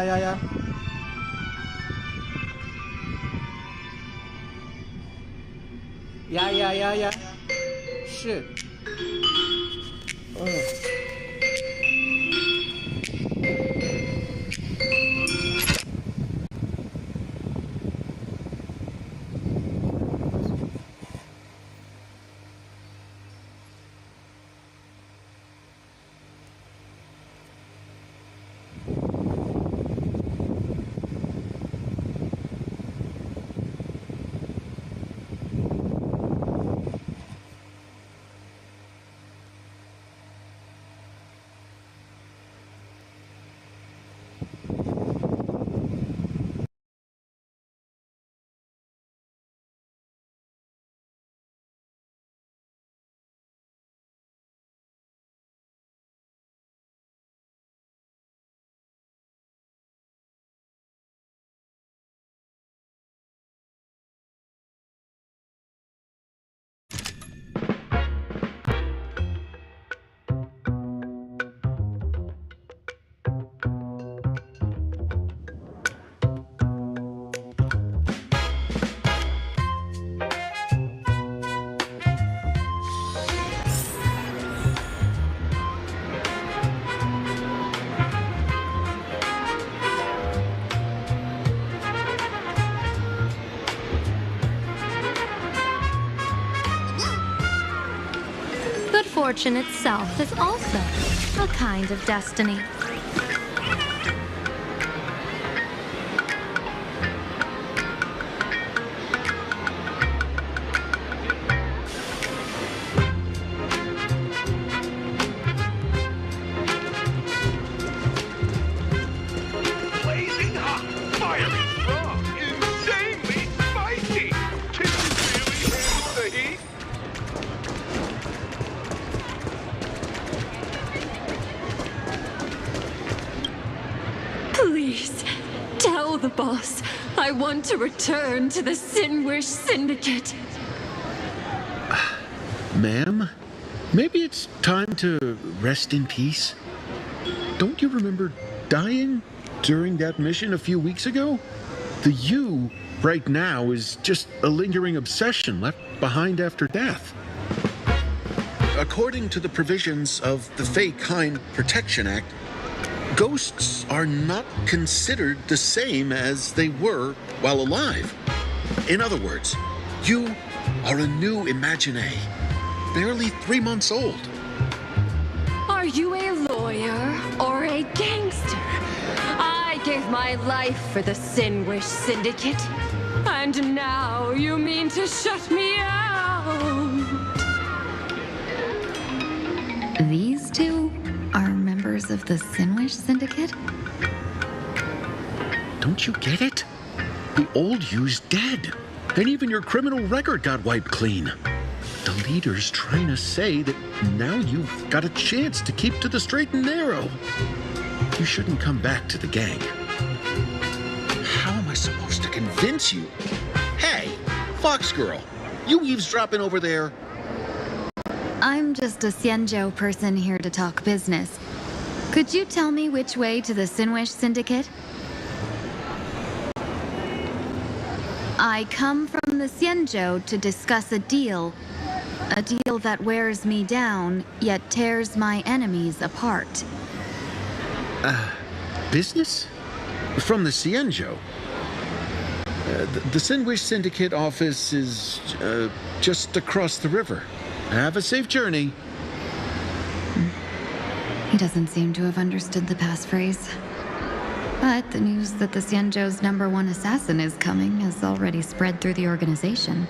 yeah. Yeah. 是。Good fortune itself is also a kind of destiny. Blazing hot, fiery strong, insanely spicy. Can you really handle the heat? Please, tell the boss I want to return to the Sinwish Syndicate. Ma'am, maybe it's time to rest in peace. Don't you remember dying during that mission a few weeks ago? The you right now is just a lingering obsession left behind after death. According to the provisions of the Fey Kind Protection Act, ghosts are not considered the same as they were while alive. In other words, you are a new imagine, barely 3 months old. Are you a lawyer or a gangster? I gave my life for the Sinwish Syndicate, and now you mean to shut me out? These two are members of the Sinwish Syndicate? Don't you get it? The old you's dead, and even your criminal record got wiped clean. The leader's trying to say that now you've got a chance to keep to the straight and narrow. You shouldn't come back to the gang. How am I supposed to convince you? Hey, Fox Girl, you eavesdropping over there? I'm just a Xianzhou person here to talk business. Could you tell me which way to the Sinwish Syndicate? I come from the Xianzhou to discuss a deal that wears me down, yet tears my enemies apart. Business? From the Xianzhou? The Sinwish Syndicate office is just across the river. Have a safe journey. He doesn't seem to have understood the passphrase. But the news that the Xianzhou's #1 assassin is coming has already spread through the organization.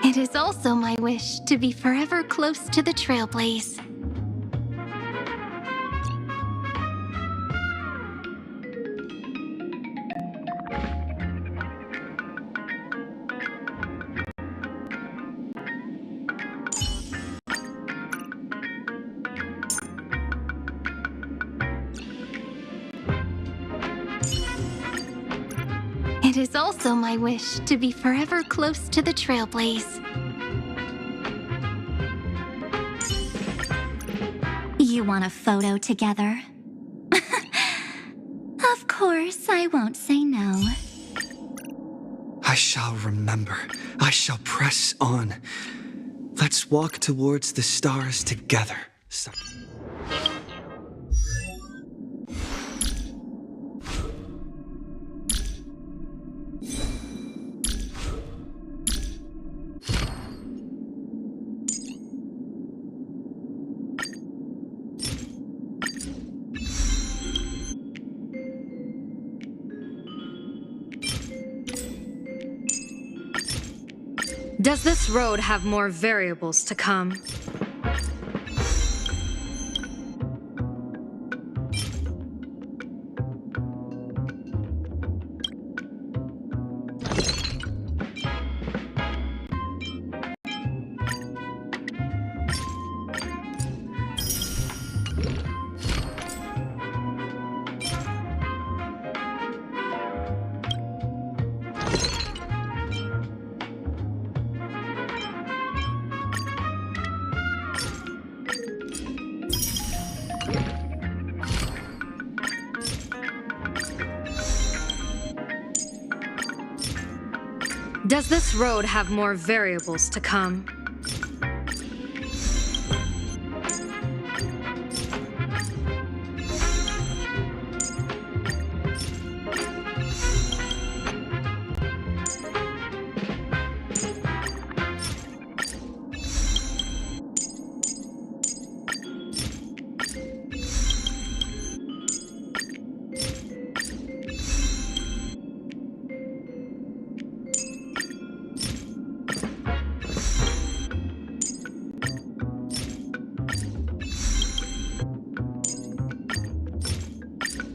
It is also my wish to be forever close to the Trailblaze. It is also my wish to be forever close to the Trailblaze. You want a photo together? Of course, I won't say no. I shall remember. I shall press on. Let's walk towards the stars together. Does this road have more variables to come? Does this road have more variables to come?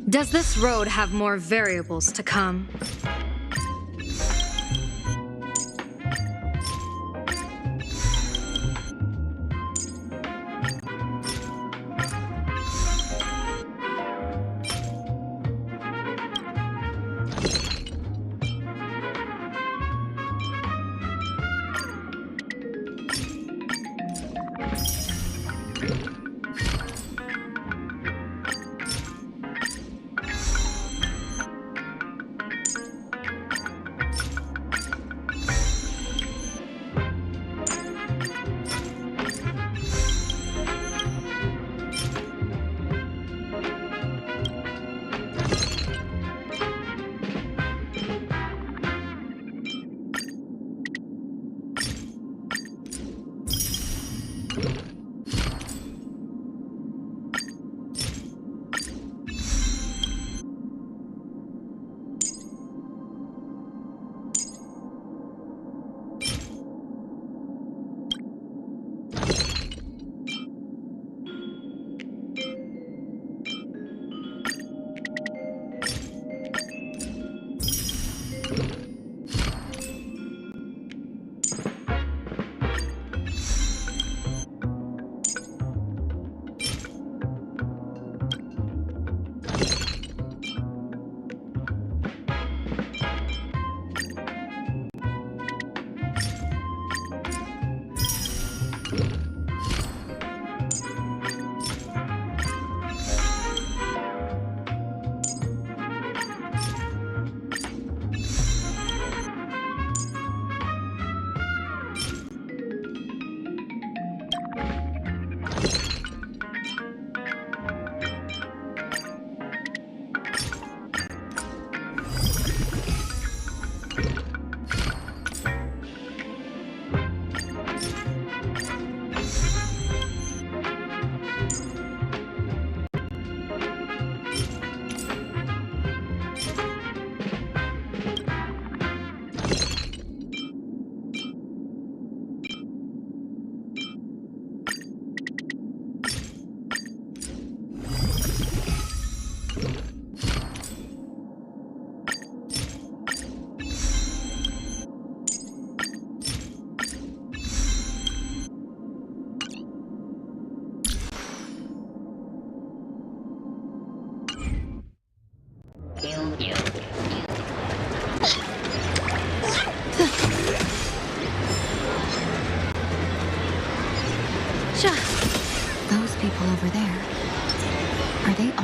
Does this road have more variables to come?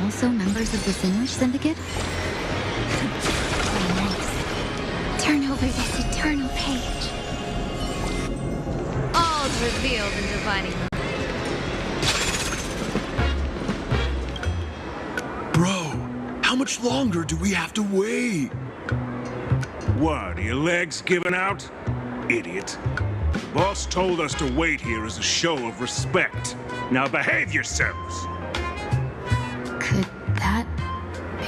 also members of the Sinwish Syndicate? Very nice. Turn over this eternal page. All's revealed in divining the Bro, how much longer do we have to wait? What, are your legs giving out? Idiot. The boss told us to wait here as a show of respect. Now behave yourselves! Could that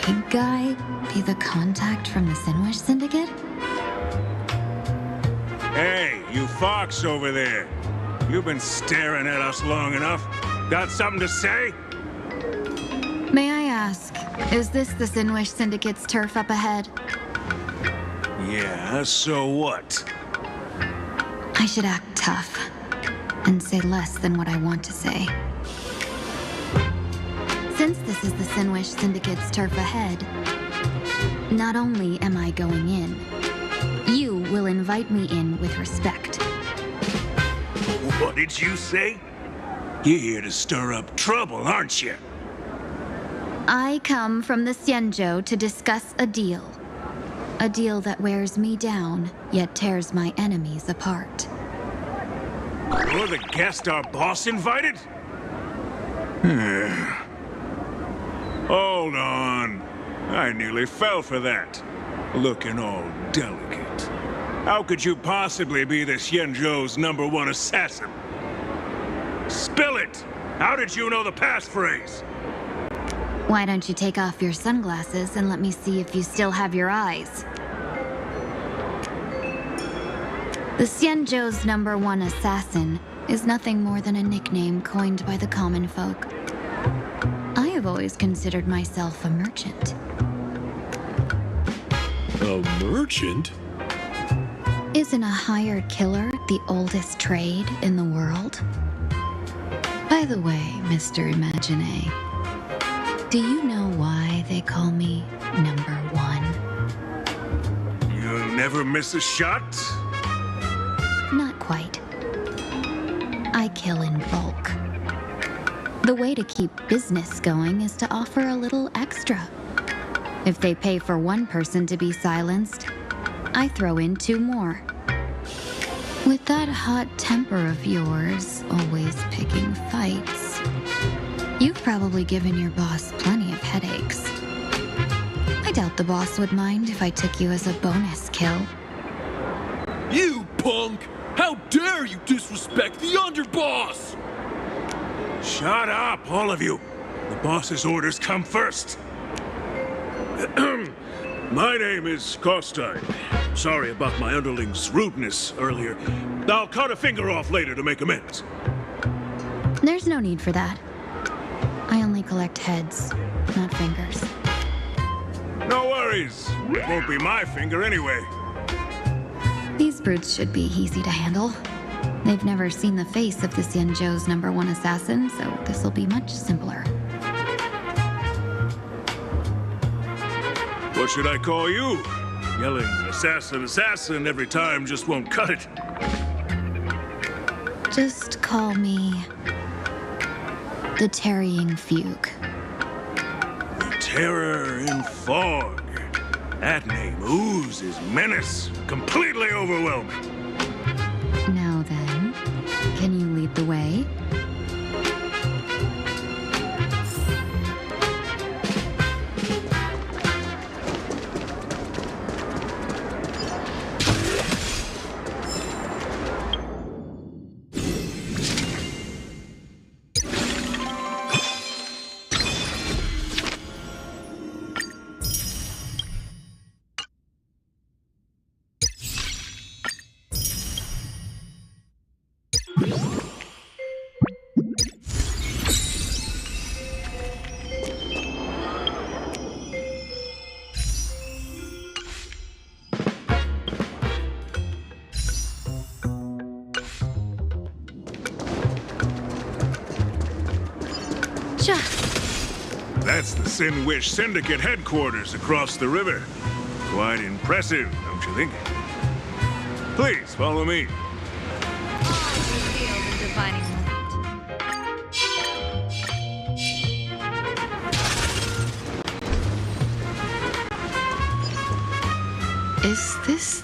big guy be the contact from the Sinwish Syndicate? Hey, you fox over there. You've been staring at us long enough. Got something to say? May I ask, is this the Sinwish Syndicate's turf up ahead? Yeah, so what? I should act tough and say less than what I want to say. Since this is the Sinwish Syndicate's turf ahead, not only am I going in, you will invite me in with respect. What did you say? You're here to stir up trouble, aren't you? I come from the Xianzhou to discuss a deal. A deal that wears me down, yet tears my enemies apart. You're the guest our boss invited? Hold on. I nearly fell for that. Looking all delicate. How could you possibly be the Xianzhou's #1 assassin? Spill it! How did you know the passphrase? Why don't you take off your sunglasses and let me see if you still have your eyes? The Xianzhou's #1 assassin is nothing more than a nickname coined by the common folk. I have always considered myself a merchant. A merchant? Isn't a hired killer the oldest trade in the world? By the way, Mr. Imagine, do you know why they call me #1? You never miss a shot? Not quite. I kill in bulk. The way to keep business going is to offer a little extra. If they pay for one person to be silenced, I throw in 2 more. With that hot temper of yours, always picking fights, you've probably given your boss plenty of headaches. I doubt the boss would mind if I took you as a bonus kill. You punk! How dare you disrespect the underboss! Shut up, all of you. The boss's orders come first. My name is Kostai. Sorry about my underling's rudeness earlier. I'll cut a finger off later to make amends. There's no need for that. I only collect heads, not fingers. No worries. It won't be my finger anyway. These brutes should be easy to handle. They've never seen the face of the Xianzhou's #1 assassin, so this'll be much simpler. What should I call you? Yelling assassin, assassin every time just won't cut it. Just call me the Tarrying Fugue. The Terror in Fog. That name oozes menace. Completely overwhelming. Now then, can you lead the way? That's the Sinwish Syndicate headquarters across the river. Quite impressive, don't you think? Please, follow me. Is this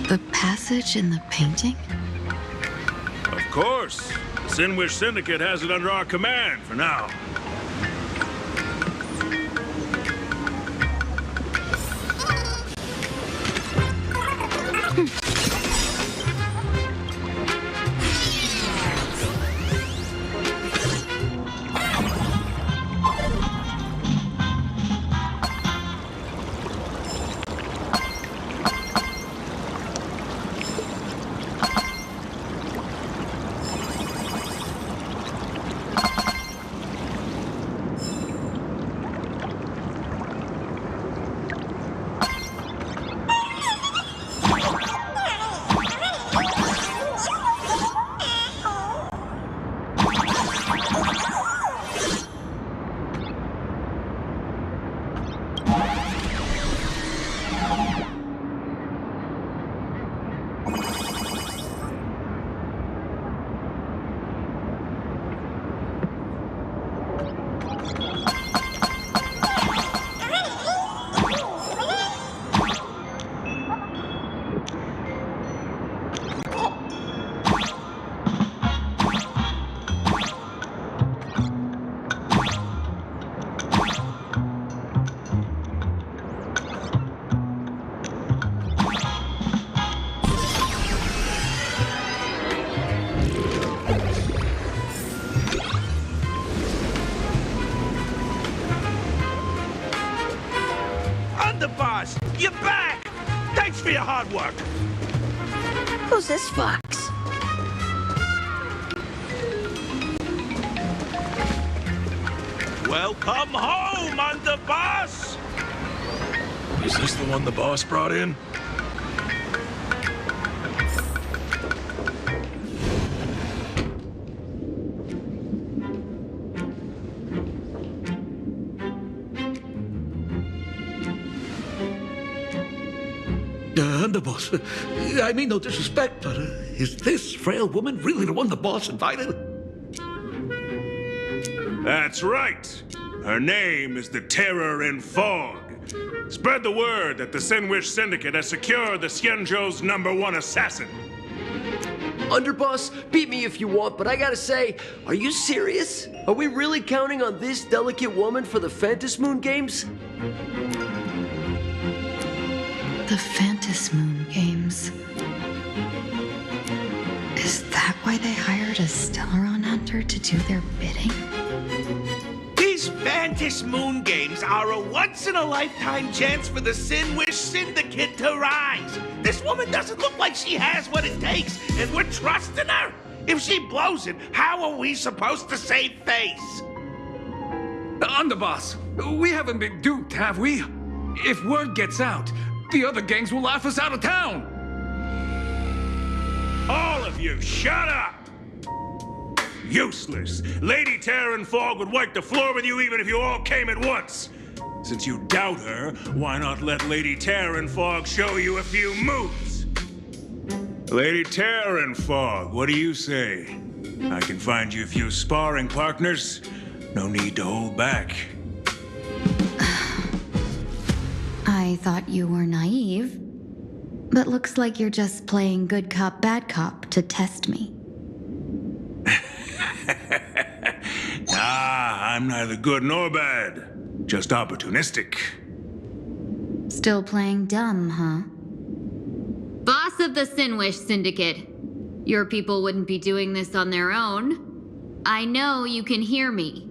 the passage in the painting? Of course. The Sinwish Syndicate has it under our command for now. Boss, you're back! Thanks for your hard work! Who's this fox? Welcome home, Underboss! Is this the one the boss brought in? Underboss, I mean no disrespect, but is this frail woman really the one the boss invited? That's right. Her name is the Terror in Fog. Spread the word that the Sinwish Syndicate has secured the Xianzhou's #1 assassin. Underboss, beat me if you want, but I gotta say, are you serious? Are we really counting on this delicate woman for the Phantasmoon games? The Phantasmoon games. Is that why they hired a Stellaron hunter to do their bidding? These Phantasmoon games are a once-in-a-lifetime chance for the Sinwish Syndicate to rise. This woman doesn't look like she has what it takes, and we're trusting her. If she blows it, how are we supposed to save face? Underboss, we haven't been duped, have we? If word gets out, the other gangs will laugh us out of town! All of you, shut up! Useless. Lady Terran Fog would wipe the floor with you even if you all came at once. Since you doubt her, why not let Lady Terran Fog show you a few moves? Lady Terran Fog, what do you say? I can find you a few sparring partners. No need to hold back. I thought you were naive, but looks like you're just playing good cop, bad cop to test me. I'm neither good nor bad, just opportunistic. Still playing dumb, huh? Boss of the Sinwish Syndicate, your people wouldn't be doing this on their own. I know you can hear me.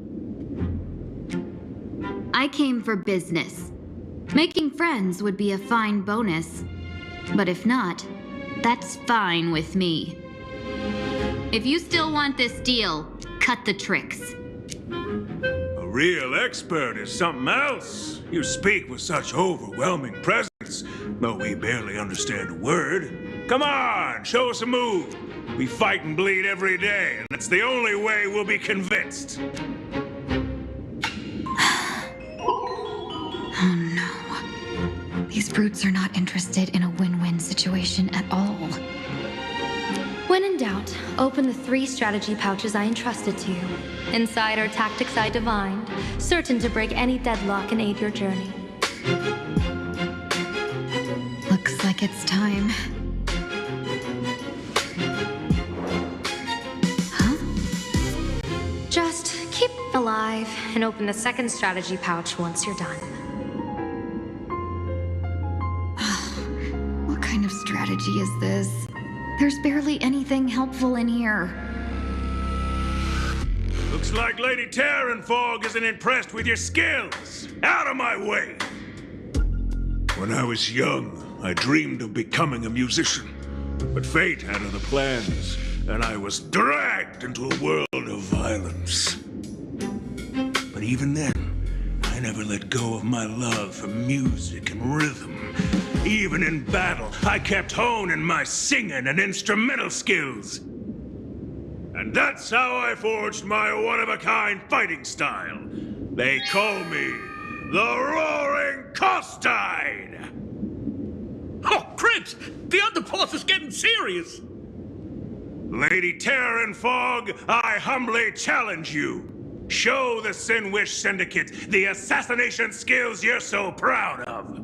I came for business. Making friends would be a fine bonus, but if not, that's fine with me. If you still want this deal, cut the tricks. A real expert is something else. You speak with such overwhelming presence, though we barely understand a word. Come on, show us a move. We fight and bleed every day, and it's the only way we'll be convinced. Oh no. These brutes are not interested in a win-win situation at all. When in doubt, open the 3 strategy pouches I entrusted to you. Inside are tactics I divined, certain to break any deadlock and aid your journey. like it's time. Just keep alive and open the second strategy pouch once you're done. What kind of strategy is this? There's barely anything helpful in here. Looks like Lady Terranfog isn't impressed with your skills. Out of my way! When I was young, I dreamed of becoming a musician. But fate had other plans, and I was dragged into a world of violence. But even then, I never let go of my love for music and rhythm. Even in battle, I kept honing my singing and instrumental skills. And that's how I forged my one-of-a-kind fighting style. They call me the Roaring Costide! Oh, Prince! The underboss is getting serious! Lady Terranfog, I humbly challenge you. Show the Sinwish Syndicate the assassination skills you're so proud of.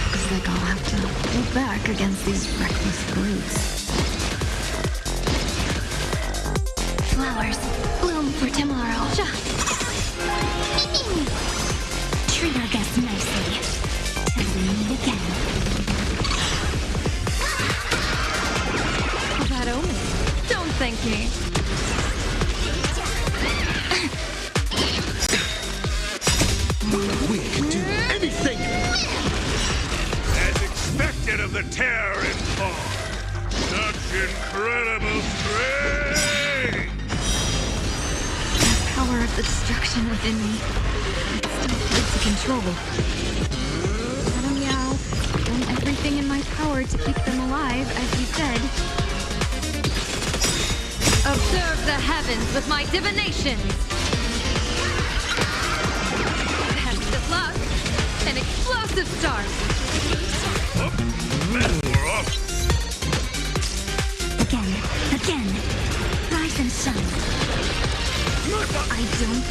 Looks like I'll have to hold back against these reckless brutes. Flowers bloom for tomorrow. Treat our guests nicely till we meet again. Bad omen. Don't thank me. We can do anything! As expected of the Terranfog. Such incredible strength! The power of the destruction within me. It's still hard to control. Gotta meow. Done everything in my power to keep them alive, as you said. Observe the heavens with my divinations. Best of luck. An explosive start. We're off. Again. Rise and shine. I don't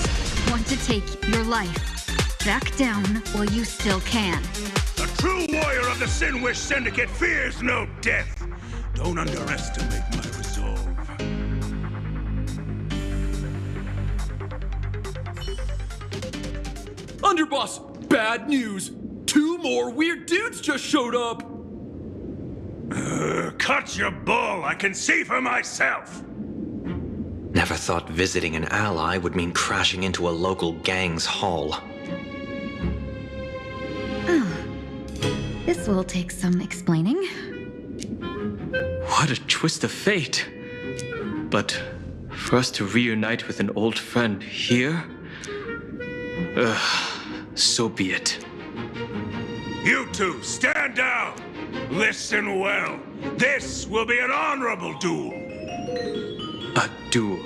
want to take your life. Back down while you still can. A true warrior of the Sinwish Syndicate fears no death. Don't underestimate my resolve. Underboss, bad news! 2 more weird dudes just showed up! Cut your bull, I can see for myself! Never thought visiting an ally would mean crashing into a local gang's hall. This will take some explaining. What a twist of fate. But for us to reunite with an old friend here? So be it. You two, stand down! Listen well. This will be an honorable duel. A duel.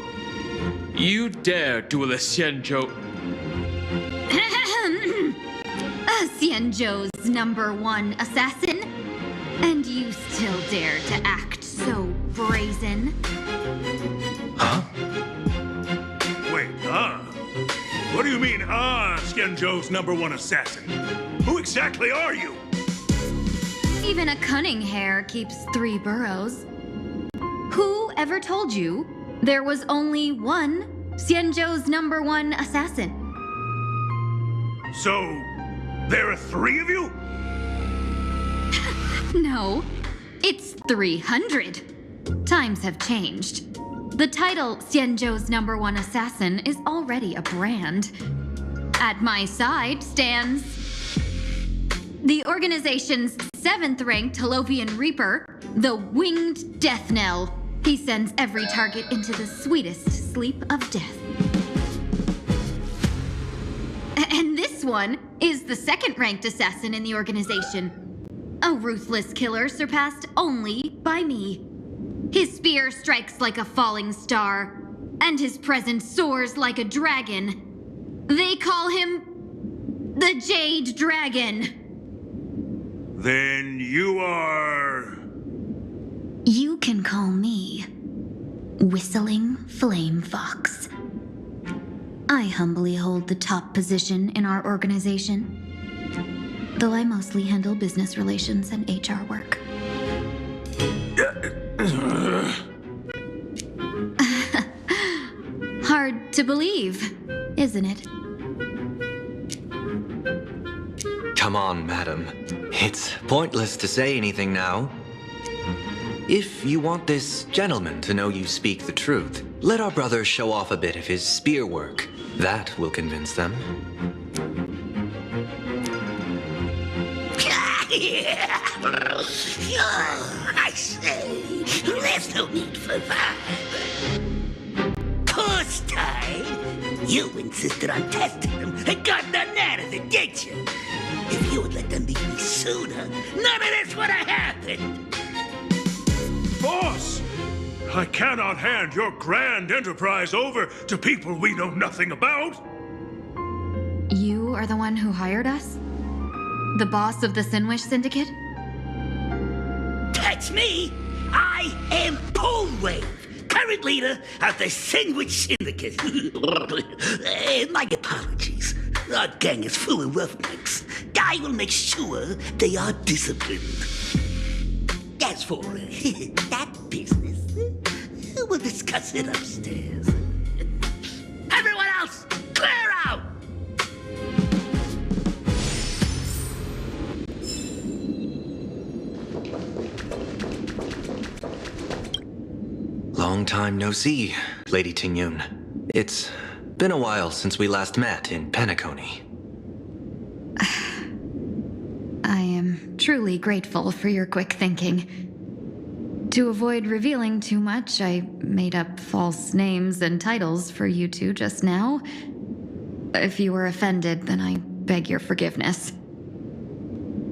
You dare duel a Xianzhou... Xianzhou's #1 assassin? And you still dare to act so brazen? Huh? Wait, What do you mean, Xianzhou's #1 assassin? Who exactly are you? Even a cunning hare keeps 3 burrows. Who ever told you there was only one Xianzhou's #1 assassin? So, there are 3 of you? No, it's 300. Times have changed. The title Xianzhou's #1 assassin is already a brand. At my side stands the organization's 7th-ranked Holovian Reaper, the Winged Death Knell. He sends every target into the sweetest sleep of death. And this one is the 2nd-ranked assassin in the organization. A ruthless killer surpassed only by me. His spear strikes like a falling star, and his presence soars like a dragon. They call him the Jade Dragon. Then you are... You can call me Whistling Flame Fox. I humbly hold the top position in our organization, though I mostly handle business relations and HR work. Hard to believe, isn't it? Come on, madam. It's pointless to say anything now. If you want this gentleman to know you speak the truth, let our brother show off a bit of his spear work. That will convince them. I say, there's no need for that. Course time. You insisted on testing them and got nothing out of it, didn't you? If you had let them beat me sooner, none of this would have happened. Boss! I cannot hand your grand enterprise over to people we know nothing about. You are the one who hired us? The boss of the Sinwish Syndicate? That's me. I am Polwave, current leader of the Sandwich Syndicate. My apologies. Our gang is full of roughnecks. I will make sure they are disciplined. As for that business, we'll discuss it upstairs. Everyone else, clear out! Long time no see, Lady Tingyun. It's been a while since we last met in Penacony. I am truly grateful for your quick thinking. To avoid revealing too much, I made up false names and titles for you two just now. If you were offended, then I beg your forgiveness.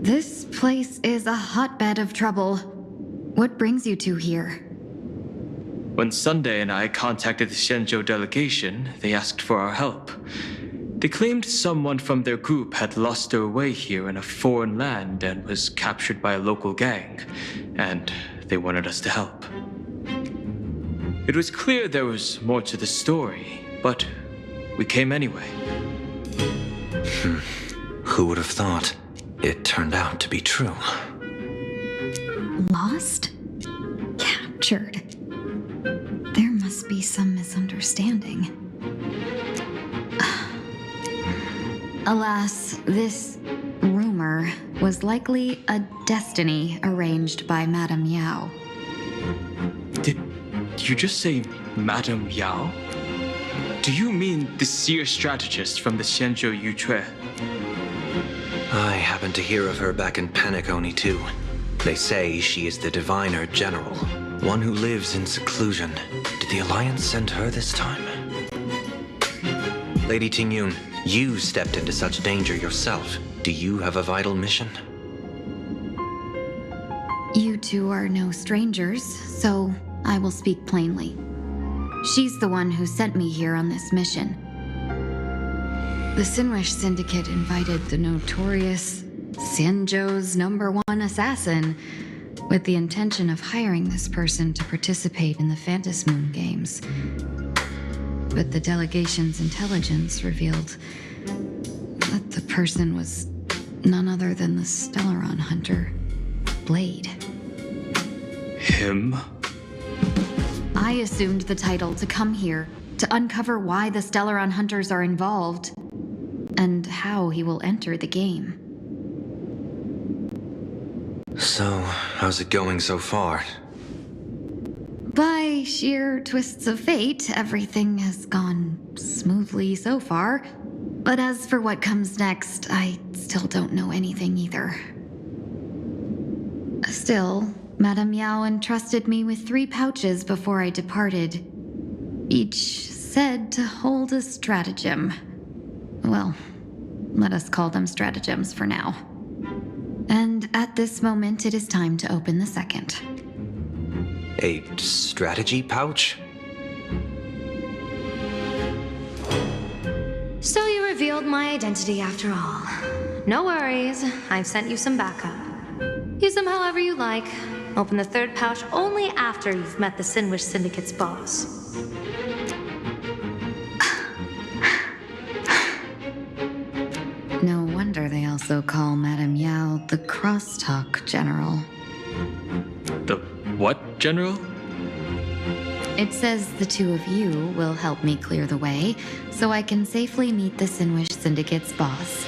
This place is a hotbed of trouble. What brings you two here? When Sunday and I contacted the Shenzhou delegation, they asked for our help. They claimed someone from their group had lost their way here in a foreign land and was captured by a local gang, and they wanted us to help. It was clear there was more to the story, but we came anyway. Who would have thought? It turned out to be true. Lost? Captured? There must be some misunderstanding. Alas, this rumor was likely a destiny arranged by Madame Yao. Did you just say Madame Yao? Do you mean the seer strategist from the Shenzhou Yutue? I happened to hear of her back in Penacony too. They say she is the diviner general, one who lives in seclusion. Did the Alliance send her this time? Lady Tingyun, you stepped into such danger yourself. Do you have a vital mission? You two are no strangers, so I will speak plainly. She's the one who sent me here on this mission. The Sinwish Syndicate invited the notorious Shenzhou's #1 assassin with the intention of hiring this person to participate in the Phantom Moon games. But the delegation's intelligence revealed that the person was none other than the Stellaron hunter, Blade. Him? I assumed the title to come here to uncover why the Stellaron hunters are involved and how he will enter the game. So, how's it going so far? By sheer twists of fate, everything has gone smoothly so far. But as for what comes next, I still don't know anything either. Still, Madame Yao entrusted me with 3 pouches before I departed. Each said to hold a stratagem. Well, let us call them stratagems for now. And at this moment, it is time to open the second. A strategy pouch? So you revealed my identity after all. No worries, I've sent you some backup. Use them however you like. Open the 3rd pouch only after you've met the Sinwish Syndicate's boss. No wonder they also call Madame Yao the crosstalk general. The what, General? It says the two of you will help me clear the way, so I can safely meet the Sinwish Syndicate's boss.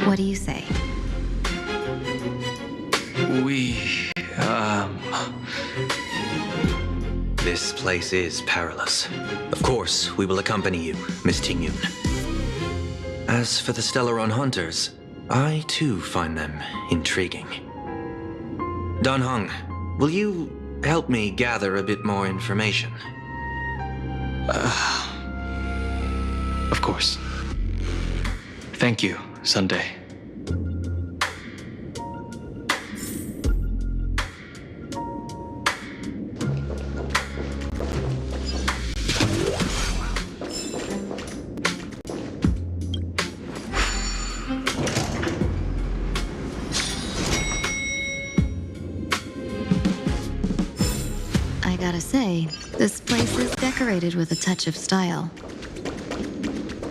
What do you say? This place is perilous. Of course, we will accompany you, Miss Tingyun. As for the Stellaron Hunters, I too find them intriguing. Dan Heng, will you help me gather a bit more information? Of course. Thank you, Sunday. I gotta say, this place is decorated with a touch of style.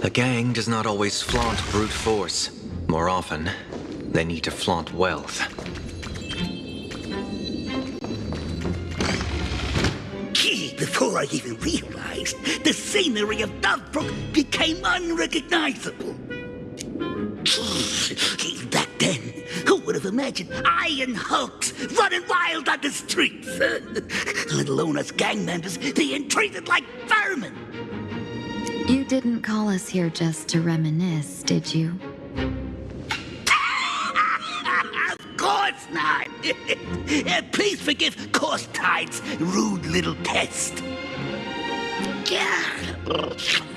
A gang does not always flaunt brute force. More often, they need to flaunt wealth. Before I even realized, the scenery of Dovebrook became unrecognizable. Back then, who would have imagined Iron Hulks running wild on the streets? Let alone us gang members being treated like vermin. You didn't call us here just to reminisce, did you? Of course not. Please forgive Course Tide's rude little test.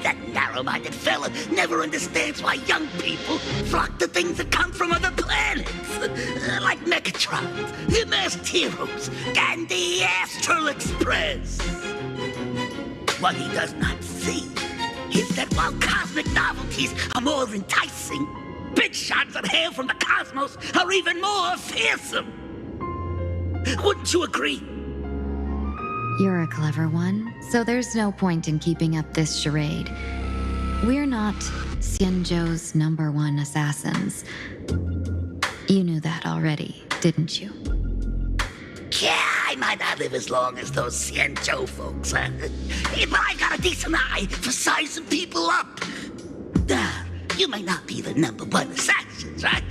That narrow-minded fella never understands why young people flock to things that come from other planets. Like Mechatrons, the Masked Heroes, and the Astral Express. What he does not see is that while cosmic novelties are more enticing, big shots that hail from the cosmos are even more fearsome. Wouldn't you agree? You're a clever one, so there's no point in keeping up this charade. We're not Xianzhou's #1 assassins. You knew that already, didn't you? Yeah, I might not live as long as those Xianzhou folks, huh? But I got a decent eye for sizing people up. You may not be the #1 assassins, right?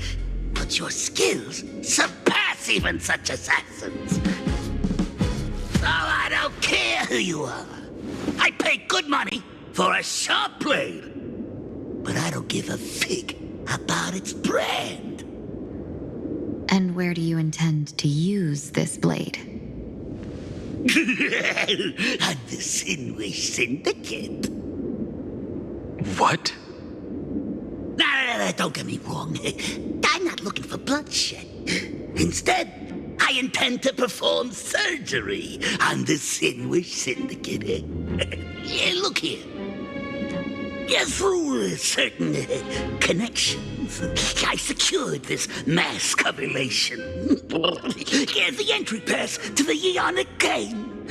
But your skills surpass even such assassins. Oh, I don't care who you are. I pay good money for a sharp blade. But I don't give a fig about its brand. And where do you intend to use this blade? On the Sinwish Syndicate. What? No, don't get me wrong. I'm not looking for bloodshed. Instead, I intend to perform surgery on the Sinwish Syndicate. Look here. Through certain connections, I secured this mass coagulation. The entry pass to the Eonic game.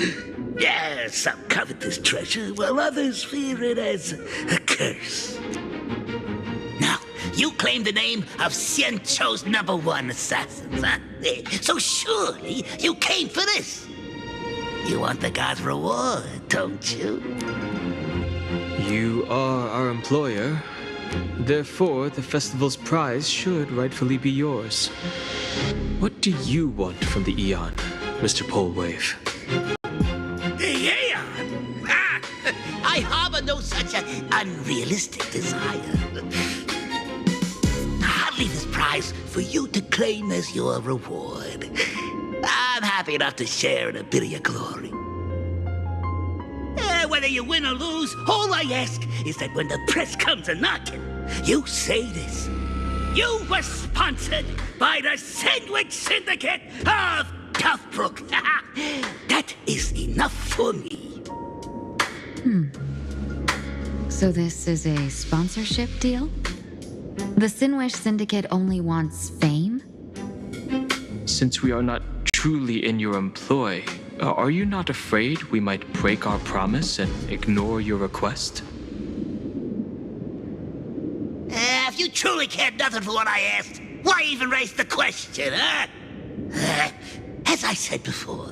Some covet this treasure, while others fear it as a curse. Now, you claim the name of Xianzhou's #1 assassins, huh? So surely you came for this. You want the god's reward, don't you? You are our employer. Therefore, the festival's prize should rightfully be yours. What do you want from the Eon, Mr. Polewave? The Aeon? I harbor no such an unrealistic desire. I'll leave this prize for you to claim as your reward. I'm happy enough to share in a bit of your glory. Whether you win or lose, all I ask is that when the press comes a-knocking, you say this. You were sponsored by the Sandwich Syndicate of Dovebrook. That is enough for me. So this is a sponsorship deal? The Sinwish Syndicate only wants fame? Since we are not truly in your employ, are you not afraid we might break our promise and ignore your request? If you truly cared nothing for what I asked, why even raise the question, huh? As I said before,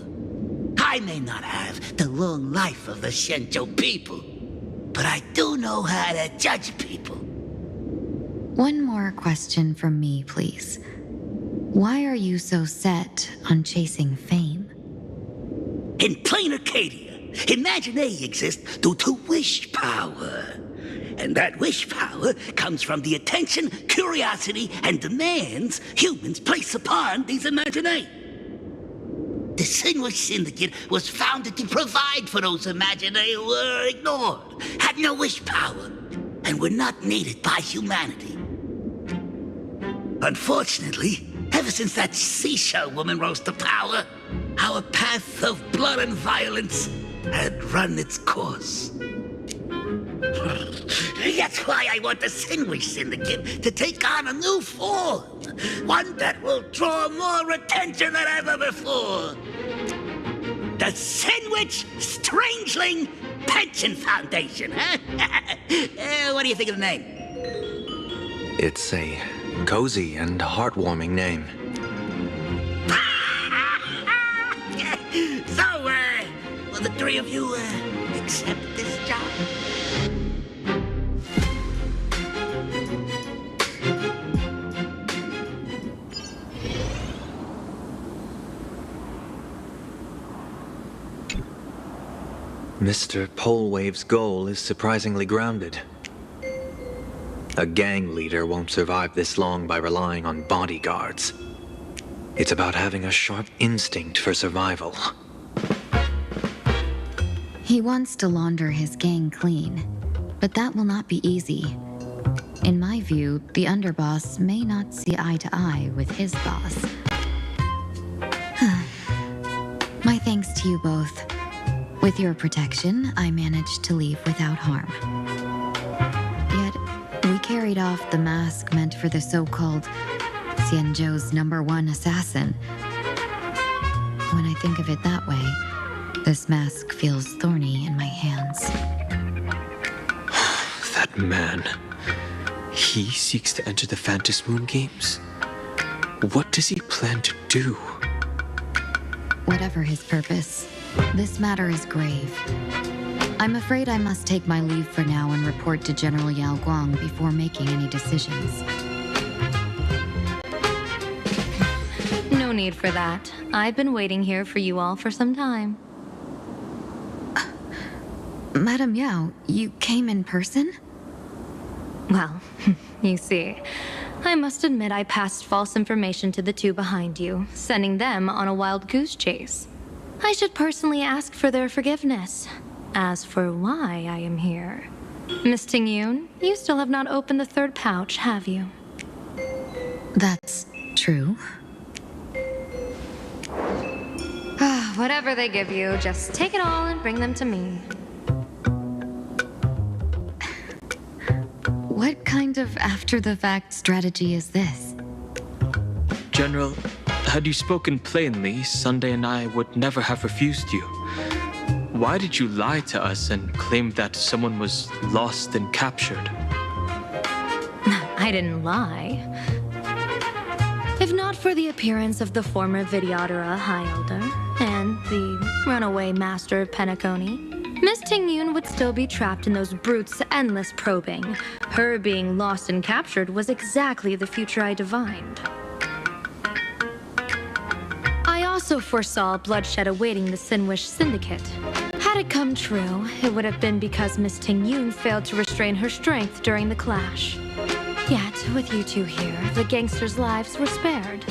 I may not have the long life of the Shenzhou people, but I do know how to judge people. One more question from me, please. Why are you so set on chasing fame? In plain Arcadia, Imagination exists due to wish power. And that wish power comes from the attention, curiosity, and demands humans place upon these imaginae. The Sinwish Syndicate was founded to provide for those imaginae who were ignored, had no wish power, and were not needed by humanity. Unfortunately, ever since that seashell woman rose to power, our path of blood and violence had run its course. That's why I want the Sinwish Syndicate to take on a new form. One that will draw more attention than ever before. The Sinwish Strangeling Pension Foundation, huh? What do you think of the name? It's a cozy and heartwarming name. So, will the three of you, accept this job? Mr. Polewave's goal is surprisingly grounded. A gang leader won't survive this long by relying on bodyguards. It's about having a sharp instinct for survival. He wants to launder his gang clean, but that will not be easy. In my view, the underboss may not see eye to eye with his boss. My thanks to you both. With your protection, I managed to leave without harm. Yet, we carried off the mask meant for the so-called Xianzhou's #1 assassin. When I think of it that way, this mask feels thorny in my hands. That man. He seeks to enter the Phantom Moon Games? What does he plan to do? Whatever his purpose, this matter is grave. I'm afraid I must take my leave for now and report to General Yao Guang before making any decisions. No need for that. I've been waiting here for you all for some time. Madam Yao, you came in person? Well, you see, I must admit I passed false information to the two behind you, sending them on a wild goose chase. I should personally ask for their forgiveness. As for why I am here, Miss Tingyun, you still have not opened the third pouch, have you? That's true. Whatever they give you, just take it all and bring them to me. What kind of after-the-fact strategy is this? General, had you spoken plainly, Sunday and I would never have refused you. Why did you lie to us and claim that someone was lost and captured? I didn't lie. If not for the appearance of the former Vidyadhara High Elder and the runaway Master of Penacony, Miss Tingyun would still be trapped in those brutes' endless probing. Her being lost and captured was exactly the future I divined. I also foresaw bloodshed awaiting the Sinwish Syndicate. Had it come true, it would have been because Miss Tingyun failed to restrain her strength during the clash. Yet, with you two here, the gangsters' lives were spared.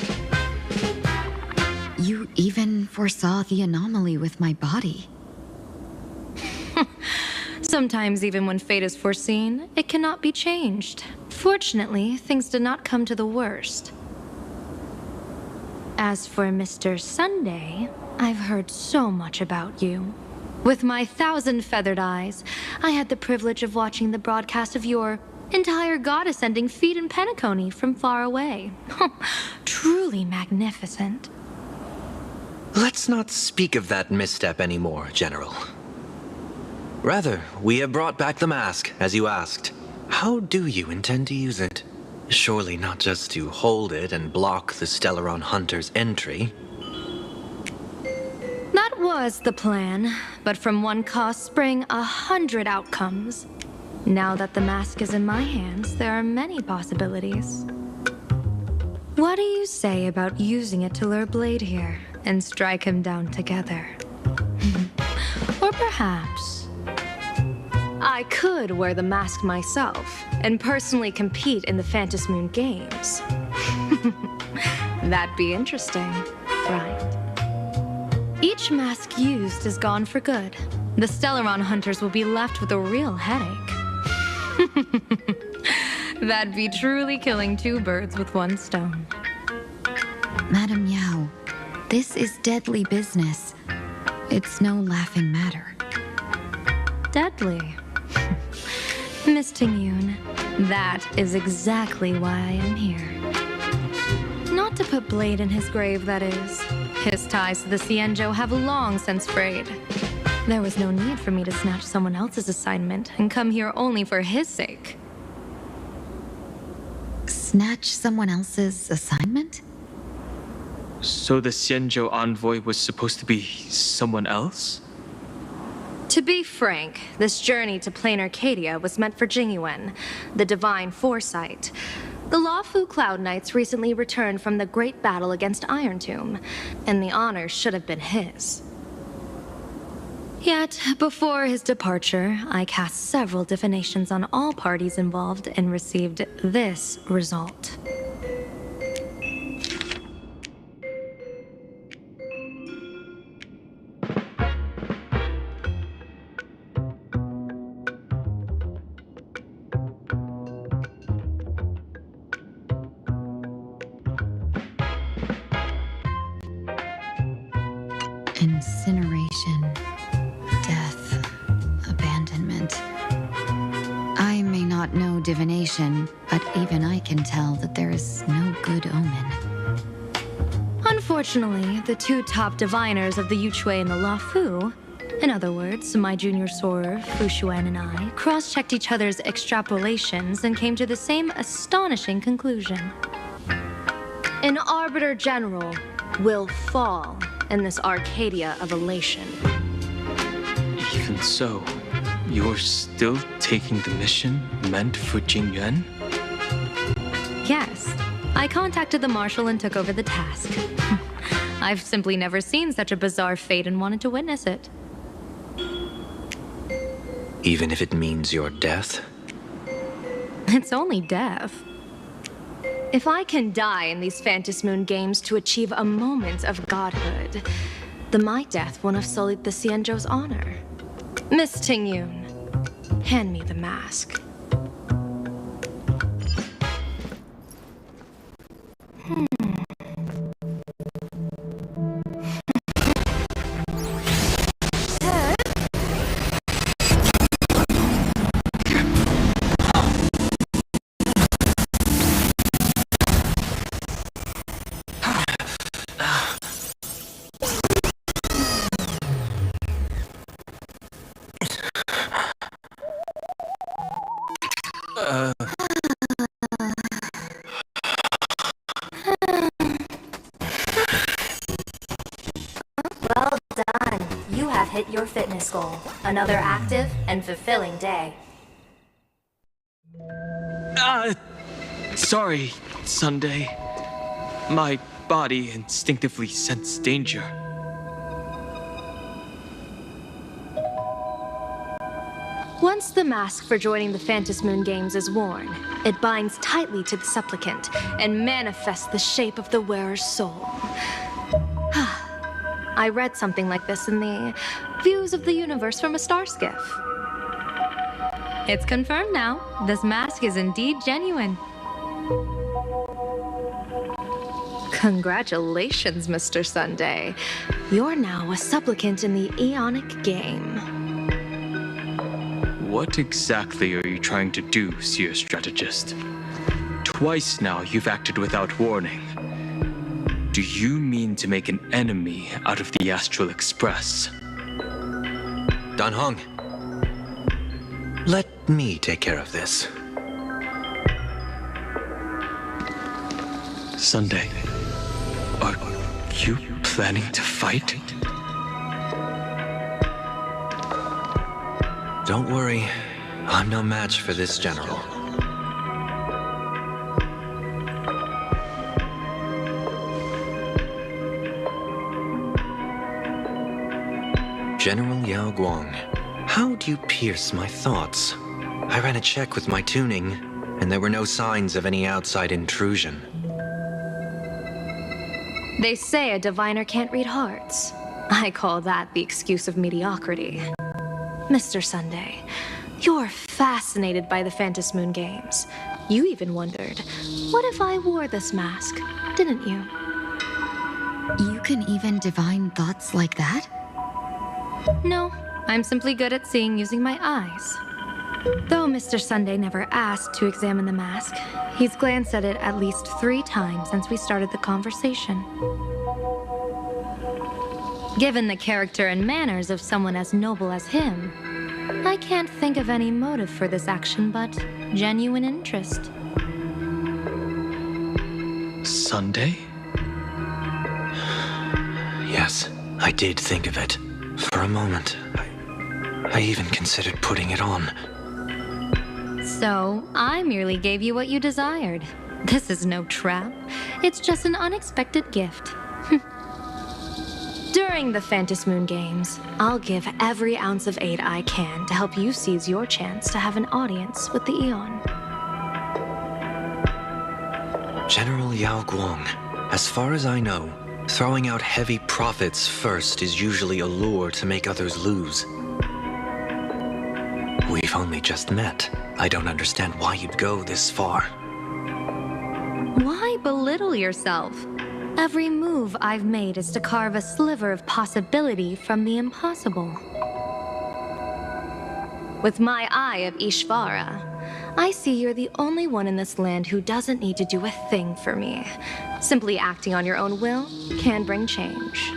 You even foresaw the anomaly with my body. Sometimes, even when fate is foreseen, it cannot be changed. Fortunately, things did not come to the worst. As for Mr. Sunday, I've heard so much about you. With my 1,000 feathered eyes, I had the privilege of watching the broadcast of your entire god-ascending feat in Penacony from far away. Truly magnificent. Let's not speak of that misstep anymore, General. Rather, we have brought back the mask, as you asked. How do you intend to use it? Surely not just to hold it and block the Stellaron Hunter's entry. That was the plan, but from one cost spring 100 outcomes. Now that the mask is in my hands, there are many possibilities. What do you say about using it to lure Blade here and strike him down together? Or perhaps I could wear the mask myself and personally compete in the Phantom Moon Games. That'd be interesting, right? Each mask used is gone for good. The Stellaron hunters will be left with a real headache. That'd be truly killing two birds with one stone. Madam Yao, this is deadly business. It's no laughing matter. Deadly. Miss Tingyun, that is exactly why I am here. Not to put Blade in his grave, that is. His ties to the Xianzhou have long since frayed. There was no need for me to snatch someone else's assignment and come here only for his sake. Snatch someone else's assignment? So the Xianzhou envoy was supposed to be someone else? To be frank, this journey to plain Arcadia was meant for Jingyuan, the divine foresight. The Luofu Cloud Knights recently returned from the great battle against Iron Tomb, and the honor should have been his. Yet, before his departure, I cast several divinations on all parties involved and received this result. Incineration, death, abandonment. I may not know divination, but even I can tell that there is no good omen. Unfortunately, the two top diviners of the Yuchui and the Luofu, in other words, my junior soror, Fu Xuan, and I, cross-checked each other's extrapolations and came to the same astonishing conclusion. An Arbiter General will fall in this Arcadia of elation. Even so, you're still taking the mission meant for Jingyuan? Yes, I contacted the Marshal and took over the task. I've simply never seen such a bizarre fate and wanted to witness it. Even if it means your death? It's only death. If I can die in these Phantom Moon Games to achieve a moment of godhood, then my death won't have sullied the Xianzhou's honor. Miss Tingyun, hand me the mask. Well done. You have hit your fitness goal. Another active and fulfilling day. Sorry, Sunday. My body instinctively sensed danger. Once the mask for joining the Phantom Moon Games is worn, it binds tightly to the supplicant and manifests the shape of the wearer's soul. I read something like this in the Views of the Universe from a Star Skiff. It's confirmed now. This mask is indeed genuine. Congratulations, Mr. Sunday. You're now a supplicant in the Aeonic game. What exactly are you trying to do, Seer Strategist? Twice now you've acted without warning. Do you mean to make an enemy out of the Astral Express? Dan Hong, let me take care of this. Sunday, are you planning to fight? Don't worry, I'm no match for this general. General Yao Guang, how do you pierce my thoughts? I ran a check with my tuning, and there were no signs of any outside intrusion. They say a diviner can't read hearts. I call that the excuse of mediocrity. Mr. Sunday, you're fascinated by the Phantom Moon games. You even wondered, what if I wore this mask, didn't you? You can even divine thoughts like that? No, I'm simply good at seeing using my eyes. Though Mr. Sunday never asked to examine the mask, he's glanced at it at least 3 times since we started the conversation. Given the character and manners of someone as noble as him, I can't think of any motive for this action but genuine interest. Sunday? Yes, I did think of it. For a moment, I even considered putting it on. So, I merely gave you what you desired. This is no trap. It's just an unexpected gift. During the Phantom Moon games, I'll give every ounce of aid I can to help you seize your chance to have an audience with the Eon. General Yao Guang, as far as I know, throwing out heavy profits first is usually a lure to make others lose. We've only just met. I don't understand why you'd go this far. Why belittle yourself? Every move I've made is to carve a sliver of possibility from the impossible. With my eye of Ishvara, I see you're the only one in this land who doesn't need to do a thing for me. Simply acting on your own will can bring change.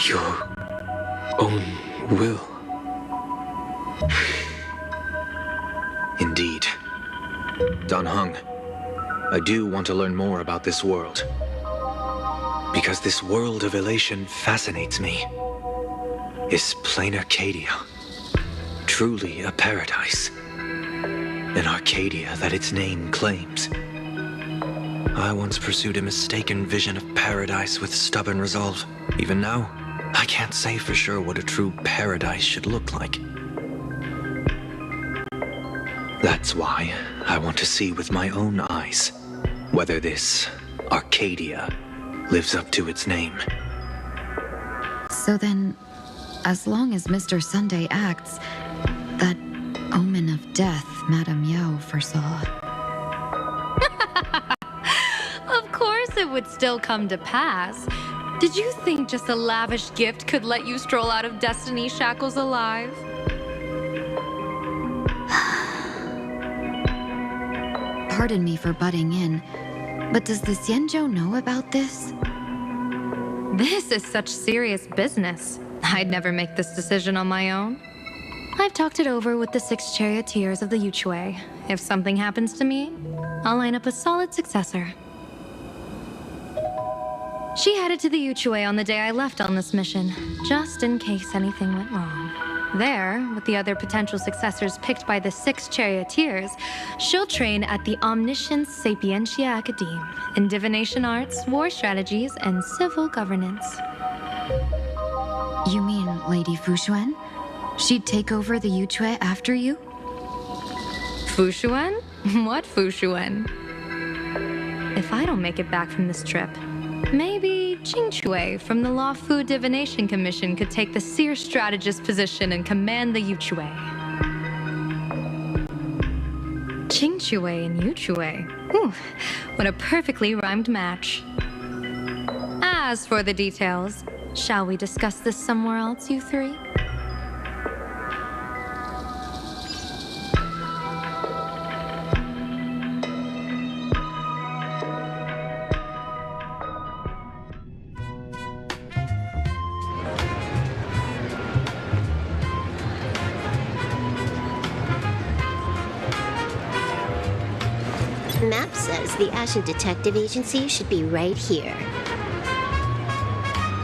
Your own will? Indeed. Dan Heng, I do want to learn more about this world. Because this world of elation fascinates me. Is plain Arcadia truly a paradise? An Arcadia that its name claims. I once pursued a mistaken vision of paradise with stubborn resolve. Even now, I can't say for sure what a true paradise should look like. That's why I want to see with my own eyes whether this Arcadia lives up to its name. So then, as long as Mr. Sunday acts, that omen of death Madame Yao foresaw. Of course it would still come to pass. Did you think just a lavish gift could let you stroll out of Destiny shackles alive? Pardon me for butting in, but does the Xianzhou know about this? This is such serious business. I'd never make this decision on my own. I've talked it over with the 6 charioteers of the Yuchue. If something happens to me, I'll line up a solid successor. She headed to the Yuchue on the day I left on this mission, just in case anything went wrong. There, with the other potential successors picked by the 6 charioteers, she'll train at the Omniscience Sapientia Academe in divination arts, war strategies, and civil governance. You mean Lady Fushuan? She'd take over the Yuchue after you? Fushuan? What Fushuan? If I don't make it back from this trip, maybe Qingchui from the Law Fu Divination Commission could take the seer strategist position and command the Yuchue. Qingchui and Yuchue. Whew, what a perfectly rhymed match. As for the details, shall we discuss this somewhere else, you 3? Map says the Ashen Detective Agency should be right here.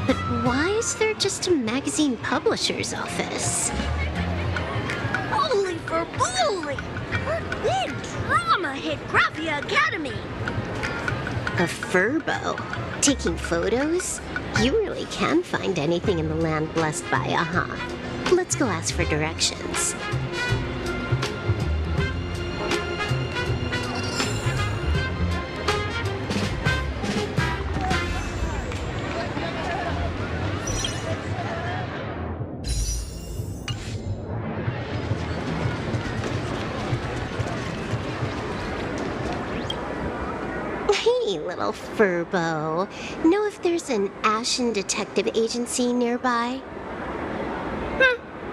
But why is there just a magazine publisher's office? Holy for bully! Her big drama hit Graphia Academy! A furbo? Taking photos? You really can find anything in the land blessed by Aha. Let's go ask for directions. Hey, little furbo. Know if there's an Ashen Detective Agency nearby?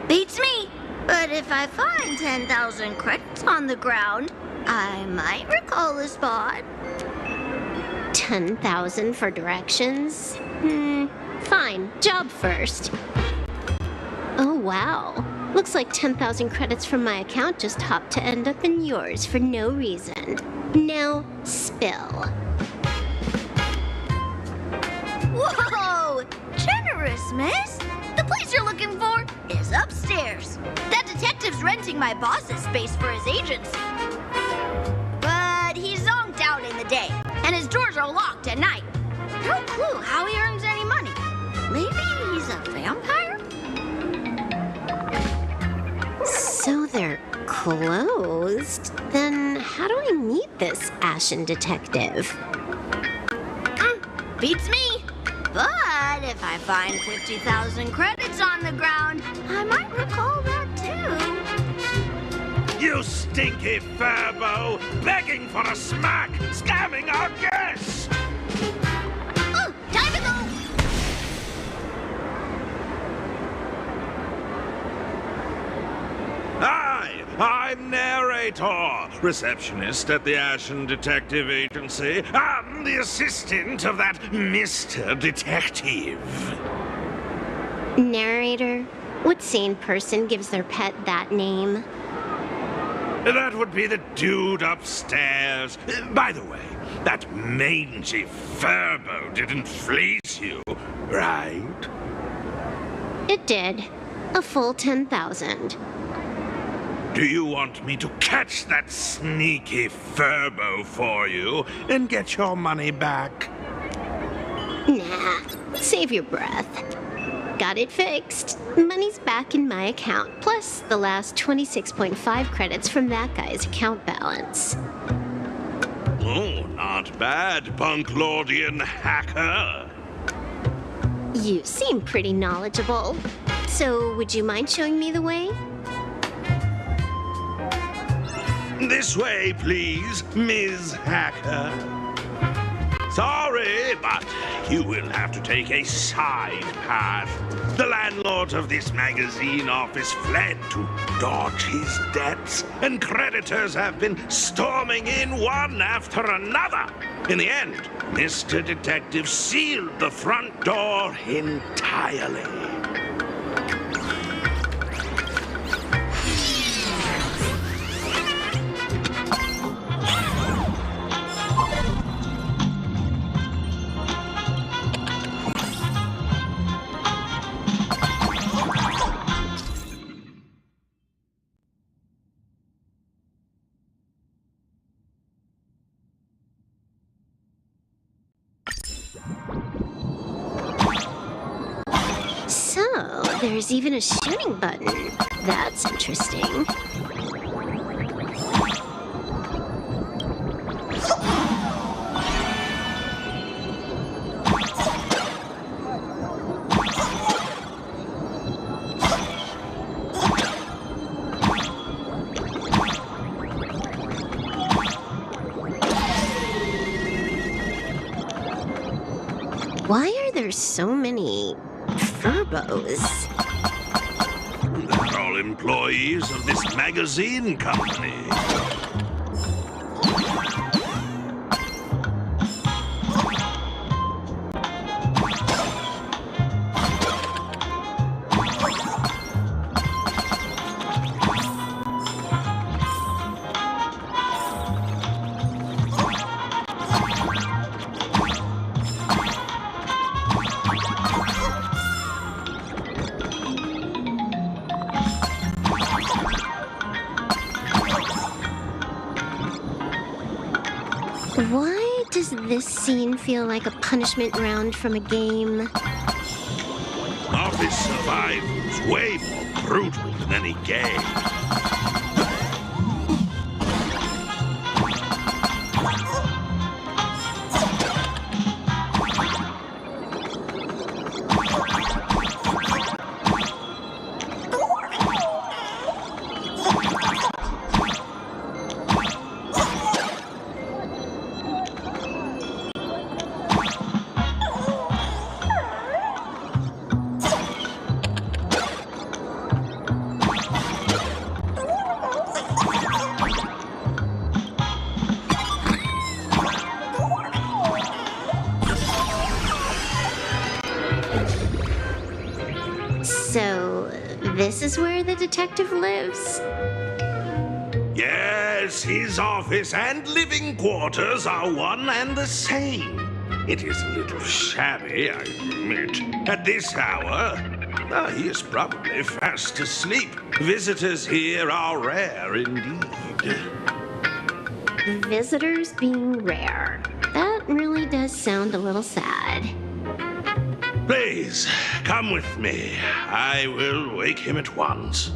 Beats me. But if I find 10,000 credits on the ground, I might recall the spot. 10,000 for directions? Fine. Job first. Oh, wow. Looks like 10,000 credits from my account just hopped to end up in yours for no reason. Now, spill. Whoa! Generous, miss. The place you're looking for is upstairs. That detective's renting my boss's space for his agency. But he's zonked out in the day, and his doors are locked at night. No clue how he earns any money. Maybe he's a vampire? So they're closed? Then how do I meet this Ashen Detective? Beats me. But if I find 50,000 credits on the ground, I might recall that too. You stinky furbo! Begging for a smack! Scamming our guests! Time to go! Hi, I'm Narrator, receptionist at the Ashen Detective Agency. I'm the assistant of that Mr. Detective. Narrator? What sane person gives their pet that name? That would be the dude upstairs. By the way, that mangy furbo didn't fleece you, right? It did. A full 10,000. Do you want me to catch that sneaky furbo for you and get your money back? Nah, save your breath. Got it fixed. Money's back in my account, plus the last 26.5 credits from that guy's account balance. Oh, not bad, Punklordian hacker. You seem pretty knowledgeable. So, would you mind showing me the way? This way, please, Ms. Hacker. Sorry, but you will have to take a side path. The landlord of this magazine office fled to dodge his debts, and creditors have been storming in one after another. In the end, Mr. Detective sealed the front door entirely. So, there's even a shooting button. That's interesting. Why are there so many furbos? They're all employees of this magazine company. Why does this scene feel like a punishment round from a game? Office survival's way more brutal than any game. So, this is where the detective lives? Yes, his office and living quarters are one and the same. It is a little shabby, I admit. At this hour, he is probably fast asleep. Visitors here are rare indeed. Visitors being rare. That really does sound a little sad. Please, come with me. I will wake him at once.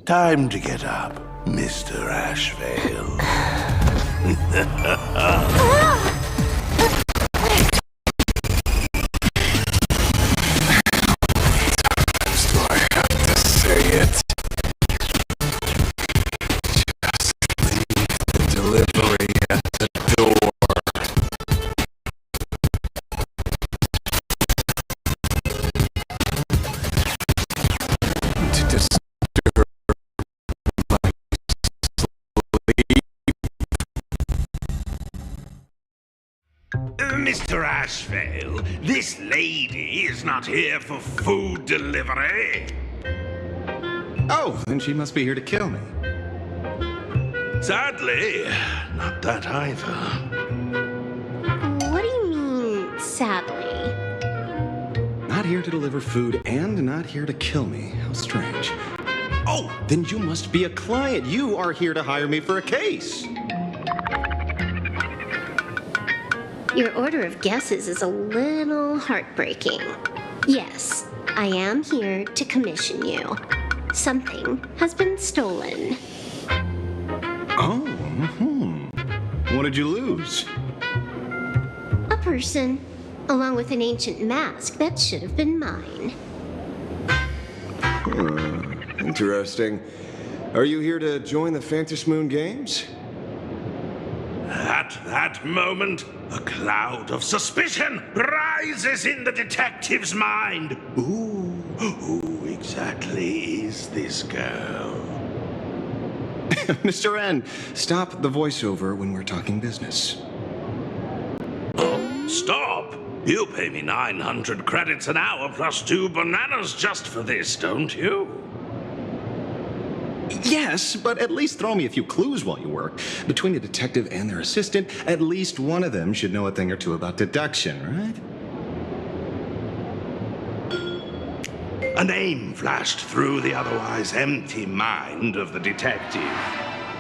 Time to get up, Mr. Ashvale. Do I have to say it? Just leave the delivery at the door. To disturb my sleep. Mr. Ashvale, this lady is not here for food delivery. Oh, then she must be here to kill me. Sadly, not that either. What do you mean, sadly? Not here to deliver food and not here to kill me. How strange. Oh, then you must be a client. You are here to hire me for a case. Your order of guesses is a little heartbreaking. Yes, I am here to commission you. Something has been stolen. Oh, What did you lose? A person, along with an ancient mask that should have been mine. Interesting. Are you here to join the Fantasmoon Games? At that moment, a cloud of suspicion rises in the detective's mind. Who exactly is this girl? Mr. N, stop the voiceover when we're talking business. Oh, stop! You pay me 900 credits an hour plus 2 bananas just for this, don't you? Yes, but at least throw me a few clues while you work. Between the detective and their assistant, at least one of them should know a thing or two about deduction, right? A name flashed through the otherwise empty mind of the detective.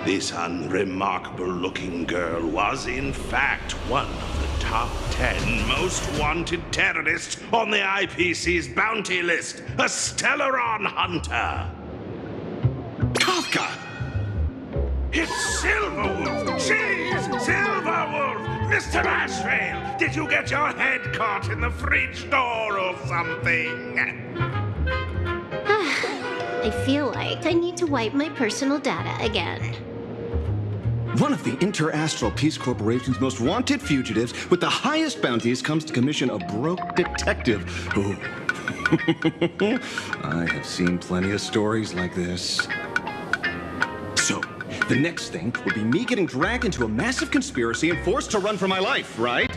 This unremarkable-looking girl was, in fact, one of the top 10 most wanted terrorists on the IPC's bounty list, a Stellaron hunter. Kafka! It's Silverwolf! She's Silverwolf! Mr. Ashvale, did you get your head caught in the fridge door or something? I feel like I need to wipe my personal data again. One of the Interastral Peace Corporation's most wanted fugitives with the highest bounties comes to commission a broke detective who... I have seen plenty of stories like this. So, the next thing would be me getting dragged into a massive conspiracy and forced to run for my life, right?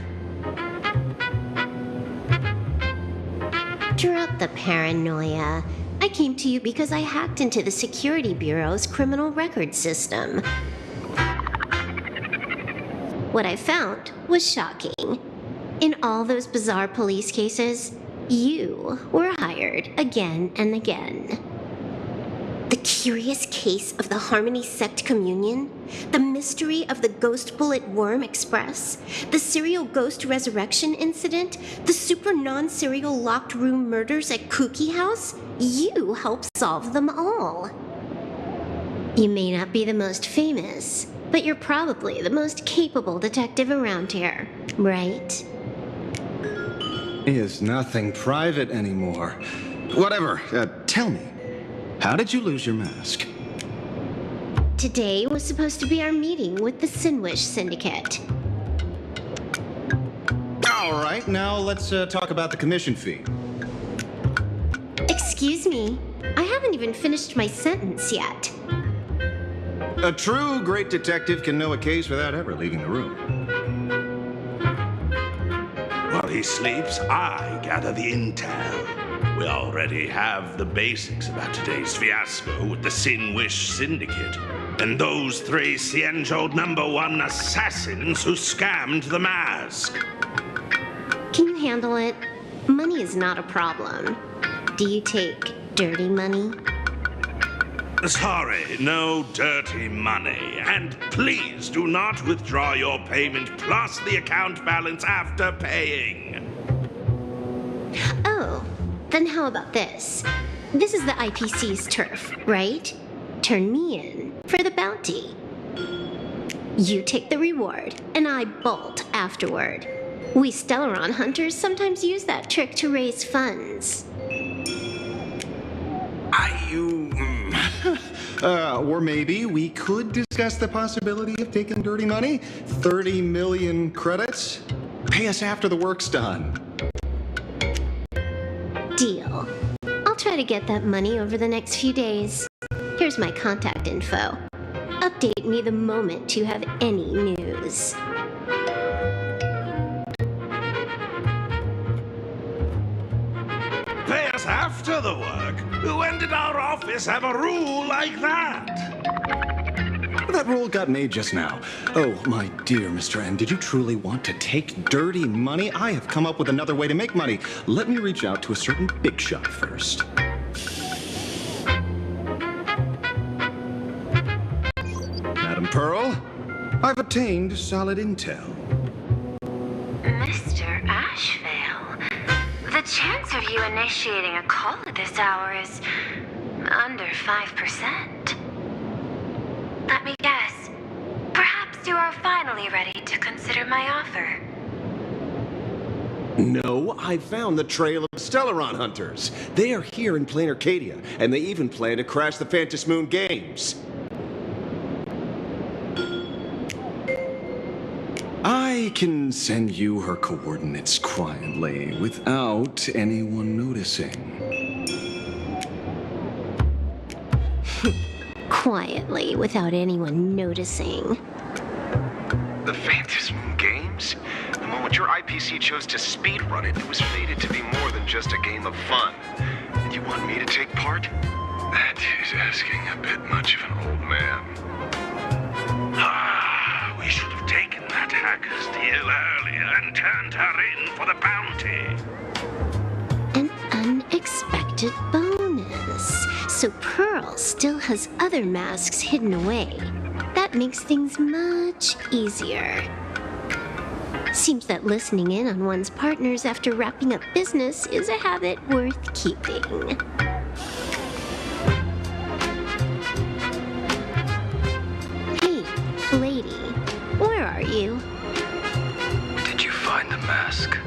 Drop the paranoia. I came to you because I hacked into the Security Bureau's criminal record system. What I found was shocking. In all those bizarre police cases, you were hired again and again. The curious case of the Harmony Sect Communion, the mystery of the Ghost Bullet Worm Express, the serial ghost resurrection incident, the super non-serial locked room murders at Kooky House. You helped solve them all. You may not be the most famous, but you're probably the most capable detective around here, right? Is nothing private anymore. Whatever, tell me, how did you lose your mask? Today was supposed to be our meeting with the Sinwish Syndicate. All right, now let's talk about the commission fee. Excuse me, I haven't even finished my sentence yet. A true great detective can know a case without ever leaving the room. While he sleeps, I gather the intel. We already have the basics about today's fiasco with the Sinwish Syndicate and those 3 Xianzhou #1 assassins who scammed the mask. Can you handle it? Money is not a problem. Do you take dirty money? Sorry, no dirty money. And please do not withdraw your payment plus the account balance after paying. Oh, then how about this? This is the IPC's turf, right? Turn me in for the bounty. You take the reward, and I bolt afterward. We Stellaron hunters sometimes use that trick to raise funds. Or maybe we could discuss the possibility of taking dirty money. 30 million credits. Pay us after the work's done. Deal. I'll try to get that money over the next few days. Here's my contact info. Update me the moment you have any news. Pay us after the work? When did our office have a rule like that? That rule got made just now. Oh, my dear Mr. N, did you truly want to take dirty money? I have come up with another way to make money. Let me reach out to a certain big shot first. Madam Pearl, I've obtained solid intel. Mr. Ashvale, the chance of you initiating a call at this hour is under 5%. Let me guess. Perhaps you are finally ready to consider my offer. No, I found the trail of Stellaron hunters. They are here in plain Arcadia, and they even plan to crash the Phantom Moon Games. I can send you her coordinates quietly, without anyone noticing. Quietly, without anyone noticing. The Phantom Moon Games? The moment your IPC chose to speedrun it, it was fated to be more than just a game of fun. And you want me to take part? That is asking a bit much of an old man. We should have taken that hacker's deal earlier and turned her in for the bounty. An unexpected bonus. So Pearl still has other masks hidden away. That makes things much easier. Seems that listening in on one's partners after wrapping up business is a habit worth keeping. Hey, lady, where are you? Did you find the mask?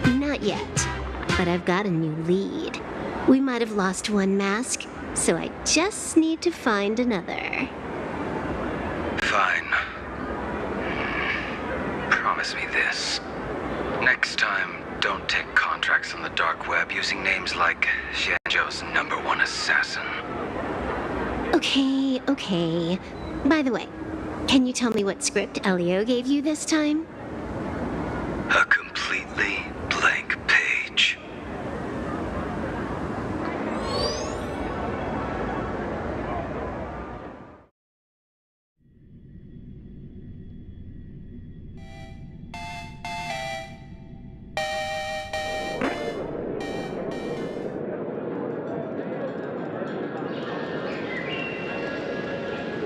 Not yet, but I've got a new lead. We might have lost one mask, so I just need to find another. Fine. Promise me this. Next time, don't take contracts on the dark web using names like Xianzhou's #1 assassin. Okay. By the way, can you tell me what script Elio gave you this time? A completely blank page.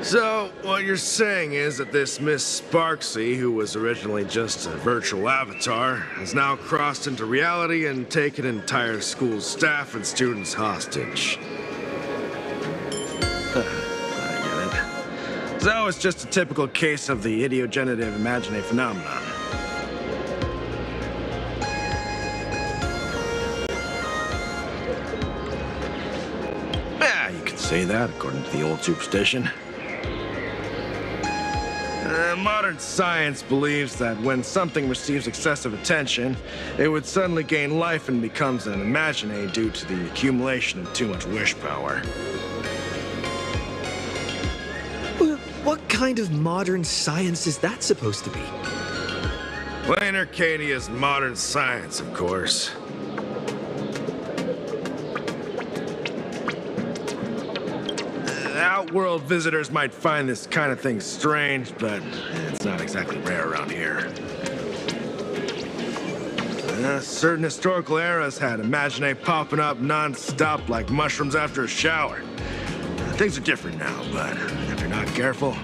So, what you're saying is that this Miss Sparksy, who was originally just a virtual avatar, has now crossed into reality and taken entire school staff and students hostage. I get it. So, it's just a typical case of the idiogenerative imagine phenomenon. Yeah, you could say that according to the old superstition. Modern science believes that when something receives excessive attention, it would suddenly gain life and becomes an imagine due to the accumulation of too much wish power. What kind of modern science is that supposed to be? Plain Arcadia's modern science, of course. Outworld visitors might find this kind of thing strange, but it's not exactly rare around here. Certain historical eras had imagine popping up non-stop like mushrooms after a shower. Things are different now, but if you're not careful,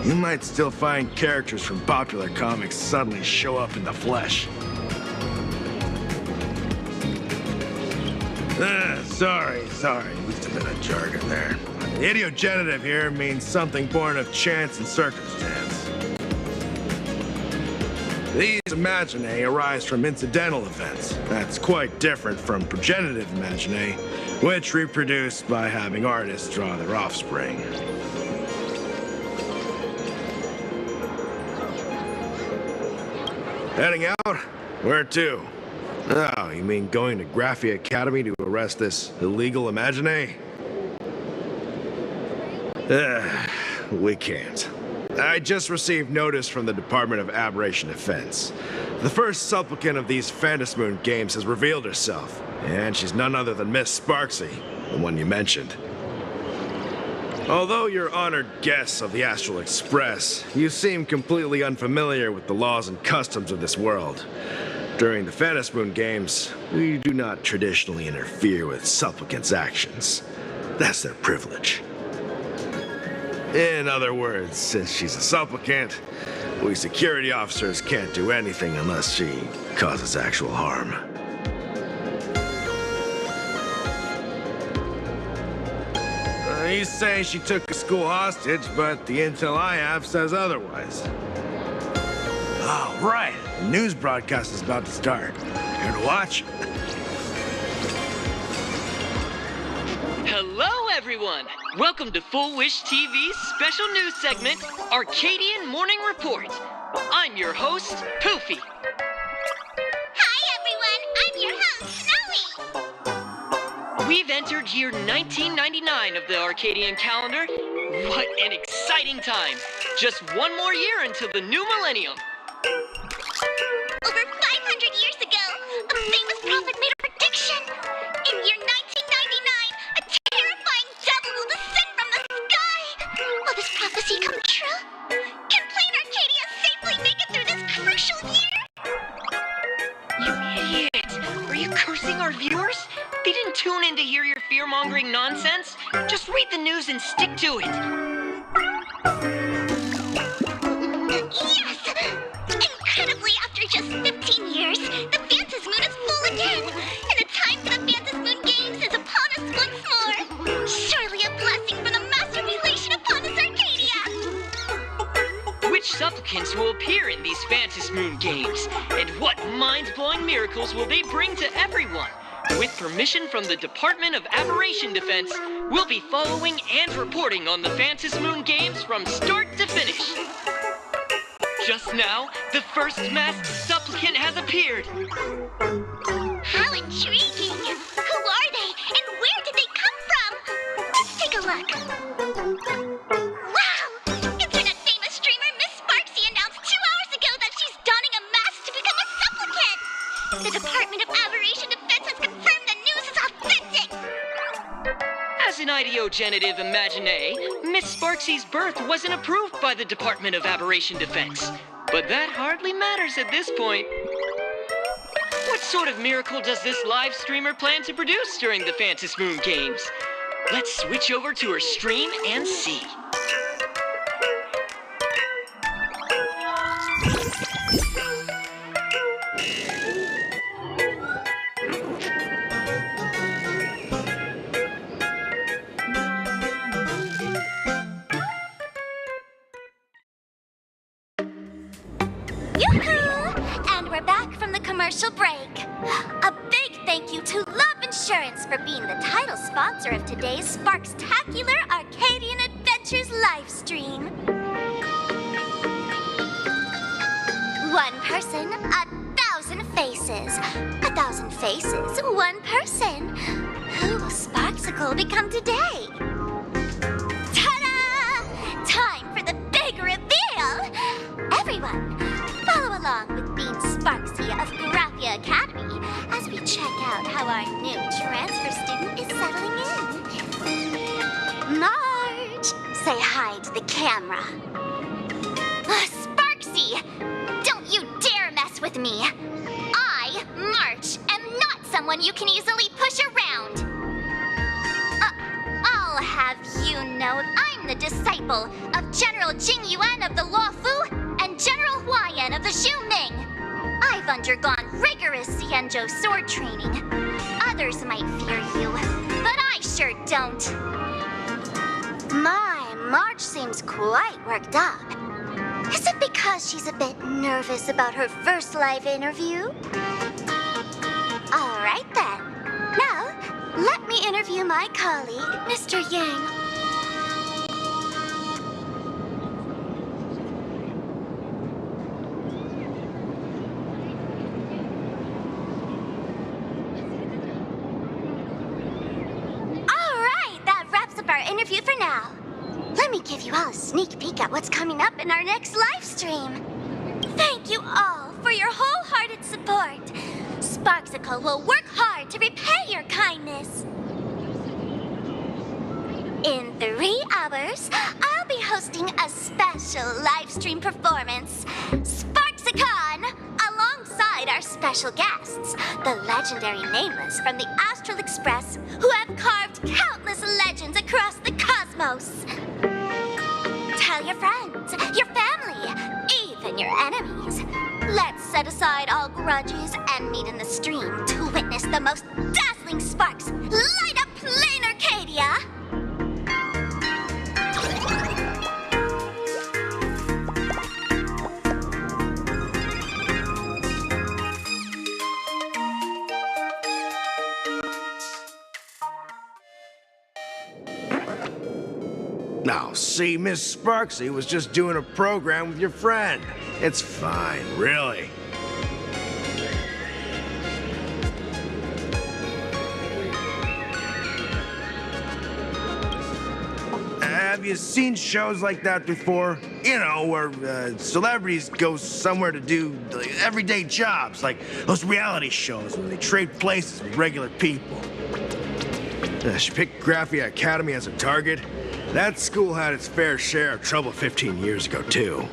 you might still find characters from popular comics suddenly show up in the flesh. Sorry, used a bit of jargon there. The idiogenerative here means something born of chance and circumstance. These imagine arise from incidental events. That's quite different from progenitive imagine, which reproduce by having artists draw their offspring. Heading out? Where to? Oh, you mean going to Graphia Academy to arrest this illegal imagine? We can't. I just received notice from the Department of Aberration Defense. The first supplicant of these Phantasmoon games has revealed herself, and she's none other than Miss Sparksy, the one you mentioned. Although you're honored guests of the Astral Express, you seem completely unfamiliar with the laws and customs of this world. During the Phantasmoon games, we do not traditionally interfere with supplicants' actions. That's their privilege. In other words, since she's a supplicant, we security officers can't do anything unless she causes actual harm. You say she took a school hostage, but the intel I have says otherwise. Oh, right. The news broadcast is about to start. Here to watch? Hello, everyone! Welcome to Full Wish TV's special news segment, Arcadian Morning Report. I'm your host, Poofy. Hi, everyone! I'm your host, Snowy! We've entered year 1999 of the Arcadian calendar. What an exciting time! Just one more year until the new millennium. Over 500 years ago, a famous prophet made a prediction. In year 1999, a terrifying devil will descend from the sky. Will this prophecy come true? Can Plain Arcadia safely make it through this crucial year? You idiot! Are you cursing our viewers? They didn't tune in to hear your fear-mongering nonsense. Just read the news and stick to it. Yes! Incredibly, after just 15 years, the Phantasmoon is full again, and the time for the Phantasmoon games is upon us once more. Surely a blessing from the master relation upon this Arcadia. Which supplicants will appear in these Phantasmoon games, and what mind-blowing miracles will they bring to everyone? With permission from the Department of Aberration Defense, we'll be following and reporting on the Phantasmoon games from start to finish. Just now, the first masked supplicant has appeared. How intriguing! Who are they, and where did they come from? Let's take a look. Wow! Internet famous streamer Miss Sparksy announced 2 hours ago that she's donning a mask to become a supplicant. The Department of Aberration Defense has confirmed the news is authentic. As an idiogenerative imagine, Miss Sparksy's birth wasn't approved by the Department of Aberration Defense. But that hardly matters at this point. What sort of miracle does this live streamer plan to produce during the Phantasmoon games? Let's switch over to her stream and see. commercial break. A big thank you to Love Insurance for being the title sponsor of today's Sparkstacular Arcadian Adventures live stream. One person, 1,000 faces. 1,000 faces, one person. Who will Sparksicle become today? Ta-da! Time for the big reveal! Everyone, follow along with Bean Sparksy of Graphia Academy as we check out how our new transfer student is settling in. Marge, say hi to the camera. Sparksy, don't you dare mess with me. I, March, am not someone you can easily push around. I'll have you know I'm the disciple of General Jing Yuan of the Luofu and General Huayan of the Xu Ming. I've undergone rigorous Xianzhou sword training. Others might fear you, but I sure don't. My, Marge seems quite worked up. Is it because she's a bit nervous about her first live interview? All right then. Now, let me interview my colleague, Mr. Yang. All right, that wraps up our interview for now. Let me give you all a sneak peek at what's coming up in our next live stream. Thank you all for your wholehearted support. Sparksicle will work hard to repay your kindness. In 3 hours, I'll be hosting a special live stream performance, Sparksicon, alongside our special guests, the legendary Nameless from the Astral Express, who have carved countless legends across the cosmos. Tell your friends, your family, even your enemies. Let's set aside all grudges and meet in the stream to witness the most dazzling sparks light up Plain Arcadia. Now, see, Miss Sparksy was just doing a program with your friend. It's fine, really. Have you seen shows like that before? You know, where celebrities go somewhere to do everyday jobs, like those reality shows where they trade places with regular people. She picked Graphia Academy as a target. That school had its fair share of trouble 15 years ago, too.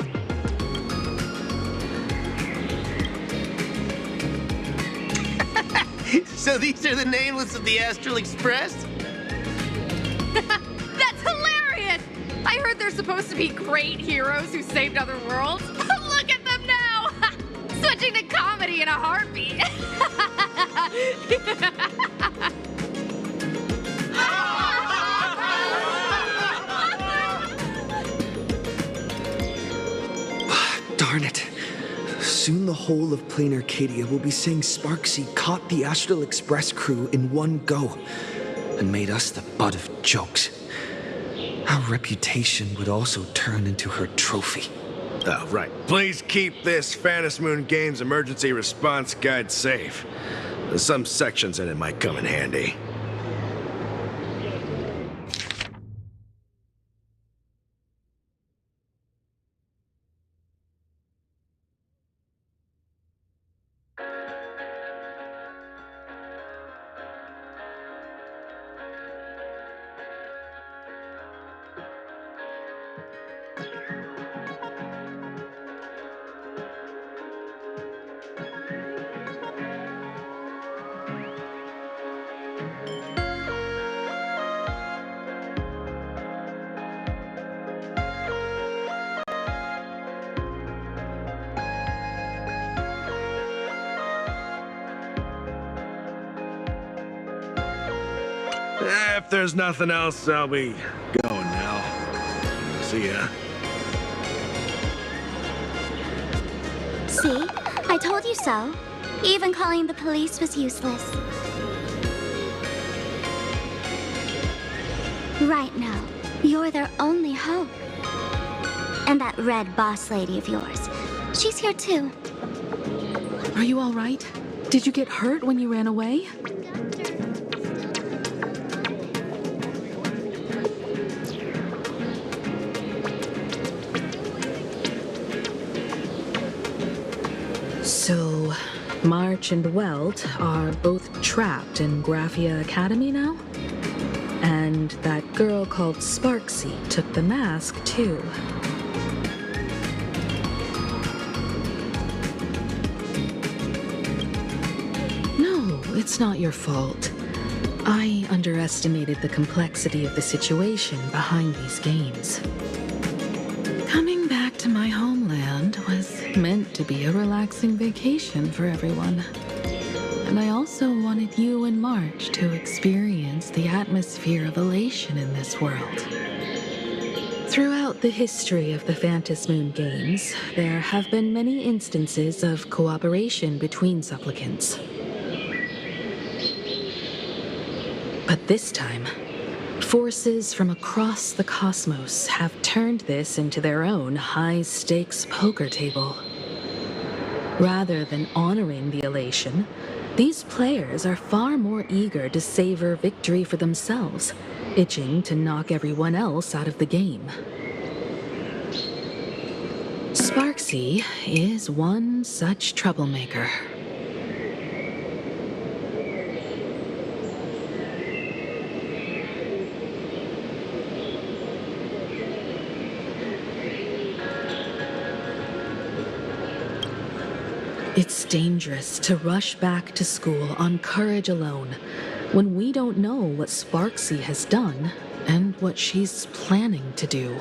So these are the Nameless of the Astral Express? That's hilarious! I heard they're supposed to be great heroes who saved other worlds. Look at them now! Switching to comedy in a heartbeat. Darn it. Soon the whole of Plain Arcadia will be saying Sparksy caught the Astral Express crew in one go and made us the butt of jokes. Our reputation would also turn into her trophy. Oh, right. Please keep this Phantom Moon Games emergency response guide safe. Some sections in it might come in handy. If there's nothing else, I'll be going now. See ya. See? I told you so. Even calling the police was useless. Right now, you're their only hope. And that red boss lady of yours, she's here too. Are you all right? Did you get hurt when you ran away? So, March and Welt are both trapped in Graphia Academy now? And that girl called Sparksy took the mask, too. No, it's not your fault. I underestimated the complexity of the situation behind these games. Coming back to my homeland was meant to be a relaxing vacation for everyone. And I also wanted you and March to experience the atmosphere of elation in this world. Throughout the history of the Phantom Moon games, there have been many instances of cooperation between supplicants. But this time, forces from across the cosmos have turned this into their own high-stakes poker table. Rather than honoring the elation, these players are far more eager to savor victory for themselves, itching to knock everyone else out of the game. Sparksy is one such troublemaker. It's dangerous to rush back to school on courage alone when we don't know what Sparksy has done and what she's planning to do.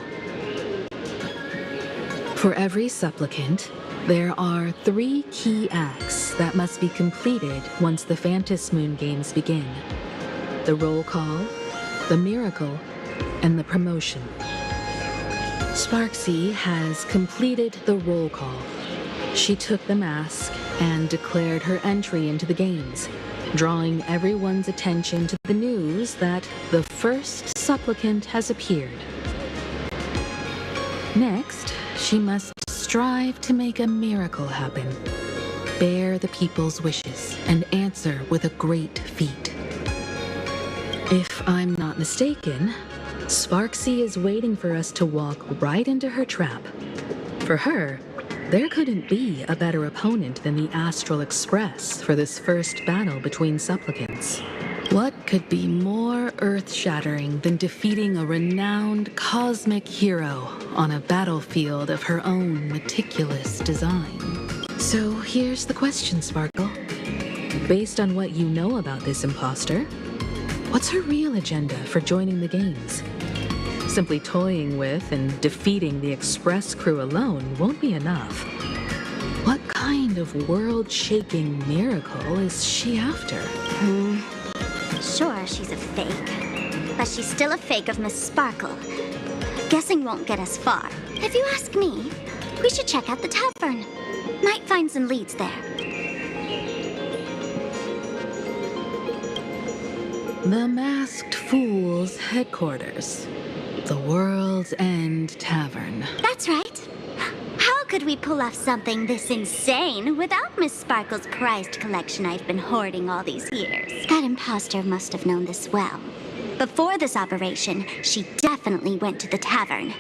For every supplicant, there are 3 key acts that must be completed once the Phantom Moon games begin: the roll call, the miracle, and the promotion. Sparksy has completed the roll call. She took the mask and declared her entry into the games, drawing everyone's attention to the news that the first supplicant has appeared. Next, she must strive to make a miracle happen, bear the people's wishes, and answer with a great feat. If I'm not mistaken, Sparksy is waiting for us to walk right into her trap. For her, there couldn't be a better opponent than the Astral Express for this first battle between supplicants. What could be more earth-shattering than defeating a renowned cosmic hero on a battlefield of her own meticulous design? So here's the question, Sparkle. Based on what you know about this imposter, what's her real agenda for joining the games? Simply toying with and defeating the Express crew alone won't be enough. What kind of world-shaking miracle is she after? Sure, she's a fake. But she's still a fake of Miss Sparkle. Guessing won't get us far. If you ask me, we should check out the tavern. Might find some leads there. The Masked Fool's headquarters. The World's End Tavern. That's right. How could we pull off something this insane without Miss Sparkle's prized collection I've been hoarding all these years? That imposter must have known this well. Before this operation, she definitely went to the tavern,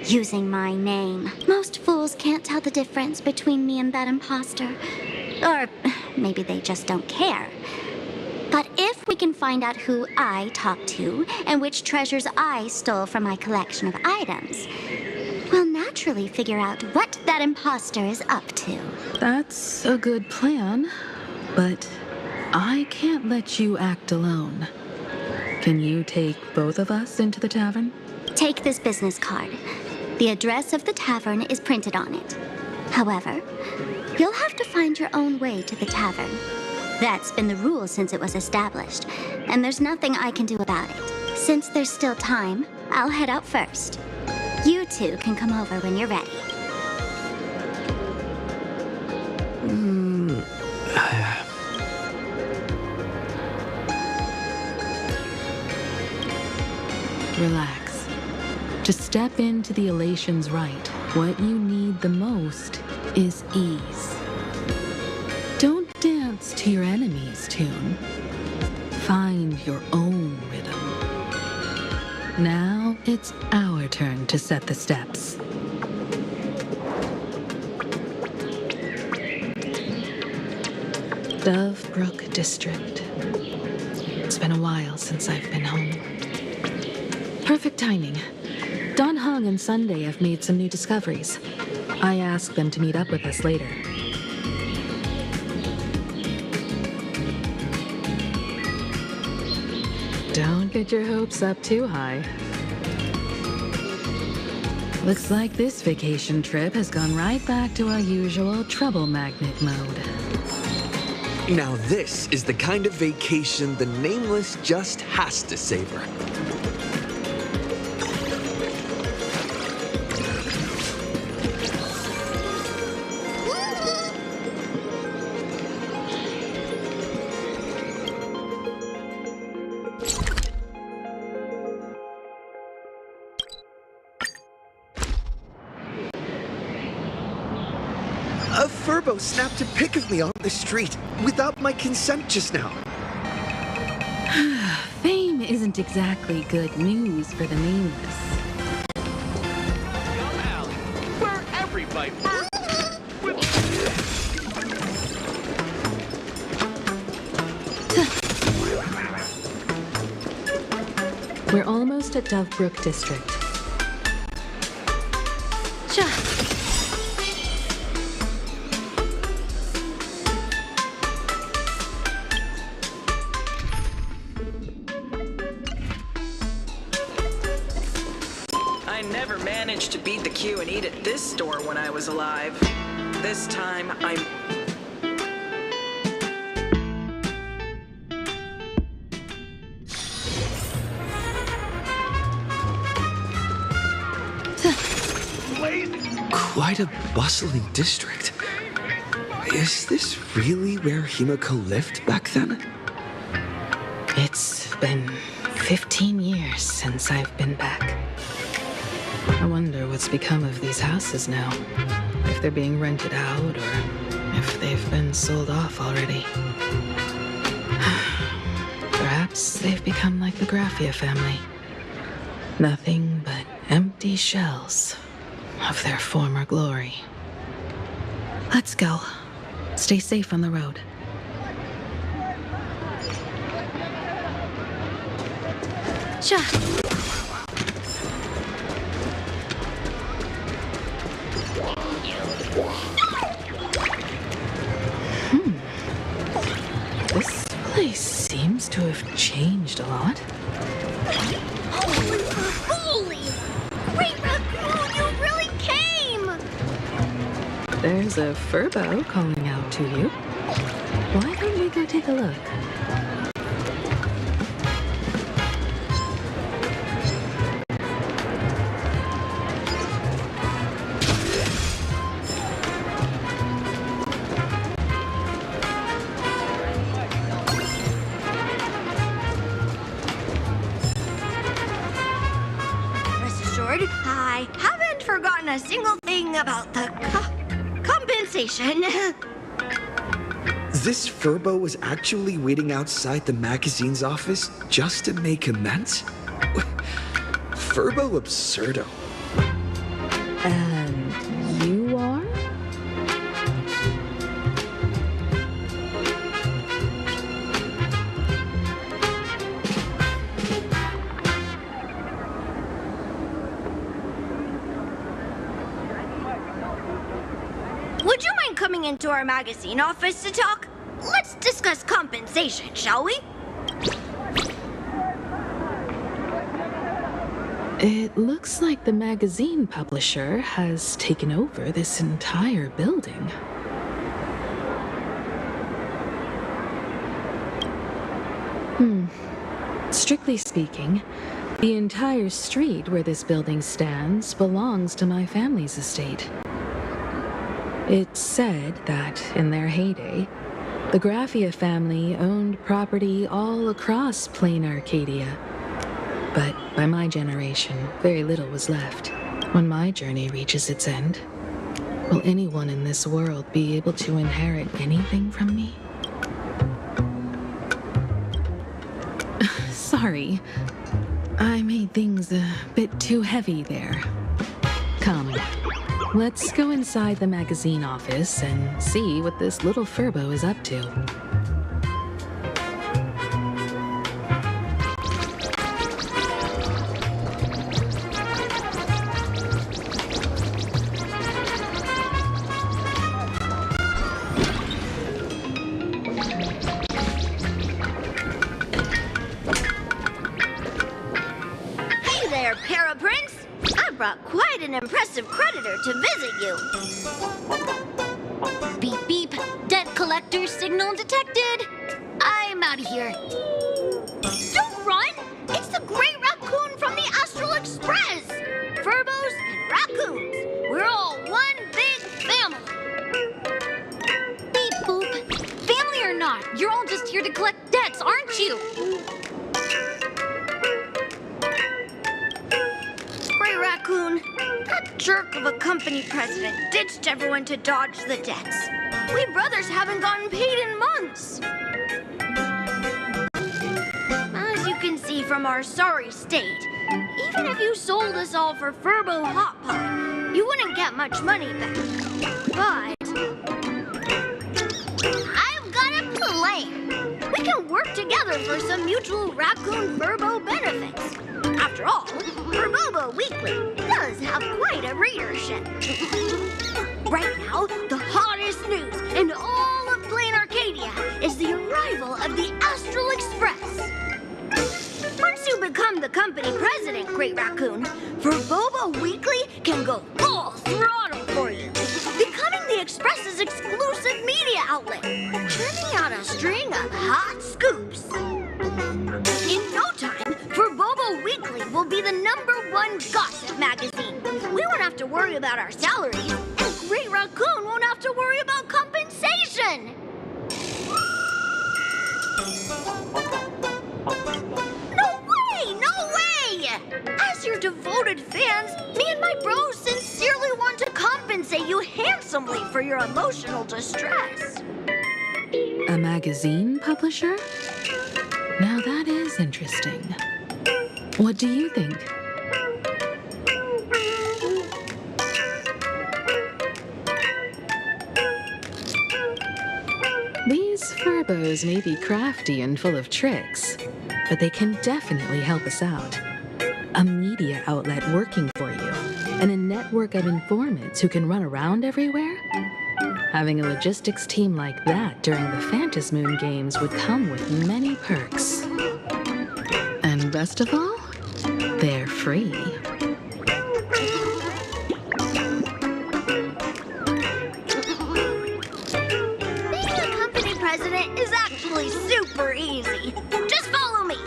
using my name. Most fools can't tell the difference between me and that imposter. Or maybe they just don't care. But if we can find out who I talked to and which treasures I stole from my collection of items, we'll naturally figure out what that imposter is up to. That's a good plan, but I can't let you act alone. Can you take both of us into the tavern? Take this business card. The address of the tavern is printed on it. However, you'll have to find your own way to the tavern. That's been the rule since it was established, and there's nothing I can do about it. Since there's still time, I'll head out first. You two can come over when you're ready. Relax. To step into the elation's right, what you need the most is ease. Don't dance to your enemy's tune. Find your own rhythm. Now it's our turn to set the steps. Dovebrook District. It's been a while since I've been home. Perfect timing. Don Hung and Sunday have made some new discoveries. I asked them to meet up with us later. Don't get your hopes up too high. Looks like this vacation trip has gone right back to our usual trouble magnet mode. Now this is the kind of vacation the Nameless just has to savor. A Furbo snapped a pic of me on the street without my consent just now. Fame isn't exactly good news for the Nameless. Where everybody We're almost at Dovebrook District. I never managed to beat the queue and eat at this store when I was alive. This time, I'm... Quite a bustling district. Is this really where Himiko lived back then? It's been 15 years since I've been back. I wonder what's become of these houses now. If they're being rented out or if they've been sold off already. Perhaps they've become like the Graffia family. Nothing but empty shells of their former glory. Let's go. Stay safe on the road. This place seems to have changed a lot. Holy! Great Raccoon, you really came! There's a Furbo calling out to you. Why don't we go take a look? Rest assured, I haven't forgotten a single thing about the compensation. This Furbo was actually waiting outside the magazine's office just to make amends? Furbo absurdo. And you are? Would you mind coming into our magazine office to talk? Let's discuss compensation, shall we? It looks like the magazine publisher has taken over this entire building. Strictly speaking, the entire street where this building stands belongs to my family's estate. It's said that, in their heyday, The Graphia family owned property all across plain Arcadia. But by my generation, very little was left. When my journey reaches its end, will anyone in this world be able to inherit anything from me? Sorry, I made things a bit too heavy there. Come, let's go inside the magazine office and see what this little Furbo is up to. Quite an impressive creditor to visit you. Beep beep. Debt collector signal detected. I'm out of here. Don't run! It's the Great Raccoon from the Astral Express! Furbos and raccoons. We're all one big family. Beep boop. Family or not, you're all just here to collect debts, aren't you? Raccoon, that jerk of a company president ditched everyone to dodge the debts. We brothers haven't gotten paid in months. As you can see from our sorry state, even if you sold us all for Furbo Hot Pot, you wouldn't get much money back. But I've got a plan. We can work together for some mutual Raccoon Furbo benefits. After all, Furbobo Weekly does have quite a readership. Right now, the hottest news in all of Plain Arcadia is the arrival of the Astral Express. Once you become the company president, Great Raccoon, Furbobo Weekly can go full throttle for you, becoming the Express's exclusive media outlet, churning out a string of hot scoops. In no time, Furbobo Weekly will be the #1 gossip magazine. We won't have to worry about our salaries, and Great Raccoon won't have to worry about compensation. No way! No way! As your devoted fans, me and my bros sincerely want to compensate you handsomely for your emotional distress. A magazine publisher? Now that is interesting. What do you think? These Furbos may be crafty and full of tricks, but they can definitely help us out. A media outlet working for you, and a network of informants who can run around everywhere? Having a logistics team like that during the Phantasmoon Games would come with many perks. And best of all, they're free. Being a company president is actually super easy. Just follow me.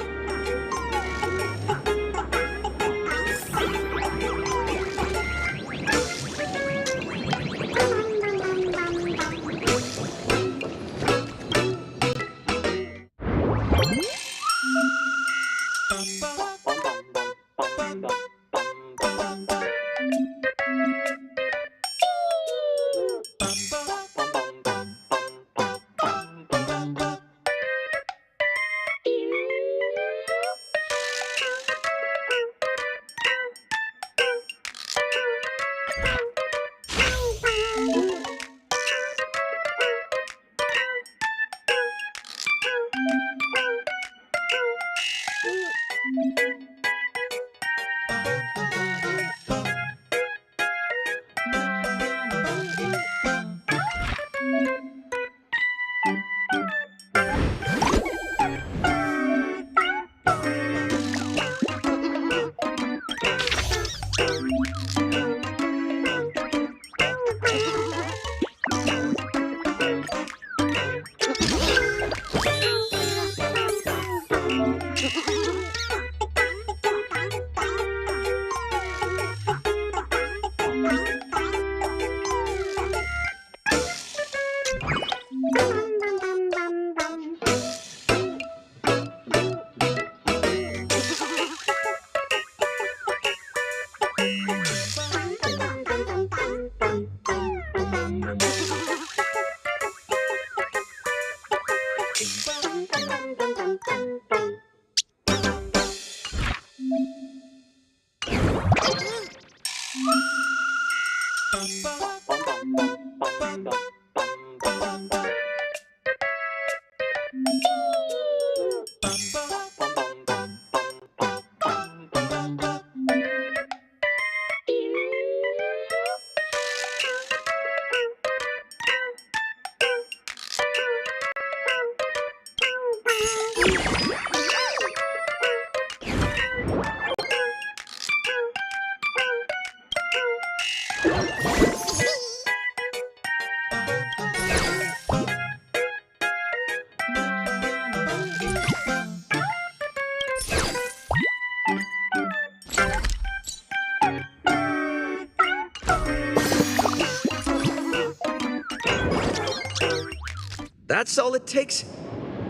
That's all it takes?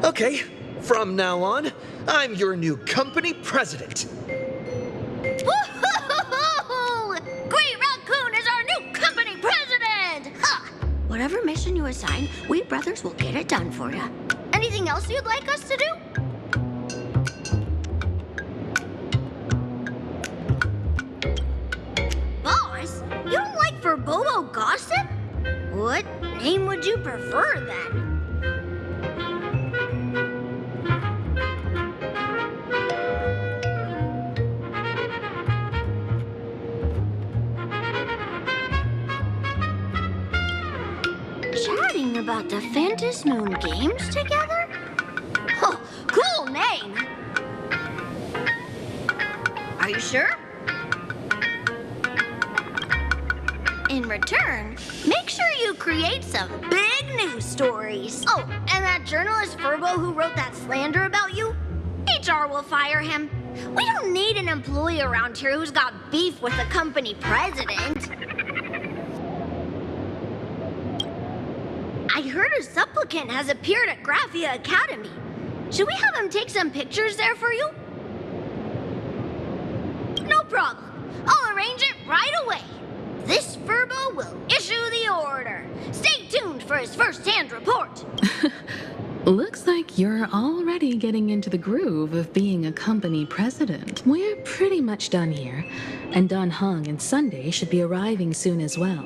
Okay, from now on, I'm your new company president. Woo-hoo-hoo-hoo! Great Raccoon is our new company president! Ha! Whatever mission you assign, we brothers will get it done for you. Anything else you'd like us to do? Boss, you don't like Verbobo gossip? What name would you prefer then? Chatting about the Phantom Moon games together? Oh, cool name! Are you sure? In return, make sure you create some big news stories. Oh, and that journalist Furbo who wrote that slander about you? HR will fire him. We don't need an employee around here who's got beef with the company president. I heard a supplicant has appeared at Graphia Academy. Should we have him take some pictures there for you? No problem. I'll arrange it right away. This Furbo will issue the order. Stay tuned for his first-hand report. Looks like you're already getting into the groove of being a company president. We're pretty much done here, and Dan Heng and Sunday should be arriving soon as well.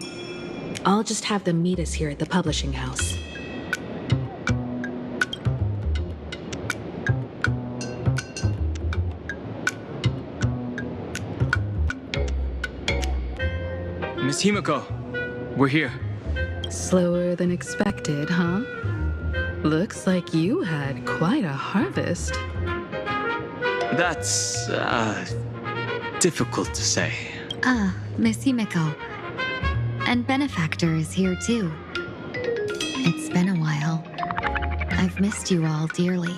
I'll just have them meet us here at the publishing house. Miss Himiko, we're here. Slower than expected, huh? Looks like you had quite a harvest. That's, difficult to say. Miss Himiko. And Benefactor is here too. It's been a while. I've missed you all dearly.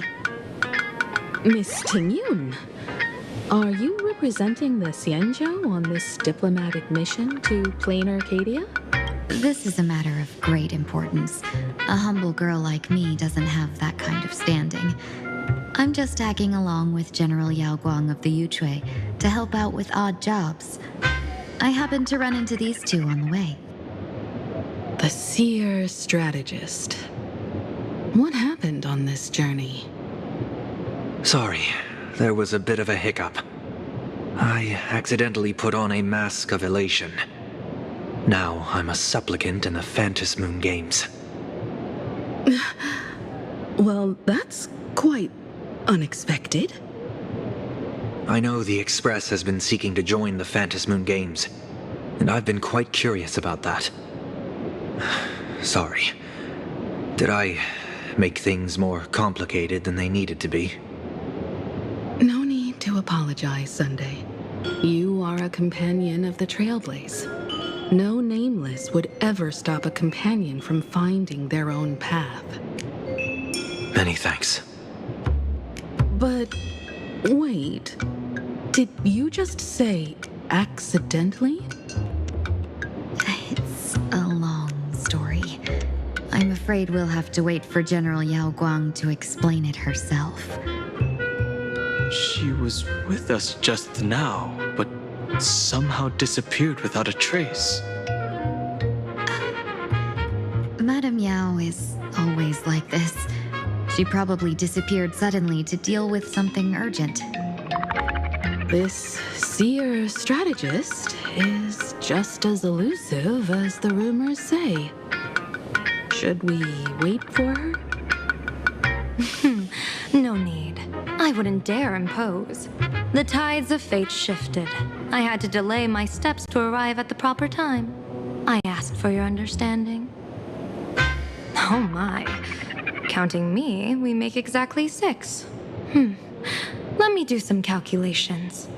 Miss Tingyun, are you representing the Xianzhou on this diplomatic mission to Plain Arcadia? This is a matter of great importance. A humble girl like me doesn't have that kind of standing. I'm just tagging along with General Yao Guang of the Yuchui to help out with odd jobs. I happened to run into these two on the way. The seer strategist. What happened on this journey? Sorry, there was a bit of a hiccup. I accidentally put on a mask of elation. Now I'm a supplicant in the Phantom Moon games. Well, that's quite unexpected. I know the Express has been seeking to join the Phantom Moon games, and I've been quite curious about that. Sorry. Did I make things more complicated than they needed to be? No need to apologize, Sunday. You are a companion of the Trailblazers. No nameless would ever stop a companion from finding their own path. Many thanks. But wait, did you just say accidentally? It's a long story. I'm afraid we'll have to wait for General Yao Guang to explain it herself. She was with us just now, but somehow disappeared without a trace. Madame Yao is always like this. She probably disappeared suddenly to deal with something urgent. This seer strategist is just as elusive as the rumors say. Should we wait for her? No need. I wouldn't dare impose. The tides of fate shifted. I had to delay my steps to arrive at the proper time. I asked for your understanding. Oh my. Counting me, we make exactly 6. Let me do some calculations.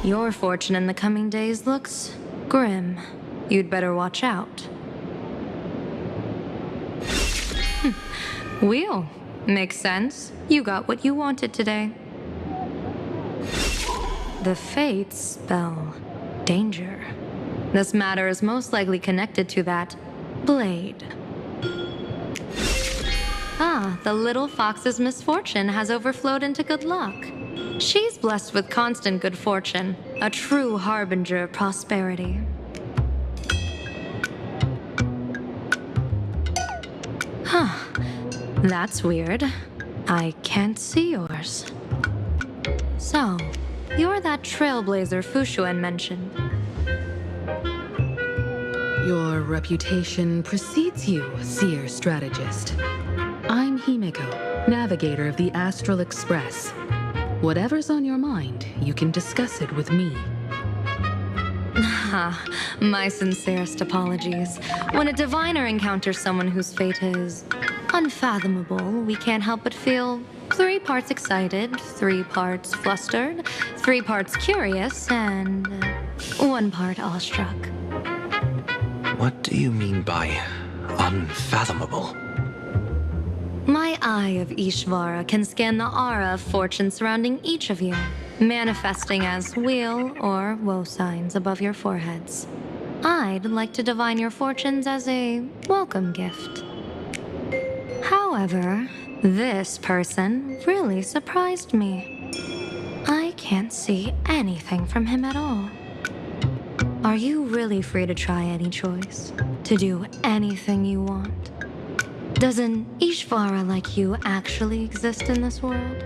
Your fortune in the coming days looks grim. You'd better watch out. Wheel. Makes sense. You got what you wanted today. The fates spell danger. This matter is most likely connected to that blade. Ah, the little fox's misfortune has overflowed into good luck. She's blessed with constant good fortune, a true harbinger of prosperity. Huh. That's weird. I can't see yours. So, you're that Trailblazer Fushuan mentioned. Your reputation precedes you, seer strategist. I'm Himeko, navigator of the Astral Express. Whatever's on your mind, you can discuss it with me. My sincerest apologies. When a diviner encounters someone whose fate is unfathomable, we can't help but feel 3 parts excited, 3 parts flustered, 3 parts curious, and 1 part awestruck. What do you mean by unfathomable? My eye of Ishvara can scan the aura of fortune surrounding each of you, manifesting as weal or woe signs above your foreheads. I'd like to divine your fortunes as a welcome gift. However, this person really surprised me. I can't see anything from him at all. Are you really free to try any choice? To do anything you want? Does an Ishvara like you actually exist in this world?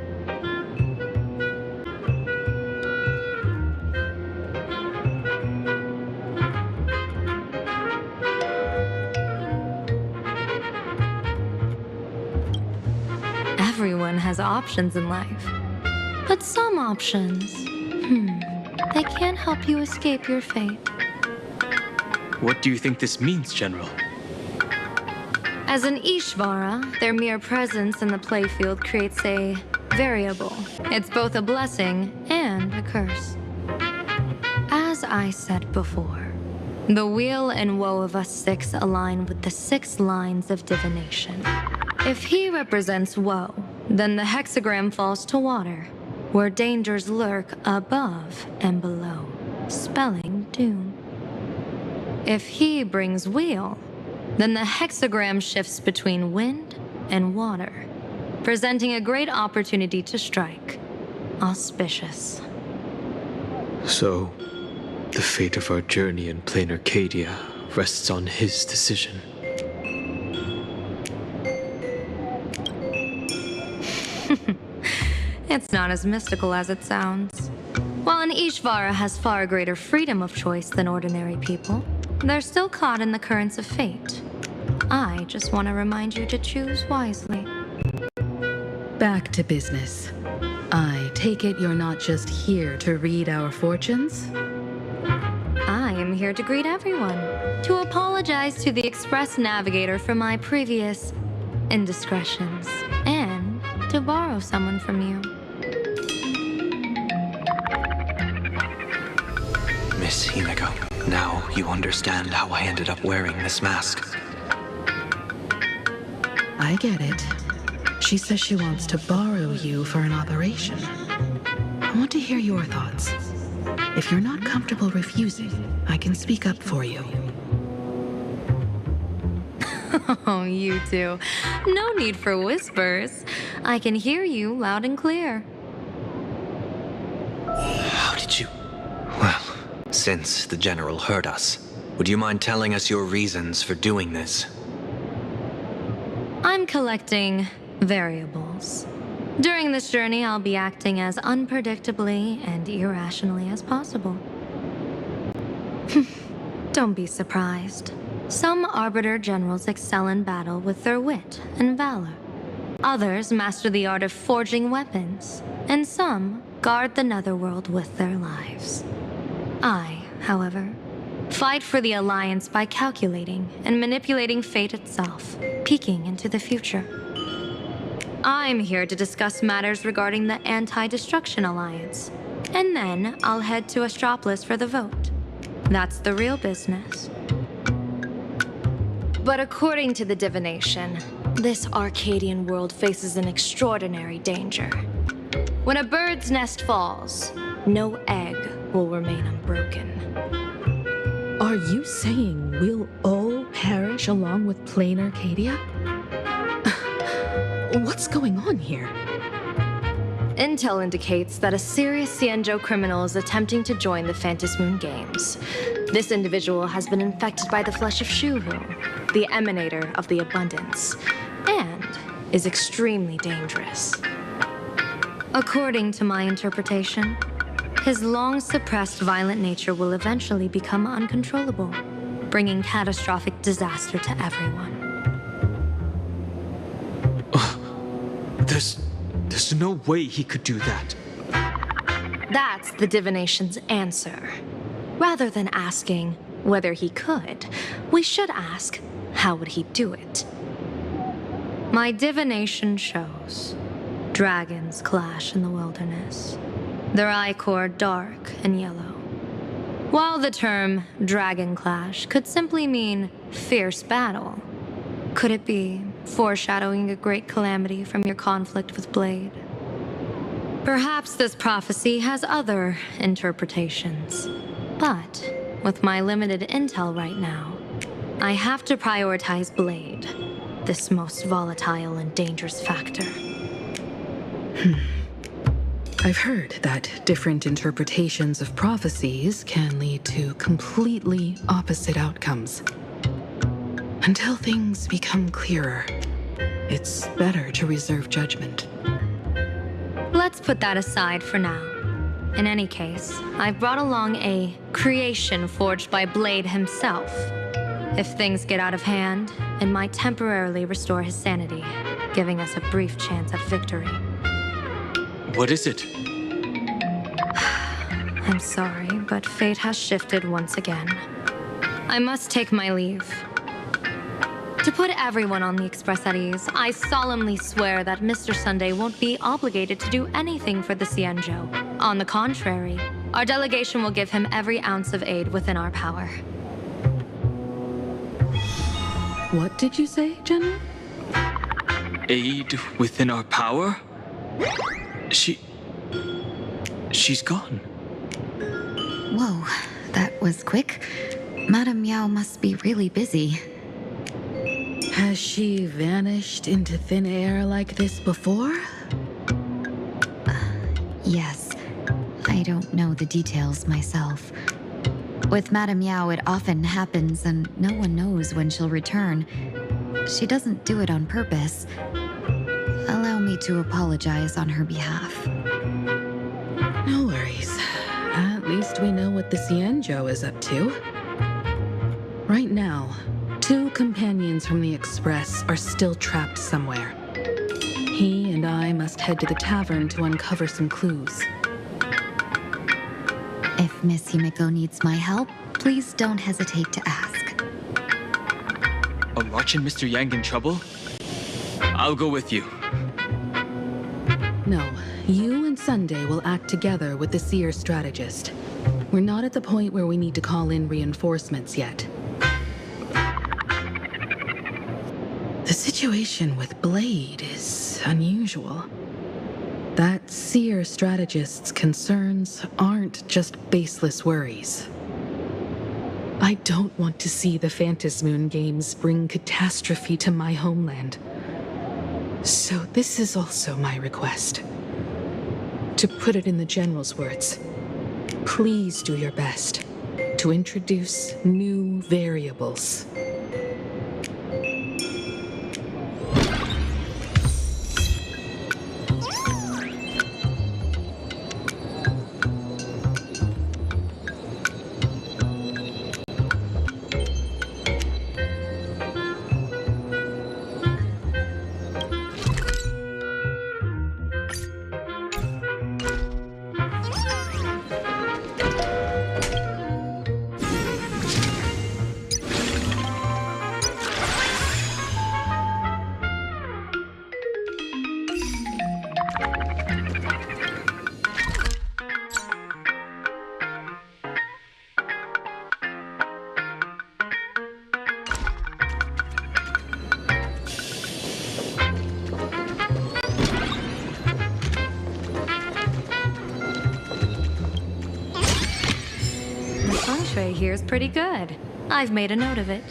Everyone has options in life. But some options, they can't help you escape your fate. What do you think this means, General? As an Ishvara, their mere presence in the playfield creates a variable. It's both a blessing and a curse. As I said before, the weal and woe of us 6 align with the 6 lines of divination. If he represents woe, then the hexagram falls to water, where dangers lurk above and below, spelling doom. If he brings weal, then the hexagram shifts between wind and water, presenting a great opportunity to strike. Auspicious. So, the fate of our journey in plain Arcadia rests on his decision. It's not as mystical as it sounds. While an Ishvara has far greater freedom of choice than ordinary people, they're still caught in the currents of fate. I just want to remind you to choose wisely. Back to business. I take it you're not just here to read our fortunes? I am here to greet everyone, to apologize to the Express Navigator for my previous indiscretions, and to borrow someone from you. Miss Himeko, now you understand how I ended up wearing this mask. I get it. She says she wants to borrow you for an operation. I want to hear your thoughts. If you're not comfortable refusing, I can speak up for you. Oh, you two. No need for whispers. I can hear you loud and clear. How did you... Well, since the General heard us, would you mind telling us your reasons for doing this? I'm collecting variables. During this journey, I'll be acting as unpredictably and irrationally as possible. Don't be surprised. Some Arbiter generals excel in battle with their wit and valor. Others master the art of forging weapons, and some guard the netherworld with their lives. I, however, fight for the Alliance by calculating and manipulating fate itself, peeking into the future. I'm here to discuss matters regarding the Anti-Destruction Alliance, and then I'll head to Astropolis for the vote. That's the real business. But according to the divination, this Arcadian world faces an extraordinary danger. When a bird's nest falls, no egg will remain unbroken. Are you saying we'll all perish along with plain Arcadia? What's going on here? Intel indicates that a serious Xianzhou criminal is attempting to join the Phantasmoon Games. This individual has been infected by the flesh of Shuhu, the emanator of the abundance, and is extremely dangerous. According to my interpretation, his long-suppressed violent nature will eventually become uncontrollable, bringing catastrophic disaster to everyone. There's no way he could do that. That's the divination's answer. Rather than asking whether he could, we should ask, how would he do it? My divination shows dragons clash in the wilderness, their ichor dark and yellow. While the term dragon clash could simply mean fierce battle, could it be foreshadowing a great calamity from your conflict with Blade? Perhaps this prophecy has other interpretations, but with my limited intel right now, I have to prioritize Blade, this most volatile and dangerous factor. I've heard that different interpretations of prophecies can lead to completely opposite outcomes. Until things become clearer, it's better to reserve judgment. Let's put that aside for now. In any case, I've brought along a creation forged by Blade himself. If things get out of hand, it might temporarily restore his sanity, giving us a brief chance at victory. What is it? I'm sorry, but fate has shifted once again. I must take my leave. To put everyone on the Express at ease, I solemnly swear that Mr. Sunday won't be obligated to do anything for the Xianzhou. On the contrary, our delegation will give him every ounce of aid within our power. What did you say, General? Aid within our power? She's gone. Whoa, that was quick. Madame Yao must be really busy. Has she vanished into thin air like this before? Yes. I don't know the details myself. With Madame Yao, it often happens and no one knows when she'll return. She doesn't do it on purpose. Allow me to apologize on her behalf. No worries. At least we know what the Xianzhou is up to. Right now, 2 companions from the Express are still trapped somewhere. He and I must head to the tavern to uncover some clues. If Miss Himiko needs my help, please don't hesitate to ask. Are March and Mr. Yang in trouble? I'll go with you. No, you and Sunday will act together with the Seer strategist. We're not at the point where we need to call in reinforcements yet. The situation with Blade is unusual. That Seer strategist's concerns aren't just baseless worries. I don't want to see the Phantasmoon Games bring catastrophe to my homeland. So this is also my request. To put it in the General's words, please do your best to introduce new variables. Entree here's pretty good. I've made a note of it.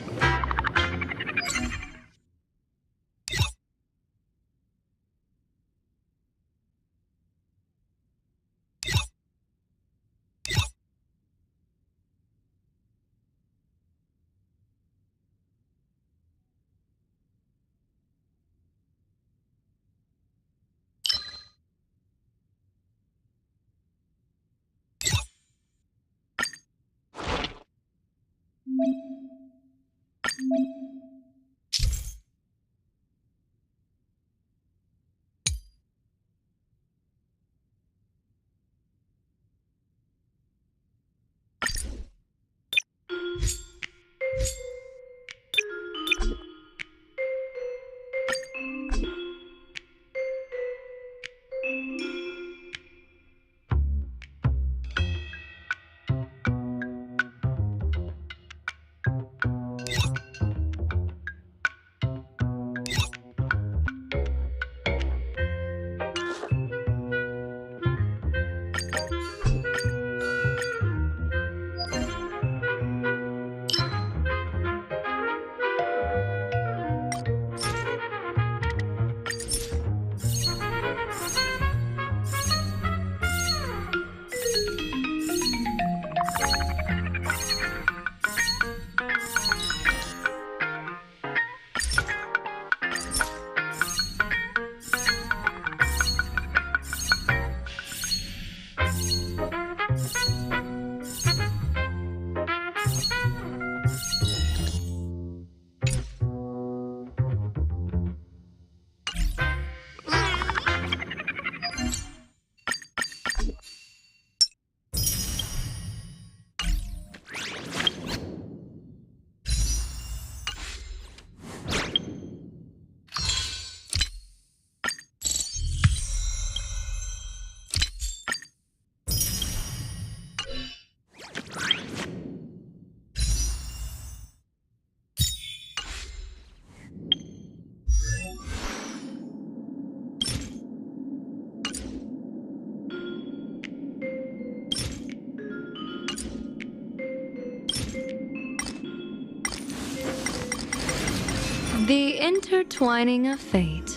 The intertwining of fate.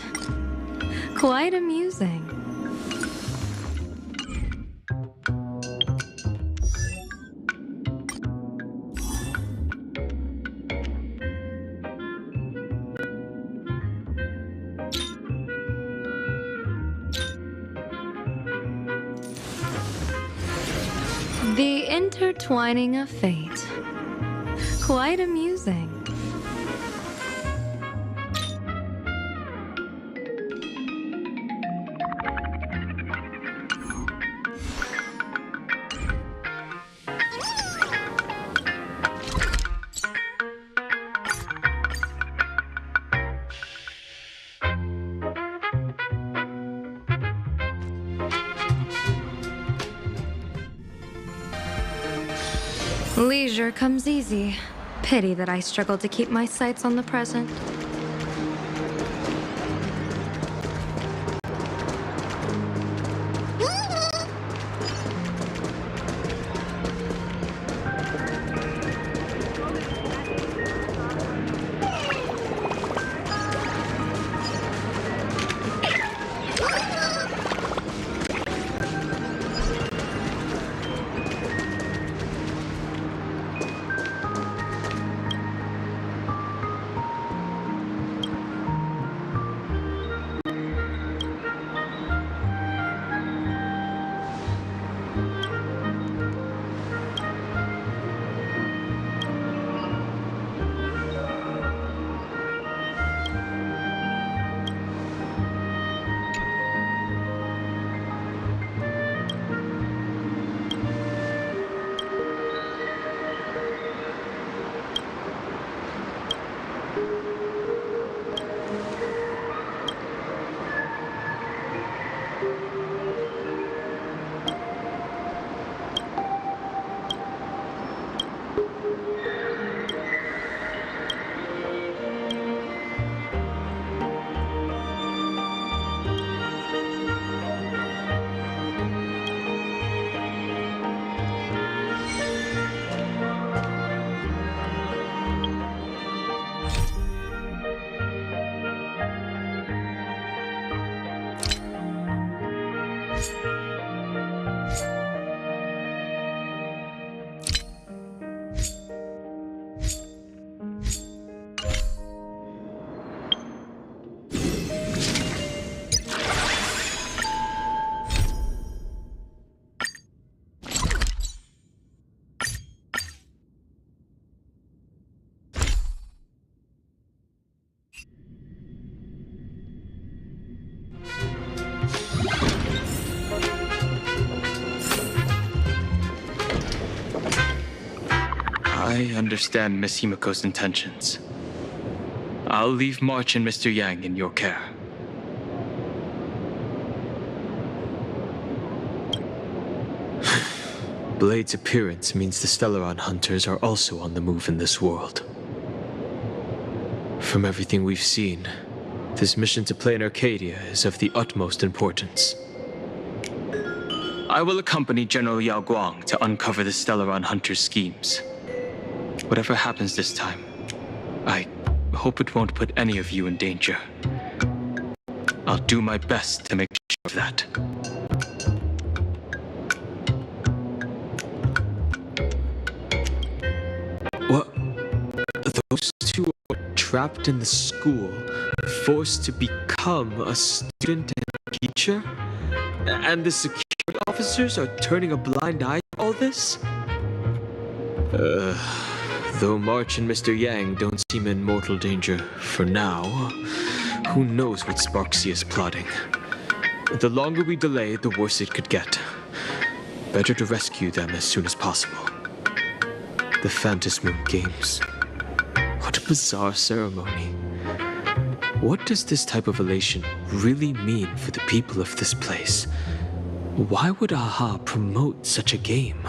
Quite amusing. The intertwining of fate. Quite amusing. Leisure comes easy. Pity that I struggle to keep my sights on the present. I understand Miss Himiko's intentions. I'll leave March and Mr. Yang in your care. Blade's appearance means the Stellaron hunters are also on the move in this world. From everything we've seen, this mission to Plain Arcadia is of the utmost importance. I will accompany General Yao Guang to uncover the Stellaron hunters' schemes. Whatever happens this time, I hope it won't put any of you in danger. I'll do my best to make sure of that. What? Those two are trapped in the school, forced to become a student and teacher? And the security officers are turning a blind eye to all this? Though March and Mr. Yang don't seem in mortal danger for now, who knows what Sparksy is plotting. The longer we delay, the worse it could get. Better to rescue them as soon as possible. The Phantasm Moon Games. What a bizarre ceremony. What does this type of elation really mean for the people of this place? Why would AHA promote such a game?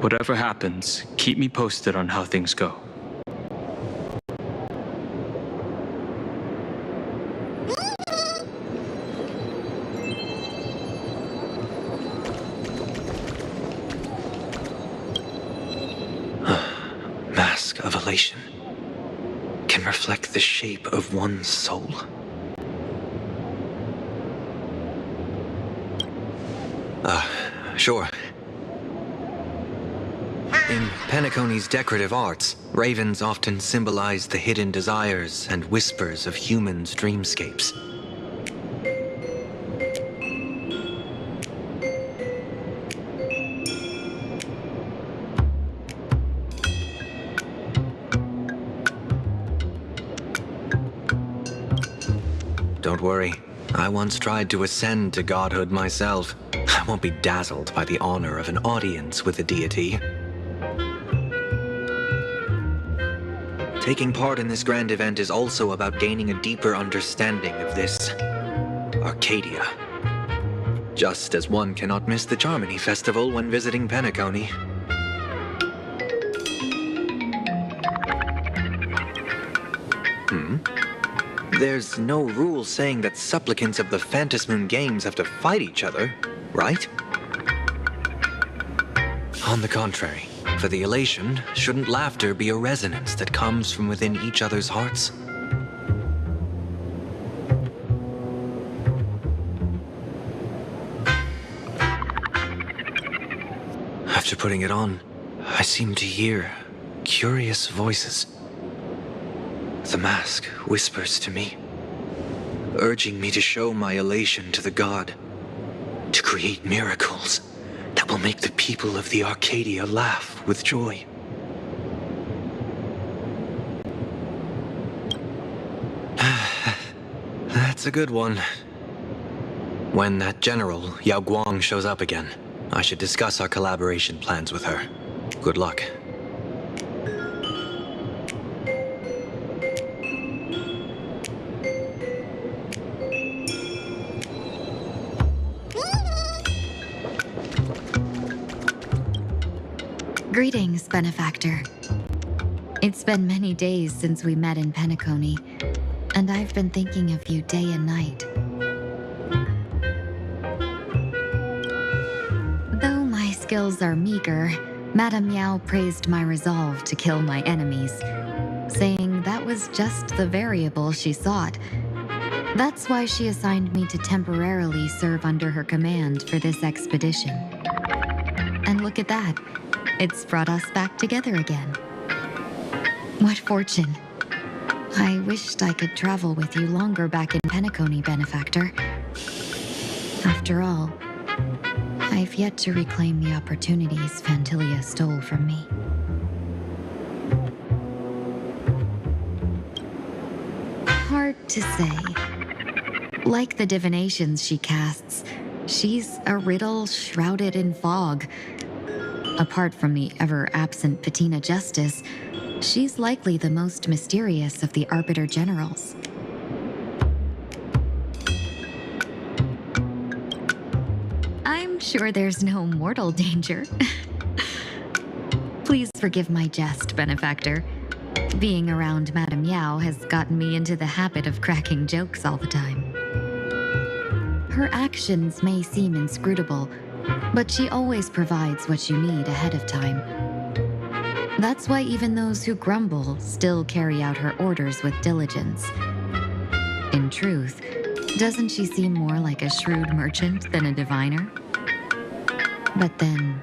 Whatever happens, keep me posted on how things go. Mask of elation can reflect the shape of one's soul. Sure. In Penacony's decorative arts, ravens often symbolize the hidden desires and whispers of humans' dreamscapes. Don't worry, I once tried to ascend to godhood myself. I won't be dazzled by the honor of an audience with a deity. Taking part in this grand event is also about gaining a deeper understanding of this Arcadia. Just as one cannot miss the Charmony Festival when visiting Penacony. There's no rule saying that supplicants of the Phantasm Moon Games have to fight each other, right? On the contrary. For the elation, shouldn't laughter be a resonance that comes from within each other's hearts? After putting it on, I seem to hear curious voices. The mask whispers to me, urging me to show my elation to the god, to create miracles that will make the people of the Arcadia laugh with joy. That's a good one. When that general, Yao Guang, shows up again, I should discuss our collaboration plans with her. Good luck. Greetings, benefactor. It's been many days since we met in Penacony, and I've been thinking of you day and night. Though my skills are meager, Madame Yao praised my resolve to kill my enemies, saying that was just the variable she sought. That's why she assigned me to temporarily serve under her command for this expedition. And look at that. It's brought us back together again. What fortune. I wished I could travel with you longer back in Penacony, Benefactor. After all, I've yet to reclaim the opportunities Fantilia stole from me. Hard to say. Like the divinations she casts, she's a riddle shrouded in fog. Apart from the ever-absent Patina Justice, she's likely the most mysterious of the Arbiter Generals. I'm sure there's no mortal danger. Please forgive my jest, Benefactor. Being around Madame Yao has gotten me into the habit of cracking jokes all the time. Her actions may seem inscrutable, but she always provides what you need ahead of time. That's why even those who grumble still carry out her orders with diligence. In truth, doesn't she seem more like a shrewd merchant than a diviner? But then,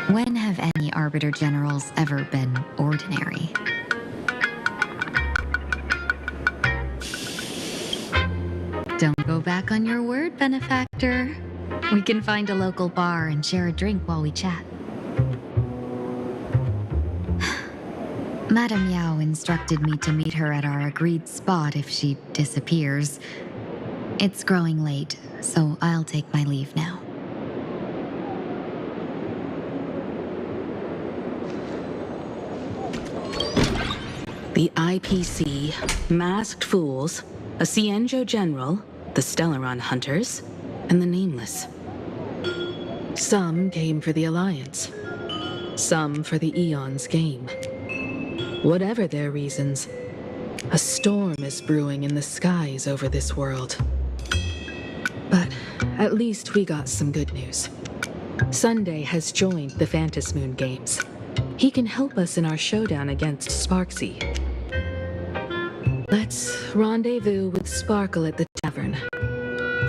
when have any Arbiter Generals ever been ordinary? Don't go back on your word, Benefactor. We can find a local bar and share a drink while we chat. Madame Yao instructed me to meet her at our agreed spot if she disappears. It's growing late, so I'll take my leave now. The IPC, Masked Fools, a Cienjo General, the Stellaron Hunters, and the Nameless. Some came for the Alliance. Some for the Eon's game. Whatever their reasons, a storm is brewing in the skies over this world. But at least we got some good news. Sunday has joined the Phantasmoon Games. He can help us in our showdown against Sparksy. Let's rendezvous with Sparkle at the tavern.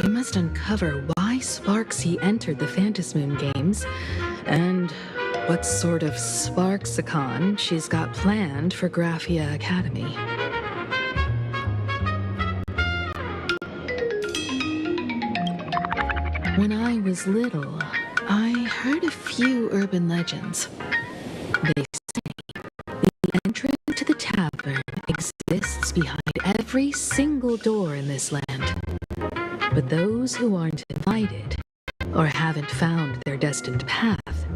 We must uncover why Sparksy entered the Phantasmoon Games, and what sort of Sparksicon she's got planned for Graphia Academy. When I was little, I heard a few urban legends. They say the entrance to the tavern exists behind every single door in this land. But those who aren't invited, or haven't found their destined path,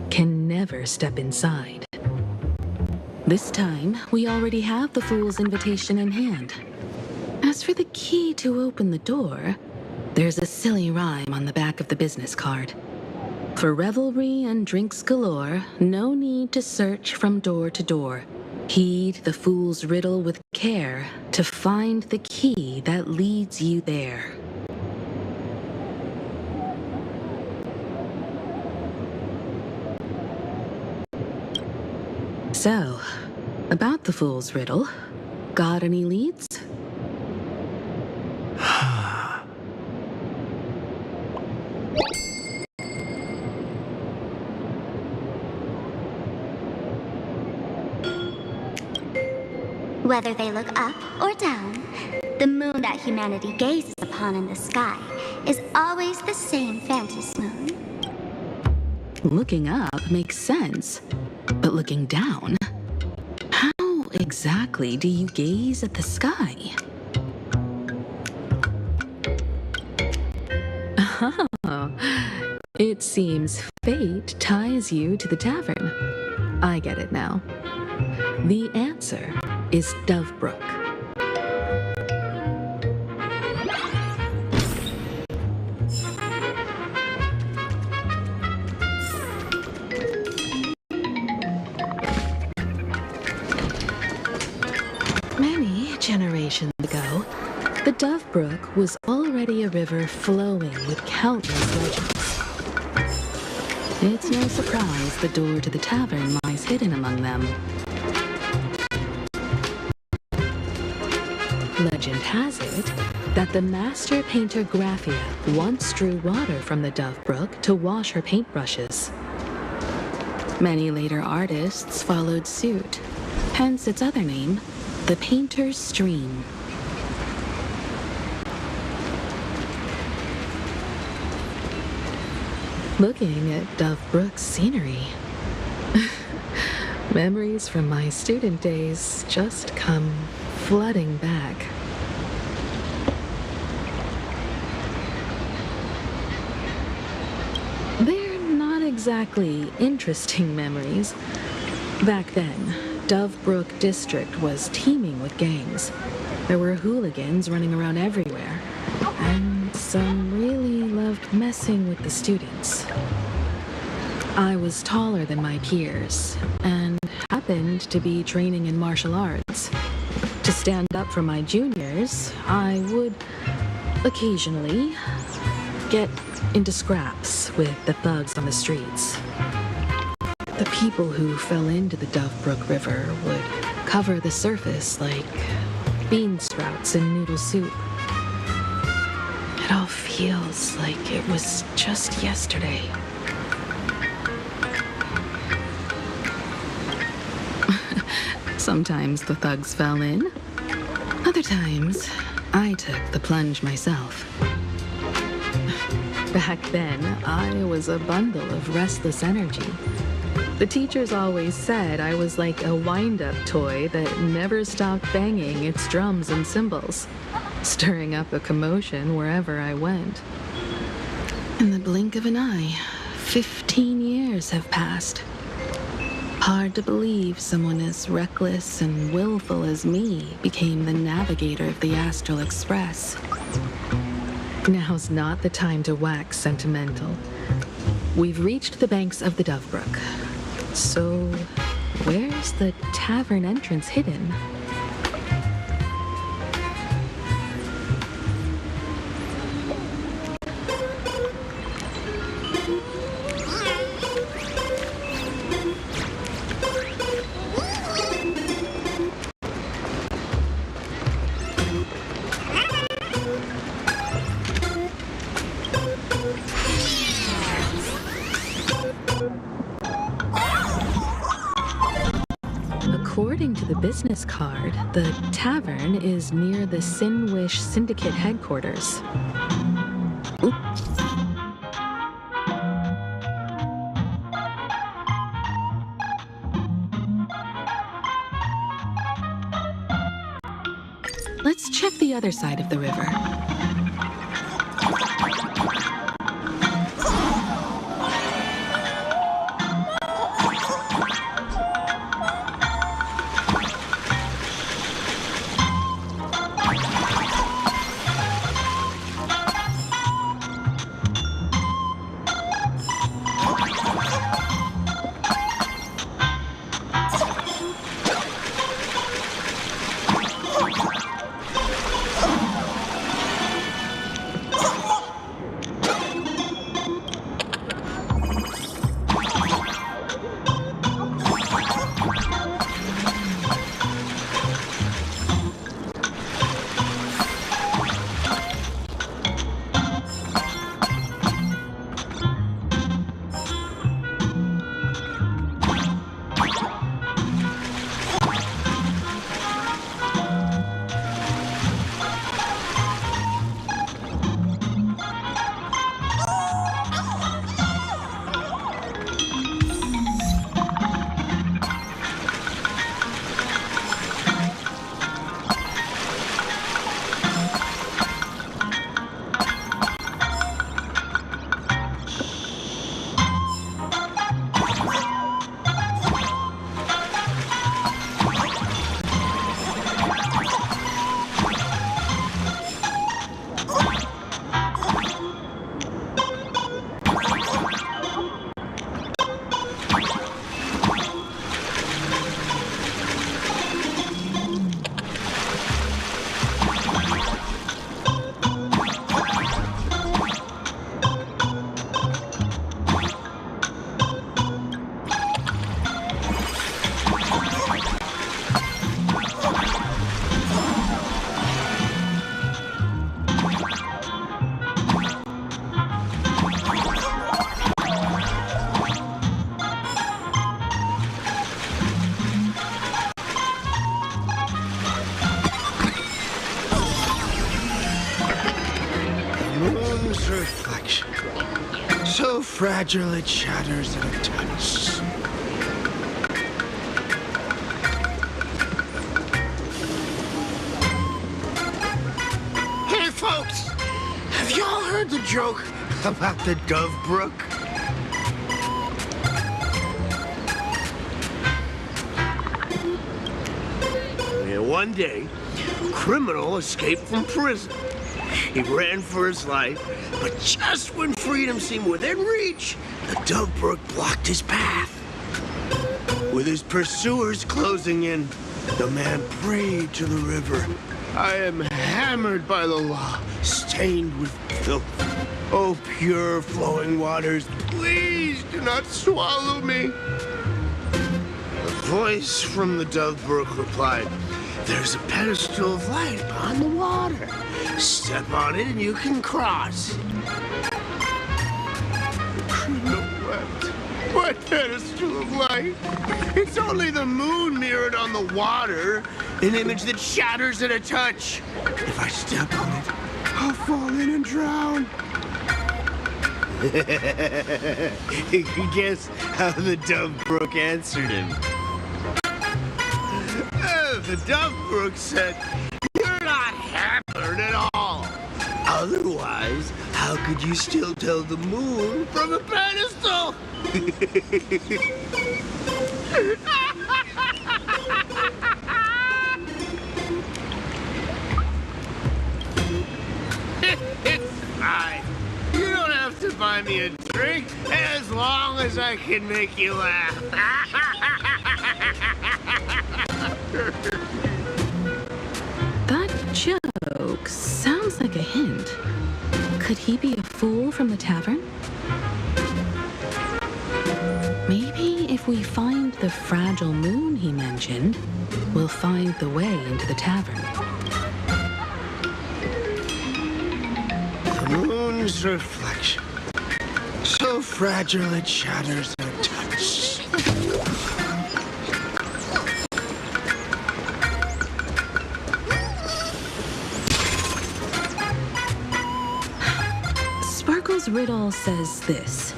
can never step inside. This time, we already have the Fool's invitation in hand. As for the key to open the door, there's a silly rhyme on the back of the business card. For revelry and drinks galore, no need to search from door to door. Heed the fool's riddle with care to find the key that leads you there. So, about the fool's riddle, got any leads? Whether they look up or down, the moon that humanity gazes upon in the sky is always the same phantasmoon. Looking up makes sense, but looking down? How exactly do you gaze at the sky? Oh, it seems fate ties you to the tavern. I get it now. The answer is Dovebrook. Many generations ago, the Dovebrook was already a river flowing with countless legends. It's no surprise the door to the tavern lies hidden among them. Legend has it that the master painter Graphia once drew water from the Dove Brook to wash her paintbrushes. Many later artists followed suit, hence its other name, the Painter's Stream. Looking at Dove Brook's scenery, memories from my student days just come flooding back. They're not exactly interesting memories. Back then, Dove Brook District was teeming with gangs. There were hooligans running around everywhere, and some really loved messing with the students. I was taller than my peers, and happened to be training in martial arts. To stand up for my juniors, I would occasionally get into scraps with the thugs on the streets. The people who fell into the Dove Brook River would cover the surface like bean sprouts in noodle soup. It all feels like it was just yesterday. Sometimes the thugs fell in. Other times, I took the plunge myself. Back then, I was a bundle of restless energy. The teachers always said I was like a wind-up toy that never stopped banging its drums and cymbals, stirring up a commotion wherever I went. In the blink of an eye, 15 years have passed. Hard to believe someone as reckless and willful as me became the navigator of the Astral Express. Now's not the time to wax sentimental. We've reached the banks of the Dove Brook. So, where's the tavern entrance hidden? According to the business card, the tavern is near the Sinwish Syndicate headquarters. Oops. Let's check the other side of the river. So fragile it shatters at a touch. Hey folks, have y'all heard the joke about the Dove Brook? One day, a criminal escaped from prison. He ran for his life, but just when freedom seemed within reach, the Dove Brook blocked his path. With his pursuers closing in, the man prayed to the river. I am hammered by the law, stained with filth. Oh, pure flowing waters, please do not swallow me. A voice from the Dove Brook replied, there's a pedestal of light upon the water. Step on it and you can cross. Criminal wept. What pedestal of light? It's only the moon mirrored on the water, an image that shatters at a touch. If I step on it, I'll fall in and drown. Guess how the Dove Brook answered him. The Dove Brook said, you're not hammered at all. Otherwise, how could you still tell the moon from a pedestal? It's fine. You don't have to buy me a drink as long as I can make you laugh. That joke sounds like a hint. Could he be a fool from the tavern? Maybe if we find the fragile moon he mentioned, we'll find the way into the tavern. The moon's reflection. So fragile it shatters at a touch. Sparkle's riddle says this.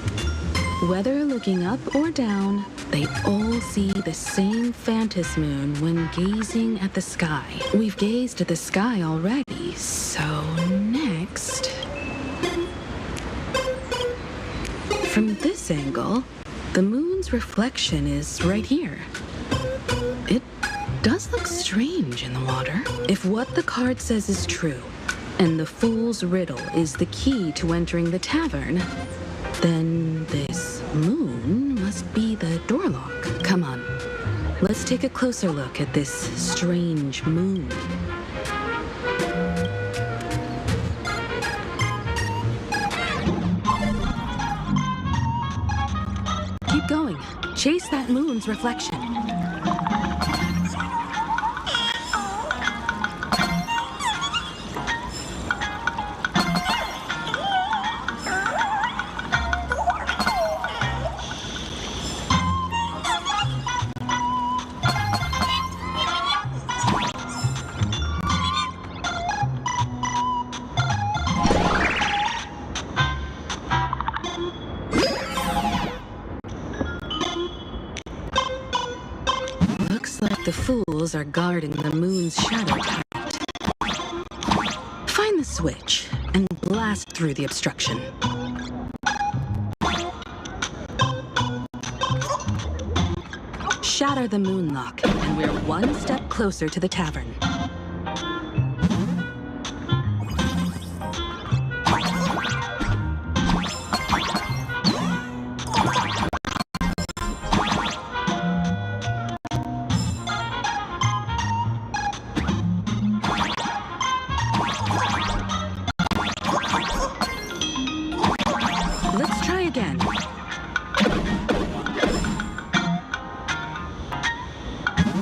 Whether looking up or down, they all see the same phantom moon when gazing at the sky. We've gazed at the sky already, so next... From this angle, the moon's reflection is right here. It does look strange in the water. If what the card says is true, and the fool's riddle is the key to entering the tavern, then this moon must be the door lock. Come on, let's take a closer look at this strange moon. Keep going. Chase that moon's reflection. The fools are guarding the moon's shadow tight. Find the switch and blast through the obstruction. Shatter the moon lock, and we're one step closer to the tavern.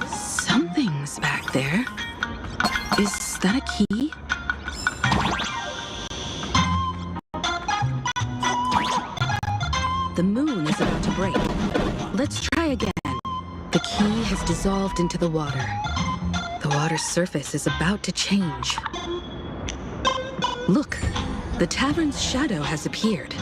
Something's back there. Is that a key? The moon is about to break. Let's try again. The key has dissolved into the water. The water's surface is about to change. Look, the tavern's shadow has appeared.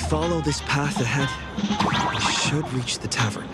follow this path ahead, we should reach the tavern.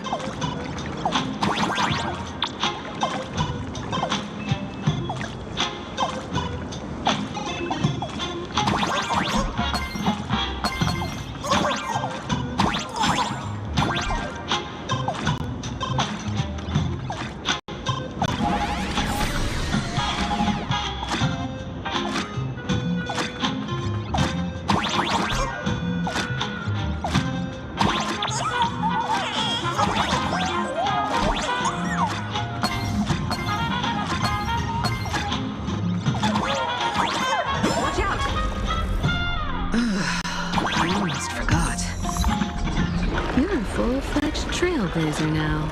I almost forgot. You're a full-fledged Trailblazer now.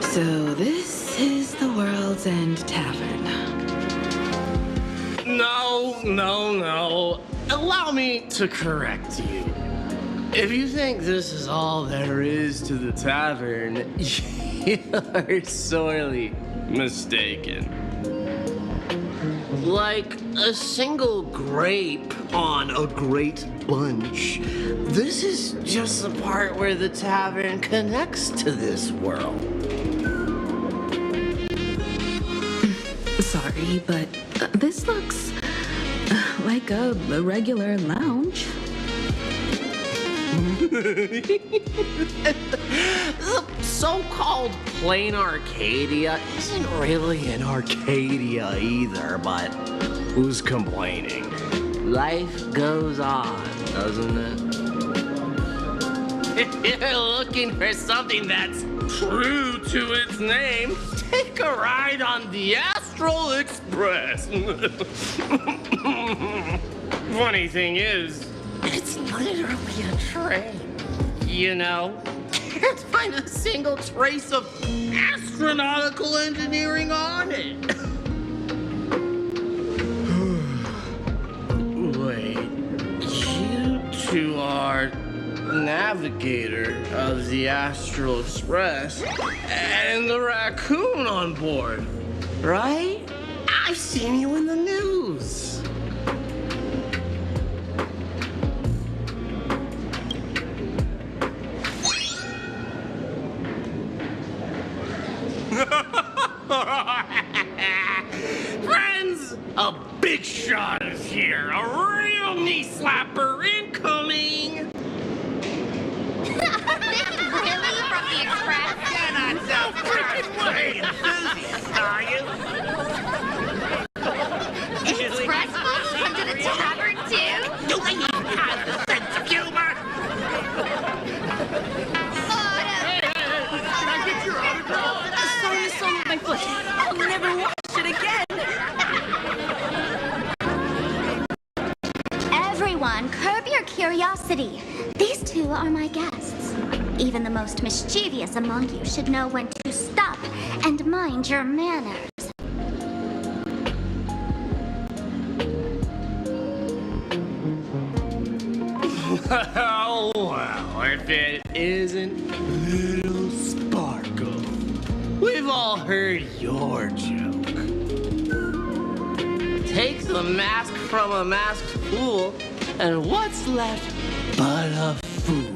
So this is the World's End Tavern. No. Allow me to correct you. If you think this is all there is to the tavern, you're sorely mistaken. Like a single grape on a great bunch, this is just the part where the tavern connects to this world. Sorry, but this looks like a regular lounge. The so-called plain Arcadia isn't really an Arcadia either, but who's complaining? Life goes on, doesn't it? If you're looking for something that's true to its name, take a ride on the Astral Express. Funny thing is, it's literally a train. You know, can't find a single trace of astronautical engineering on it. Wait, you two are navigator of the Astral Express and the raccoon on board, right? I've seen you in the news. Friends, a big shot is here. A real knee slapper incoming. Really? From the Express? You're not so freaking way enthusiast, are you? Express folks come to the tavern too? Do they even have the sense of humor? Can I get your autograph? The song is on my foot. I'll never watch it again. Everyone, curb your curiosity. These two are my guests. Even the most mischievous among you should know when to stop and mind your manners. Well, if it isn't Little Sparkle. We've all heard your joke. Take the mask from a masked fool, and what's left but a fool?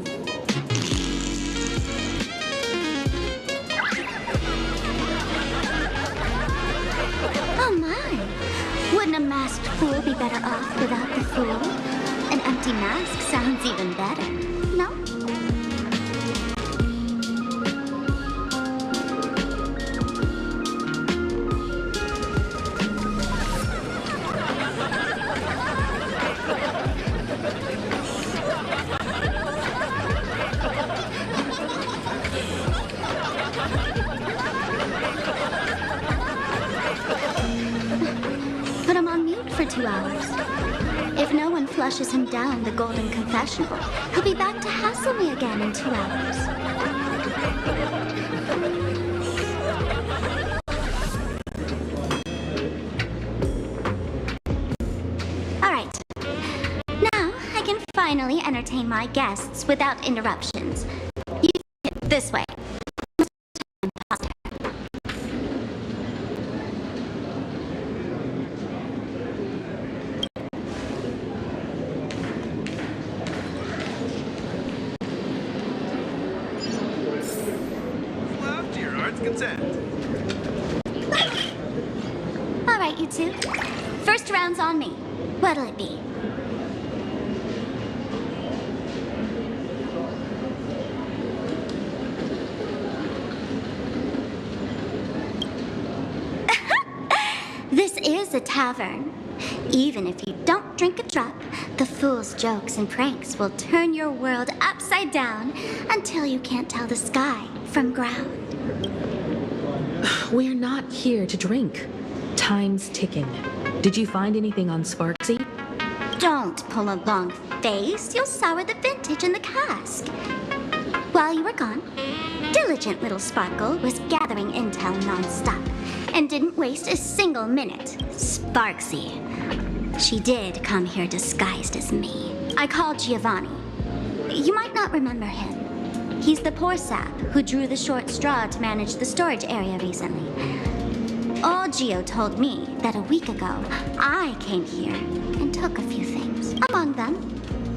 Oh my! Wouldn't a masked fool be better off without the fool? An empty mask sounds even better, no? flushes him down the golden confessional, he'll be back to hassle me again in 2 hours. All right. Now I can finally entertain my guests without interruptions. You hit this way. Consent. All right, you two. First round's on me. What'll it be? This is a tavern. Even if you don't drink a drop, the fool's jokes and pranks will turn your world upside down until you can't tell the sky from ground. We're not here to drink. Time's ticking. Did you find anything on Sparksy? Don't pull a long face. You'll sour the vintage in the cask. While you were gone, diligent little Sparkle was gathering intel nonstop and didn't waste a single minute. Sparksy. She did come here disguised as me. I called Giovanni. You might not remember him. He's the poor sap who drew the short straw to manage the storage area recently. Old Gio told me that a week ago, I came here and took a few things. Among them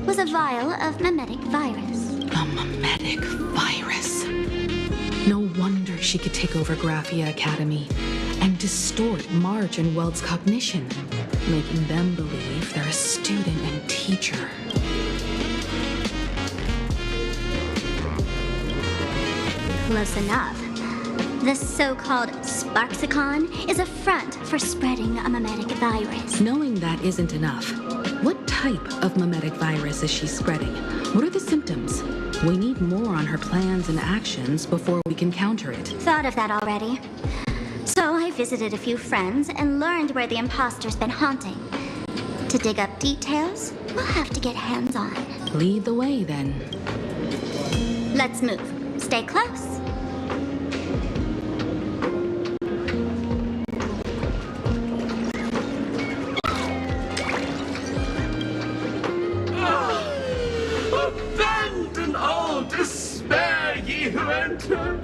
was a vial of mimetic virus. A mimetic virus? No wonder she could take over Graphia Academy and distort March and Weld's cognition, making them believe they're a student and teacher. Close enough. The so-called Sparksicon is a front for spreading a mimetic virus. Knowing that isn't enough. What type of mimetic virus is she spreading? What are the symptoms? We need more on her plans and actions before we can counter it. Thought of that already. So I visited a few friends and learned where the imposter's been haunting. To dig up details, we'll have to get hands-on. Lead the way, then. Let's move. Stay close. Abandon all despair, ye who enter.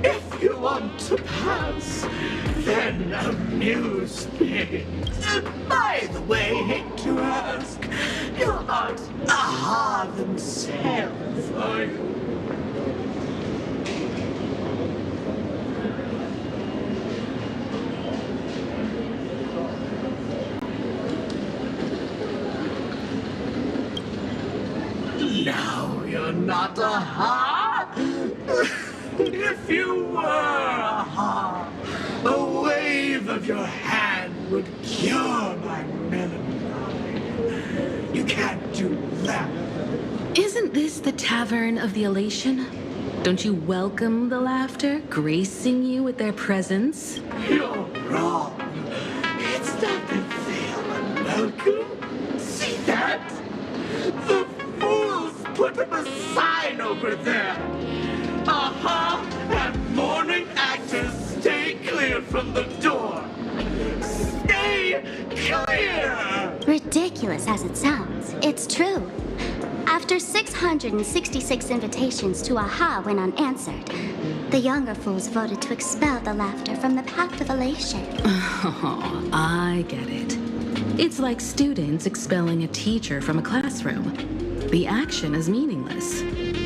If you want to pass, then amuse me. By the way, hate to ask, you're not Aha themselves, are you? No, you're not Aha. If you were Aha, a wave of your hand would cure my melancholy. You can't do that. Isn't this the Tavern of the Elation? Don't you welcome the laughter, gracing you with their presence? You're wrong. It's not that they are unwelcome. See that? The fools put up a sign over there. Aha! And morning actors, stay clear from the door. Stay clear! Ridiculous as it sounds, it's true. After 666 invitations to Aha went unanswered, the younger fools voted to expel the laughter from the path of elation. Oh, I get it. It's like students expelling a teacher from a classroom. The action is meaningless.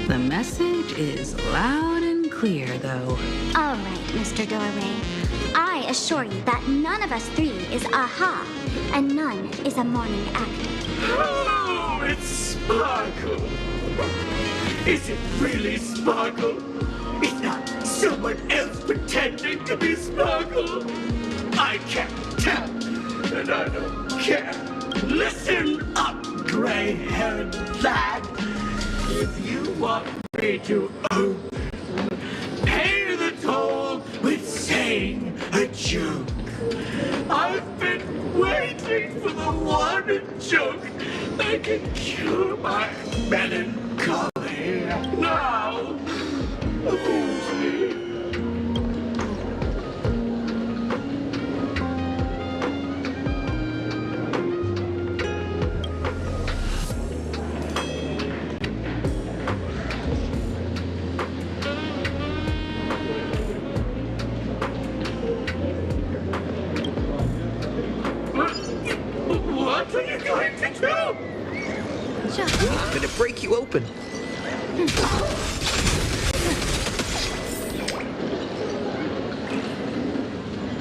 The message is loud and clear, though. All right, Mr. Doorway. I assure you that none of us three is Aha, and none is a morning actor. Oh, it's Sparkle. Is it really Sparkle? It's not someone else pretending to be Sparkle. I can't tell, and I don't care. Listen up, gray-haired lad. If you want me to open, pay the toll with saying a joke. I've been waiting for the one joke They can cure my melancholy now. What are you going to do? I'm gonna break you open.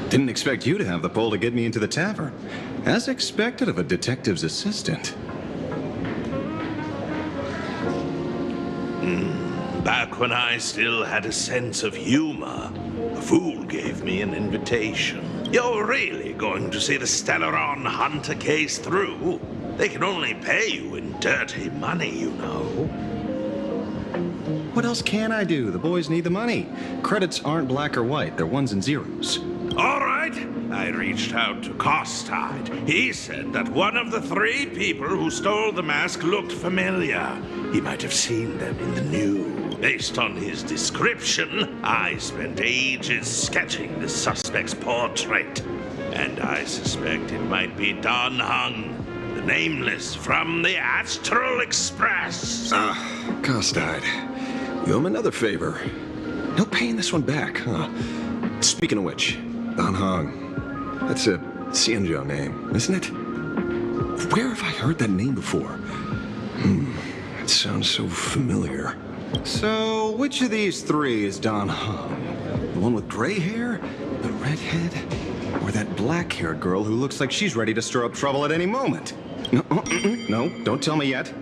Didn't expect you to have the pull to get me into the tavern. As expected of a detective's assistant. Back when I still had a sense of humor, a fool gave me an invitation. You're really going to see the Stellaron Hunter case through? They can only pay you in dirty money, you know. What else can I do? The boys need the money. Credits aren't black or white, they're ones and zeros. All right. I reached out to Costide. He said that one of the 3 people who stole the mask looked familiar. He might have seen them in the news. Based on his description, I spent ages sketching the suspect's portrait. And I suspect it might be Don Hung, the nameless from the Astral Express. Costide, you owe him another favor. No paying this one back, huh? Speaking of which, Don Hung. That's a Xianzhou name, isn't it? Where have I heard that name before? It sounds so familiar. So, which of these 3 is Don Hung? The one with gray hair? The redhead? Or that black-haired girl who looks like she's ready to stir up trouble at any moment? No, don't tell me yet.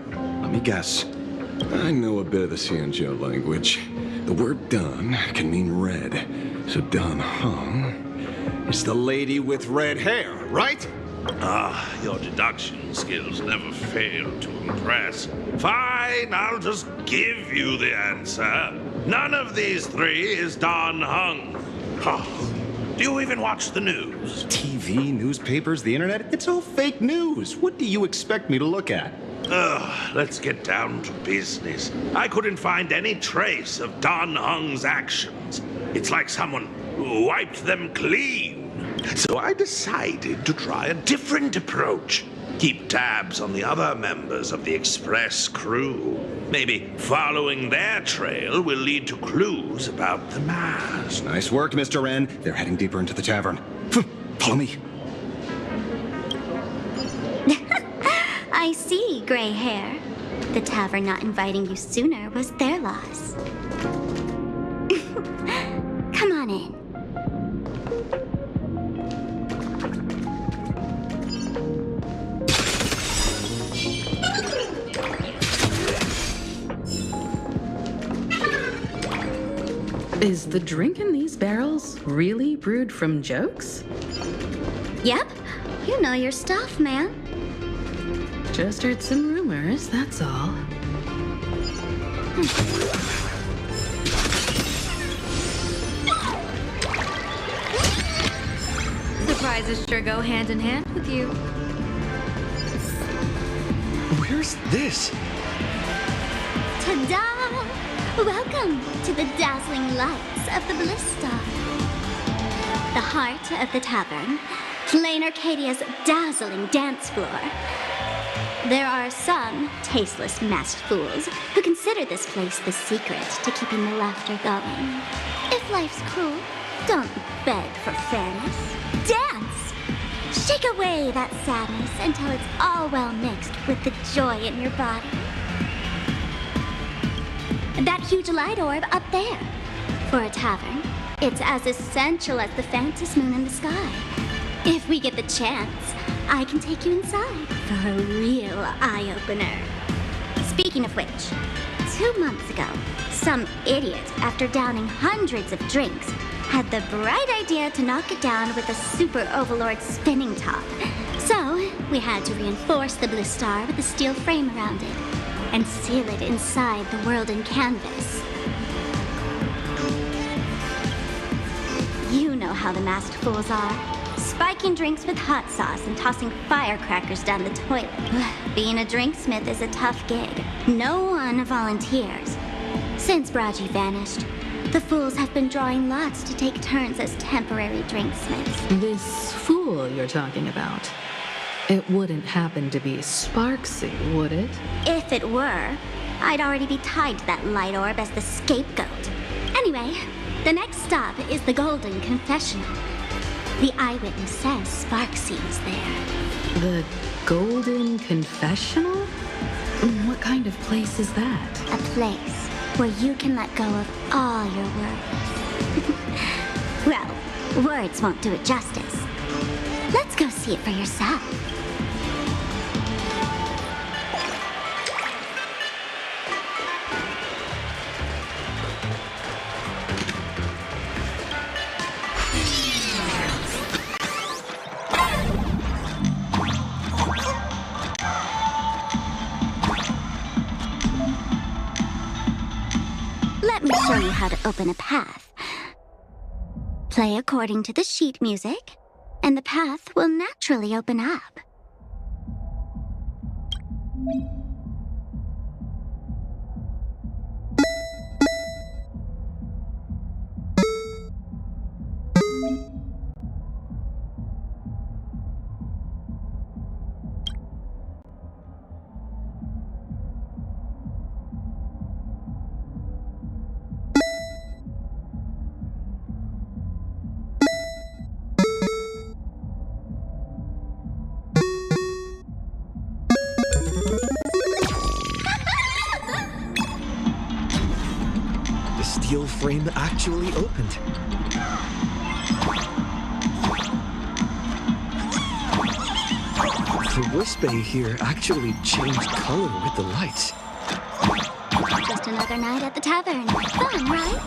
Let me guess. I know a bit of the Xianzhou language. The word Don can mean red. So Don Hung is the lady with red hair, right? Your deduction skills never fail to impress. Fine, I'll just give you the answer. None of these 3 is Don Hung. Do you even watch the news? TV, newspapers, the internet? It's all fake news. What do you expect me to look at? Let's get down to business. I couldn't find any trace of Don Hung's actions. It's like someone wiped them clean. So I decided to try a different approach. Keep tabs on the other members of the Express crew. Maybe following their trail will lead to clues about the mask. Nice work, Mr. Wren. They're heading deeper into the tavern. Follow me. I see, gray hair. The tavern not inviting you sooner was their loss. Come on in. Is the drink in these barrels really brewed from jokes? Yep. You know your stuff, man. Just heard some rumors, that's all. Surprises sure go hand in hand with you. Where's this? Ta-da! Welcome to the dazzling lights of the Bliss Star. The heart of the tavern, Plain Arcadia's dazzling dance floor. There are some tasteless masked fools who consider this place the secret to keeping the laughter going. If life's cruel, don't beg for fairness. Dance! Shake away that sadness until it's all well mixed with the joy in your body. That huge light orb up there. For a tavern, it's as essential as the Phantom moon in the sky. If we get the chance, I can take you inside for a real eye-opener. Speaking of which, 2 months ago, some idiot, after downing hundreds of drinks, had the bright idea to knock it down with a super overlord spinning top. So, we had to reinforce the Bliss Star with a steel frame around it and seal it inside the world in canvas. You know how the masked fools are. spiking drinks with hot sauce and tossing firecrackers down the toilet. Being a drinksmith is a tough gig. No one volunteers. Since Braji vanished, the fools have been drawing lots to take turns as temporary drinksmiths. This fool you're talking about, it wouldn't happen to be Sparksy, would it? If it were, I'd already be tied to that light orb as the scapegoat. Anyway, the next stop is the Golden Confessional. The eyewitness says Sparksy was there. The Golden Confessional? What kind of place is that? A place where you can let go of all your worries. Well, words won't do it justice. Let's go see it for yourself. Let me show you how to open a path. Play according to the sheet music, and the path will naturally open up. Steel frame actually opened. The wrist bay here actually changed color with the lights. Just another night at the tavern. Fun, right?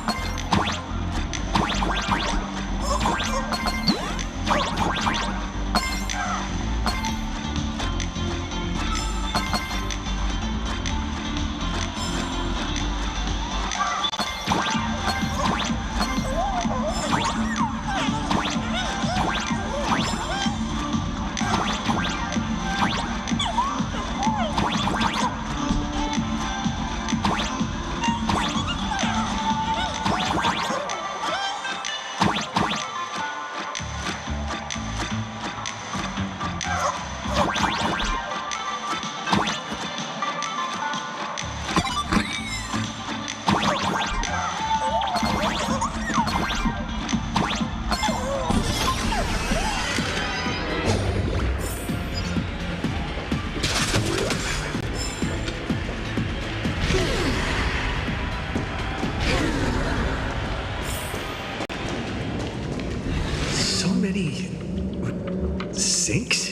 Sinks?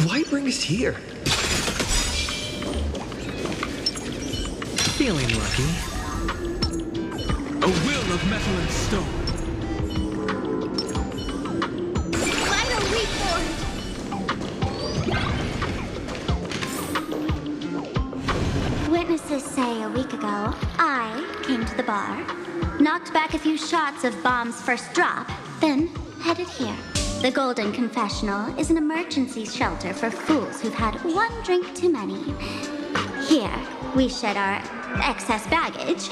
Why bring us here? Feeling lucky. A will of metal and stone. Final report! Witnesses say a week ago, I came to the bar, knocked back a few shots of Bomb's first drop, then headed here. The Golden Confessional is an emergency shelter for fools who've had one drink too many. Here, we shed our excess baggage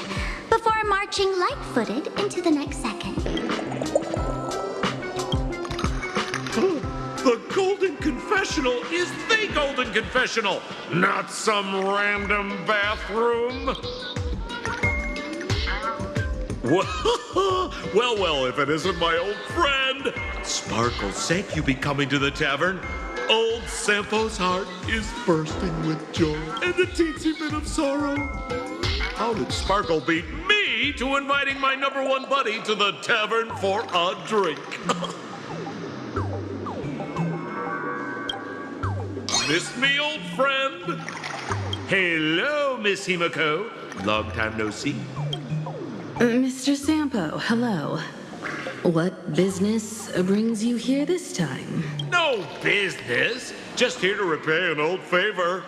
before marching light-footed into the next second. The Golden Confessional is the Golden Confessional, not some random bathroom. Well, if it isn't my old friend. Sparkle's sake, you be coming to the tavern. Old Sampo's heart is bursting with joy and a teensy bit of sorrow. How did Sparkle beat me to inviting my #1 buddy to the tavern for a drink? Miss me, old friend? Hello, Miss Himiko. Long time no see. Mr. Sampo, hello. What business brings you here this time? No business. Just here to repay an old favor.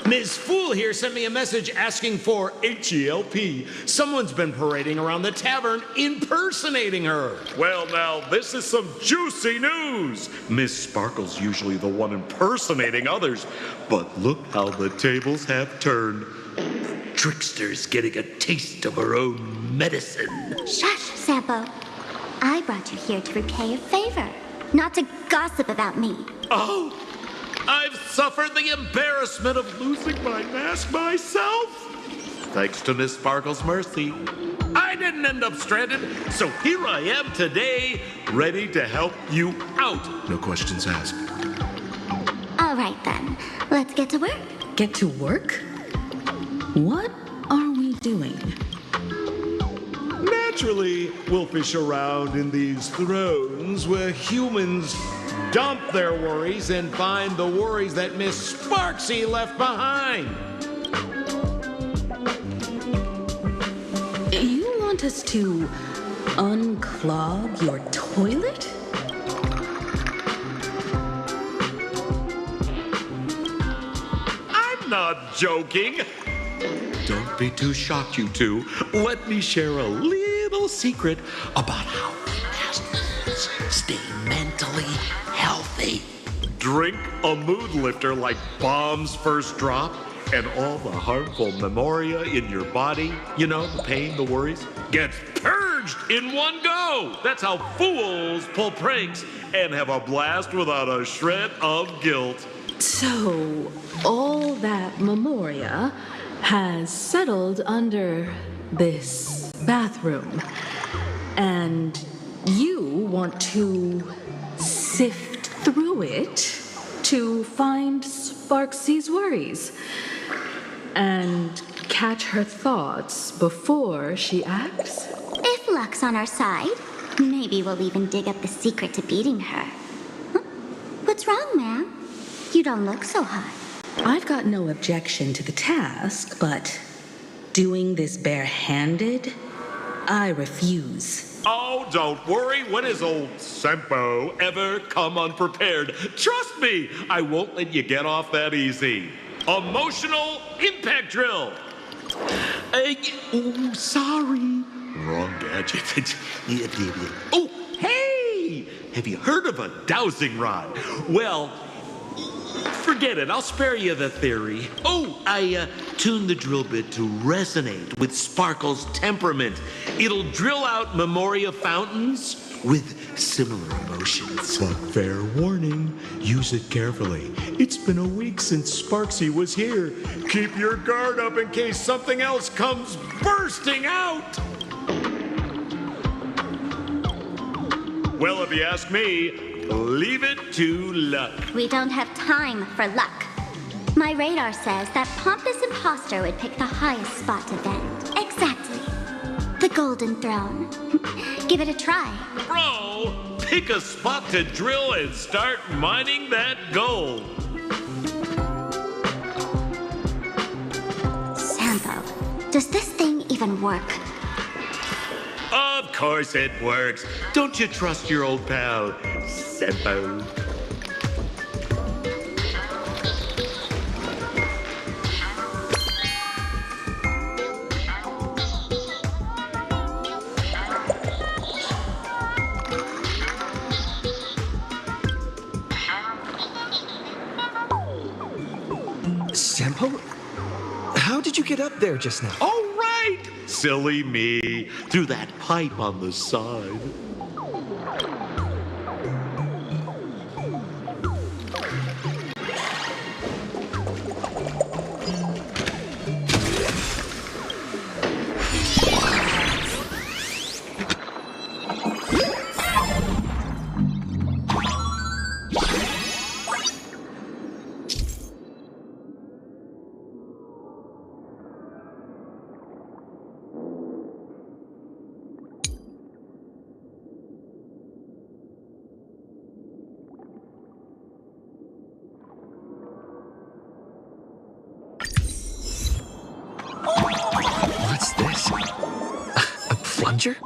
Ms. Fool here sent me a message asking for H-E-L-P. Someone's been parading around the tavern impersonating her. Well, now, this is some juicy news. Miss Sparkle's usually the one impersonating others, but look how the tables have turned. Trickster's getting a taste of her own medicine. Shush, Sampo. I brought you here to repay a favor, not to gossip about me. Oh, I've suffered the embarrassment of losing my mask myself. Thanks to Miss Sparkle's mercy, I didn't end up stranded, so here I am today, ready to help you out. No questions asked. All right, then. Let's get to work. Get to work? What are we doing? Naturally, we'll fish around in these thrones where humans dump their worries and find the worries that Miss Sparksy left behind. You want us to unclog your toilet? I'm not joking. Don't be too shocked, you two. Let me share a little secret about how masters stay mentally healthy. Drink a mood lifter like Bomb's First Drop, and all the harmful memoria in your body, you know, the pain, the worries, gets purged in one go. That's how fools pull pranks and have a blast without a shred of guilt. So, all that memoria has settled under this bathroom, and you want to sift through it to find Sparksy's worries and catch her thoughts before she acts? If luck's on our side, maybe we'll even dig up the secret to beating her. Huh? What's wrong, ma'am? You don't look so hot. I've got no objection to the task, but doing this barehanded, I refuse. Oh, don't worry. When has old Sempo ever come unprepared? Trust me, I won't let you get off that easy. Emotional impact drill. Oh, sorry. Wrong gadget. Oh, hey! Have you heard of a dowsing rod? Well, forget it. I'll spare you the theory. Oh, I tuned the drill bit to resonate with Sparkle's temperament. It'll drill out memoria fountains with similar emotions. But fair warning, use it carefully. It's been a week since Sparksy was here. Keep your guard up in case something else comes bursting out. Well, if you ask me, leave it to luck. We don't have time for luck. My radar says that pompous imposter would pick the highest spot to bend. Exactly. The Golden Throne. Give it a try. Bro, pick a spot to drill and start mining that gold. Sampo, does this thing even work? Of course it works. Don't you trust your old pal, Sempo? Sempo? How did you get up there just now? Oh, right! Silly me. Through that pipe on the side. What's this? A plunger?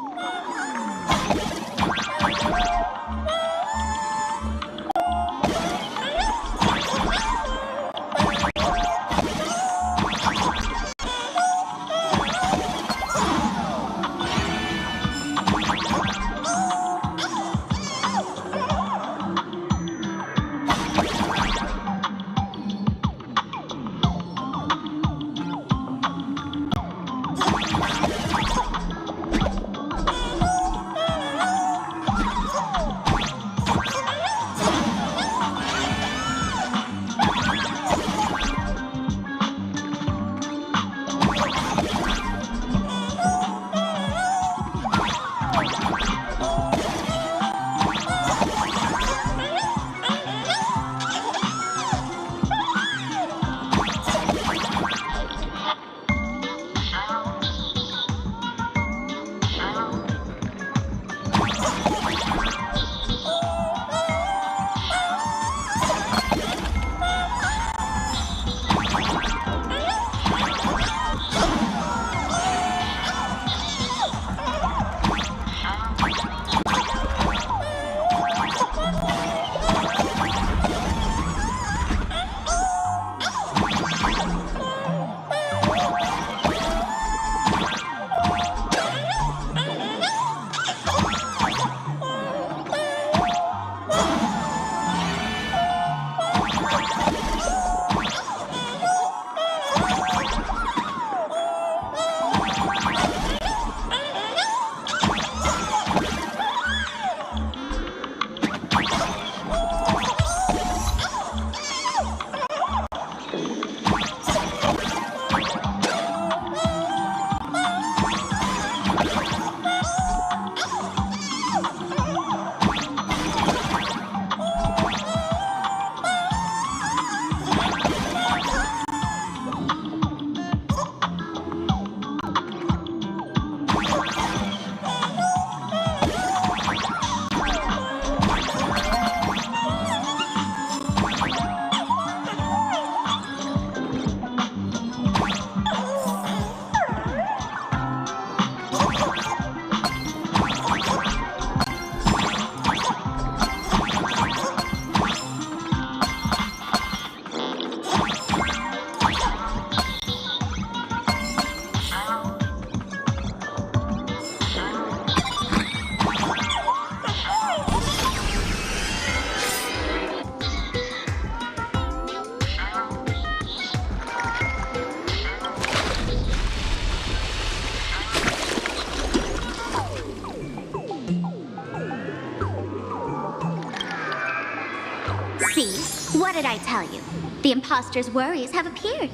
did I tell you? The imposter's worries have appeared.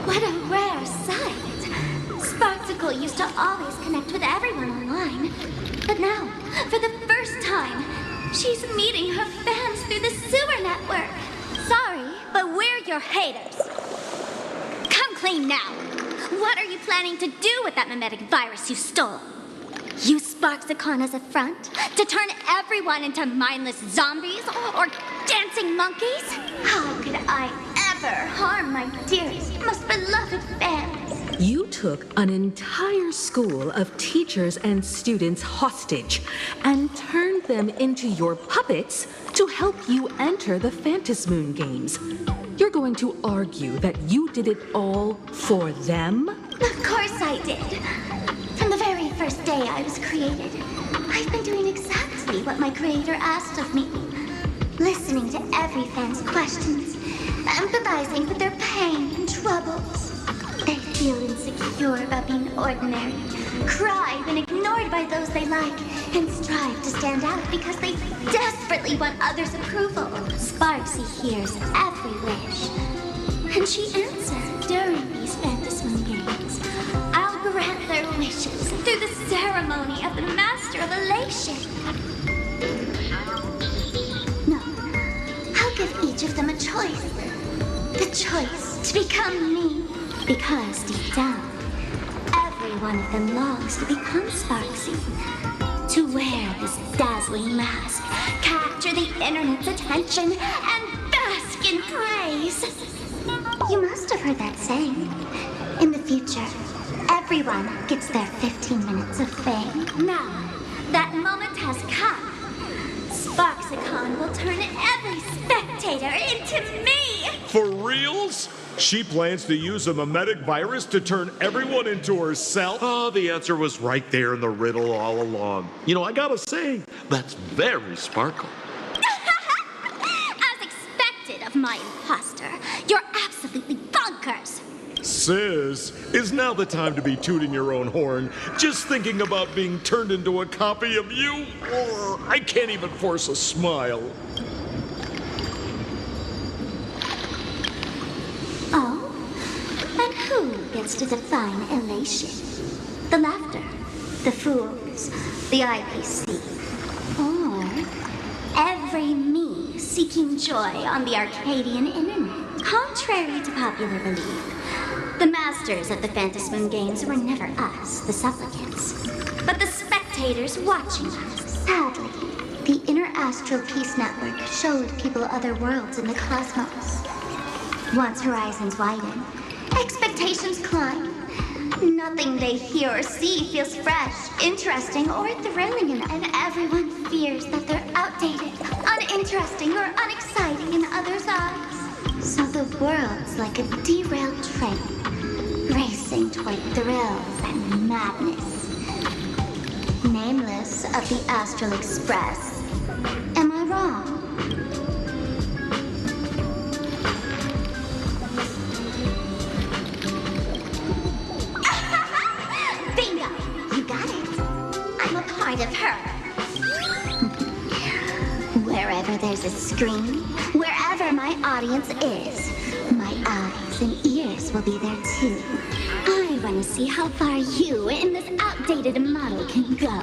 What a rare sight. Sparksicle used to always connect with everyone online. But now, for the first time, she's meeting her fans through the sewer network. Sorry, but we're your haters. Come clean now. What are you planning to do with that mimetic virus you stole? Use Sparksicon as a front to turn everyone into mindless zombies or dancing monkeys? How could I ever harm my dearest, most beloved fans? You took an entire school of teachers and students hostage and turned them into your puppets to help you enter the Phantasmoon Games. You're going to argue that you did it all for them? Of course I did. From the very first day I was created, I've been doing exactly what my creator asked of me. Listening to every fan's questions, empathizing with their pain and troubles. They feel insecure about being ordinary, cry when ignored by those they like, and strive to stand out because they desperately want others' approval. Sparksy hears every wish, and she answers during these Phantasmoon Games. I'll grant their wishes through the ceremony of the Master of Elation. No, I'll give each of them a choice. The choice to become me. Because deep down, every one of them longs to become Sparksy. To wear this dazzling mask, capture the internet's attention, and bask in praise. You must have heard that saying. In the future, everyone gets their 15 minutes of fame. Now, that moment has come. Sparksicon will turn every spectator into me! For reals? She plans to use a mimetic virus to turn everyone into herself? Oh, the answer was right there in the riddle all along. You know, I gotta say, that's very Sparkle. As expected of my imposter, you're absolutely bonkers! Sis, is now the time to be tooting your own horn, just thinking about being turned into a copy of you? Or I can't even force a smile. Oh? And who gets to define elation? The laughter, the fools, the IPC, or every me seeking joy on the Arcadian internet? Contrary to popular belief, the masters of the Phantasmoon Games were never us, the supplicants, but the spectators watching us. Sadly, the Inter-Astral Peace Network showed people other worlds in the cosmos. Once horizons widen, expectations climb. Nothing they hear or see feels fresh, interesting, or thrilling enough. And everyone fears that they're outdated, uninteresting, or unexciting in others' eyes. So the world's like a derailed train, racing toward thrills and madness. Nameless of the Astral Express. Am I wrong? Bingo! You got it. I'm a part of her. Wherever there's a screen, wherever my audience is, my eyes and ears will be there too. I want to see how far you in this outdated model can go.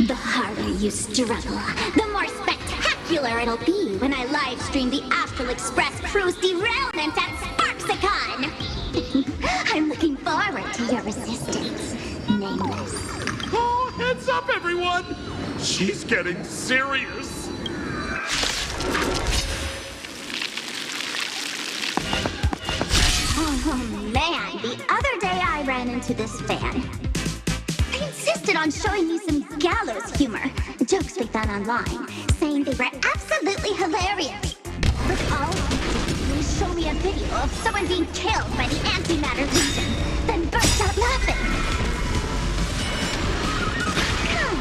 The harder you struggle, the more spectacular it'll be when I live stream the Astral Express crew's derailment at Sparksicon. I'm looking forward to your resistance, Nameless. Oh, heads up, everyone! She's getting serious. Oh man, the other day I ran into this fan. They insisted on showing me some gallows humor, jokes they found online, saying they were absolutely hilarious. But all they show me a video of someone being killed by the Antimatter Legion, then burst out laughing. Come,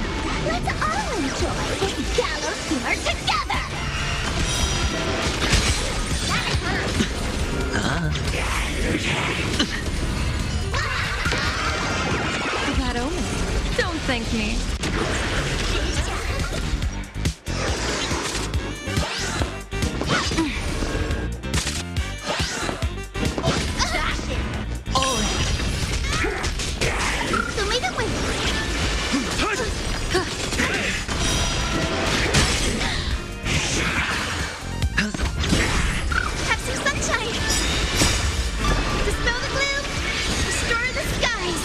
let's all enjoy this gallows humor together! That omen. Don't thank me. Have some sunshine! Dispel the gloom! Restore the skies!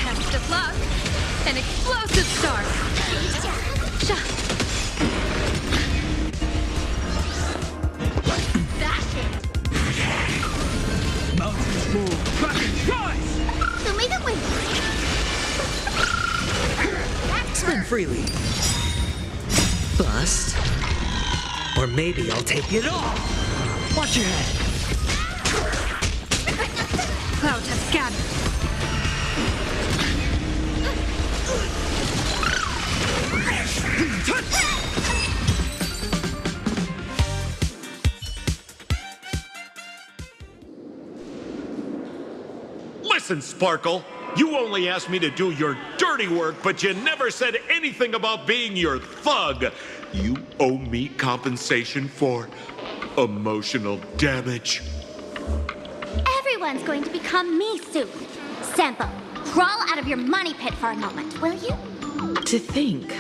Best of luck. An explosive start. Dash it! Mountains move, cracking skies! So may the wind! Spin freely. Bust. Or maybe I'll take it all. Watch your head. Clouds have scattered. Listen, Sparkle. You only asked me to do your dirty work, but you never said anything about being your thug. You owe me compensation for emotional damage. Everyone's going to become me soon. Sampo, crawl out of your money pit for a moment, will you? To think,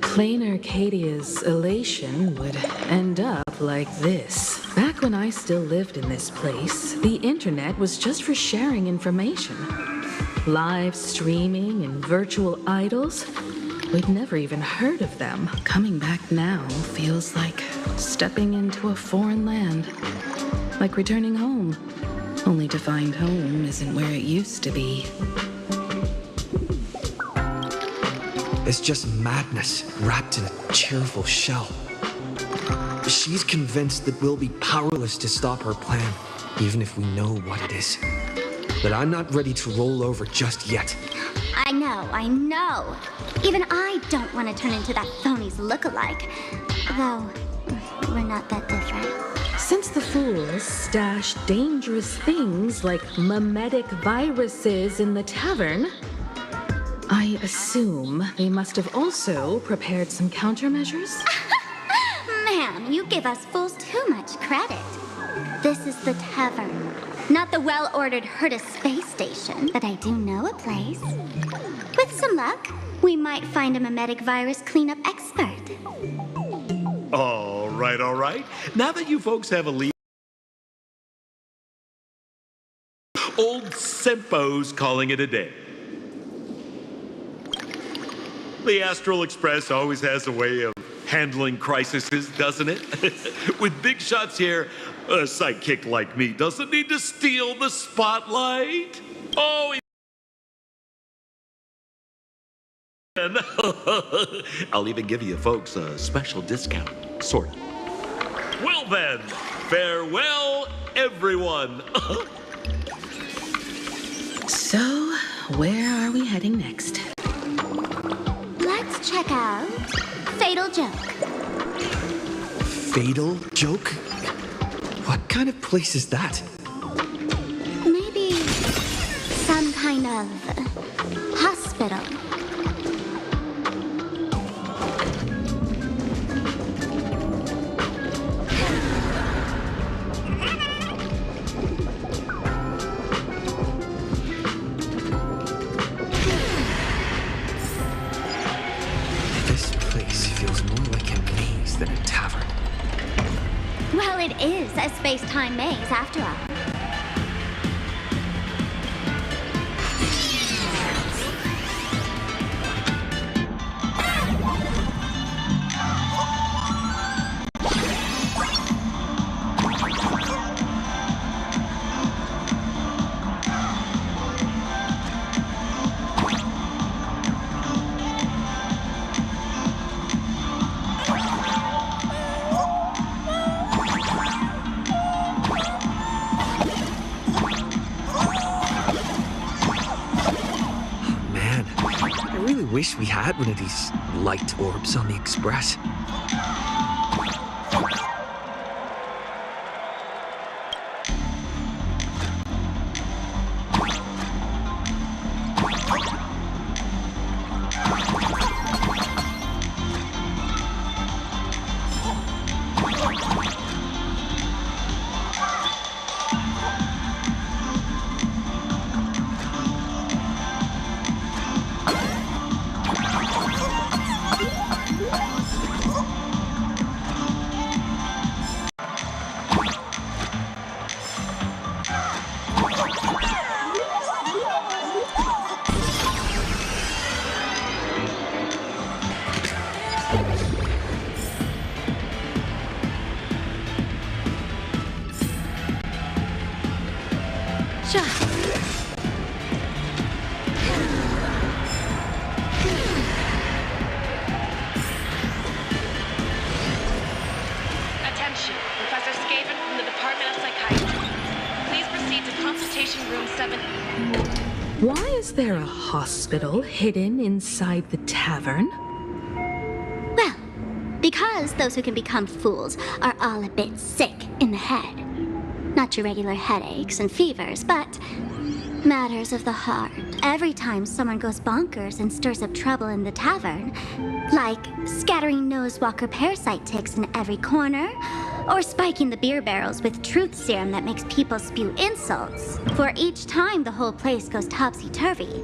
Plain Arcadia's elation would end up like this. Back when I still lived in this place, the internet was just for sharing information. Live streaming and virtual idols, we'd never even heard of them. Coming back now feels like stepping into a foreign land. Like returning home, only to find home isn't where it used to be. It's just madness wrapped in a cheerful shell. She's convinced that we'll be powerless to stop her plan, even if we know what it is. But I'm not ready to roll over just yet. I know. Even I don't want to turn into that phony's lookalike. Though, we're not that different. Since the fools stash dangerous things like mimetic viruses in the tavern, I assume they must have also prepared some countermeasures? Man, you give us fools too much credit. This is the tavern, not the well-ordered Herta space station, but I do know a place. With some luck, we might find a mimetic virus cleanup expert. All right. Now that you folks have a lead, old Sempo's calling it a day. The Astral Express always has a way of handling crises, doesn't it? With big shots here, a sidekick like me doesn't need to steal the spotlight. Oh, I'll even give you folks a special discount, sort of. Well then, farewell, everyone. So, where are we heading next? Let's check out Fatal Joke. Fatal Joke? What kind of place is that? Maybe some kind of hospital. This place feels more like a maze than a tavern. Well, it is a space-time maze, after all. Wish we had one of these light orbs on the Express. room 7. Why is there a hospital hidden inside the tavern? Well, because those who can become fools are all a bit sick in the head. Not your regular headaches and fevers, but matters of the heart. Every time someone goes bonkers and stirs up trouble in the tavern, like scattering nosewalker parasite ticks in every corner, or spiking the beer barrels with truth serum that makes people spew insults, for each time the whole place goes topsy-turvy,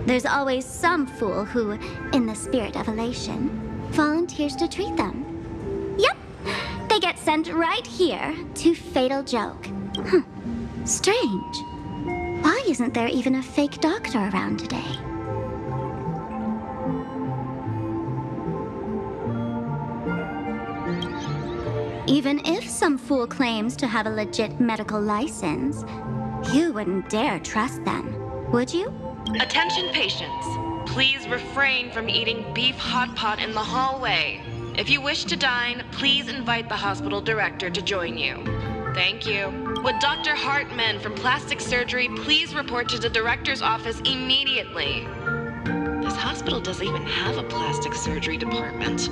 there's always some fool who, in the spirit of elation, volunteers to treat them. Yep, they get sent right here to Fatal Joke. Strange. Why isn't there even a fake doctor around today? Even if some fool claims to have a legit medical license, you wouldn't dare trust them, would you? Attention patients. Please refrain from eating beef hot pot in the hallway. If you wish to dine, please invite the hospital director to join you. Thank you. Would Dr. Hartman from Plastic Surgery please report to the director's office immediately? This hospital doesn't even have a plastic surgery department.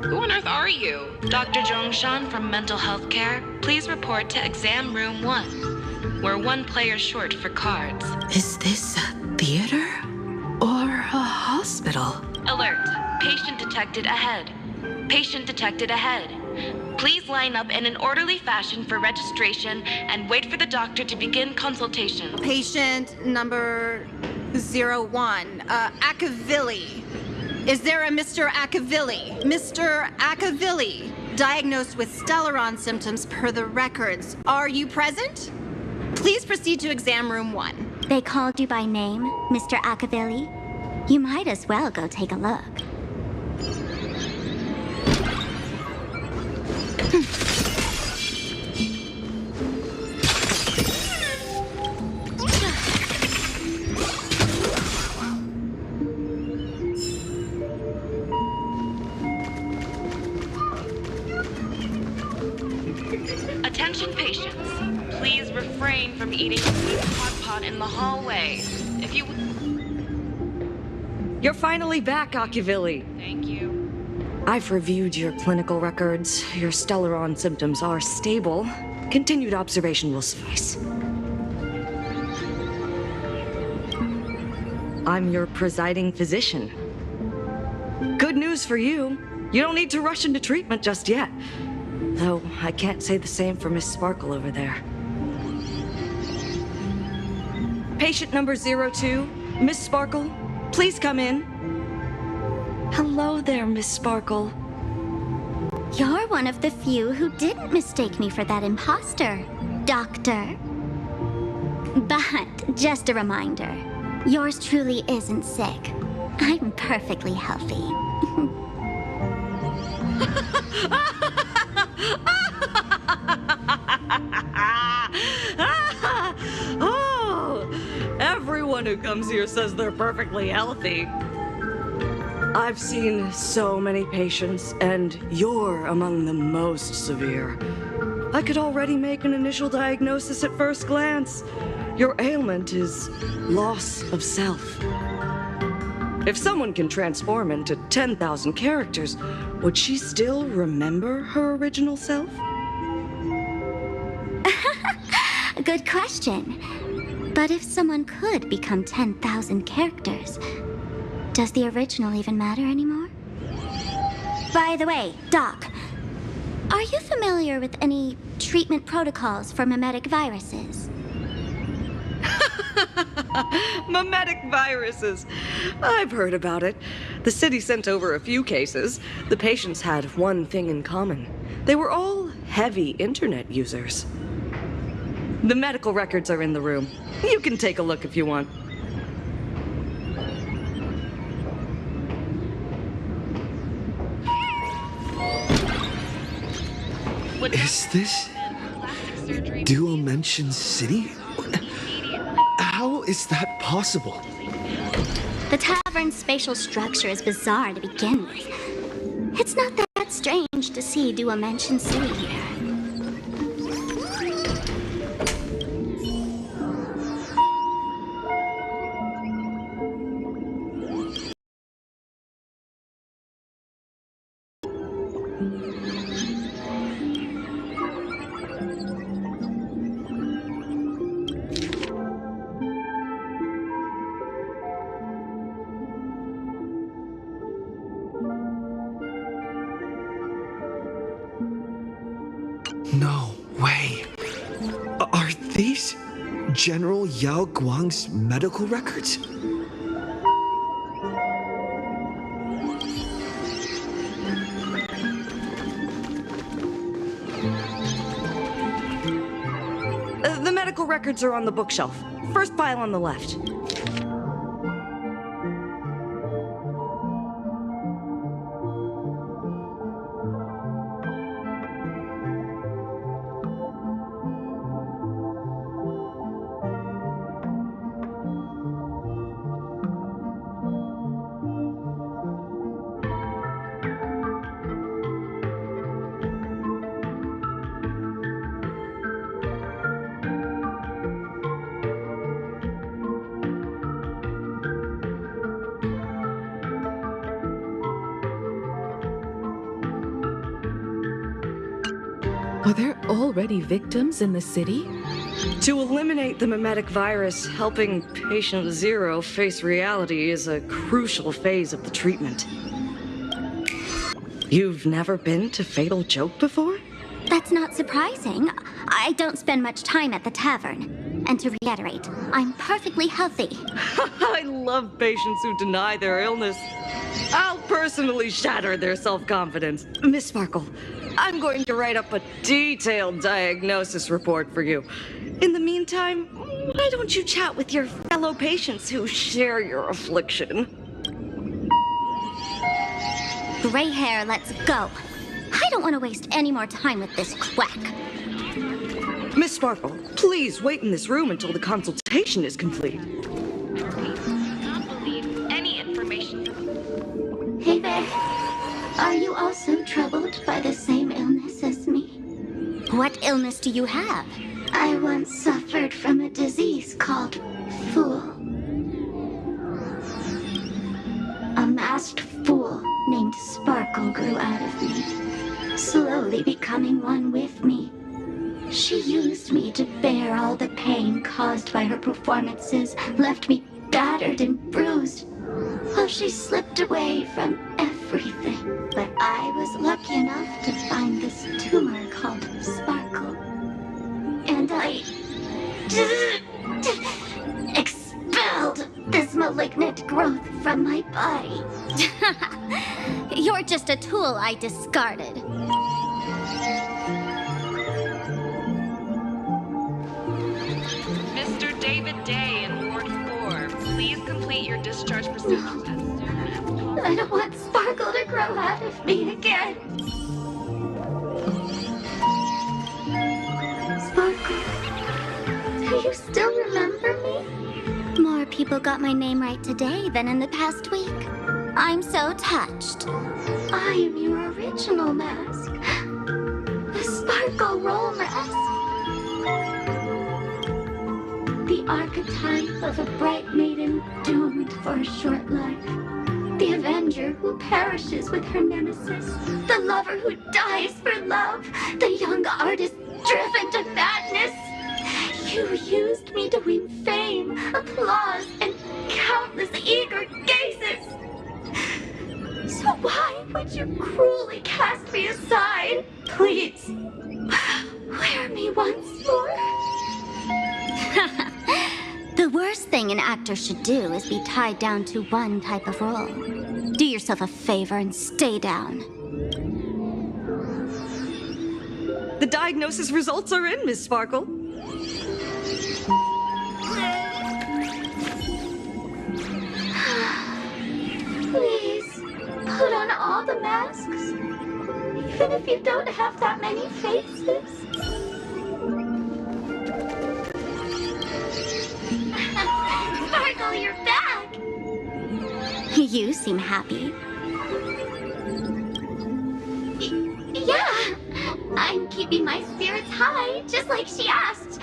Who on earth are you? Dr. Zhongshan from Mental Health Care, please report to exam room 1. We're 1 player short for cards. Is this a theater or a hospital? Alert. Patient detected ahead. Patient detected ahead. Please line up in an orderly fashion for registration and wait for the doctor to begin consultation. Patient number 01, Akavilli. Is there a Mr. Akavilli? Mr. Akavilli, diagnosed with Stellaron symptoms per the records. Are you present? Please proceed to exam room 1. They called you by name, Mr. Akavilli? You might as well go take a look. Attention patients. Please refrain from eating beef hot pot in the hallway. If you... You're finally back, Akavilli. Thank you. I've reviewed your clinical records. Your Stellaron symptoms are stable. Continued observation will suffice. I'm your presiding physician. Good news for you. You don't need to rush into treatment just yet. Though I can't say the same for Miss Sparkle over there. Patient number 02, Miss Sparkle, please come in. Hello there, Miss Sparkle. You're one of the few who didn't mistake me for that imposter, Doctor. But just a reminder, yours truly isn't sick. I'm perfectly healthy. Oh, everyone who comes here says they're perfectly healthy. I've seen so many patients, and you're among the most severe. I could already make an initial diagnosis at first glance. Your ailment is loss of self. If someone can transform into 10,000 characters, would she still remember her original self? Good question. But if someone could become 10,000 characters, does the original even matter anymore? By the way, Doc, are you familiar with any treatment protocols for mimetic viruses? Mimetic viruses. I've heard about it. The city sent over a few cases. The patients had one thing in common. They were all heavy internet users. The medical records are in the room. You can take a look if you want. Is this Dual-Mention City? How is that possible? The tavern's spatial structure is bizarre to begin with. It's not that strange to see Dual-Mention City here. General Yao Guang's medical records? The medical records are on the bookshelf. First pile on the left. Are there already victims in the city? To eliminate the mimetic virus, helping patient zero face reality is a crucial phase of the treatment. You've never been to Fatal Joke before? That's not surprising. I don't spend much time at the tavern. And to reiterate, I'm perfectly healthy. I love patients who deny their illness. I'll personally shatter their self-confidence. Miss Sparkle, I'm going to write up a detailed diagnosis report for you. In the meantime, why don't you chat with your fellow patients who share your affliction? Gray hair, let's go. I don't want to waste any more time with this quack. Miss Sparkle, please wait in this room until the consultation is complete. Not believe any information. Hey there. Are you also troubled by the same illness as me? What illness do you have? I once suffered from a disease called Fool. A masked fool named Sparkle grew out of me, slowly becoming one with me. She used me to bear all the pain caused by her performances, left me battered and bruised, while she slipped away from everything. But I was lucky enough to find this tumor called Sparkle. And I expelled this malignant growth from my body. You're just a tool I discarded. Mr. David Day in Ward 4, please complete your discharge procedures as soon as possible. I don't want Sparkle to grow out of me again. Sparkle, do you still remember me? More people got my name right today than in the past week. I'm so touched. I am your original mask. The Sparkle Roll Mask. The archetype of a bright maiden doomed for a short life. The avenger who perishes with her nemesis. The lover who dies for love. The young artist driven to madness. You used me to win fame, applause, and countless eager gazes. So why would you cruelly cast me aside? Please, wear me once more. The worst thing an actor should do is be tied down to one type of role. Do yourself a favor and stay down. The diagnosis results are in, Miss Sparkle. Please, put on all the masks. Even if you don't have that many faces. Sparkle, you're back! You seem happy. Yeah, I'm keeping my spirits high, just like she asked.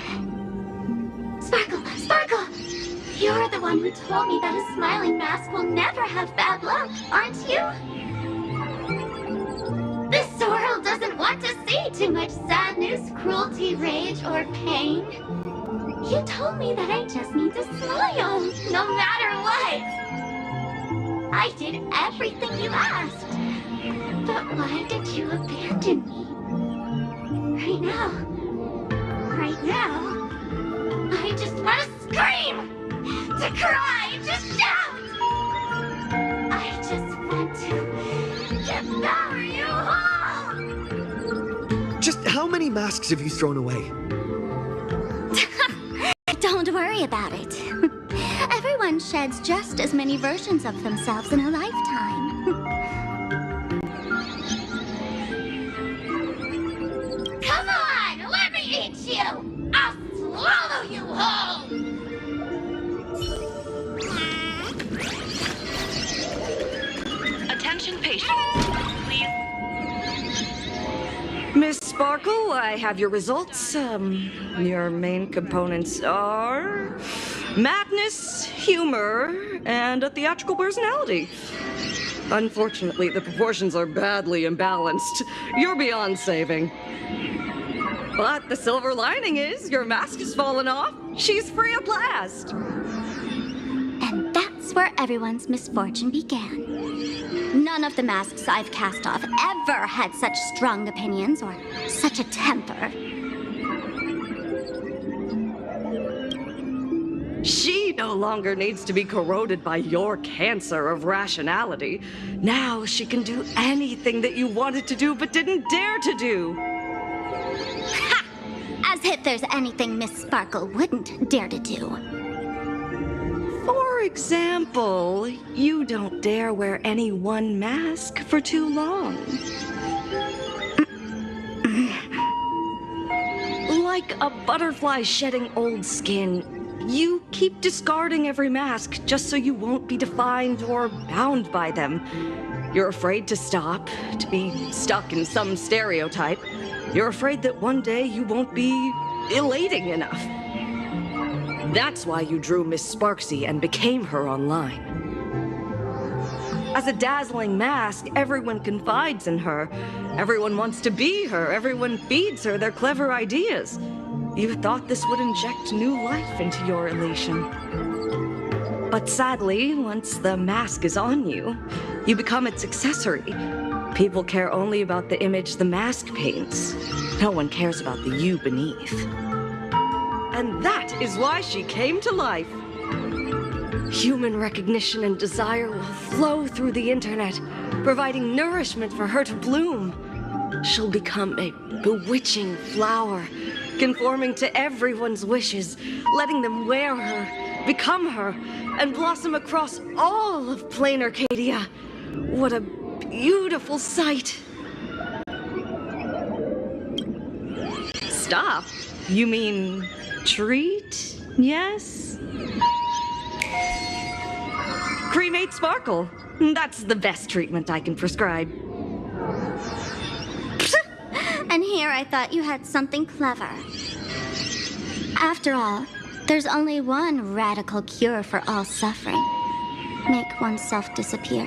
Sparkle, Sparkle! You're the one who told me that a smiling mask will never have bad luck, aren't you? This world doesn't want to see too much sadness, cruelty, rage, or pain. You told me that I just need to smile, no matter what. I did everything you asked. But why did you abandon me? Right now, I just want to cry, to shout! I just want to devour you all! Just how many masks have you thrown away? Don't worry about it. Everyone sheds just as many versions of themselves in a lifetime. Come on, let me eat you! I'll swallow you whole! Attention patients, please. Miss Sparkle, I have your results. Your main components are madness, humor, and a theatrical personality. Unfortunately, the proportions are badly imbalanced. You're beyond saving. But the silver lining is your mask has fallen off. She's free at last. And that's where everyone's misfortune began. None of the masks I've cast off ever had such strong opinions or such a temper. She no longer needs to be corroded by your cancer of rationality. Now she can do anything that you wanted to do but didn't dare to do. Ha! As if there's anything Miss Sparkle wouldn't dare to do. For example, you don't dare wear any one mask for too long. Like a butterfly shedding old skin, you keep discarding every mask just so you won't be defined or bound by them. You're afraid to stop, to be stuck in some stereotype. You're afraid that one day you won't be elating enough. That's why you drew Miss Sparksy and became her online. As a dazzling mask, everyone confides in her. Everyone wants to be her. Everyone feeds her their clever ideas. You thought this would inject new life into your elation. But sadly, once the mask is on you, you become its accessory. People care only about the image the mask paints. No one cares about the you beneath. And that is why she came to life. Human recognition and desire will flow through the internet, providing nourishment for her to bloom. She'll become a bewitching flower, conforming to everyone's wishes, letting them wear her, become her, and blossom across all of plain Arcadia. What a beautiful sight. Stop? You mean treat? Yes? Cremate Sparkle. That's the best treatment I can prescribe. And here I thought you had something clever. After all, there's only one radical cure for all suffering. Make oneself disappear,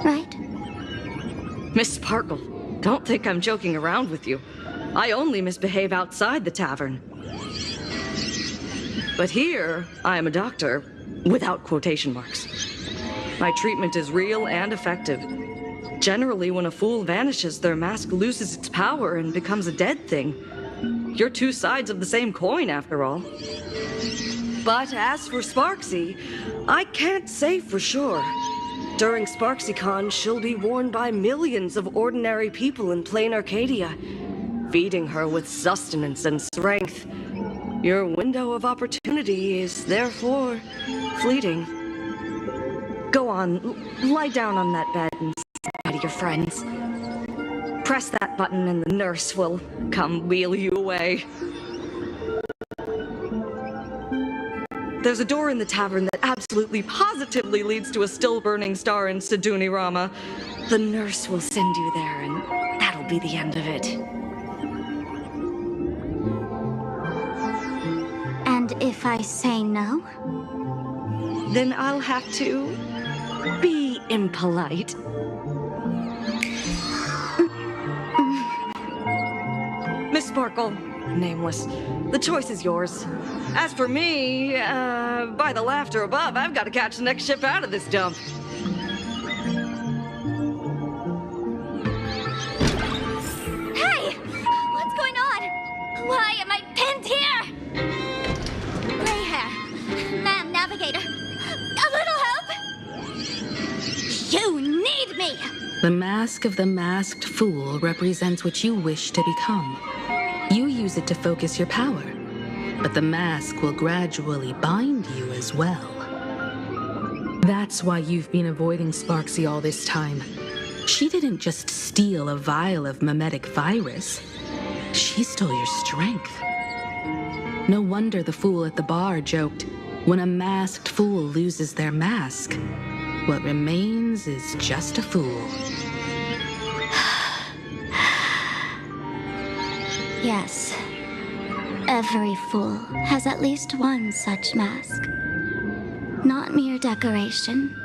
right? Miss Sparkle, don't think I'm joking around with you. I only misbehave outside the tavern. But here, I am a doctor, without quotation marks. My treatment is real and effective. Generally, when a fool vanishes, their mask loses its power and becomes a dead thing. You're two sides of the same coin, after all. But as for Sparksy, I can't say for sure. During SparksyCon, she'll be worn by millions of ordinary people in plain Arcadia, feeding her with sustenance and strength. Your window of opportunity is therefore fleeting. Go on, lie down on that bed and say hi to your friends. Press that button and the nurse will come wheel you away. There's a door in the tavern that absolutely positively leads to a still-burning star in Siduni Rama. The nurse will send you there, and that'll be the end of it. And if I say no? Then I'll have to be impolite. Miss Sparkle, nameless, the choice is yours. As for me, by the laughter above, I've got to catch the next ship out of this dump. Hey! What's going on? Why am I pinned here? Gray hair. Ma'am, navigator. way! The mask of the masked fool represents what you wish to become. You use it to focus your power, but the mask will gradually bind you as well. That's why you've been avoiding Sparksy all this time. She didn't just steal a vial of mimetic virus. She stole your strength. No wonder the fool at the bar joked, when a masked fool loses their mask, what remains is just a fool. Yes. Every fool has at least one such mask. Not mere decoration,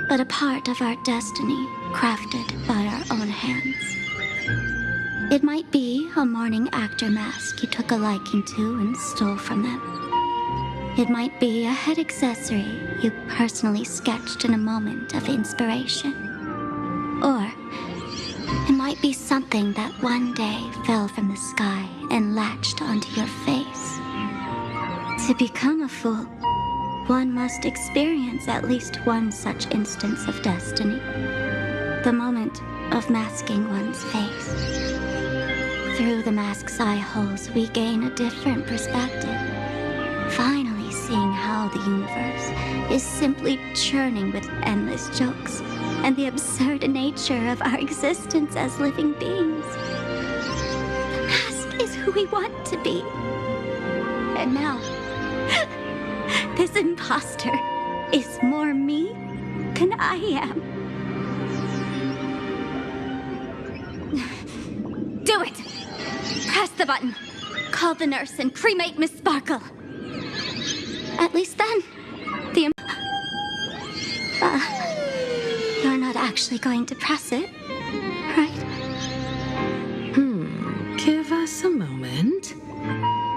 but a part of our destiny crafted by our own hands. It might be a morning actor mask you took a liking to and stole from them. It might be a head accessory you personally sketched in a moment of inspiration. Or it might be something that one day fell from the sky and latched onto your face. To become a fool, one must experience at least one such instance of destiny. The moment of masking one's face. Through the mask's eye holes, we gain a different perspective. Finally seeing how the universe is simply churning with endless jokes and the absurd nature of our existence as living beings. The mask is who we want to be. And now, this imposter is more me than I am. Do it! Press the button. Call the nurse and cremate Miss Sparkle. At least then, you're not actually going to press it, right? Give us a moment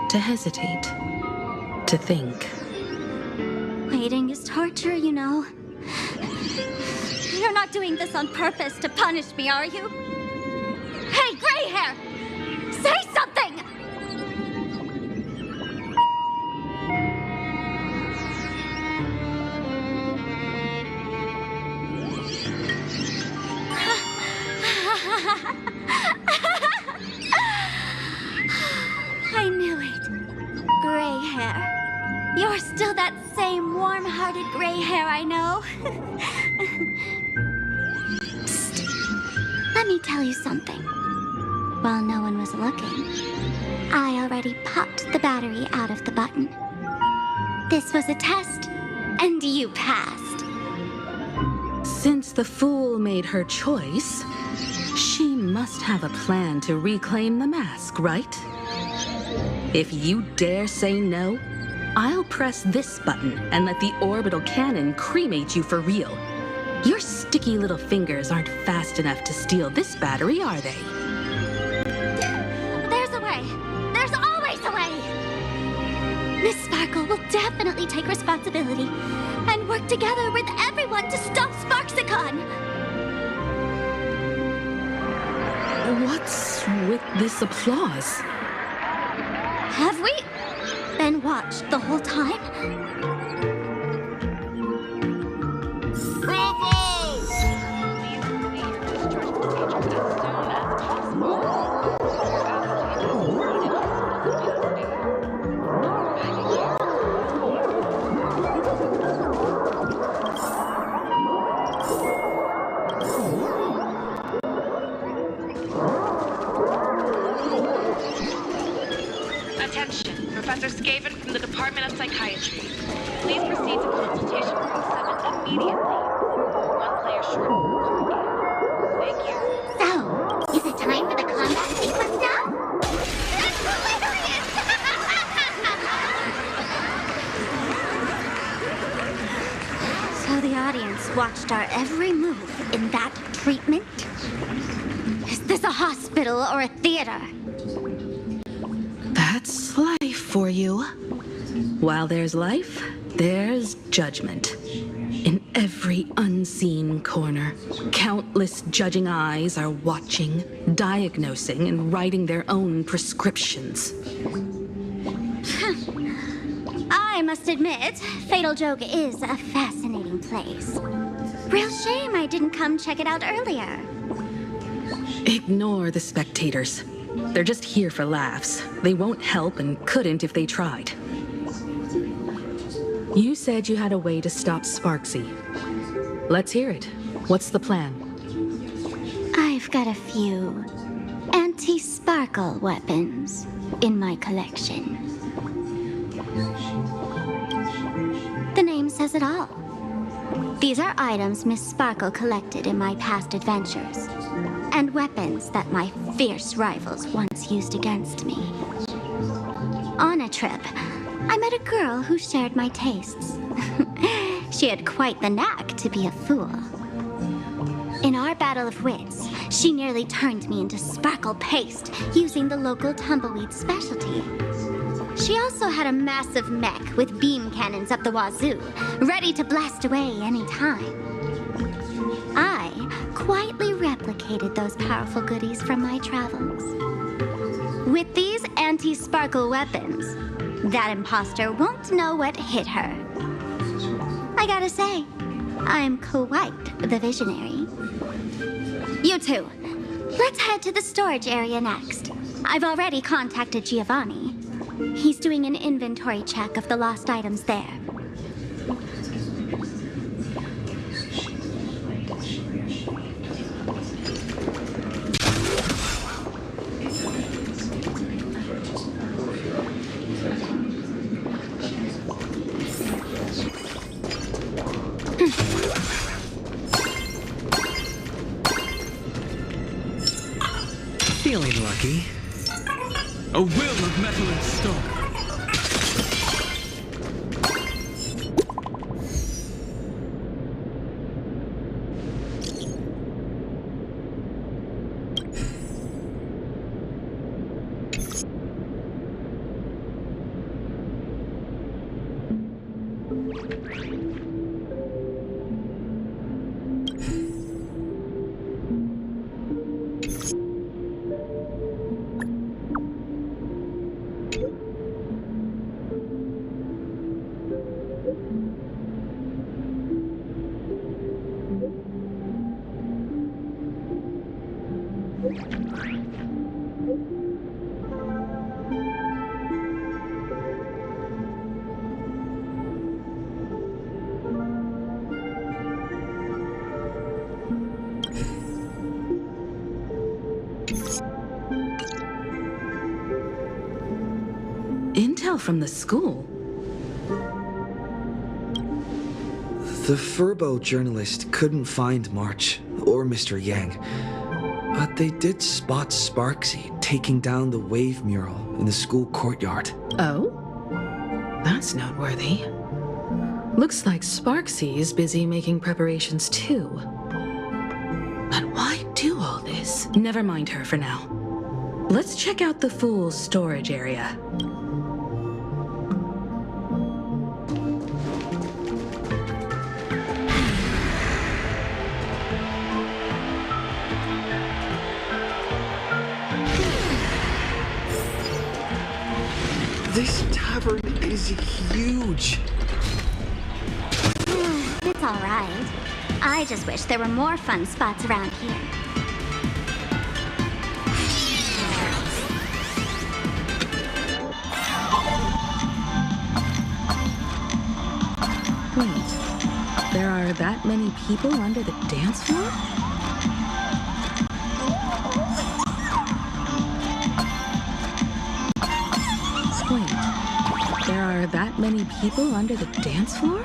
to hesitate, to think. Waiting is torture, you know. You're not doing this on purpose to punish me, are you? Hey, gray hair! Say something! I knew it. Gray hair. You're still that same warm-hearted gray hair I know. Psst. Let me tell you something. While no one was looking, I already popped the battery out of the button. This was a test, and you passed. Since the fool made her choice, she must have a plan to reclaim the mask, right? If you dare say no, I'll press this button and let the orbital cannon cremate you for real. Your sticky little fingers aren't fast enough to steal this battery, are they? There's a way. There's always a way. Miss Sparkle will definitely take responsibility and work together with everyone to stop Sparksicon. What's with this applause? Have we been watched the whole time? Attention, Professor Skaven from the Department of Psychiatry. Please proceed to consultation room 7 immediately. One player short of recording. Thank you. So, is it time for the combat sequence now? That's hilarious! So the audience watched our every move in that treatment? Is this a hospital or a theater? That's life for you. While there's life, there's judgment. In every unseen corner, countless judging eyes are watching, diagnosing, and writing their own prescriptions. I'm must admit, Fatal Joke is a fascinating place. Real shame I didn't come check it out earlier. Ignore the spectators. They're just here for laughs. They won't help and couldn't if they tried. You said you had a way to stop Sparksy. Let's hear it. What's the plan? I've got a few anti-sparkle weapons in my collection. The name says it all. These are items Miss Sparkle collected in my past adventures, and weapons that my fierce rivals once used against me. On a trip, I met a girl who shared my tastes. She had quite the knack to be a fool. In our battle of wits, she nearly turned me into sparkle paste using the local tumbleweed specialty. She also had a massive mech with beam cannons up the wazoo, ready to blast away any time. I quietly replicated those powerful goodies from my travels. With these anti-sparkle weapons, that imposter won't know what hit her. I gotta say, I'm quite the visionary. You two, let's head to the storage area next. I've already contacted Giovanni. He's doing an inventory check of the lost items there. Feeling lucky. A will of metal and stone. Intel from the school? The Furbo journalist couldn't find March or Mr. Yang, but they did spot Sparksy taking down the wave mural in the school courtyard. Oh? That's noteworthy. Looks like Sparksy is busy making preparations too. But why do all this? Never mind her for now. Let's check out the Fool's storage area. This tavern is huge. It's all right. I just wish there were more fun spots around here. Wait, there are that many people under the dance floor? Wait, there are that many people under the dance floor?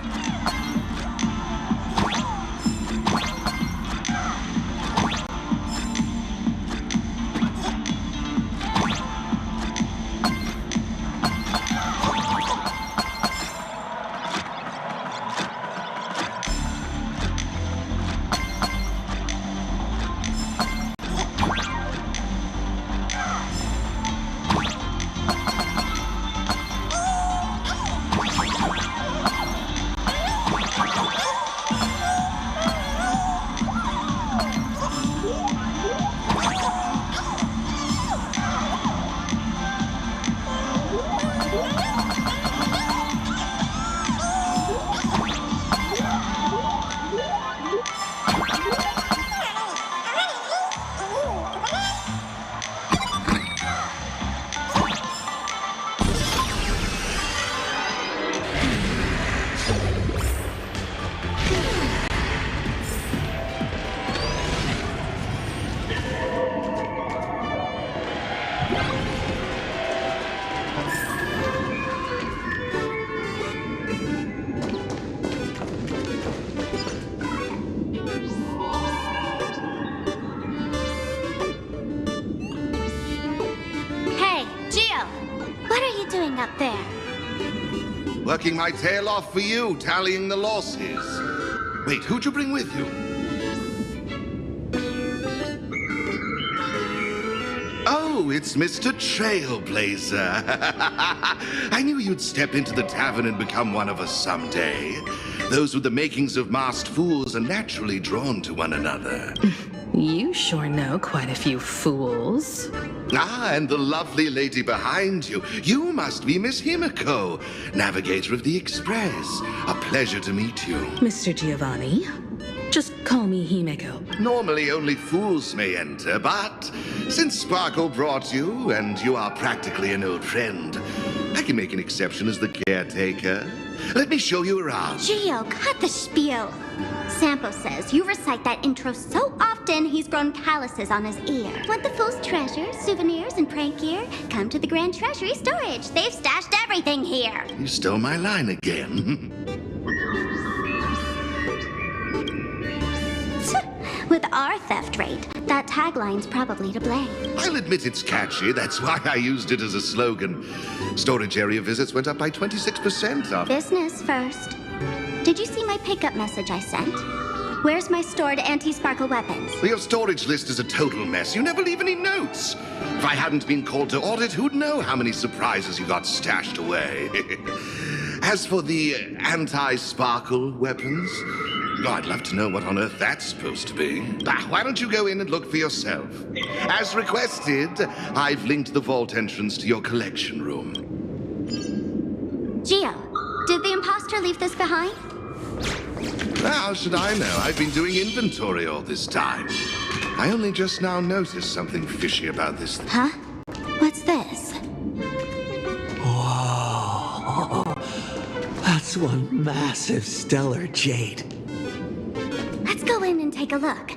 working my tail off for you, tallying the losses. Wait, who'd you bring with you? Oh, it's Mr. Trailblazer. I knew you'd step into the tavern and become one of us someday. Those with the makings of masked fools are naturally drawn to one another. You sure know quite a few fools. Ah, and the lovely lady behind you. You must be Miss Himiko, navigator of the Express. A pleasure to meet you. Mr. Giovanni, just call me Himeko. Normally only fools may enter, but since Sparkle brought you, and you are practically an old friend, I can make an exception as the caretaker. Let me show you around. Gio, cut the spiel. Sampo says you recite that intro so often he's grown calluses on his ear. Want the fool's treasures, souvenirs, and prank gear? Come to the Grand Treasury Storage. They've stashed everything here. You stole my line again. With our theft rate, that tagline's probably to blame. I'll admit it's catchy. That's why I used it as a slogan. Storage area visits went up by 26%. Business first. Did you see my pickup message I sent? Where's my stored anti-sparkle weapons? Well, your storage list is a total mess. You never leave any notes. If I hadn't been called to audit, who'd know how many surprises you got stashed away? As for the anti-sparkle weapons, I'd love to know what on earth that's supposed to be. Why don't you go in and look for yourself? As requested, I've linked the vault entrance to your collection room. Gio, did the imposter leave this behind? How should I know? I've been doing inventory all this time. I only just now noticed something fishy about this. Huh? What's this? Whoa. That's one massive stellar jade. Let's go in and take a look.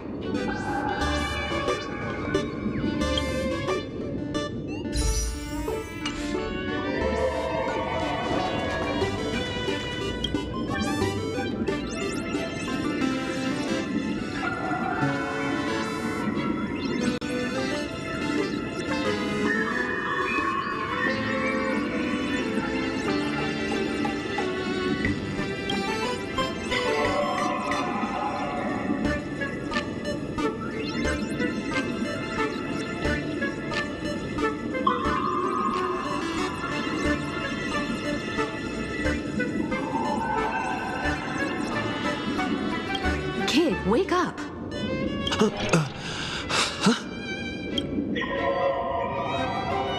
Kid, wake up.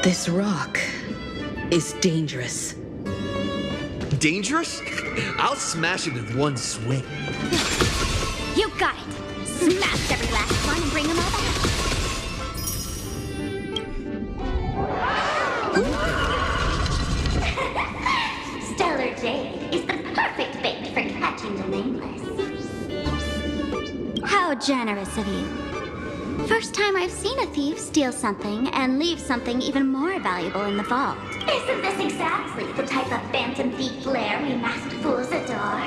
This rock is dangerous. Dangerous? I'll smash it with one swing. You got it. Smash every last one and bring them all back. Stellar jade is the perfect bait for catching the nameless. How generous of you. First time I've seen a thief steal something and leave something even more valuable in the vault. Isn't this exactly the type of phantom thief flair we masked fools adore?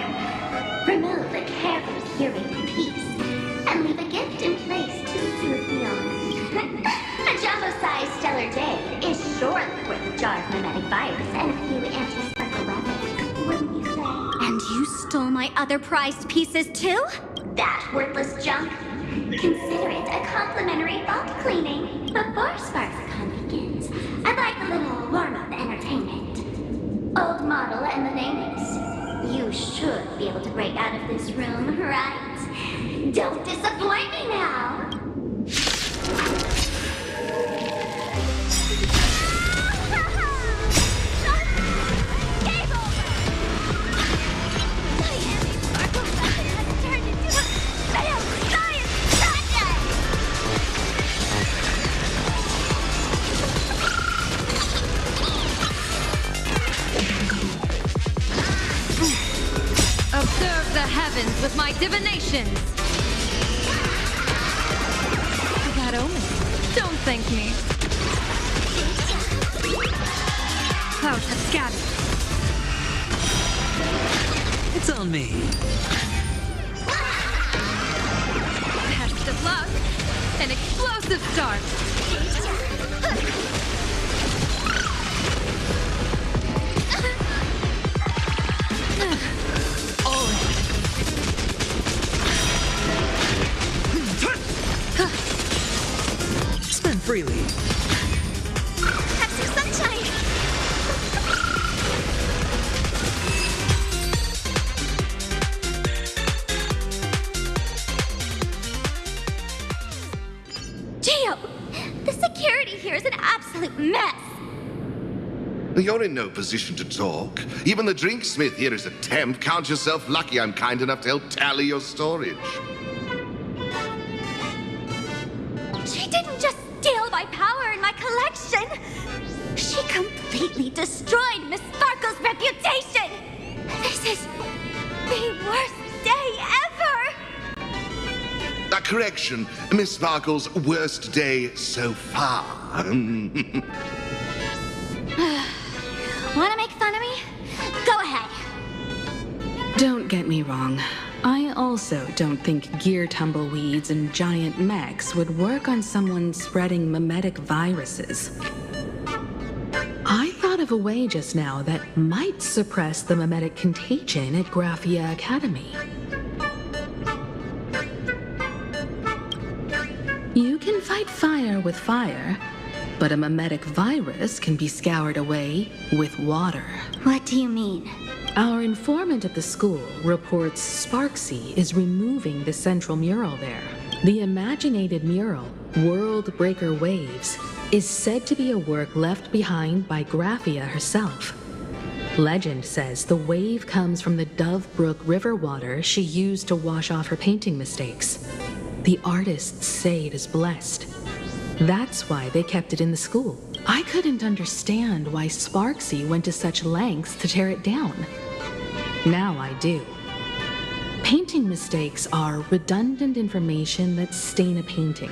Remove a carefully curated piece and leave a gift in place to soothe the owner. A jumbo-sized stellar jade is surely worth a jar of mimetic virus and a few anti-sparkle weapons, wouldn't you say? And you stole my other prized pieces too? That worthless junk? Consider it a complimentary vault cleaning before SparksCon begins. I'd like a little warm-up entertainment. Old model and the nameless. You should be able to break out of this room, right? Don't disappoint me now. Observe the heavens with my divinations. That omen. Don't thank me. Clouds have scattered. It's on me. Test of luck. An explosive start. freely. Have some sunshine! Gio! The security here is an absolute mess! You're in no position to talk. Even the drinksmith here is a temp. Count yourself lucky I'm kind enough to help tally your storage. She didn't just steal my power and my collection! She completely destroyed Miss Sparkle's reputation! This is the worst day ever! A correction, Miss Sparkle's worst day so far. Wanna make fun of me? Go ahead. Don't get me wrong. I also don't think gear tumbleweeds and giant mechs would work on someone spreading mimetic viruses. I thought of a way just now that might suppress the mimetic contagion at Graphia Academy. You can fight fire with fire, but a mimetic virus can be scoured away with water. What do you mean? Our informant at the school reports Sparksy is removing the central mural there. The imaginated mural, World Breaker Waves, is said to be a work left behind by Graphia herself. Legend says the wave comes from the Dove Brook river water she used to wash off her painting mistakes. The artists say it is blessed. That's why they kept it in the school. I couldn't understand why Sparksy went to such lengths to tear it down. Now I do. Painting mistakes are redundant information that stain a painting.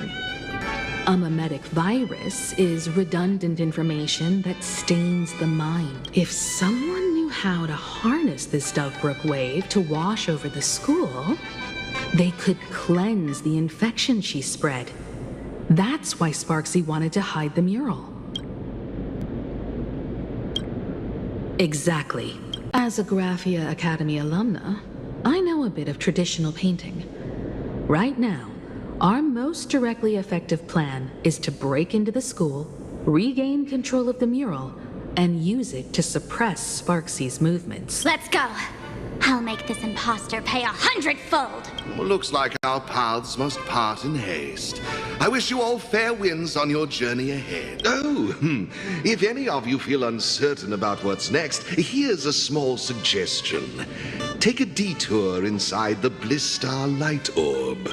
A mimetic virus is redundant information that stains the mind. If someone knew how to harness this Dovebrook wave to wash over the school, they could cleanse the infection she spread. That's why Sparksy wanted to hide the mural. Exactly. As a Graphia Academy alumna, I know a bit of traditional painting. Right now, our most directly effective plan is to break into the school, regain control of the mural, and use it to suppress Sparksy's movements. Let's go! I'll make this imposter pay 100-fold! Well, looks like our paths must part in haste. I wish you all fair winds on your journey ahead. If any of you feel uncertain about what's next, here's a small suggestion. Take a detour inside the Blistar light orb.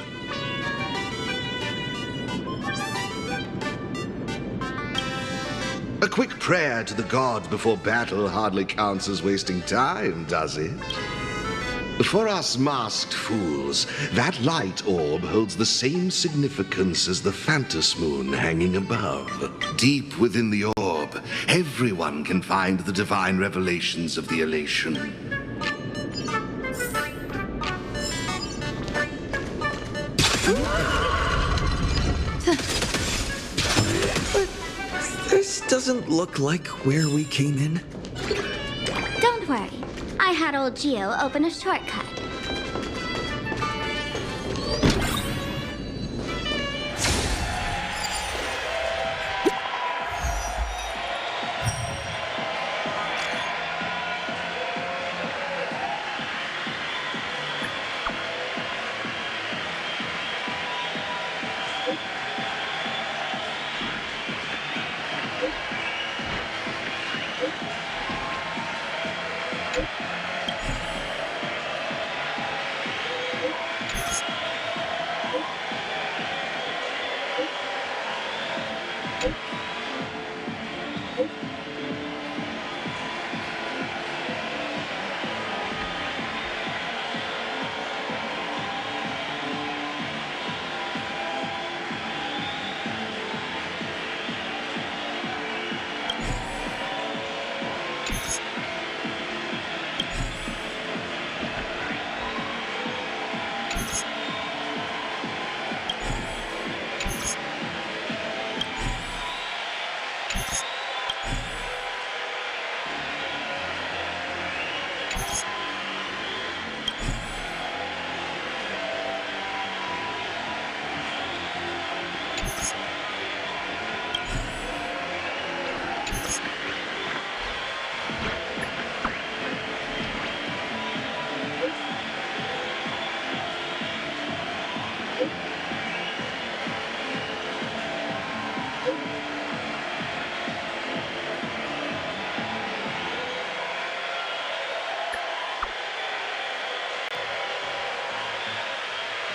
A quick prayer to the gods before battle hardly counts as wasting time, does it? For us masked fools, that light orb holds the same significance as the Phantos moon hanging above. Deep within the orb, everyone can find the divine revelations of the elation. This doesn't look like where we came in. Don't worry. I had old Gio open a shortcut.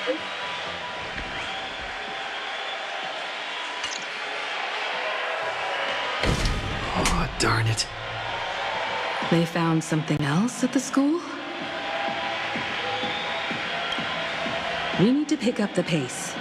Oh, darn it. They found something else at the school? We need to pick up the pace.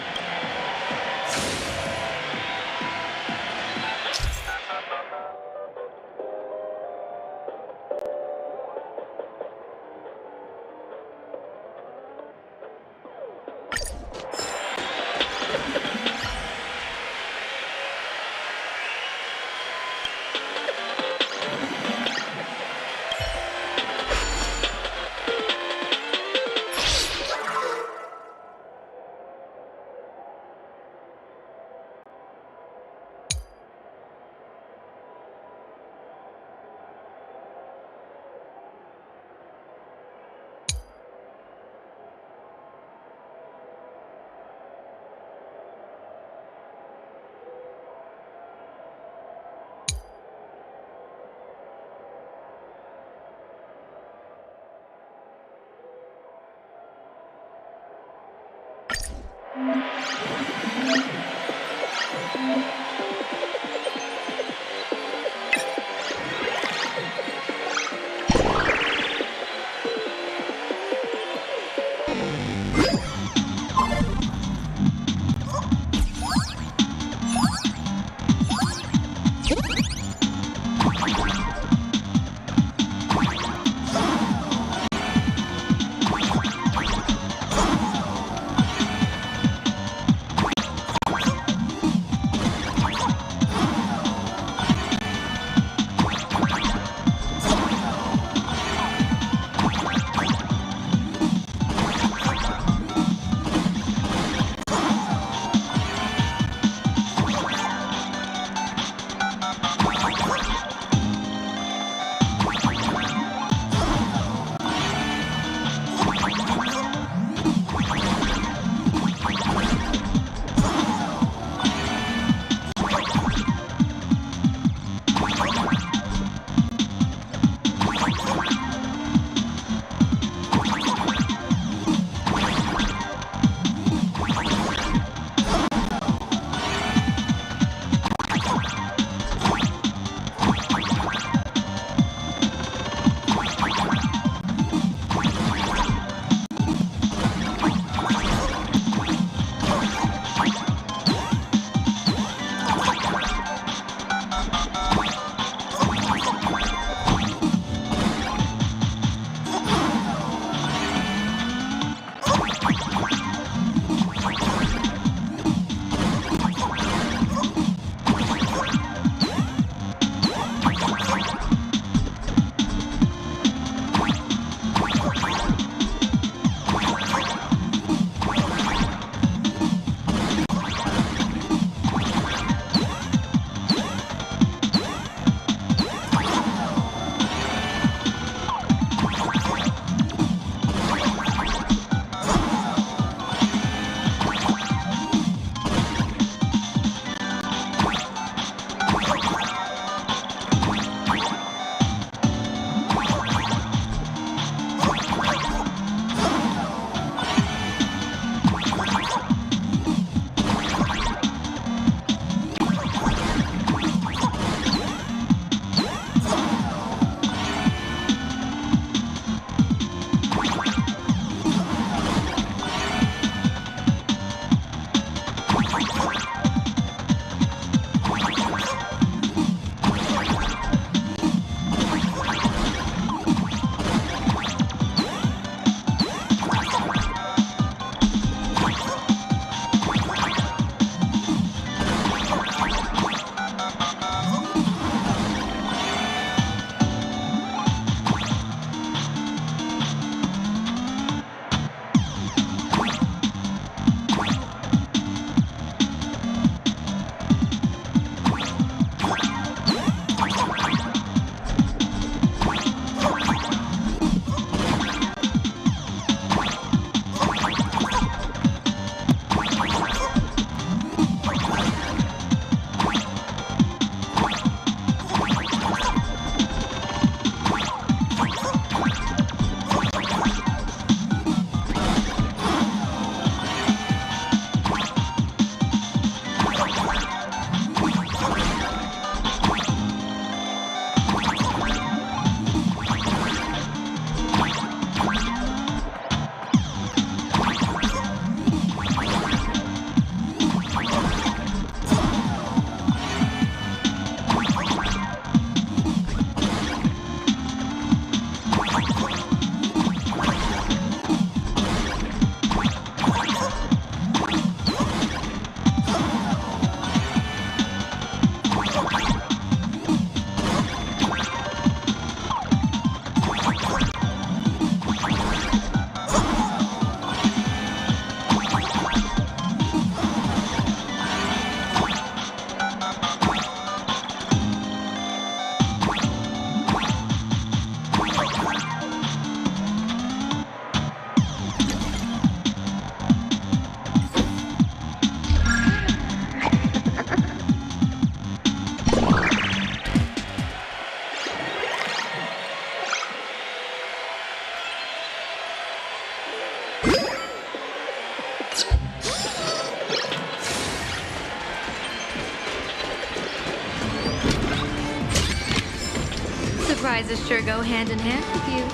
Surprises sure go hand in hand with you.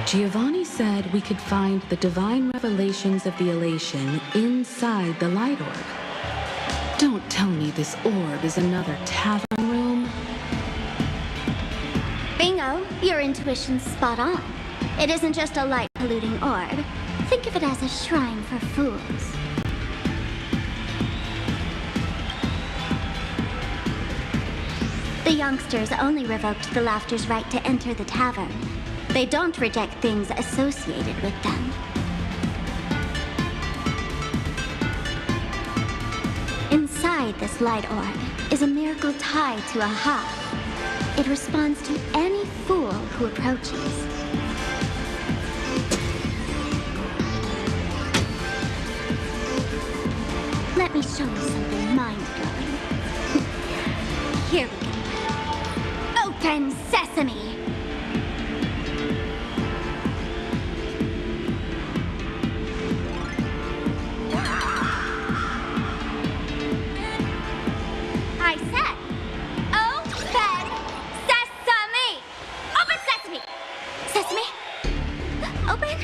Giovanni said we could find the divine revelations of the elation inside the light orb. Don't tell me this orb is another tavern room. Bingo, your intuition's spot on. It isn't just a light-polluting orb. Think of it as a shrine for fools. The youngsters only revoked the Laughter's right to enter the tavern. They don't reject things associated with them. Inside this light orb is a miracle tied to a hive. It responds to any fool who approaches. Let me show you something mind-blowing. Here we go. Open sesame! I said, open sesame! Open sesame! Sesame? Open?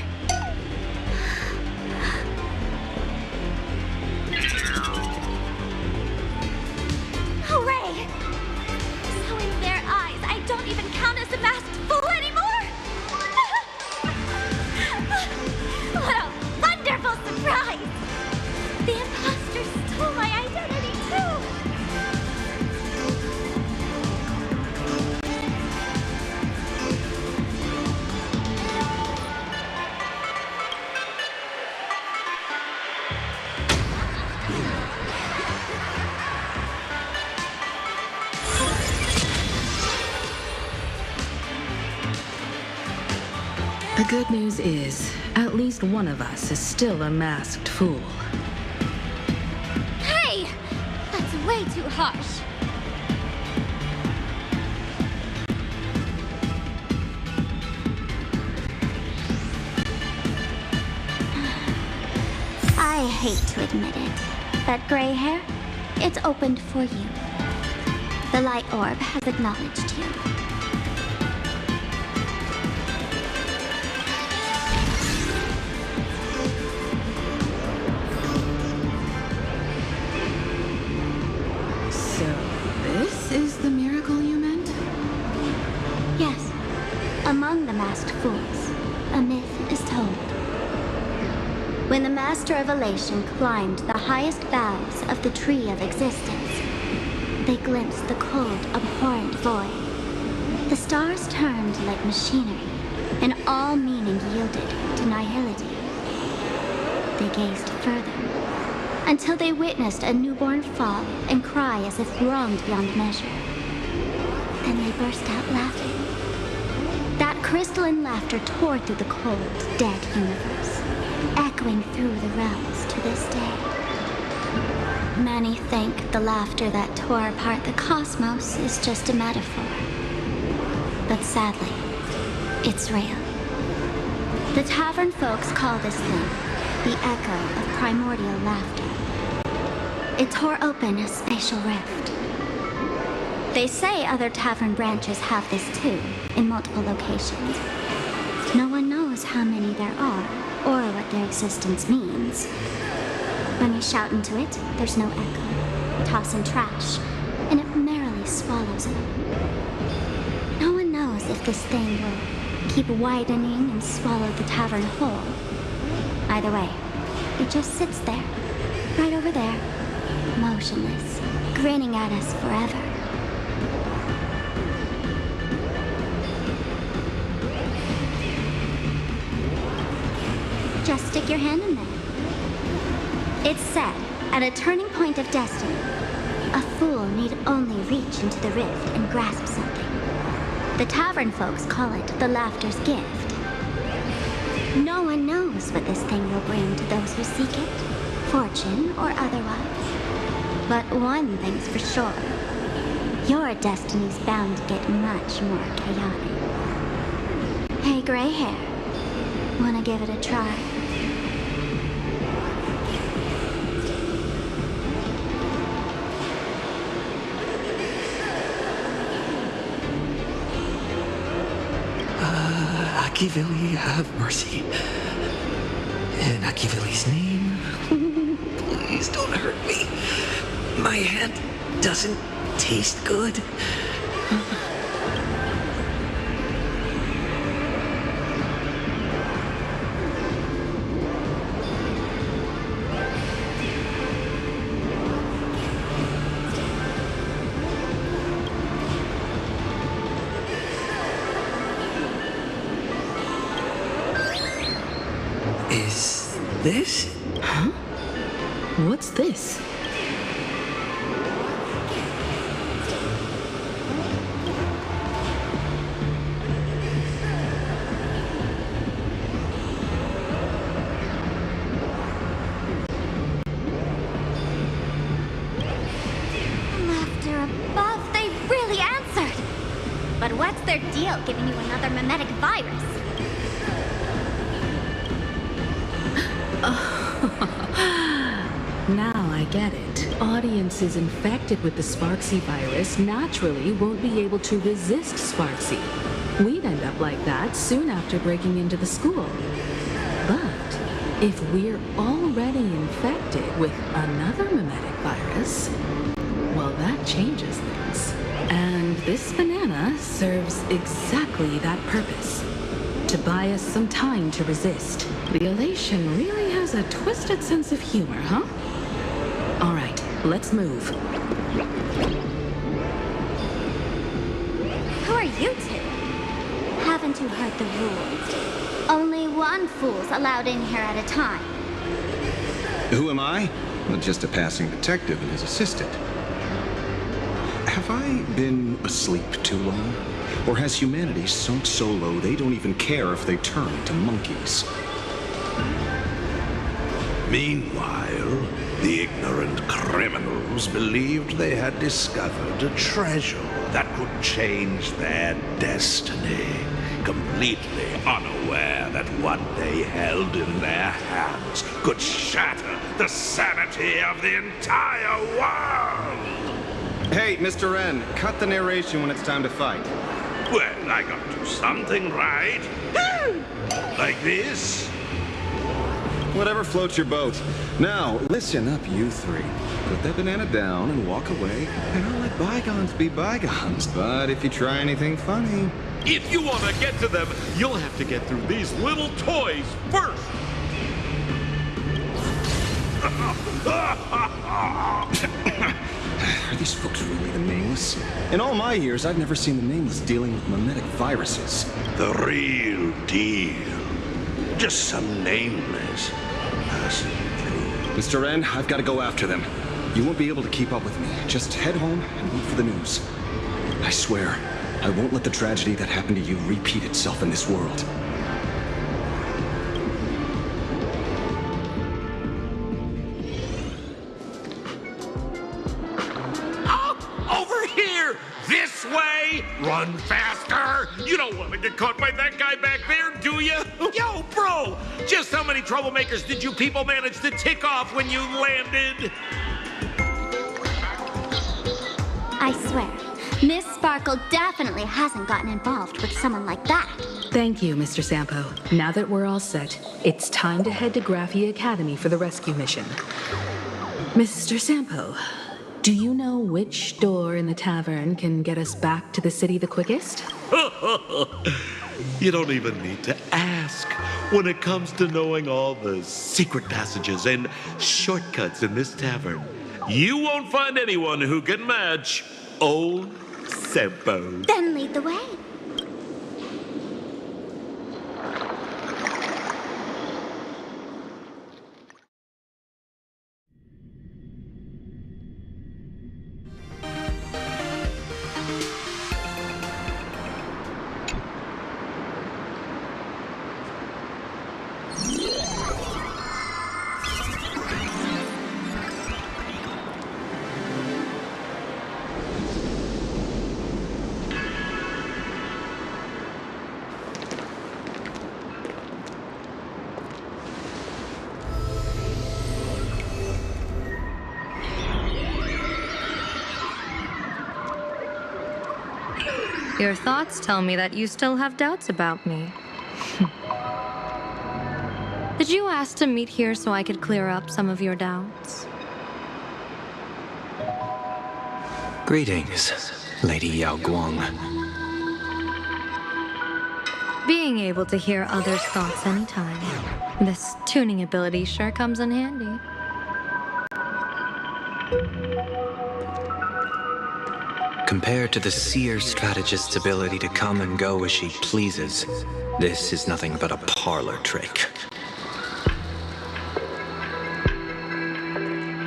Hooray! So in their eyes, I don't even count as a masked fool anymore! What a wonderful surprise! The imposter stole my identity too! The good news is, at least one of us is still a masked fool. Hey! That's way too harsh. I hate to admit it, but gray hair, it's opened for you. The light orb has acknowledged you. So, this is the miracle you meant? Yes. Among the masked fools, a myth is told. When the Master of Elation climbed the highest boughs of the Tree of Existence, they glimpsed the cold, abhorrent void. The stars turned like machinery, and all meaning yielded to nihility. They gazed further, until they witnessed a newborn fall and cry as if wronged beyond measure. Then they burst out laughing. That crystalline laughter tore through the cold, dead universe, echoing through the realms to this day. Many think the laughter that tore apart the cosmos is just a metaphor. But sadly, it's real. The tavern folks call this thing the echo of primordial laughter. It tore open a spatial rift. They say other tavern branches have this too, in multiple locations. No one knows how many there are, or what their existence means. When we shout into it, there's no echo. Toss in trash, and it merrily swallows it. No one knows if this thing will keep widening and swallow the tavern whole. Either way, it just sits there, right over there, motionless, grinning at us forever. Just stick your hand in there. It's said, at a turning point of destiny, a fool need only reach into the rift and grasp something. The tavern folks call it the Laughter's Gift. No one knows what this thing will bring to those who seek it, fortune or otherwise. But one thing's for sure. Your destiny's bound to get much more chaotic. Hey, gray hair. Wanna give it a try? Akivili, have mercy. In Akivili's name, please don't hurt me. My hand doesn't taste good. Is this? Huh? What's this? Laughter above, they really answered. But what's their deal giving you another mimetic virus? Now I get it. Audiences infected with the Sparksy virus naturally won't be able to resist Sparksy. We'd end up like that soon after breaking into the school. But if we're already infected with another mimetic virus, well, that changes things. And this banana serves exactly that purpose. To buy us some time to resist. The elation really has a twisted sense of humor, huh? All right, let's move. Who are you two? Haven't you heard the rules? Only one fool's allowed in here at a time. Who am I? Well, just a passing detective and his assistant. Have I been asleep too long? Or has humanity sunk so low they don't even care if they turn into monkeys? Meanwhile, the ignorant criminals believed they had discovered a treasure that could change their destiny, completely unaware that what they held in their hands could shatter the sanity of the entire world! Hey, Mr. N, cut the narration when it's time to fight. Well, I got to do something right. Like this. Whatever floats your boat. Now, listen up, you three. Put that banana down and walk away, and I'll let bygones be bygones. But if you try anything funny... If you want to get to them, you'll have to get through these little toys first. Are these folks really the Nameless? In all my years, I've never seen the Nameless dealing with mimetic viruses. The real deal. Just some nameless passing through. Mr. N, I've got to go after them. You won't be able to keep up with me. Just head home and wait for the news. I swear, I won't let the tragedy that happened to you repeat itself in this world. This way! Run faster! You don't want to get caught by that guy back there, do you? Yo, bro! Just how many troublemakers did you people manage to tick off when you landed? I swear, Miss Sparkle definitely hasn't gotten involved with someone like that. Thank you, Mr. Sampo. Now that we're all set, it's time to head to Graphia Academy for the rescue mission. Mr. Sampo, do you know which door in the tavern can get us back to the city the quickest? You don't even need to ask. When it comes to knowing all the secret passages and shortcuts in this tavern, you won't find anyone who can match old Sampo. Then lead the way. Your thoughts tell me that you still have doubts about me. Did you ask to meet here so I could clear up some of your doubts? Greetings, Lady Yao Guang. Being able to hear others' thoughts anytime. This tuning ability sure comes in handy. Compared to the seer strategist's ability to come and go as she pleases, this is nothing but a parlor trick.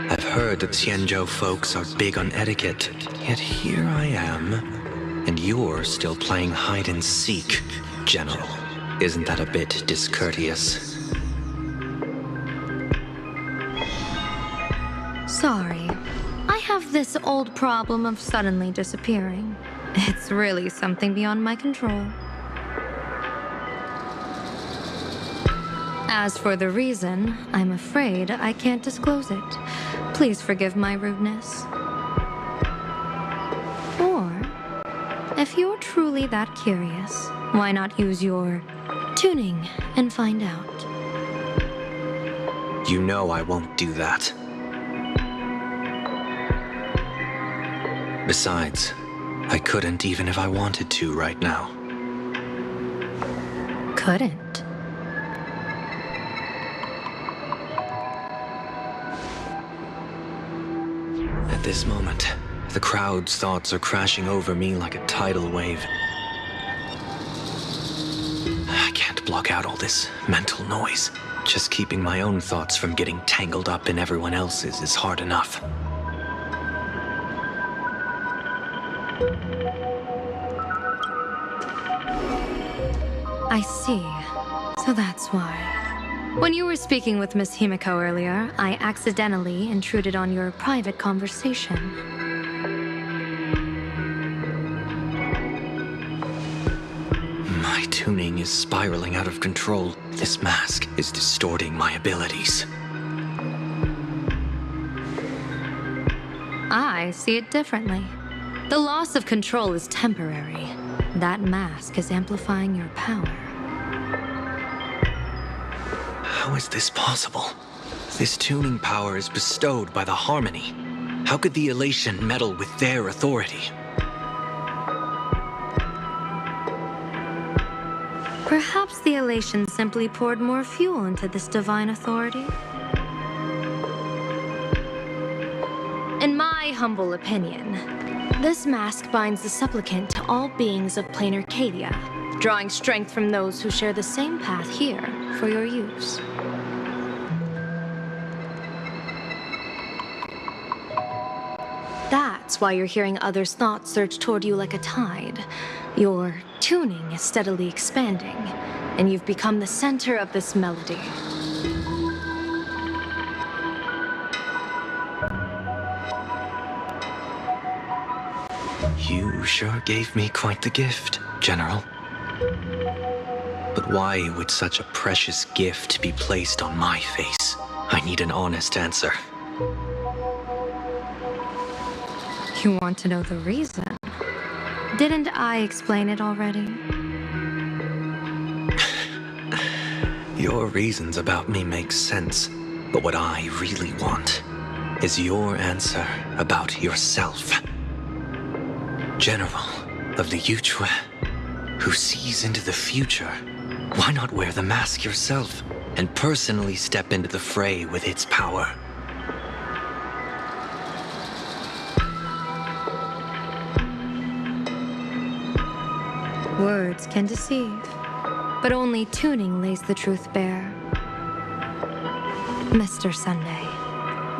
I've heard that Xianzhou folks are big on etiquette, yet here I am, and you're still playing hide and seek, General. Isn't that a bit discourteous? Sorry. I have this old problem of suddenly disappearing. It's really something beyond my control. As for the reason, I'm afraid I can't disclose it. Please forgive my rudeness. Or, if you're truly that curious, why not use your tuning and find out? You know I won't do that. Besides, I couldn't even if I wanted to right now. Couldn't? At this moment, the crowd's thoughts are crashing over me like a tidal wave. I can't block out all this mental noise. Just keeping my own thoughts from getting tangled up in everyone else's is hard enough. I see. So that's why. When you were speaking with Miss Himiko earlier, I accidentally intruded on your private conversation. My tuning is spiraling out of control. This mask is distorting my abilities. I see it differently. The loss of control is temporary. That mask is amplifying your power. How is this possible? This tuning power is bestowed by the Harmony. How could the elation meddle with their authority? Perhaps the elation simply poured more fuel into this divine authority? In my humble opinion, this mask binds the supplicant to all beings of plain Arcadia, drawing strength from those who share the same path here for your use. That's why you're hearing others' thoughts surge toward you like a tide. Your tuning is steadily expanding, and you've become the center of this melody. You sure gave me quite the gift, General. But why would such a precious gift be placed on my face? I need an honest answer. You want to know the reason? Didn't I explain it already? Your reasons about me make sense, but what I really want is your answer about yourself. General of the Yuchua, who sees into the future, why not wear the mask yourself and personally step into the fray with its power? Words can deceive, but only tuning lays the truth bare. Mr. Sunday,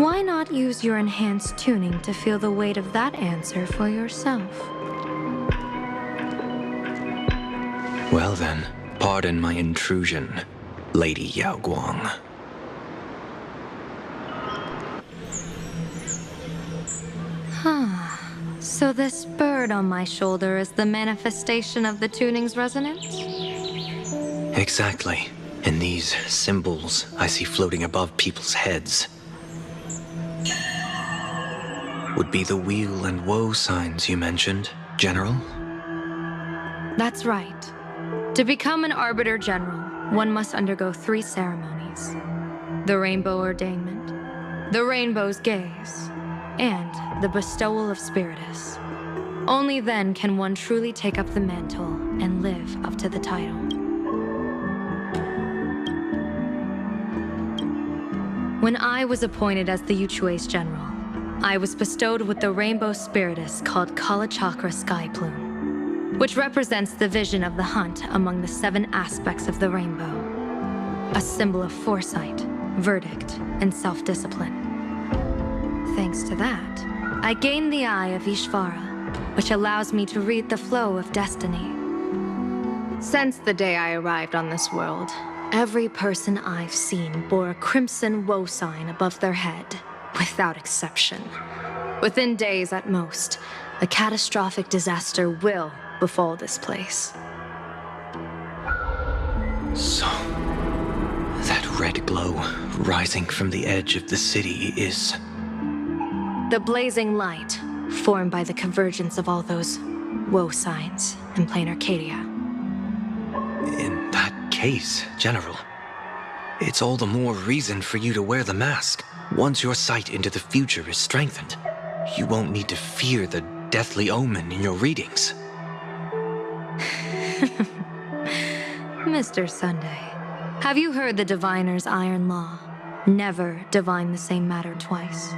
why not use your enhanced tuning to feel the weight of that answer for yourself? Well then, pardon my intrusion, Lady Yao Guang. So this bird on my shoulder is the manifestation of the tuning's resonance? Exactly. And these symbols I see floating above people's heads would be the weal and woe signs you mentioned, General? That's right. To become an Arbiter General, one must undergo 3 ceremonies. The Rainbow Ordainment, the Rainbow's Gaze, and the Bestowal of Spiritus. Only then can one truly take up the mantle and live up to the title. When I was appointed as the Yuchue's General, I was bestowed with the Rainbow Spiritus called Kalachakra Sky Plume, which represents the vision of the hunt among the 7 aspects of the rainbow, a symbol of foresight, verdict, and self-discipline. Thanks to that, I gained the Eye of Ishvara, which allows me to read the flow of destiny. Since the day I arrived on this world, every person I've seen bore a crimson woe sign above their head, without exception. Within days at most, a catastrophic disaster will befall this place. So, that red glow rising from the edge of the city is... The blazing light, formed by the convergence of all those woe signs in plain Arcadia. In that case, General, it's all the more reason for you to wear the mask. Once your sight into the future is strengthened, you won't need to fear the deathly omen in your readings. Mr. Sunday, have you heard the diviner's iron law? Never divine the same matter twice.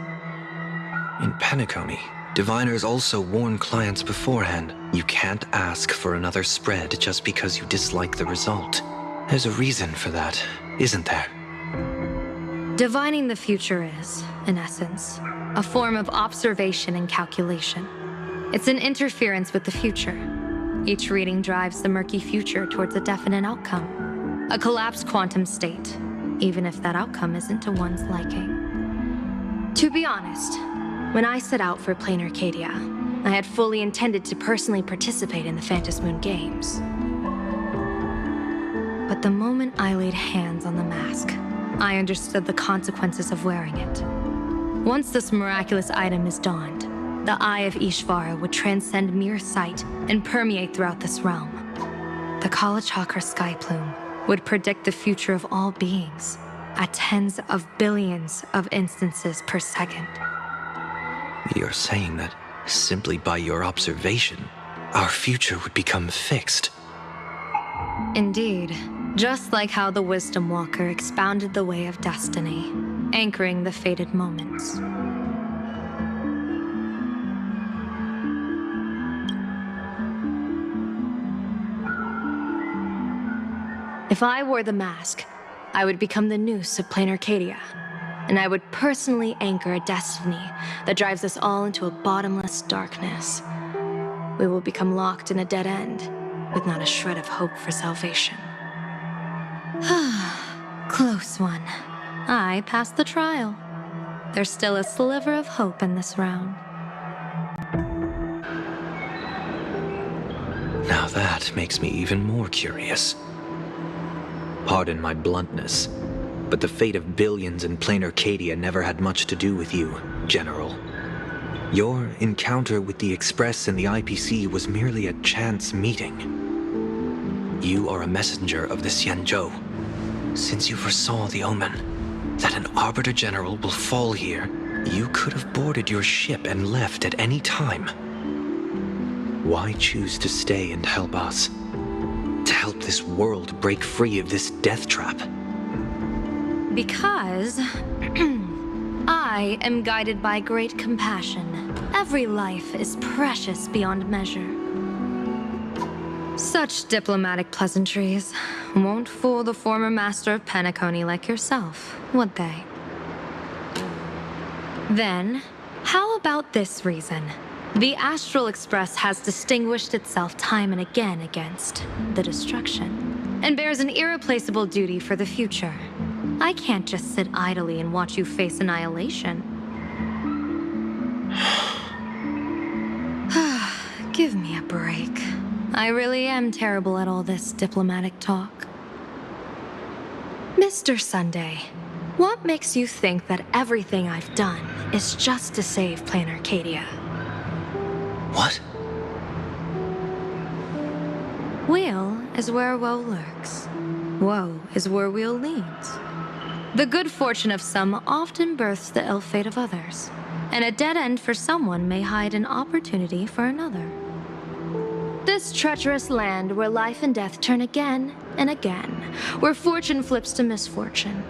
In Penacony, diviners also warn clients beforehand. You can't ask for another spread just because you dislike the result. There's a reason for that, isn't there? Divining the future is, in essence, a form of observation and calculation. It's an interference with the future. Each reading drives the murky future towards a definite outcome, a collapsed quantum state, even if that outcome isn't to one's liking. To be honest, when I set out for Plain Arcadia, I had fully intended to personally participate in the Phantom Moon Games. But the moment I laid hands on the mask, I understood the consequences of wearing it. Once this miraculous item is donned, the Eye of Ishvara would transcend mere sight and permeate throughout this realm. The Kalachakra Sky Plume would predict the future of all beings at tens of billions of instances per second. You're saying that simply by your observation, our future would become fixed. Indeed, just like how the Wisdom Walker expounded the way of destiny, anchoring the fated moments. If I wore the mask, I would become the noose of Plain Arcadia, and I would personally anchor a destiny that drives us all into a bottomless darkness. We will become locked in a dead end, with not a shred of hope for salvation. Close one. I passed the trial. There's still a sliver of hope in this round. Now that makes me even more curious. Pardon my bluntness, but the fate of billions in Plain Arcadia never had much to do with you, General. Your encounter with the Express and the IPC was merely a chance meeting. You are a messenger of the Xianzhou. Since you foresaw the omen, that an Arbiter General will fall here, you could have boarded your ship and left at any time. Why choose to stay and help us? To help this world break free of this death trap? Because I am guided by great compassion. Every life is precious beyond measure. Such diplomatic pleasantries won't fool the former master of Penacony like yourself, would they? Then, how about this reason? The Astral Express has distinguished itself time and again against the destruction, and bears an irreplaceable duty for the future. I can't just sit idly and watch you face annihilation. Give me a break. I really am terrible at all this diplomatic talk. Mr. Sunday, what makes you think that everything I've done is just to save Plain Arcadia? What? Well, is where woe lurks. Woe is where weal leads. The good fortune of some often births the ill fate of others, and a dead end for someone may hide an opportunity for another. This treacherous land where life and death turn again and again, where fortune flips to misfortune,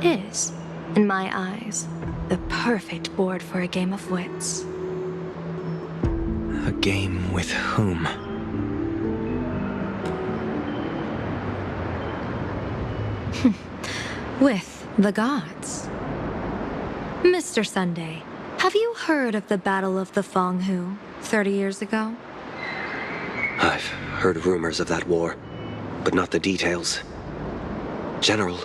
is, in my eyes, the perfect board for a game of wits. A game with whom? With the gods. Mr. Sunday, have you heard of the Battle of the Fonghu 30 years ago? I've heard rumors of that war, but not the details. General,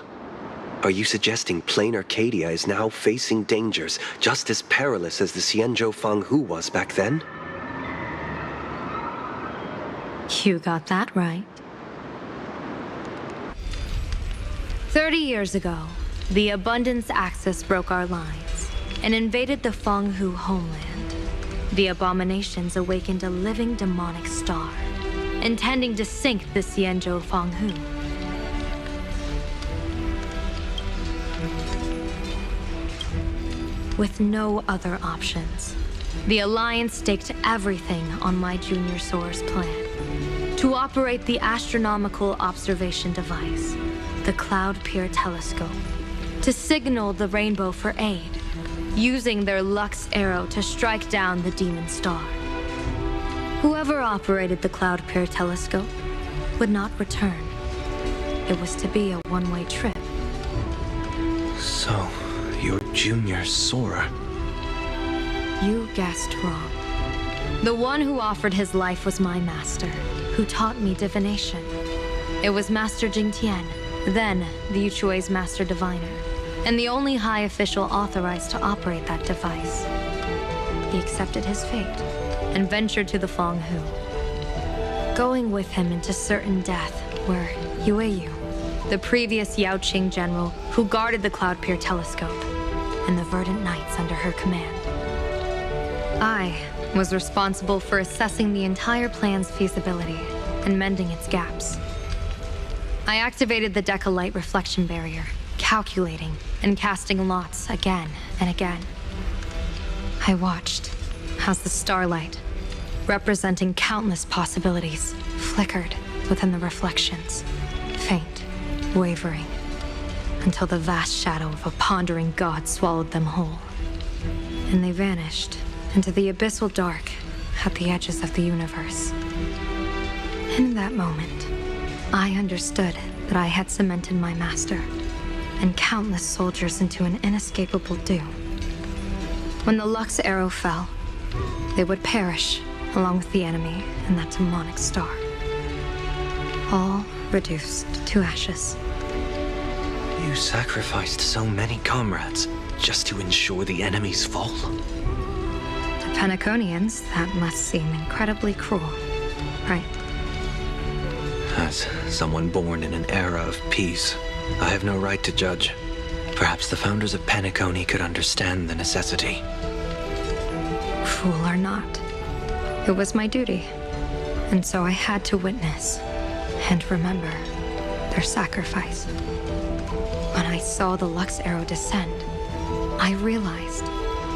are you suggesting plain Arcadia is now facing dangers just as perilous as the Xianzhou Fanghu was back then? You got that right. 30 years ago, the Abundance Axis broke our lines and invaded the Fanghu homeland. The abominations awakened a living demonic star, intending to sink the Xianzhou Fanghu. With no other options, the Alliance staked everything on my junior soar's plan to operate the astronomical observation device, the Cloud Peer Telescope, to signal the rainbow for aid, using their Lux arrow to strike down the demon star. Whoever operated the Cloud Peer Telescope would not return. It was to be a one-way trip. So, your junior Sora. You guessed wrong. The one who offered his life was my master, who taught me divination. It was Master Jingtian, then the Yuchui's master diviner, and the only high official authorized to operate that device. He accepted his fate and ventured to the Fanghu. Going with him into certain death were Yueyu, the previous Yaoqing general who guarded the Cloud Peer Telescope, and the Verdant Knights under her command. I was responsible for assessing the entire plan's feasibility and mending its gaps. I activated the Decalite reflection barrier, calculating and casting lots again and again. I watched as the starlight, representing countless possibilities, flickered within the reflections, faint, wavering, until the vast shadow of a pondering god swallowed them whole. And they vanished into the abyssal dark at the edges of the universe. In that moment, I understood that I had cemented my master and countless soldiers into an inescapable doom. When the Lux arrow fell, they would perish along with the enemy and that demonic star. All reduced to ashes. You sacrificed so many comrades just to ensure the enemy's fall? To Penaconians, that must seem incredibly cruel, right? As someone born in an era of peace, I have no right to judge. Perhaps the founders of Penacony could understand the necessity. Cruel or not, it was my duty. And so I had to witness and remember their sacrifice. When I saw the Lux arrow descend, I realized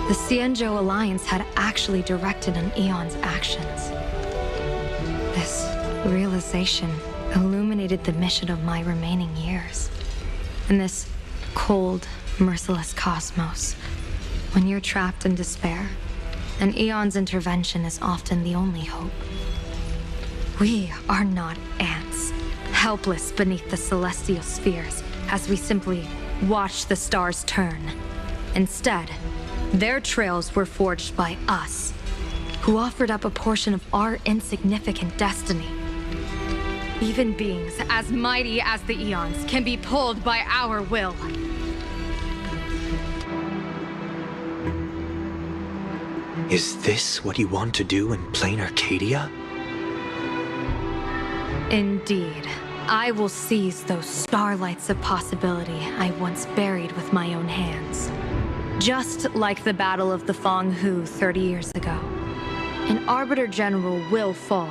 the Xianzhou Alliance had actually directed an Eon's actions. This realization illuminated the mission of my remaining years. In this cold, merciless cosmos, when you're trapped in despair, an Eon's intervention is often the only hope. We are not ants, helpless beneath the celestial spheres as we simply watch the stars turn. Instead, their trails were forged by us, who offered up a portion of our insignificant destiny. Even beings as mighty as the Eons can be pulled by our will. Is this what you want to do in plain Arcadia? Indeed. I will seize those starlights of possibility I once buried with my own hands. Just like the Battle of the Fanghu 30 years ago. An Arbiter General will fall,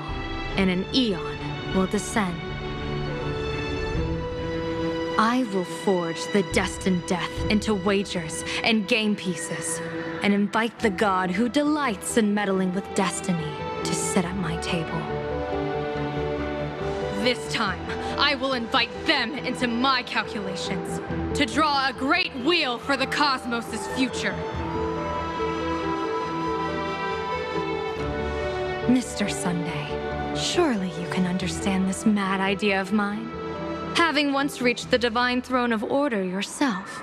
and an Eon will descend. I will forge the destined death into wagers and game pieces, and invite the god who delights in meddling with destiny to sit at my table. This time, I will invite them into my calculations to draw a great wheel for the cosmos' future. Mr. Sunday, surely you can understand this mad idea of mine, having once reached the divine throne of order yourself.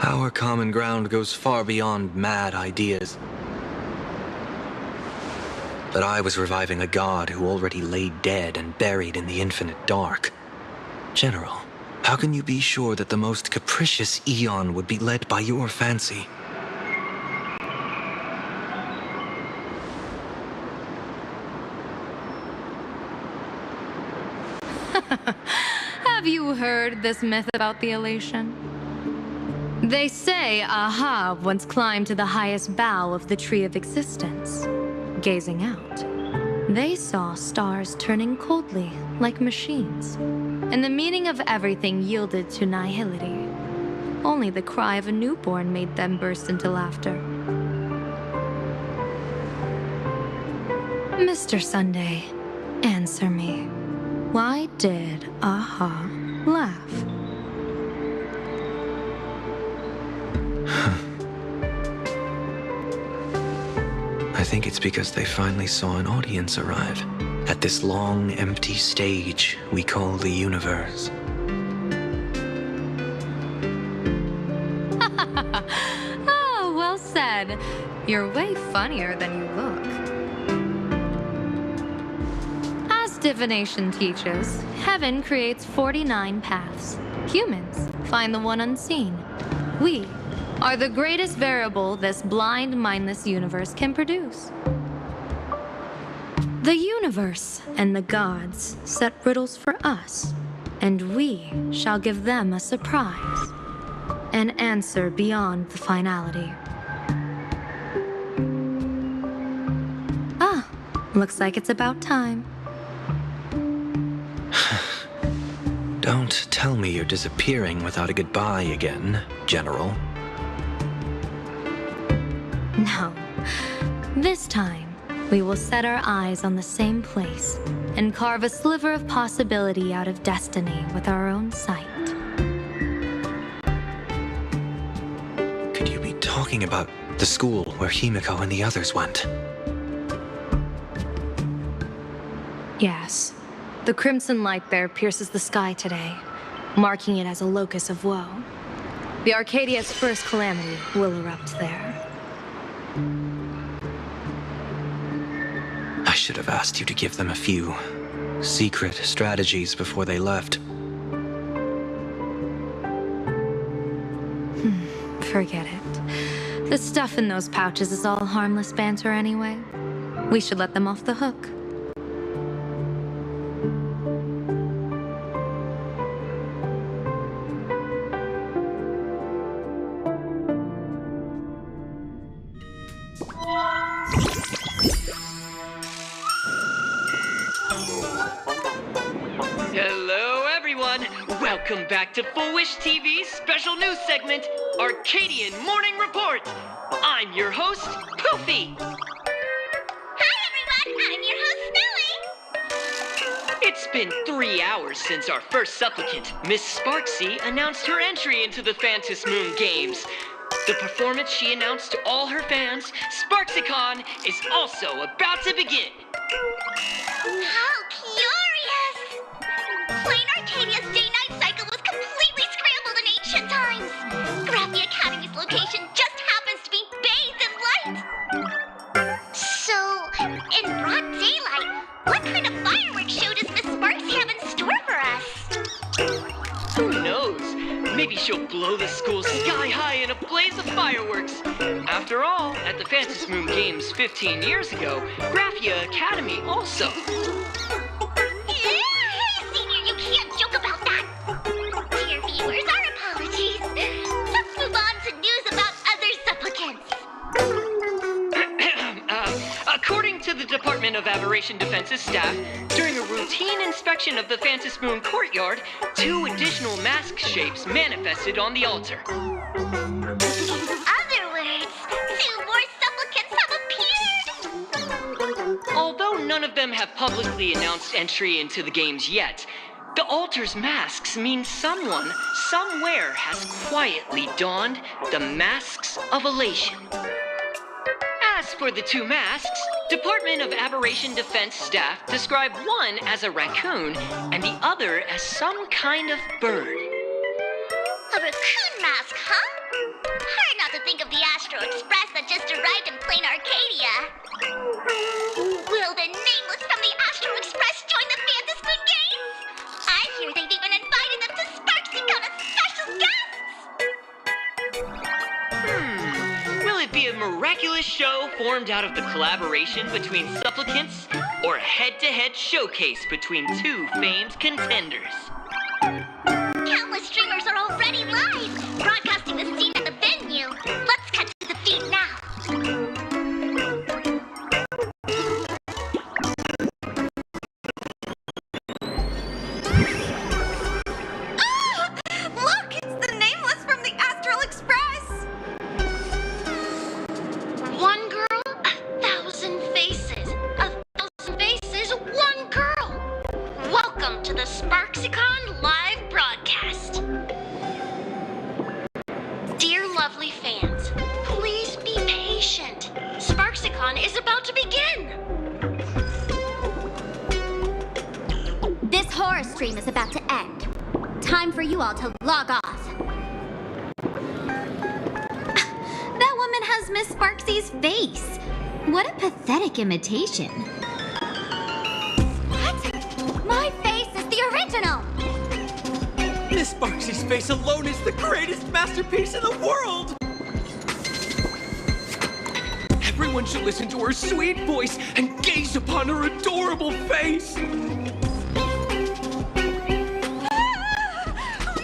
Our common ground goes far beyond mad ideas. But I was reviving a god who already lay dead and buried in the infinite dark. General, how can you be sure that the most capricious eon would be led by your fancy? Have you heard this myth about the elation? They say Aha once climbed to the highest bough of the Tree of Existence. Gazing out, they saw stars turning coldly like machines, and the meaning of everything yielded to nihility. Only the cry of a newborn made them burst into laughter. Mr. Sunday, answer me. Why did Aha laugh? I think it's because they finally saw an audience arrive at this long, empty stage we call the universe. Oh, well said. You're way funnier than you look. As divination teaches, heaven creates 49 paths. Humans find the one unseen. We are the greatest variable this blind, mindless universe can produce. The universe and the gods set riddles for us, and we shall give them a surprise, an answer beyond the finality. Ah, looks like it's about time. Don't tell me you're disappearing without a goodbye again, General. No. This time, we will set our eyes on the same place and carve a sliver of possibility out of destiny with our own sight. Could you be talking about the school where Himiko and the others went? Yes. The crimson light there pierces the sky today, marking it as a locus of woe. The Arcadia's first calamity will erupt there. I should have asked you to give them a few secret strategies before they left. Forget it. The stuff in those pouches is all harmless banter anyway. We should let them off the hook. Hello, everyone. Welcome back to Full Wish TV's special news segment, Arcadian Morning Report. I'm your host, Poofy. Hi, everyone. I'm your host, Smelly. It's been 3 hours since our first supplicant, Miss Sparksy, announced her entry into the Phantom Moon Games. The performance she announced to all her fans, SparksyCon, is also about to begin. How curious! Plain Arcadia's day-night cycle was completely scrambled in ancient times. Graphia Academy's location just happens to be bathed in light. So, in broad daylight, what kind of fireworks show does Miss Sparksy have in store for us? Who knows? Maybe she'll blow the school sky high in a blaze of fireworks. After all, at the Phantom Moon Games 15 years ago, Graphia Academy also. Hey, Senior, you can't joke about that. Dear viewers, our apologies. Let's move on to news about other supplicants. According to the Department of Aberration Defense's staff, during a routine inspection of the Phantom Moon courtyard, 2 additional mask shapes manifested on the altar. Other words, 2 more supplicants have appeared! Although none of them have publicly announced entry into the games yet, the altar's masks mean someone, somewhere, has quietly donned the masks of elation. As for the 2 masks, Department of Aberration Defense staff describe one as a raccoon and the other as some kind of bird. A raccoon mask, huh? Hard not to think of the Astro Express that just arrived in plain Arcadia. Will the nameless from the Astro Express join the Phantom Moon Games? I hear they've even invited them to SparksyCon as special guests! Will it be a miraculous show formed out of the collaboration between supplicants, or a head-to-head showcase between 2 famed contenders? Countless streamers are already live, broadcasting the scene at the venue. Let's cut to the feed now. Look, it's the nameless from the Astral Express! 1 girl, 1,000 faces. 1,000 faces, 1 girl. Welcome to the SparksyCon live broadcast. Dear lovely fans, please be patient. SparksyCon is about to begin. This horror stream is about to end. Time for you all to log off. That woman has Miss Sparksy's face. What a pathetic imitation. What? My face is the original. Miss Sparksy's face alone is the greatest masterpiece in the world! Everyone should listen to her sweet voice and gaze upon her adorable face! We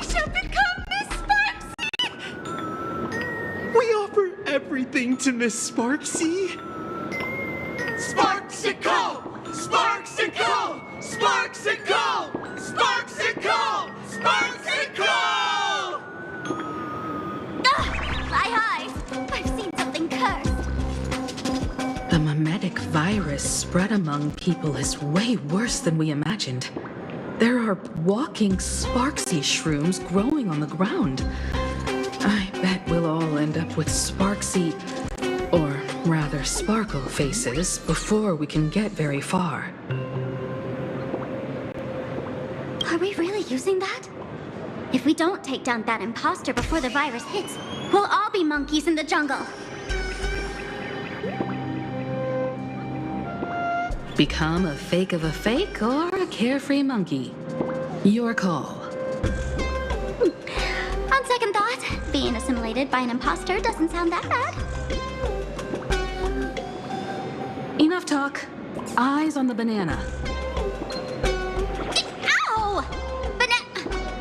shall become Miss Sparksy! We offer everything to Miss Sparksy. Sparksicle! Sparksicle! Sparksicle! Sparksicle! Sparksicle! My eyes! I've seen something cursed. The mimetic virus spread among people is way worse than we imagined. There are walking Sparksy shrooms growing on the ground. I bet we'll all end up with Sparksy, or rather Sparkle faces before we can get very far. Are we really using that? If we don't take down that imposter before the virus hits, we'll all be monkeys in the jungle. Become a fake of a fake or a carefree monkey. Your call. On second thought, being assimilated by an imposter doesn't sound that bad. Enough talk. Eyes on the banana. Ow!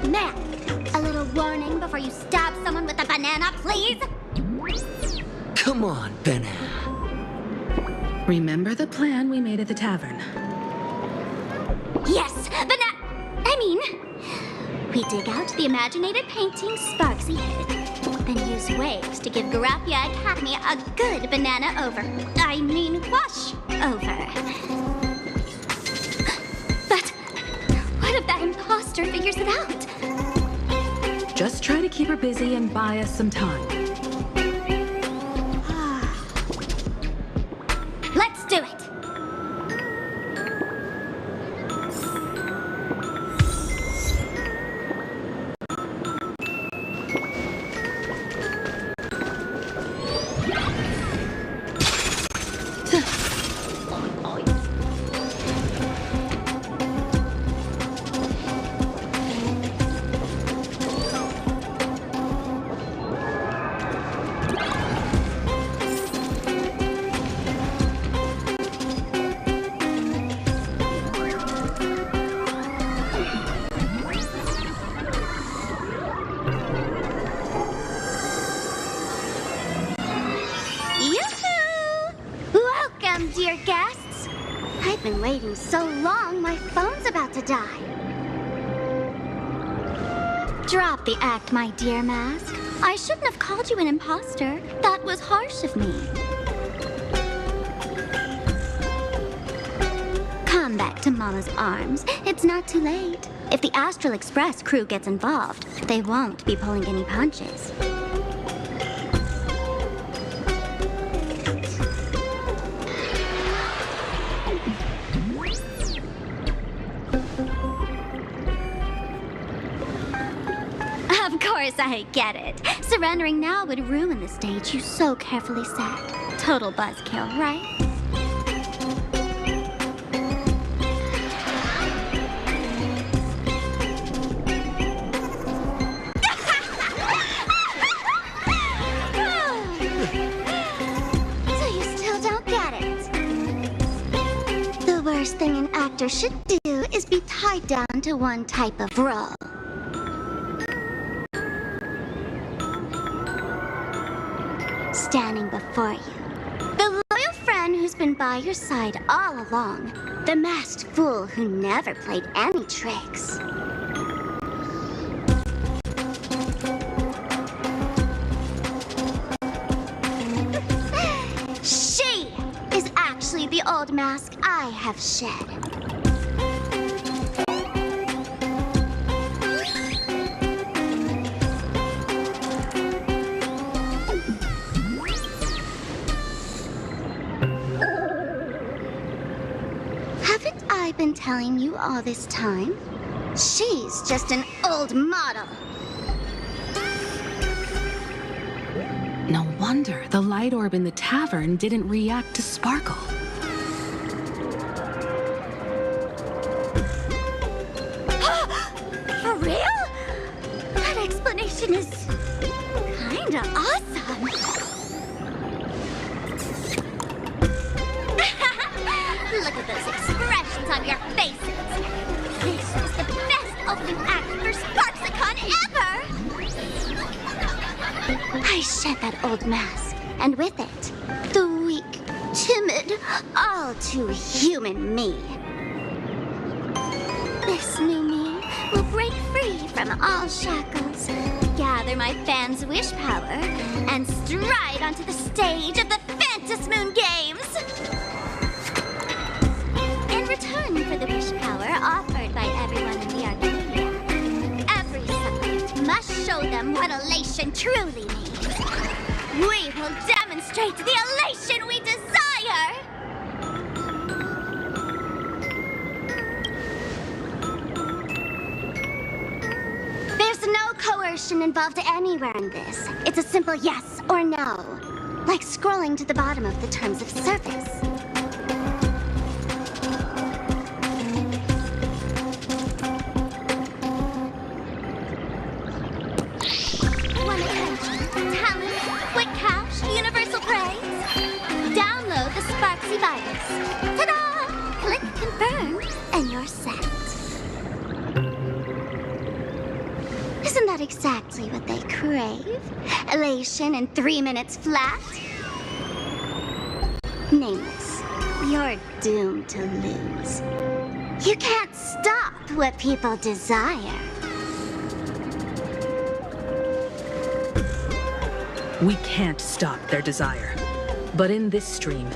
Man, a little warning before you stab someone with a banana, please? Come on, banana. Remember the plan we made at the tavern? Yes, we dig out the imaginated painting Sparksy hid, then use waves to give Graphia Academy a good banana wash over. But what if that imposter figures it out? Just try to keep her busy and buy us some time. Let's do it! Welcome, dear guests. I've been waiting so long, my phone's about to die. Drop the act, my dear Mask. I shouldn't have called you an imposter. That was harsh of me. Come back to Mama's arms. It's not too late. If the Astral Express crew gets involved, they won't be pulling any punches. Of course I get it. Surrendering now would ruin the stage you so carefully set. Total buzzkill, right? So you still don't get it. The worst thing an actor should do is be tied down to one type of role. Standing before you, the loyal friend who's been by your side all along, the masked fool who never played any tricks. She is actually the old mask I have shed. Haven't I been telling you all this time? She's just an old model. No wonder the light orb in the tavern didn't react to Sparkle. For real? That explanation is kinda awesome. Look at those expressions on your faces. This is the best opening act for Sparksicon ever! I shed that old mask, and with it, the weak, timid, all too human me. This new me will break free from all shackles, gather my fans' wish power, and stride onto the stage of the Fantasmoon Games! In return for the wish power offered by everyone in the Arcadia, every supplicant must show them what elation truly means. We will demonstrate the elation we desire! There's no coercion involved anywhere in this. It's a simple yes or no, like scrolling to the bottom of the terms of service. Want attention, talent, quick cash, universal praise? Download the Sparksy virus. Ta-da! Click confirm, and you're set. Isn't that exactly what they crave? Elation in 3 minutes flat? Nameless, you're doomed to lose. You can't stop what people desire. We can't stop their desire. But in this stream,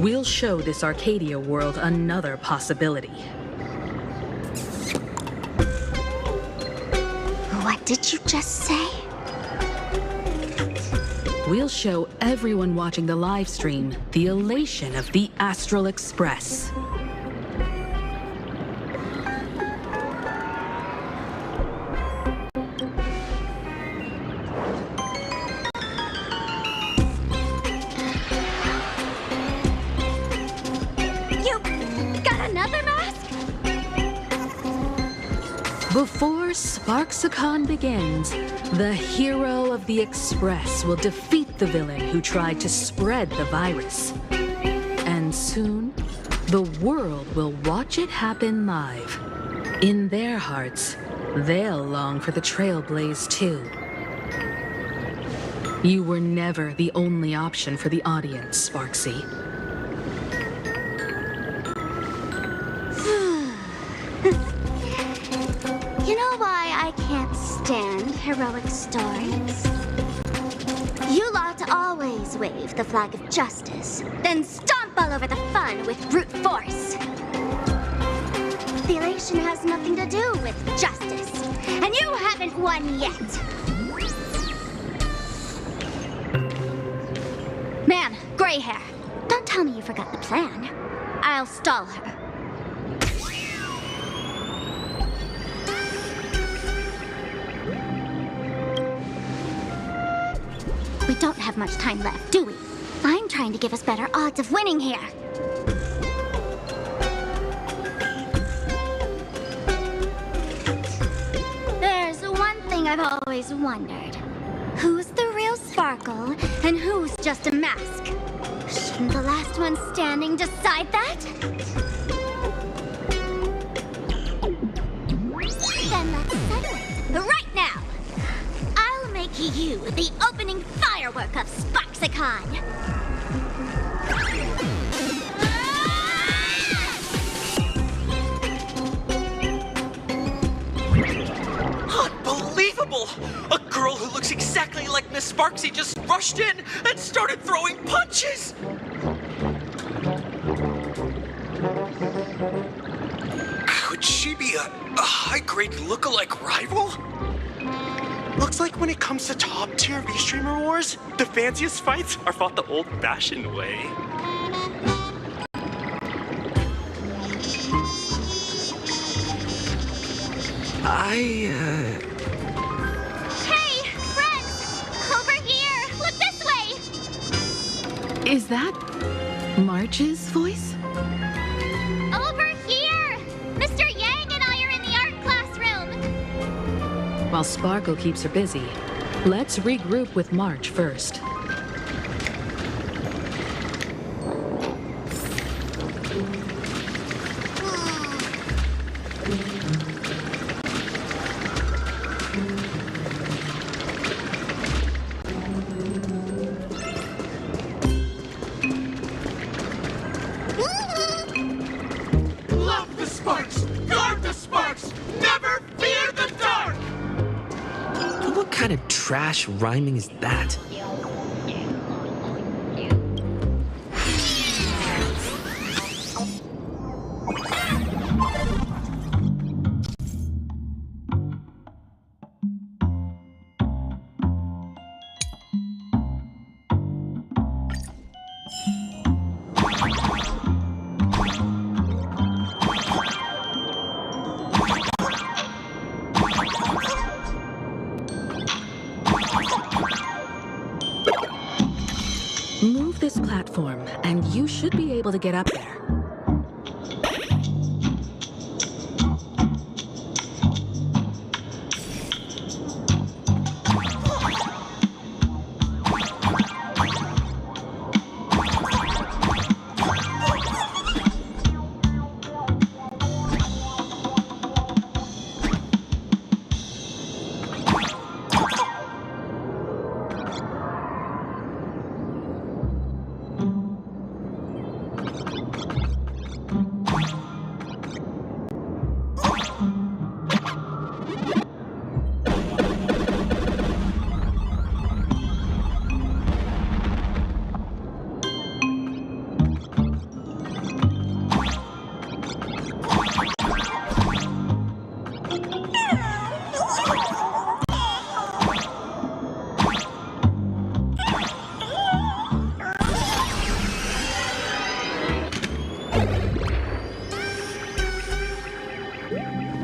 we'll show this Arcadia world another possibility. What did you just say? We'll show everyone watching the live stream the elation of the Astral Express. You got another mask? Before Sparksicon begins, the hero of the Express will defeat the villain who tried to spread the virus. And soon, the world will watch it happen live. In their hearts, they'll long for the Trailblazers too. You were never the only option for the audience, Sparksy. understand heroic stories. You lot always wave the flag of justice, then stomp all over the fun with brute force. The elation has nothing to do with justice, and you haven't won yet. Man, gray hair, don't tell me you forgot the plan. I'll stall her. We don't have much time left, do we? I'm trying to give us better odds of winning here. There's one thing I've always wondered. Who's the real Sparkle and who's just a mask? Shouldn't the last one standing decide that? Then let's settle it right now. I'll make you the opening firework of Sparksicon. Unbelievable! A girl who looks exactly like Miss Sparksy just rushed in and started throwing punches! Could she be a high-grade lookalike rival? Looks like when it comes to top-tier V-Streamer wars, the fanciest fights are fought the old-fashioned way. Hey, friends! Over here! Look this way! Is that March's voice? Over here! Mr. Yang and I are in the art classroom! While Sparkle keeps her busy, let's regroup with March first. Love the sparks! Guard the sparks! Never fear the dark! What kind of trash rhyming is that? Move this platform, and you should be able to get up there.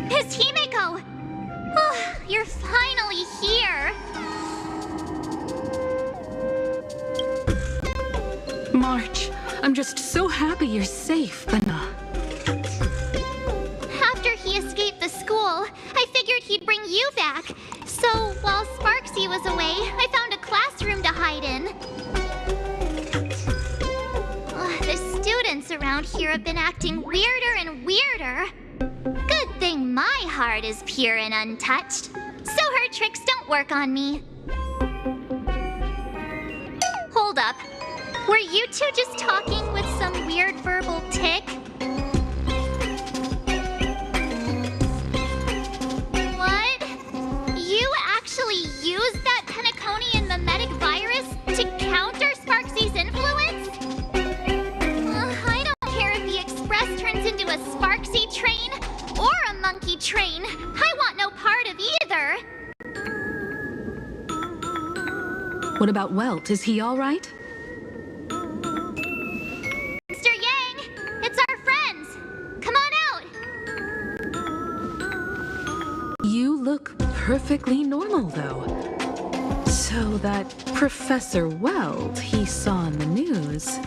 It's Himeko! Oh, you're finally here! March, I'm just so happy you're safe, Bana. After he escaped the school, I figured he'd bring you back. So, while Sparksy was away, I found a classroom to hide in. The students around here have been acting weirder and weirder. Good thing my heart is pure and untouched, so her tricks don't work on me. Hold up. Were you two just talking with some weird verbal tick? What? You a Sparksy train or a monkey train. I want no part of either. What about Welt? Is he all right? Mr. Yang, it's our friends. Come on out. You look perfectly normal, though. So that Professor Welt he saw in the news...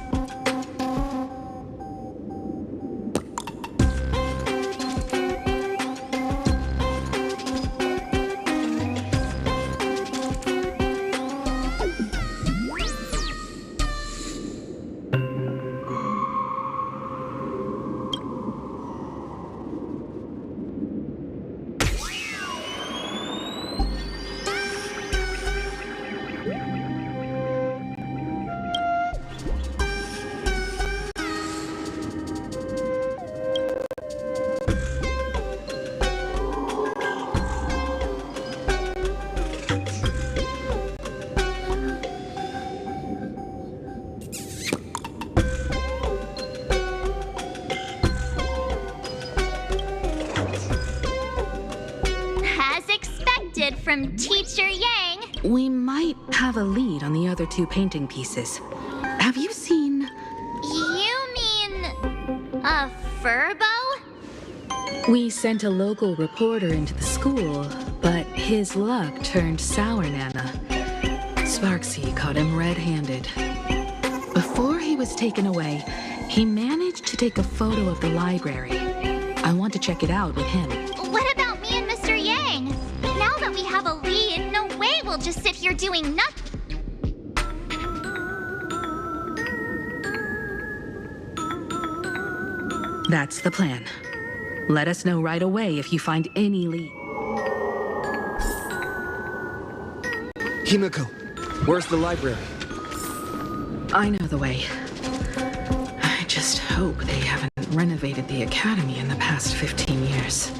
From Teacher Yang. We might have a lead on the other two painting pieces. Have you seen... You mean... a furbo? We sent a local reporter into the school, but his luck turned sour, Nana. Sparksy caught him red-handed. Before he was taken away, he managed to take a photo of the library. I want to check it out with him. What about me and Mr. Yang? Now that we have a lead, no way we'll just sit here doing nothing. That's the plan. Let us know right away if you find any lead. Himiko, where's the library? I know the way. I just hope they haven't renovated the academy in the past 15 years.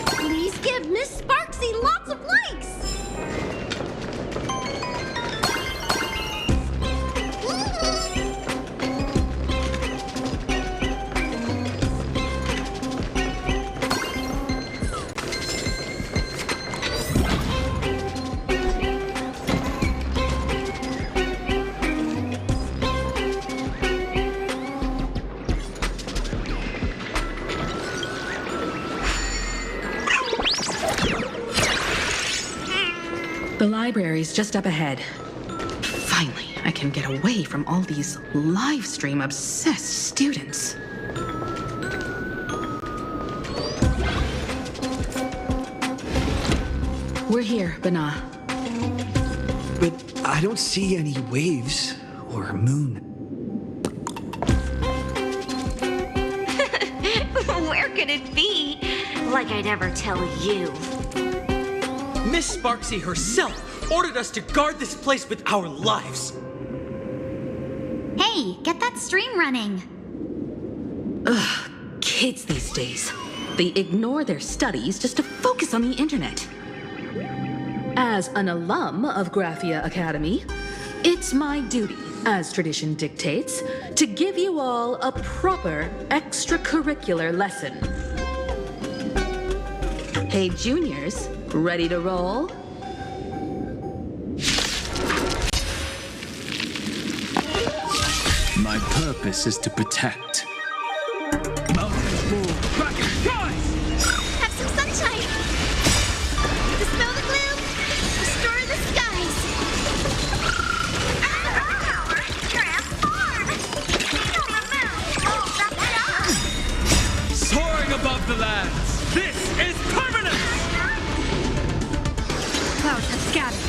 Please give Miss Sparksy lots of likes! The library's just up ahead. Finally, I can get away from all these live stream obsessed students. We're here, Bana. But I don't see any waves or moon. Where could it be? Like I'd ever tell you. Miss Sparksy herself ordered us to guard this place with our lives. Hey, get that stream running. Ugh, kids these days. They ignore their studies just to focus on the internet. As an alum of Graphia Academy, it's my duty, as tradition dictates, to give you all a proper extracurricular lesson. Hey, juniors, ready to roll? My purpose is to protect. the lands. This is permanent! Clouds have scattered.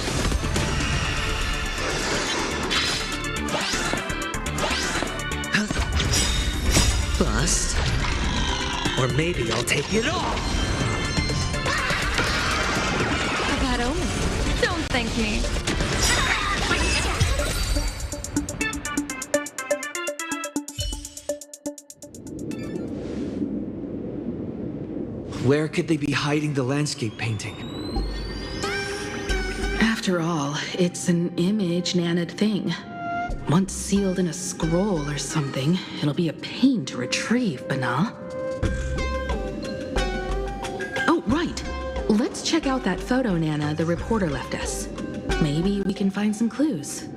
Bust? Or maybe I'll take it all! A bad omen. Don't thank me. Where could they be hiding the landscape painting? After all, it's an image Nana'd thing. Once sealed in a scroll or something, it'll be a pain to retrieve, Bana. Oh, right. Let's check out that photo Nana the reporter left us. Maybe we can find some clues.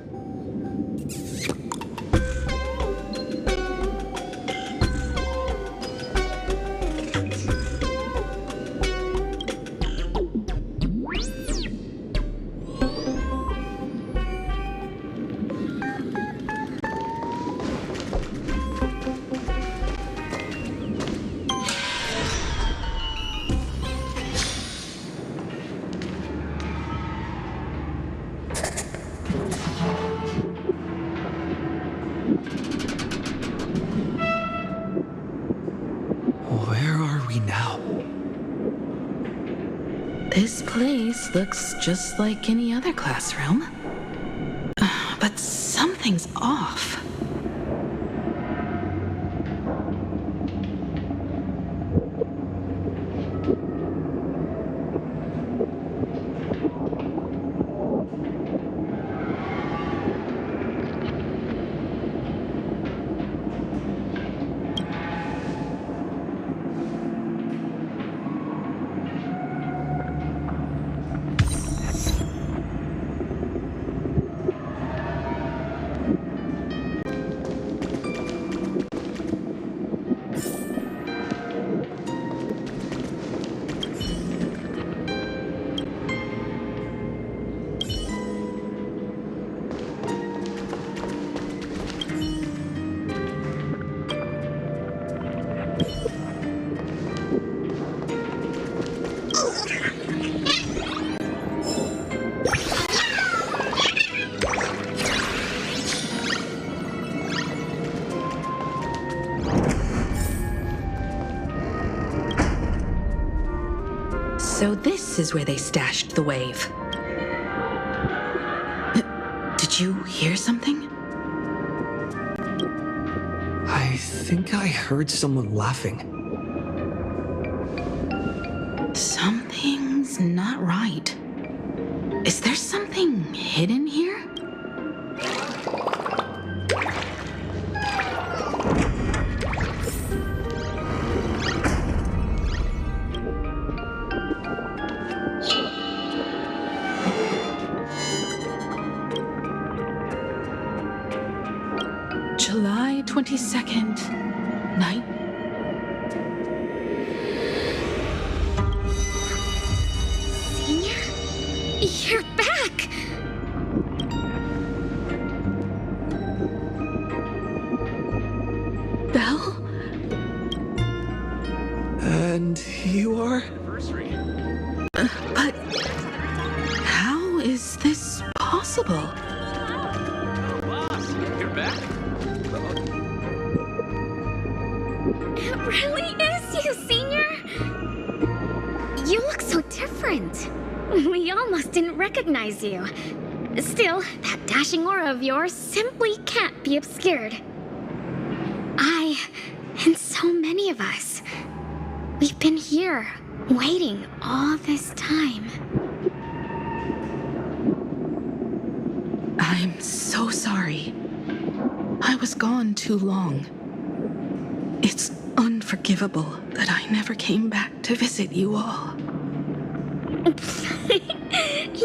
Where are we now? This place looks just like any other classroom. But something's off. So this is where they stashed the wave. Did you hear something? I think I heard someone laughing. Something's not right. Is there something hidden here? July 22nd, night. Senior? You're back! Belle? And you are? But how is this possible? You're back? It really is you, Senior! You look so different. We almost didn't recognize you. Still, that dashing aura of yours simply can't be obscured. I, and so many of us, we've been here, waiting all this time. I'm so sorry. I was gone too long. It's unforgivable that I never came back to visit you all.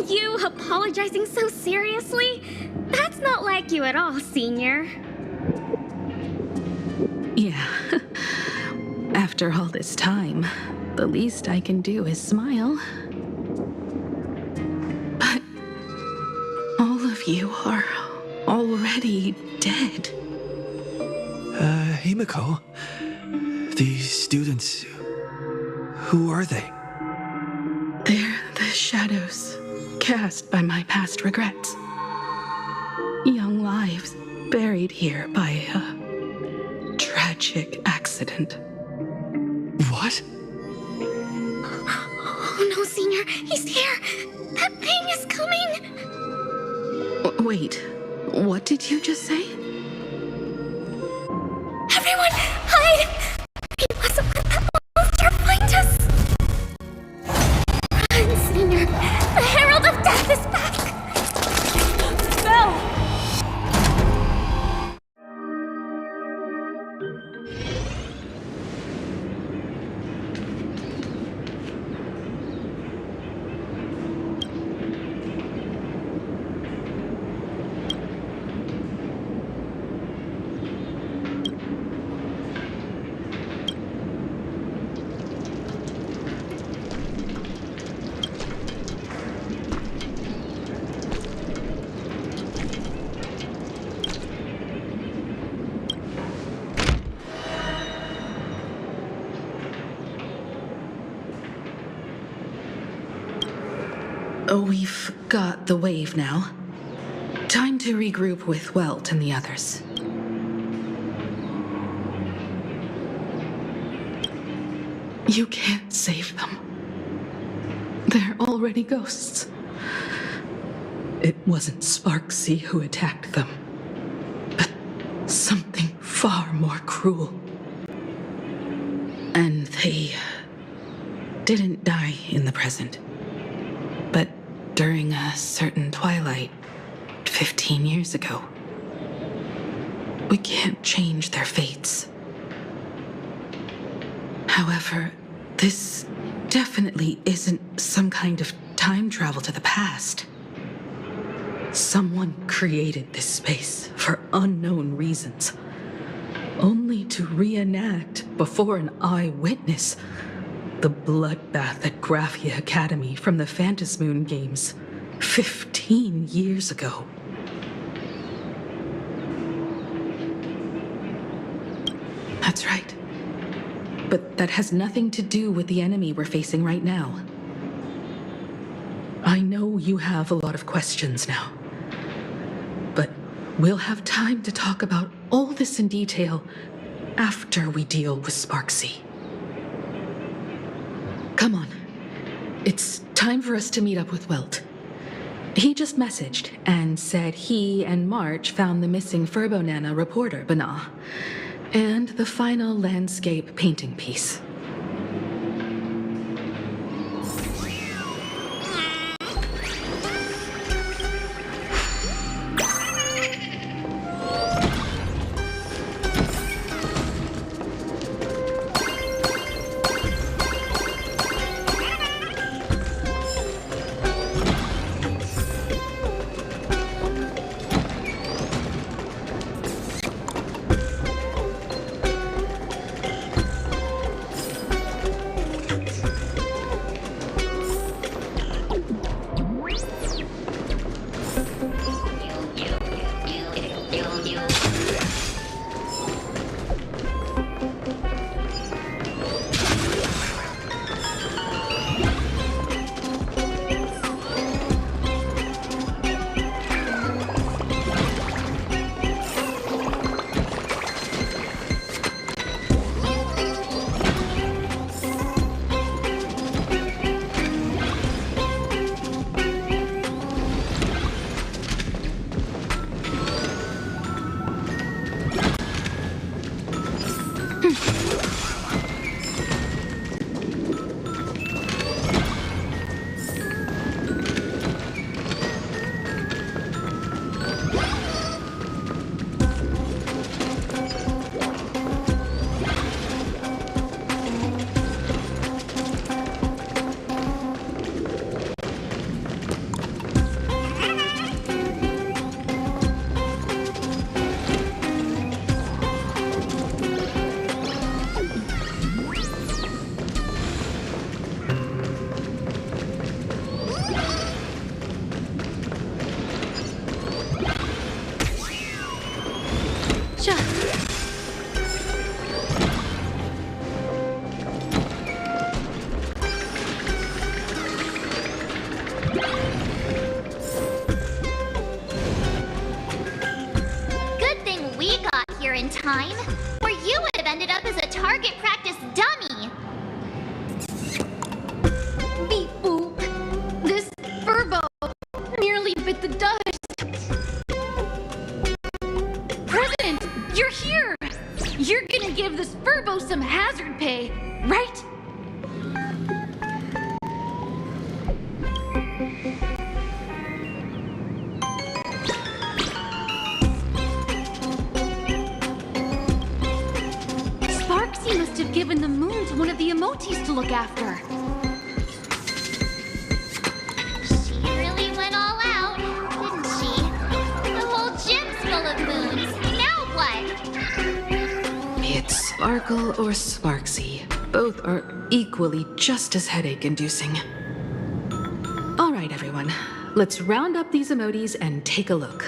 You apologizing so seriously? That's not like you at all, Senior. Yeah. After all this time, the least I can do is smile. But all of you are already dead. Himiko, these students, Who are they? They're the shadows cast by my past regrets. Young lives buried here by a tragic accident. What? Oh no, Senior, he's here! That thing is coming! Wait, what did you just say? Everyone, hide! He mustn't let that monster find us! Run, Senior! The Herald of Death is back! Go! We've got the wave now. Time to regroup with Welt and the others. You can't save them. They're already ghosts. It wasn't Sparksea who attacked them, but something far more cruel. And they didn't die in the present, but during a certain twilight 15 years ago. We can't change their fates. However, this definitely isn't some kind of time travel to the past. Someone created this space for unknown reasons, only to reenact before an eyewitness the bloodbath at Graphia Academy from the Phantasmoon games 15 years ago. That's right. But that has nothing to do with the enemy we're facing right now. I know you have a lot of questions now, but we'll have time to talk about all this in detail after we deal with Sparksea. Come on. It's time for us to meet up with Welt. He just messaged and said he and March found the missing Furbonana reporter, Bana, and the final landscape painting piece. it up as a target practice dummy. Beep boop. This Furbo nearly bit the dust. President, you're here! You're gonna give this Furbo some hazard pay, right? Sparksy must have given the moon to one of the emotes to look after. She really went all out, didn't she? The whole gym's full of moons. Now what? Be it Sparkle or Sparksy, both are equally just as headache-inducing. All right, everyone. Let's round up these emotes and take a look.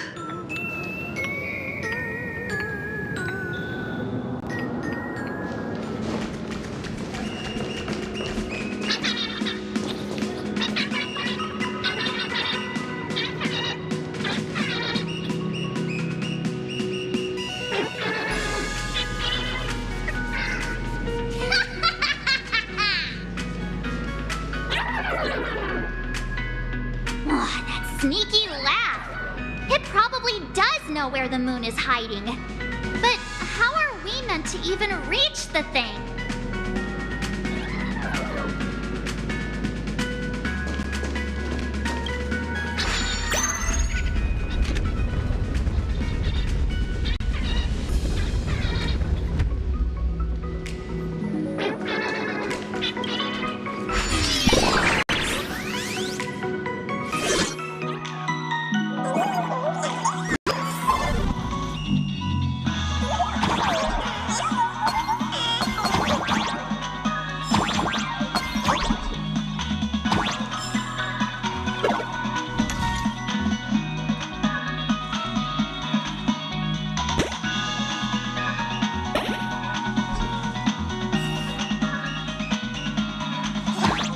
Oh, that sneaky laugh. It probably does know where the moon is hiding. But how are we meant to even reach the thing?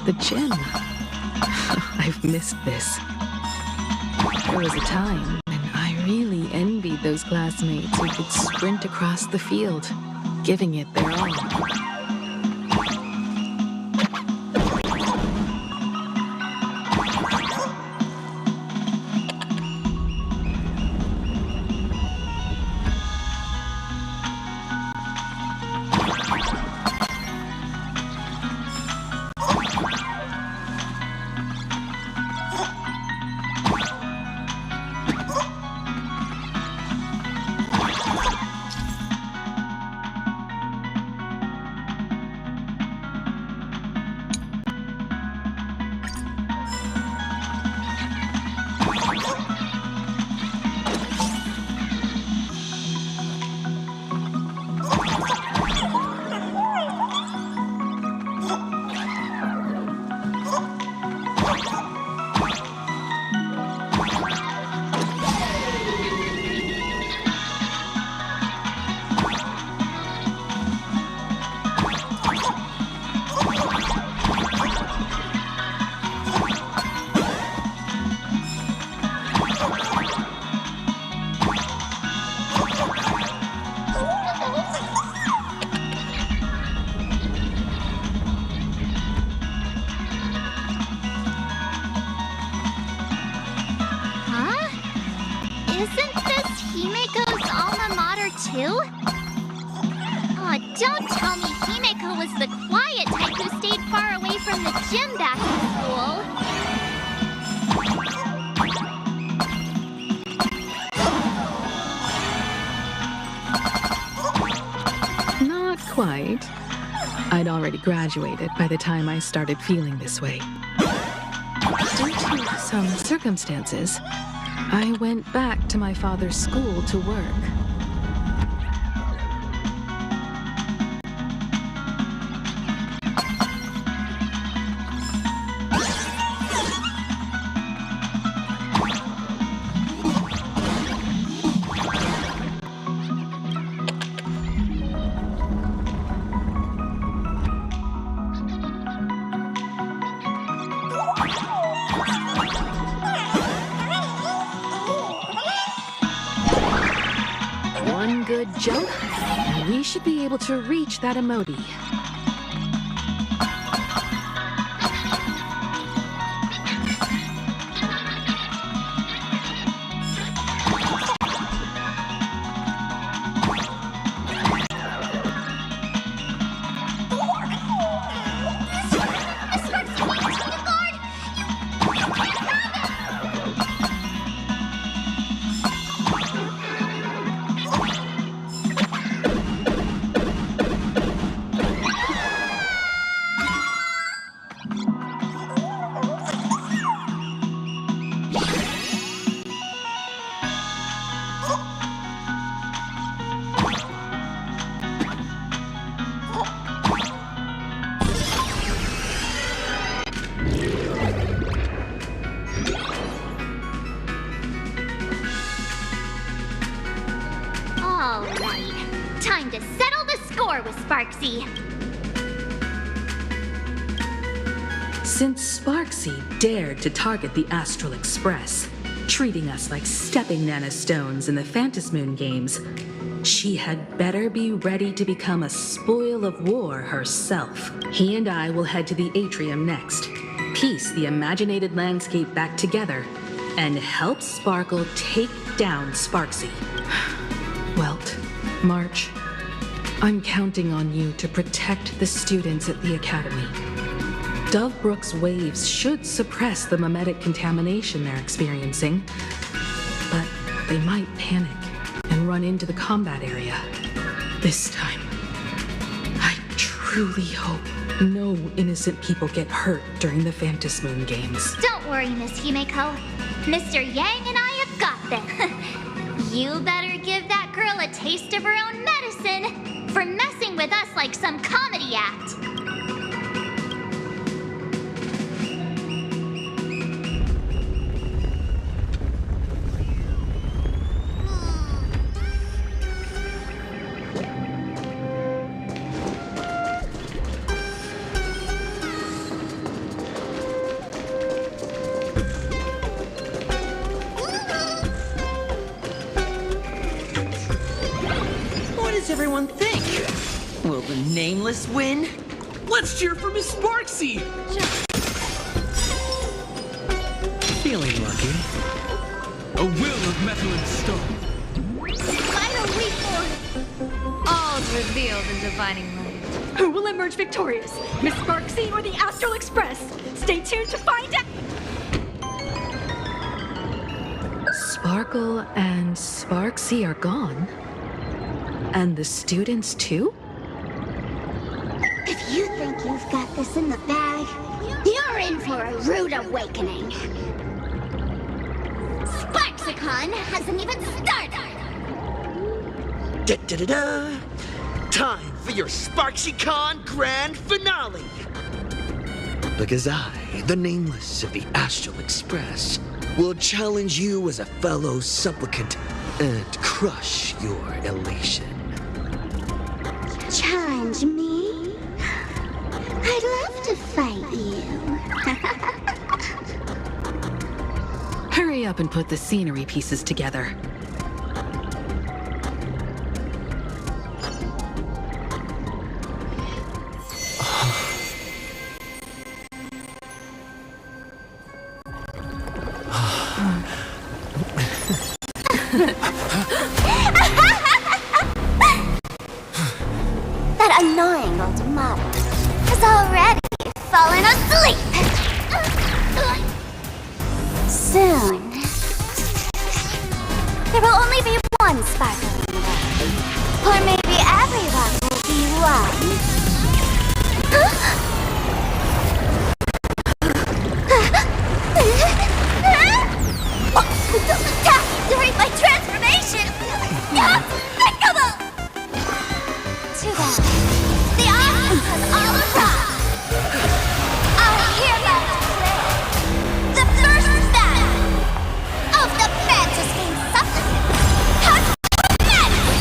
The gym. I've missed this. There was a time when I really envied those classmates who could sprint across the field, giving it their all. too? Oh, don't tell me Himeko was the quiet type who stayed far away from the gym back in school. Not quite. I'd already graduated by the time I started feeling this way. Due to some circumstances, I went back to my father's school to work. good jump, and we should be able to reach that emoji. All right. Time to settle the score with Sparksy. Since Sparksy dared to target the Astral Express, treating us like stepping nanostones in the Phantasmoon games, she had better be ready to become a spoil of war herself. He and I will head to the atrium next, piece the imaginated landscape back together, and help Sparkle take down Sparksy. Welt, March, I'm counting on you to protect the students at the Academy. Dovebrook's waves should suppress the mimetic contamination they're experiencing, but they might panic and run into the combat area. This time, I truly hope no innocent people get hurt during the Phantasmoon games. Don't worry, Miss Himeko. Mr. Yang and I have got this. You better give that girl a taste of her own medicine for messing with us like some comedy act. What does everyone think? Will the Nameless win? Let's cheer for Miss Sparksy! Feeling lucky. A will of metal and stone. All's revealed in divining light. Who will emerge victorious? Miss Sparksy or the Astral Express? Stay tuned to find out! Sparkle and Sparksy are gone? And the students too? If you think you've got this in the bag, you're in for a rude awakening. Sparksicon hasn't even started! Da-da-da-da! Time for your SparksyCon Grand Finale! Because I, the Nameless of the Astral Express, will challenge you as a fellow supplicant and crush your elation. Challenge me? I'd love to fight you. Hurry up and put the scenery pieces together. That annoying old model has already fallen asleep. Soon, there will only be one Sparkle in the world. Or maybe everyone will be one. Don't attack during my transformation! Despicable! Too bad. The audience has all arrived. I hereby declare the first battle of the Phantasmoon Supplicants has commenced!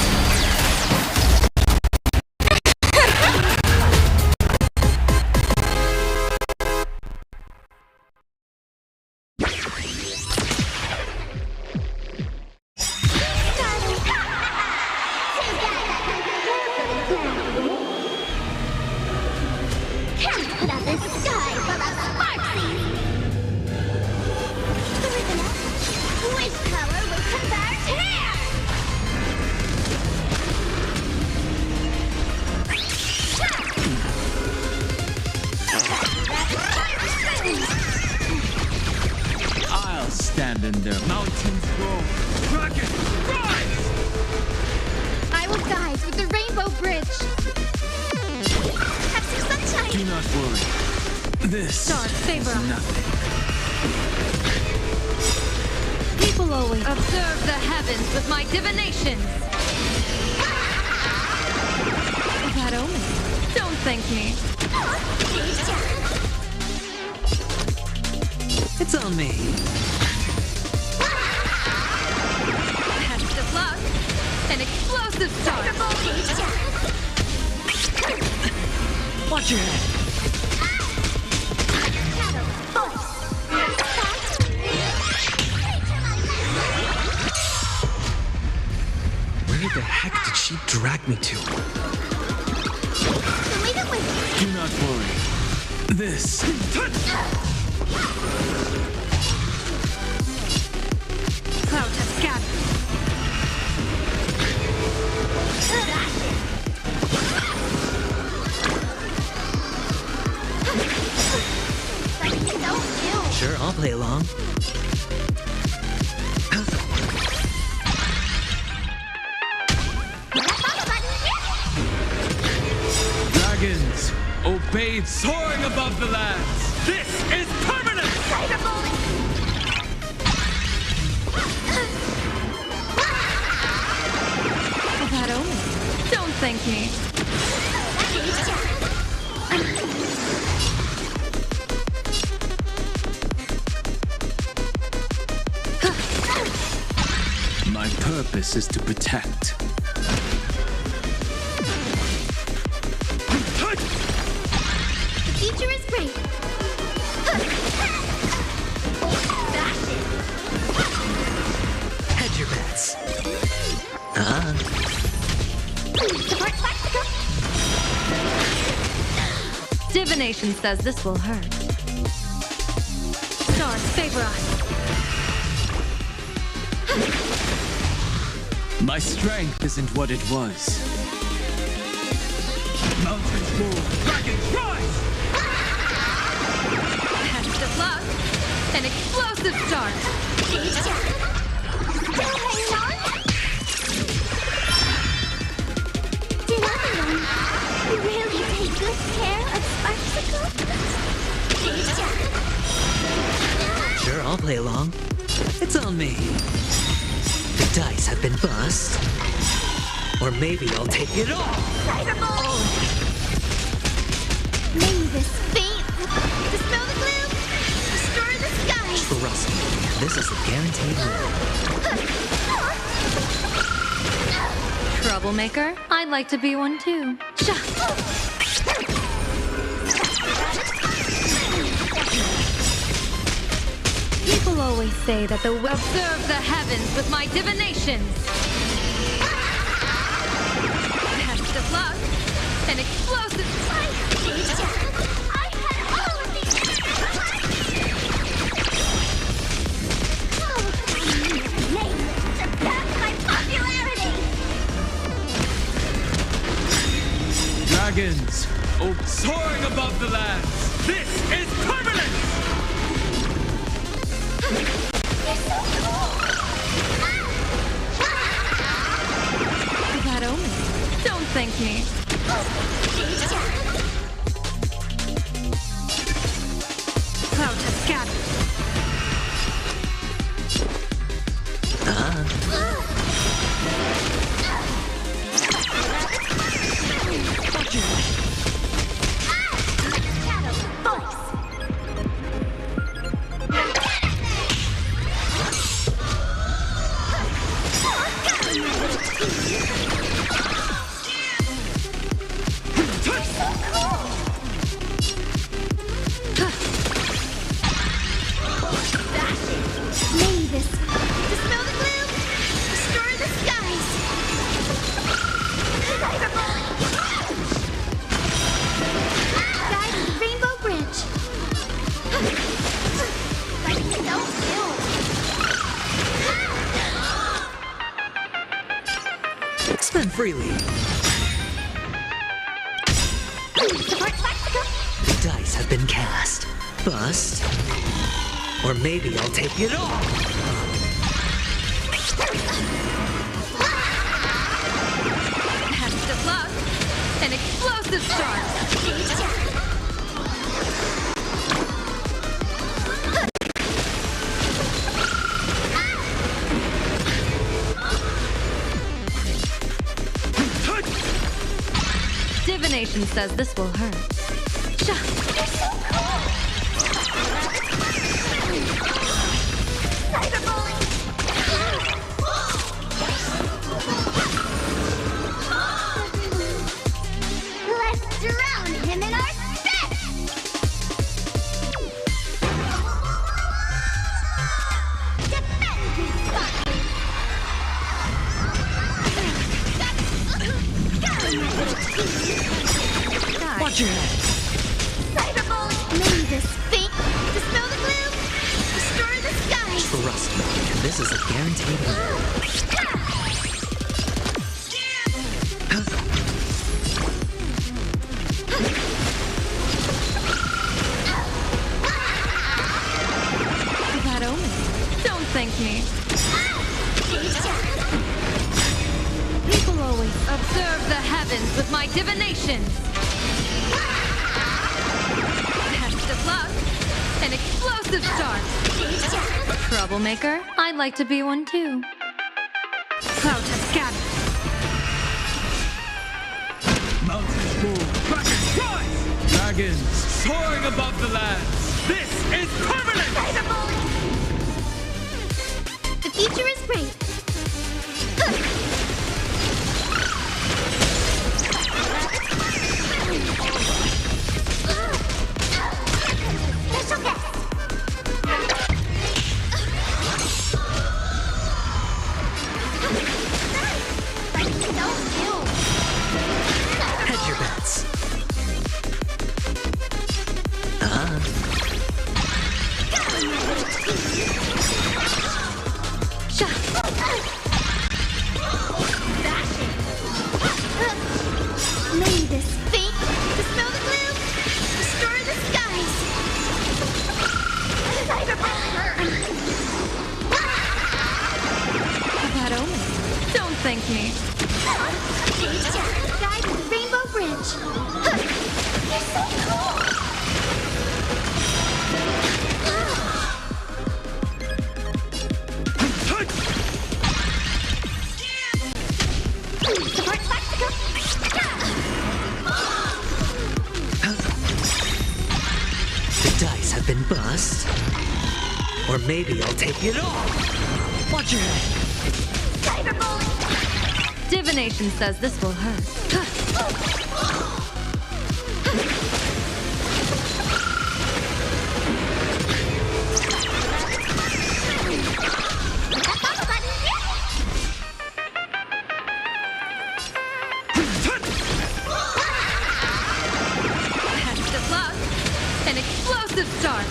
put out this sky full of Sparksies! Wish power will convert here! I'll stand in their mountains roar. Dragon, rise! I will guide with the Rainbow Bridge. Have some sunshine. Do not worry. This Stars favor is us. nothing. People always observe the heavens with my divinations. That omen. Don't thank me. It's on me. Test of luck. An explosive start. Watch your head. Where the heck did she drag me to? Do not worry. This. Clouds have scattered. Sure, I'll play along. Dragons, obey soaring above the lands. This is permanent! That omen. Don't thank me. My purpose is to protect. The future is great. Hedge your bets. Divination says this will hurt. Stars favor us. My strength isn't what it was. Mountains move, dragons rise! Test of luck. An explosive start. Did everyone really take good care of Sparksicle? Sure, I'll play along. It's on me. The dice have been bust. Or maybe I'll take it all. May this fate dispel the gloom, restore the skies. Trust me, this is a guaranteed win. Troublemaker? I'd like to be one too. People always say that the observe the heavens with my divinations. Test of luck. An explosive I had all of these. Surpass my popularity. Dragons, soaring above the lands. This is permanent! That omen. Don't thank me. Clouds have scattered. freely. The dice have been cast. Bust. Or maybe I'll take it all. Test of luck. An explosive start. Divination says this will hurt. Let's drown him in our spit! Defend me, Sparky! Watch your head. Cyberball! May this fate dispel the gloom, destroy the skies! Trust me, this is a guaranteed win. That omen. Don't thank me. People always observe the heavens with my divinations. Test of luck. An explosive start. Troublemaker, I'd like to be one too. Cloud has scattered. Mountains move, dragons rise! Dragons soaring above the lands. This is permanent! The future is bright. Special guest. Hedge your bets. May this fate dispel the gloom, destroy the skies. That omen. Don't thank me. Guide to the Rainbow Bridge. You're so cool. Support Plaxico. The dice have been bust. Or maybe I'll take it all. Watch your head. Divination says this will hurt. Test of luck. An explosive start.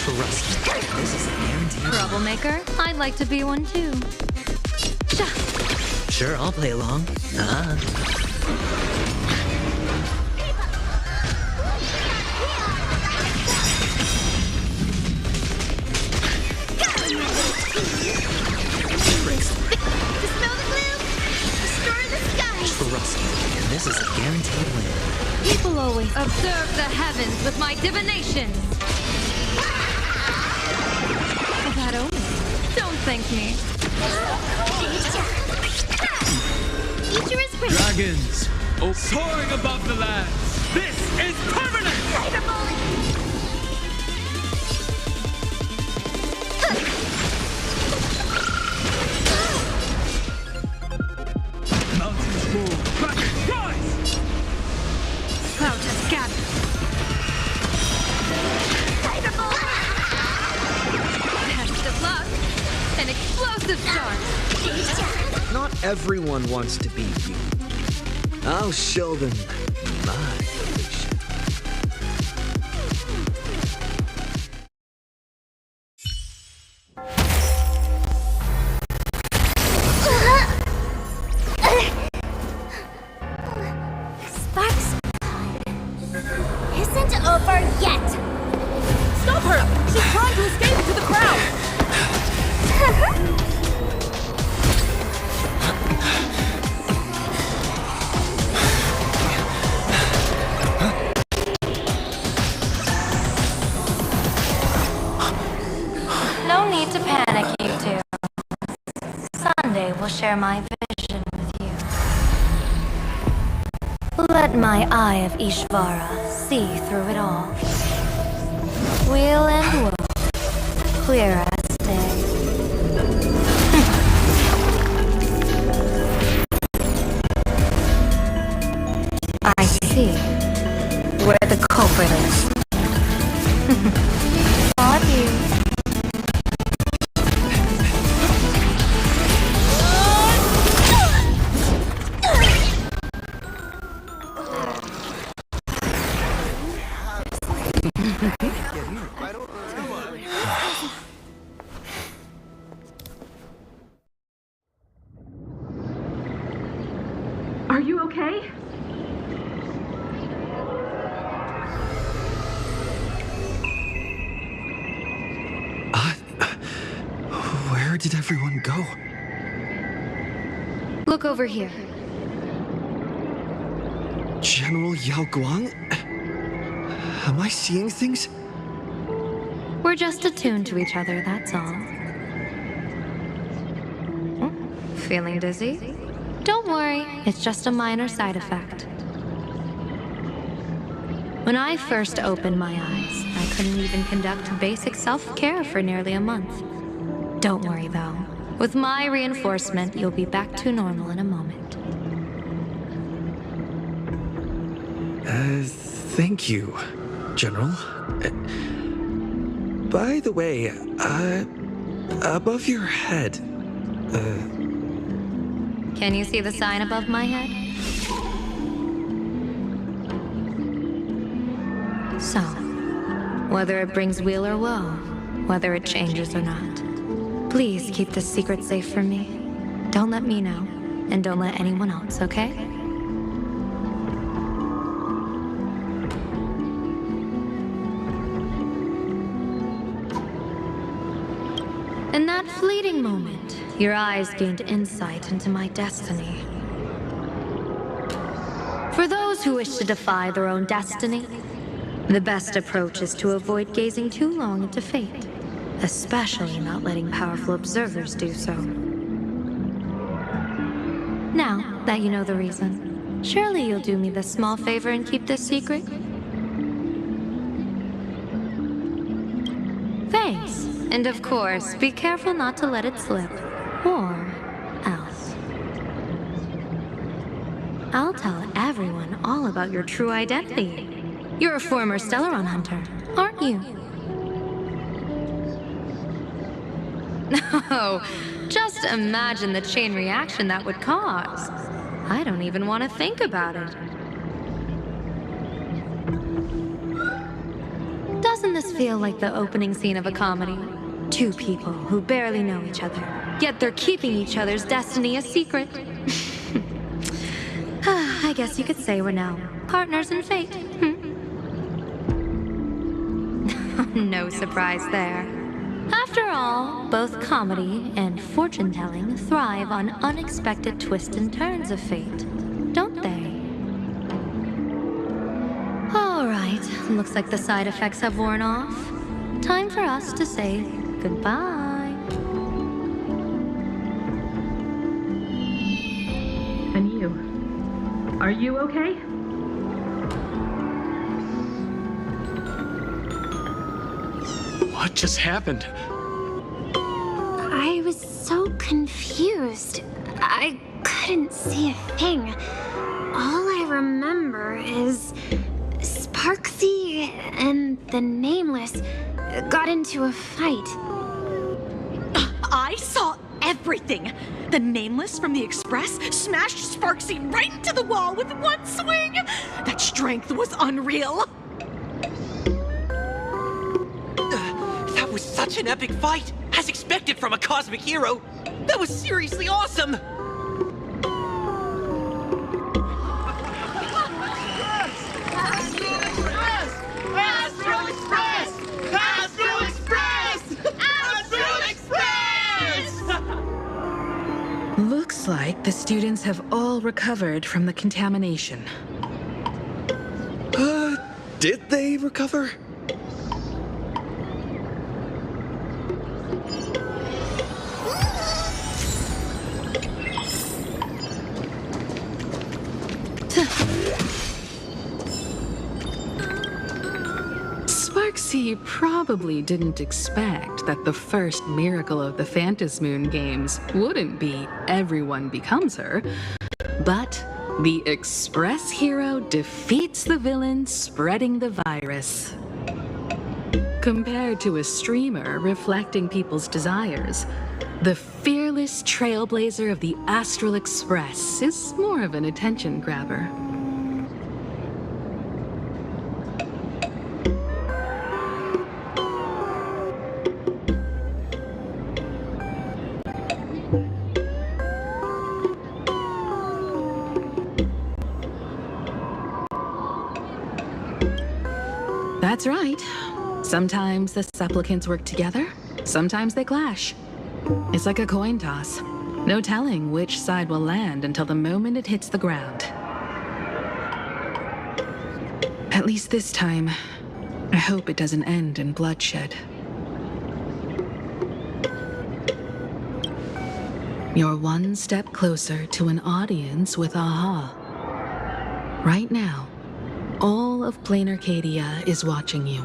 Trust me, this is a guaranteed. Troublemaker, I'd like to be one too. Sure, I'll play along. Dispel the gloom, destroy the skies. Trust me, this is a guaranteed win. People always observe the heavens with my divinations. That omen. Don't thank me. Future is bright. Dragons soaring above the lands. This is permanent! Mountains move, dragons rise! Cloud has scattered. Test of luck. An explosive start. Not everyone wants to be you. I'll show them my illusion. share my vision with you. Let my eye of Ishvara see through it all. Weal and woe, clear as day. I see where the culprit is. On you. Are you okay? Where did everyone go? Look over here. General Yao Guang? Am I seeing things? We're just attuned to each other, that's all. Feeling dizzy? Don't worry, it's just a minor side effect. When I first opened my eyes, I couldn't even conduct basic self-care for nearly a month. Don't worry though. With my reinforcement, you'll be back to normal in a moment. Thank you, General. By the way, above your head, Can you see the sign above my head? So, whether it brings weal or woe, whether it changes or not, please keep this secret safe from me. Don't let me know, and don't let anyone else, okay? In that fleeting moment, your eyes gained insight into my destiny. For those who wish to defy their own destiny, the best approach is to avoid gazing too long into fate, especially not letting powerful observers do so. Now that you know the reason, surely you'll do me this small favor and keep this secret? Thanks. And of course, be careful not to let it slip, or else. I'll tell everyone all about your true identity. You're a former Stellaron hunter, aren't you? Oh, just imagine the chain reaction that would cause. I don't even want to think about it. Doesn't this feel like the opening scene of a comedy? Two people who barely know each other, yet they're keeping each other's destiny a secret. I guess you could say we're now partners in fate. No surprise there. After all, both comedy and fortune-telling thrive on unexpected twists and turns of fate, don't they? All right, looks like the side effects have worn off. Time for us to say goodbye. And you? Are you okay? What just happened? I was so confused. I couldn't see a thing. All I remember is Sparksy and the Nameless got into a fight. I saw everything. The Nameless from the Express smashed Sparksy right into the wall with one swing. That strength was unreal. That was such an epic fight, as expected from a cosmic hero. That was seriously awesome. Looks like the students have all recovered from the contamination. Did they recover? Sparksy probably didn't expect that the first miracle of the Phantom Moon games wouldn't be everyone becomes her, but the Express hero defeats the villain spreading the virus. Compared to a streamer reflecting people's desires, the fearless trailblazer of the Astral Express is more of an attention grabber. That's right. Sometimes the supplicants work together, sometimes they clash. It's like a coin toss. No telling which side will land until the moment it hits the ground. At least this time, I hope it doesn't end in bloodshed. You're one step closer to an audience with Aha. Right now, all of Plain Arcadia is watching you,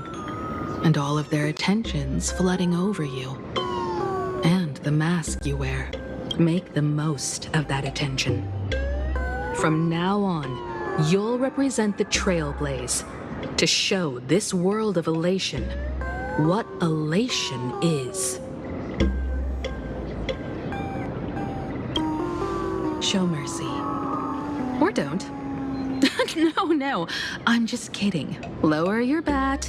and all of their attention's flooding over you. And the mask you wear. Make the most of that attention. From now on, you'll represent the Trailblaze to show this world of elation what elation is. Show mercy. Or don't. No, I'm just kidding. Lower your bat.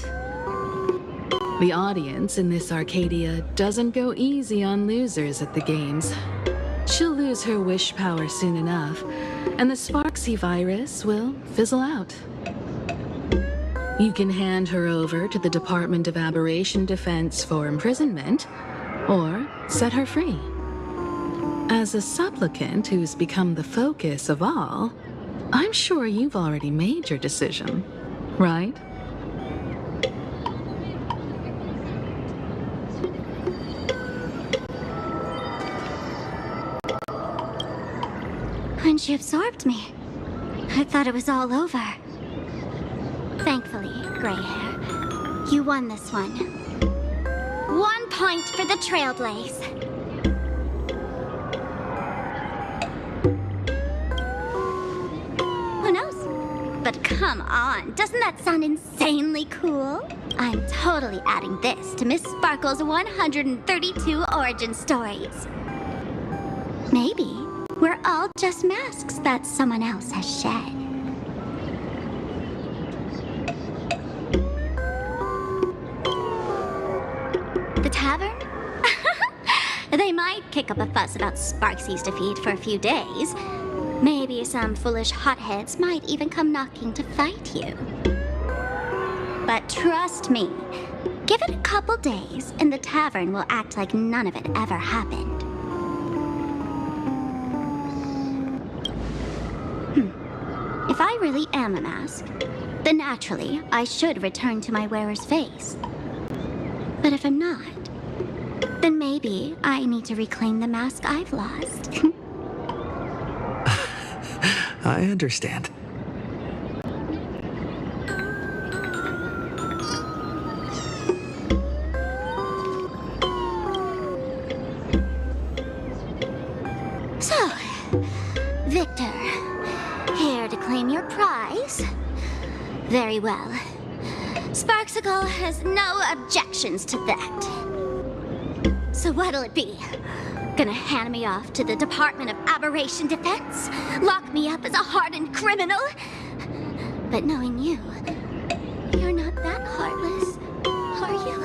The audience in this Arcadia doesn't go easy on losers at the games. She'll lose her wish power soon enough, and the Sparksy virus will fizzle out. You can hand her over to the Department of Aberration Defense for imprisonment, or set her free. As a supplicant who's become the focus of all, I'm sure you've already made your decision, right? When she absorbed me, I thought it was all over. Thankfully, gray hair, you won this one. 1 point for the Trailblaze. Who knows? But come on, doesn't that sound insanely cool? I'm totally adding this to Miss Sparkle's 132 origin stories. Maybe we're all just masks that someone else has shed. The tavern? They might kick up a fuss about Sparksy's defeat for a few days. Maybe some foolish hotheads might even come knocking to fight you. But trust me, give it a couple days and the tavern will act like none of it ever happened. If I really am a mask, then naturally I should return to my wearer's face. But if I'm not, then maybe I need to reclaim the mask I've lost. I understand. So, Victor, here to claim your prize? Very well. Sparksicle has no objections to that. So what'll it be? Gonna hand me off to the Department of Aberration Defense? Lock me up as a hardened criminal? But knowing you, you're not that heartless, are you?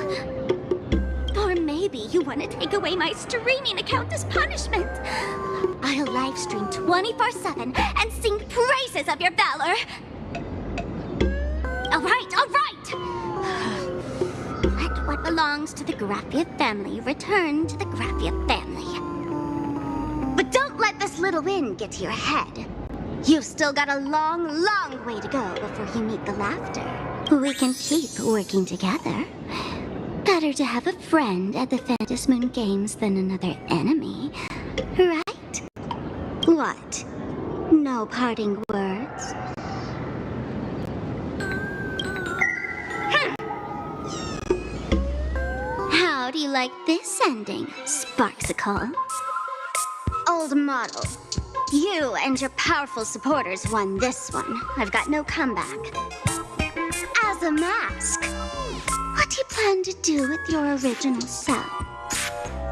Or maybe you want to take away my streaming account as punishment. I'll livestream 24/7 and sing praises of your valor. All right. Let what belongs to the Graffia family return to the Graffia family. But don't let this little win get to your head. You've still got a long, long way to go before you meet the laughter. We can keep working together. Better to have a friend at the Phantom Moon Games than another enemy, right? What? No parting words. How do you like this ending, Sparksicle? Old model. You and your powerful supporters won this one. I've got no comeback. As a mask, what do you plan to do with your original self?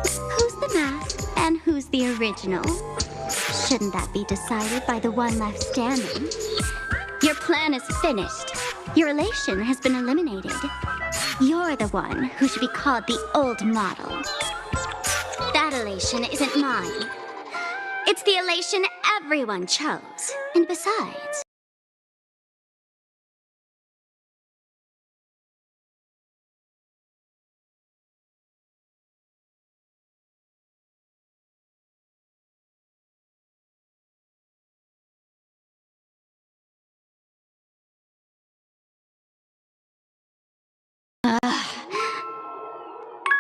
Who's the mask and who's the original? Shouldn't that be decided by the one left standing? Your plan is finished. Your elation has been eliminated. You're the one who should be called the old model. That elation isn't mine. It's the elation everyone chose. And besides...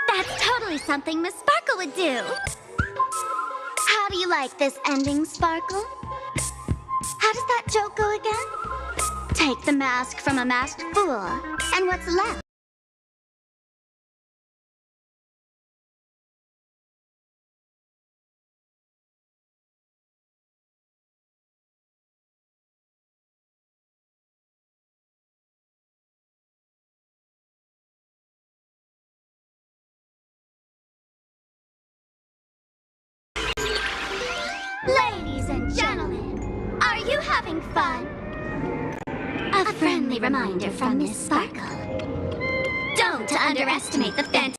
That's totally something Miss Sparkle would do. How do you like this ending, Sparkle? How does that joke go again? Take the mask from a masked fool, and what's left? Ladies and gentlemen, are you having fun? A friendly reminder from Miss Sparkle. Don't underestimate the fantasy.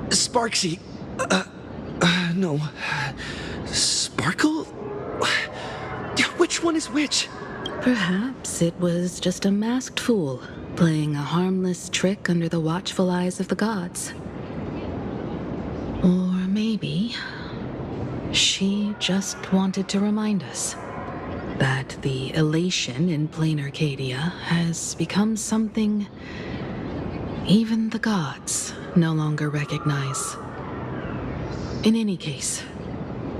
Sparksy. No. Sparkle? Which one is which? Perhaps it was just a masked fool, playing a harmless trick under the watchful eyes of the gods. Or maybe she just wanted to remind us that the elation in plain Arcadia has become something even the gods no longer recognize. In any case,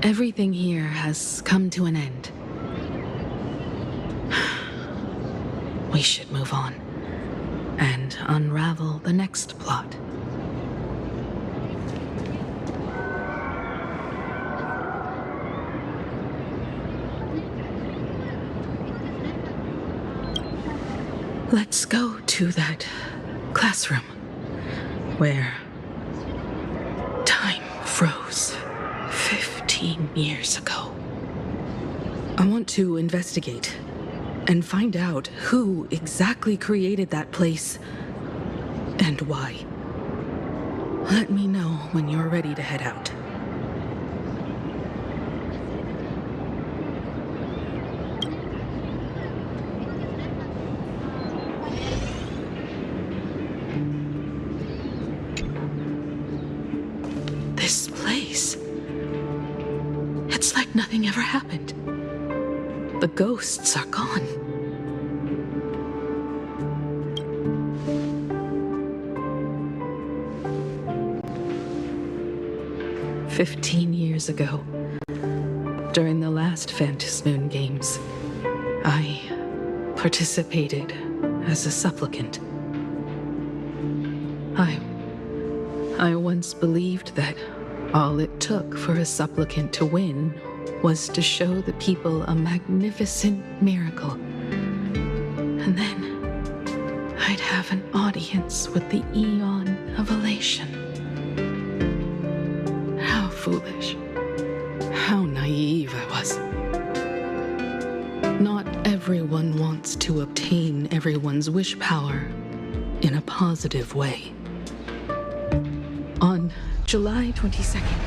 everything here has come to an end. We should move on and unravel the next plot. Let's go to that classroom where time froze 15 years ago. I want to investigate and find out who exactly created that place and why. Let me know when you're ready to head out. This place, it's like nothing ever happened. The ghosts are gone. "15 years ago, during the last Phantom Moon Games, I participated as a supplicant. I once believed that all it took for a supplicant to win was to show the people a magnificent miracle. And then I'd have an audience with the Eon of Elation. How foolish. How naive I was. Not everyone wants to obtain everyone's wish power in a positive way. On July 22nd,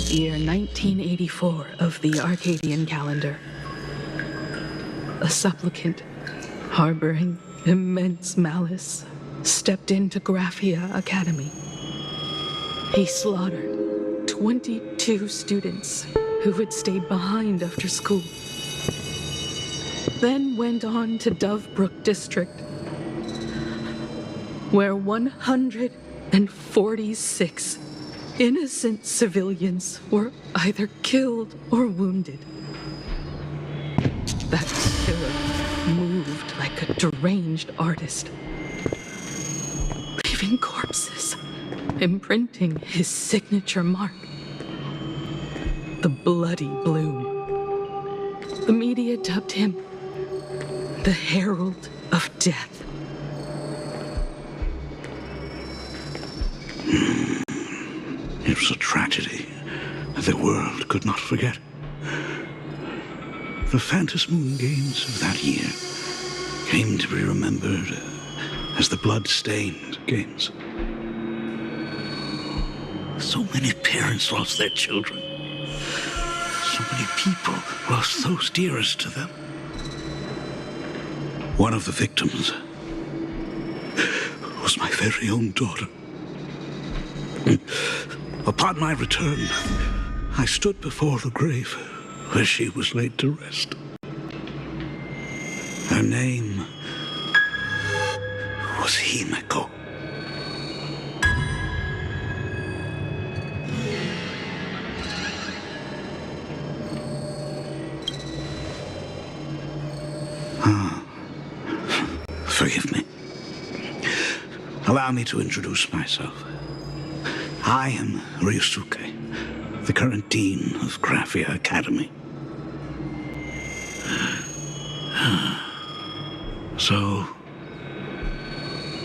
year 1984 of the Arcadian calendar, a supplicant harboring immense malice stepped into Graphia Academy. He slaughtered 22 students who had stayed behind after school, then went on to Dovebrook District, where 146 innocent civilians were either killed or wounded. That killer moved like a deranged artist, leaving corpses, imprinting his signature mark, the Bloody Bloom. The media dubbed him the Herald of Death. It was a tragedy that the world could not forget. The Phantom Moon Games of that year came to be remembered as the Blood-Stained Games. So many parents lost their children. So many people lost those dearest to them. One of the victims was my very own daughter. Upon my return, I stood before the grave where she was laid to rest. Her name was Himeko. Forgive me. Allow me to introduce myself. I am Ryusuke, the current dean of Graphia Academy. So,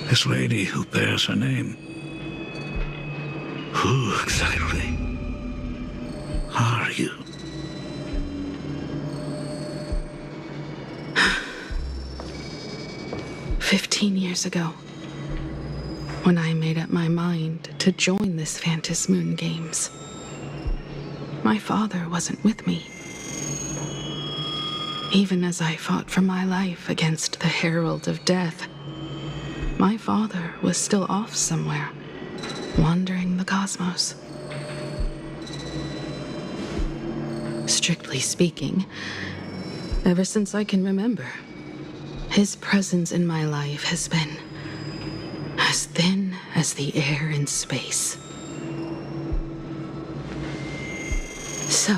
this lady who bears her name, who exactly are you? "15 years ago, when I made up my mind to join this Phantom Moon Games. My father wasn't with me. Even as I fought for my life against the Herald of Death, my father was still off somewhere, wandering the cosmos. Strictly speaking, ever since I can remember, his presence in my life has been as thin as the air in space. So,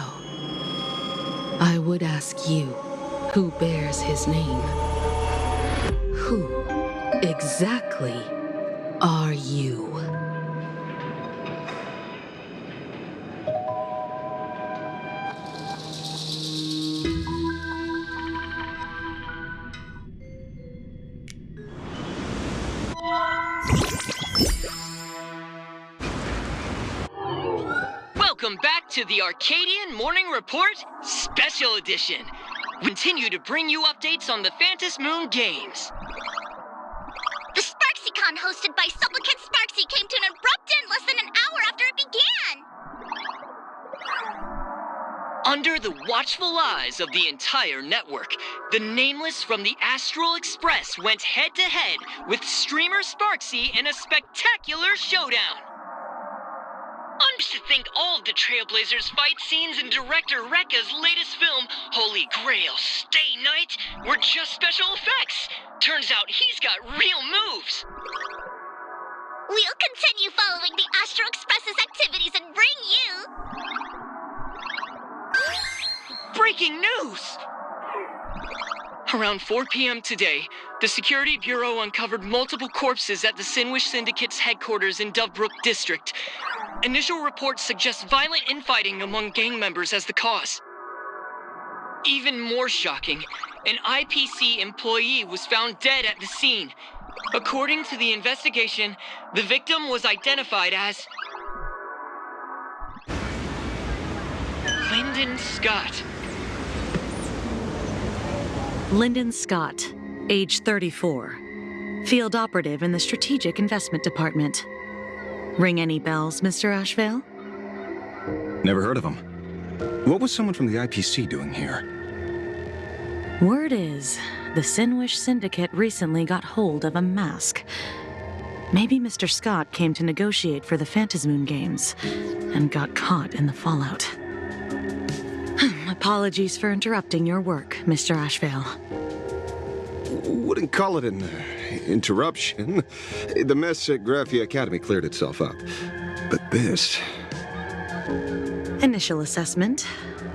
I would ask you, who bears his name? Who exactly are you? Welcome back to the Arcadian Morning Report Special Edition. We continue to bring you updates on the Phantom Moon Games. The SparksyCon hosted by Supplicant Sparksy came to an abrupt end less than an hour after it began. Under the watchful eyes of the entire network, the Nameless from the Astral Express went head-to-head with streamer Sparksy in a spectacular showdown. To think all of the Trailblazers fight scenes in director Rekka's latest film, Holy Grail Stay Night, were just special effects. Turns out he's got real moves. We'll continue following the Astro Express's activities and bring you... Breaking news! Around 4 p.m. today, the Security Bureau uncovered multiple corpses at the Sinwish Syndicate's headquarters in Dovebrook District. Initial reports suggest violent infighting among gang members as the cause. Even more shocking, an IPC employee was found dead at the scene. According to the investigation, the victim was identified as Lyndon Scott. Lyndon Scott, age 34, field operative in the Strategic Investment Department. Ring any bells, Mr. Ashvale? Never heard of him. What was someone from the IPC doing here? Word is, the Sinwish Syndicate recently got hold of a mask. Maybe Mr. Scott came to negotiate for the Phantom Moon Games and got caught in the fallout. Apologies for interrupting your work, Mr. Ashvale. Wouldn't call it an interruption. The mess at Graphia Academy cleared itself up. But this... Initial assessment,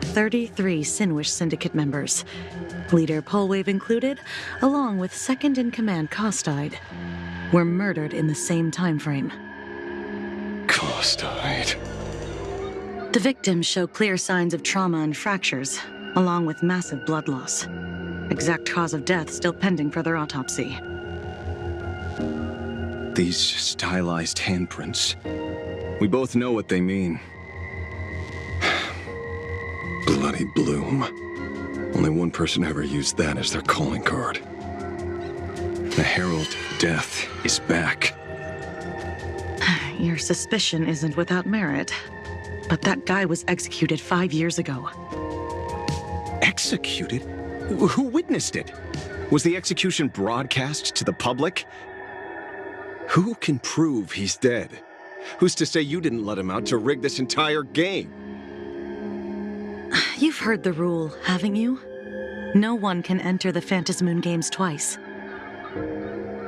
33 Sinwish Syndicate members. Leader Polwave included, along with second-in-command Costide, were murdered in the same time frame. Costide. The victims show clear signs of trauma and fractures, along with massive blood loss. Exact cause of death still pending further autopsy. These stylized handprints. We both know what they mean. Bloody Bloom. Only one person ever used that as their calling card. The Herald of Death is back. Your suspicion isn't without merit, but that guy was executed 5 years ago. Executed? Who witnessed it? Was the execution broadcast to the public? Who can prove he's dead? Who's to say you didn't let him out to rig this entire game? You've heard the rule, haven't you? No one can enter the Phantom Moon Games twice.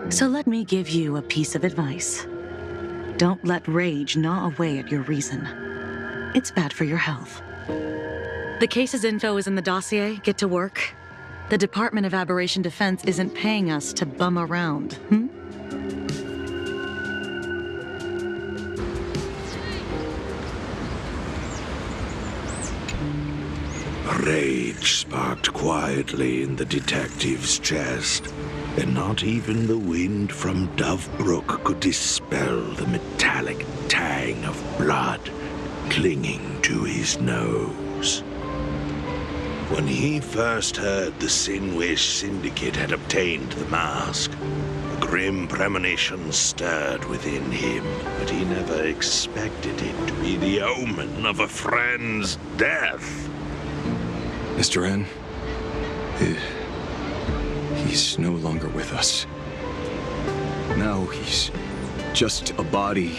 So let me give you a piece of advice. Don't let rage gnaw away at your reason. It's bad for your health. The case's info is in the dossier. Get to work. The Department of Aberration Defense isn't paying us to bum around, Rage sparked quietly in the detective's chest, and not even the wind from Dovebrook could dispel the metallic tang of blood clinging to his nose. When he first heard the Sinwish Syndicate had obtained the mask, Grim premonition stirred within him, but he never expected it to be the omen of a friend's death. Mr. N, he's no longer with us. Now he's just a body,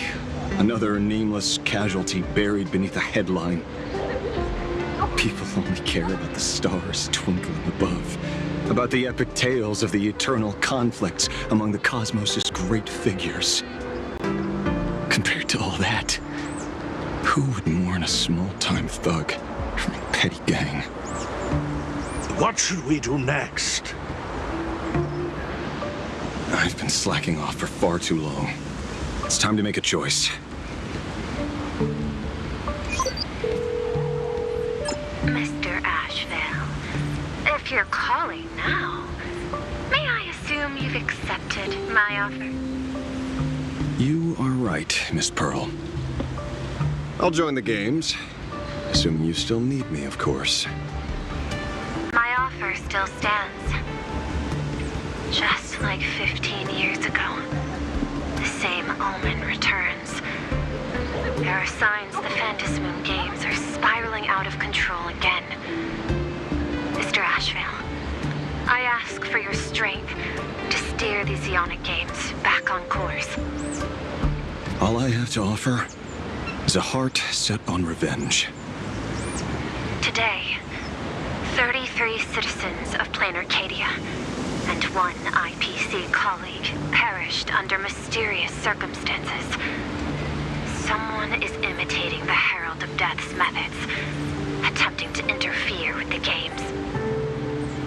another nameless casualty buried beneath a headline. People only care about the stars twinkling above, about the epic tales of the eternal conflicts among the cosmos' great figures. Compared to all that, who would mourn a small-time thug from a petty gang? What should we do next? I've been slacking off for far too long. It's time to make a choice. Mr. Ashvale, if you're calling now, may I assume you've accepted my offer? You are right, Miss Pearl. I'll join the games, assuming you still need me, of course. My offer still stands. Just like 15 years ago, the same omen returns. There are signs the Phantom Moon games are spiraling out of control again. Mr. Ashvale, I ask for your strength to steer these Ionic games back on course. All I have to offer is a heart set on revenge. Today, 33 citizens of Plain Arcadia and one IPC colleague perished under mysterious circumstances. Someone is imitating the Herald of Death's methods, attempting to interfere with the games.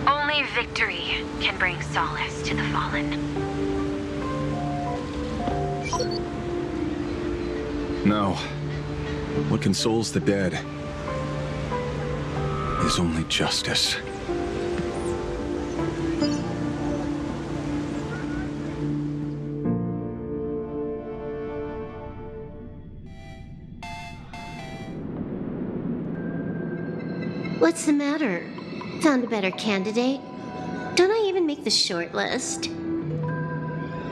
Only victory can bring solace to the fallen. No. What consoles the dead is only justice. What's the matter? Found a better candidate? Don't I even make the shortlist?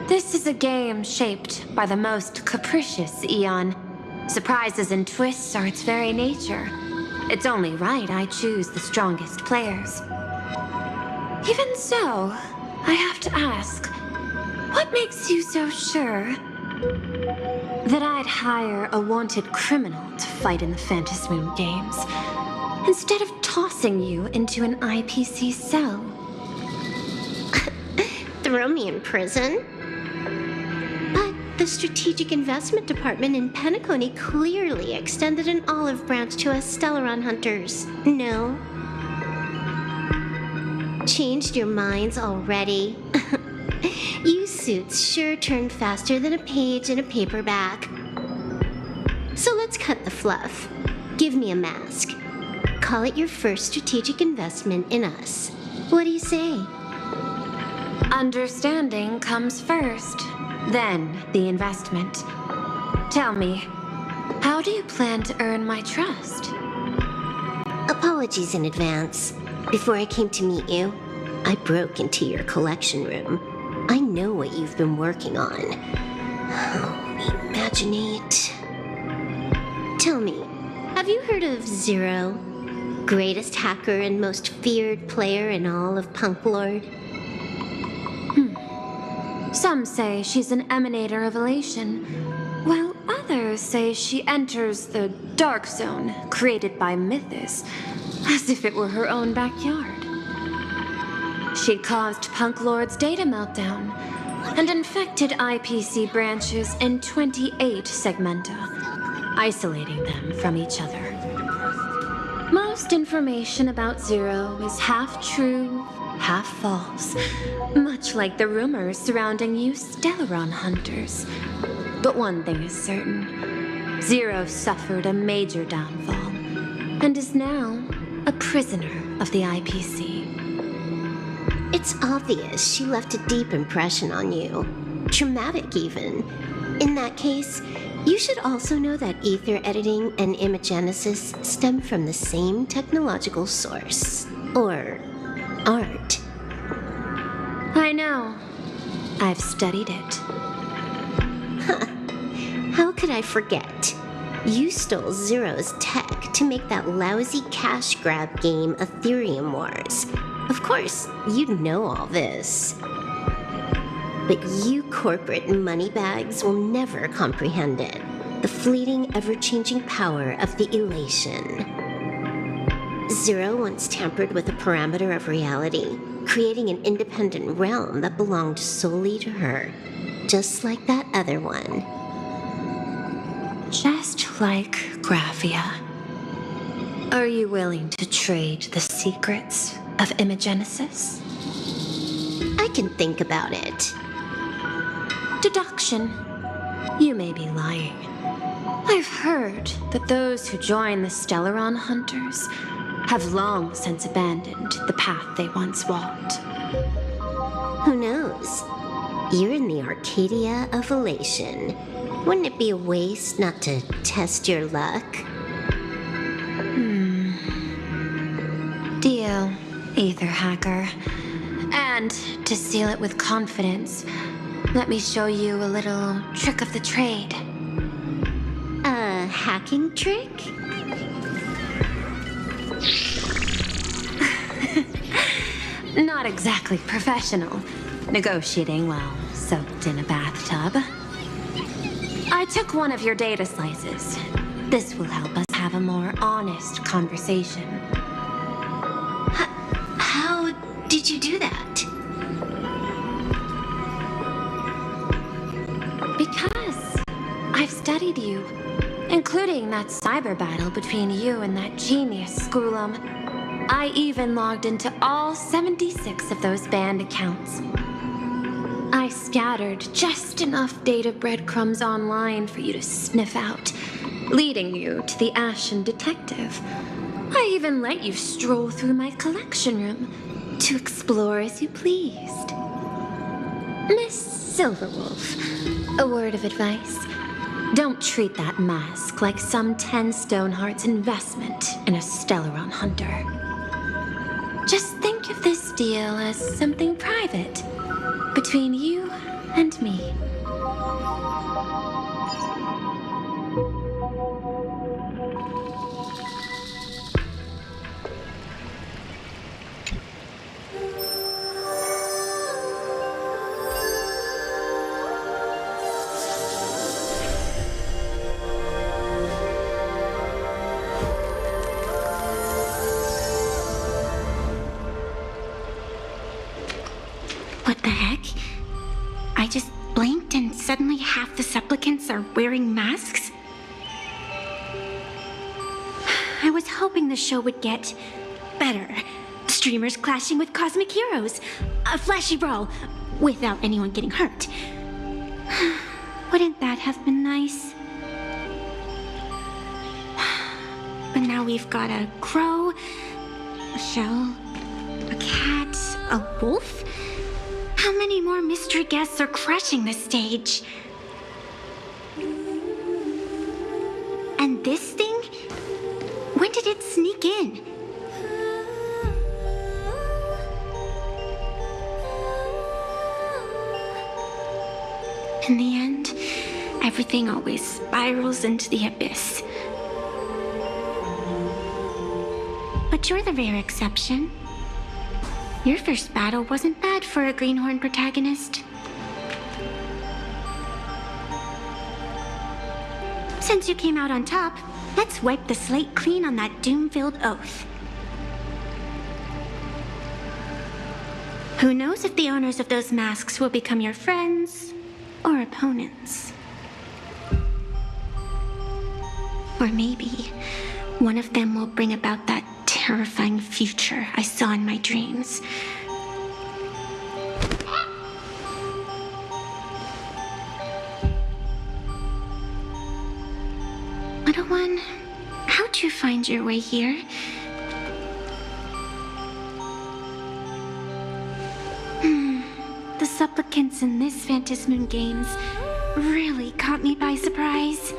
This is a game shaped by the most capricious Eon. Surprises and twists are its very nature. It's only right I choose the strongest players. Even so, I have to ask, what makes you so sure that I'd hire a wanted criminal to fight in the Phantom Moon games, instead of tossing you into an IPC cell? Throw me in prison? But the Strategic Investment Department in Penacony clearly extended an olive branch to us Stellaron hunters. No? Changed your minds already? You suits sure turn faster than a page in a paperback. So let's cut the fluff. Give me a mask. Call it your first strategic investment in us. What do you say? Understanding comes first, then the investment. Tell me, how do you plan to earn my trust? Apologies in advance. Before I came to meet you, I broke into your collection room. I know what you've been working on. Imaginate. Tell me, have you heard of Zero? Greatest hacker and most feared player in all of Punk Lord? Some say she's an emanator of elation, while others say she enters the dark zone created by Mythos, as if it were her own backyard. She caused Punk Lord's data meltdown and infected IPC branches in 28 segmenta, isolating them from each other. Most information about Zero is half true, half false, much like the rumors surrounding you Stellaron hunters. But one thing is certain. Zero suffered a major downfall, and is now a prisoner of the IPC. It's obvious she left a deep impression on you. Traumatic, even. In that case, you should also know that ether editing and imagenesis stem from the same technological source. Or art. I know. I've studied it. How could I forget? You stole Zero's tech to make that lousy cash grab game Ethereum Wars. Of course, you know all this. But you corporate moneybags will never comprehend it. The fleeting, ever-changing power of the elation. Zero once tampered with a parameter of reality, creating an independent realm that belonged solely to her, just like that other one. Just like Graphia. Are you willing to trade the secrets of Imagenesis? I can think about it. Deduction. You may be lying. I've heard that those who join the Stellaron Hunters have long since abandoned the path they once walked. Who knows? You're in the Arcadia of Elation. Wouldn't it be a waste not to test your luck? Deal, Ether Hacker. And to seal it with confidence, let me show you a little trick of the trade. A hacking trick? Not exactly professional. Negotiating while soaked in a bathtub. I took one of your data slices. This will help us have a more honest conversation. How did you do that? Because I've studied you, including that cyber battle between you and that genius Skrulum. I even logged into all 76 of those banned accounts. I scattered just enough data breadcrumbs online for you to sniff out, leading you to the Ashen Detective. I even let you stroll through my collection room to explore as you pleased. Miss Silverwolf, a word of advice. Don't treat that mask like some 10 Stonehearts investment in a Stellaron Hunter. Just think of this deal as something private, between you and me. What the heck? I just blinked and suddenly half the supplicants are wearing masks? I was hoping the show would get better. Streamers clashing with cosmic heroes. A flashy brawl without anyone getting hurt. Wouldn't that have been nice? But now we've got a crow, a shell, a cat, a wolf. How many more mystery guests are crashing the stage? And this thing? When did it sneak in? In the end, everything always spirals into the abyss. But you're the rare exception. Your first battle wasn't bad for a greenhorn protagonist. Since you came out on top, let's wipe the slate clean on that doom-filled oath. Who knows if the owners of those masks will become your friends or opponents? Or maybe one of them will bring about that terrifying future I saw in my dreams. Little one, how'd you find your way here? The supplicants in this Phantasmoon Games really caught me by surprise.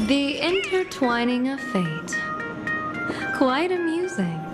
The intertwining of fate. Quite amusing.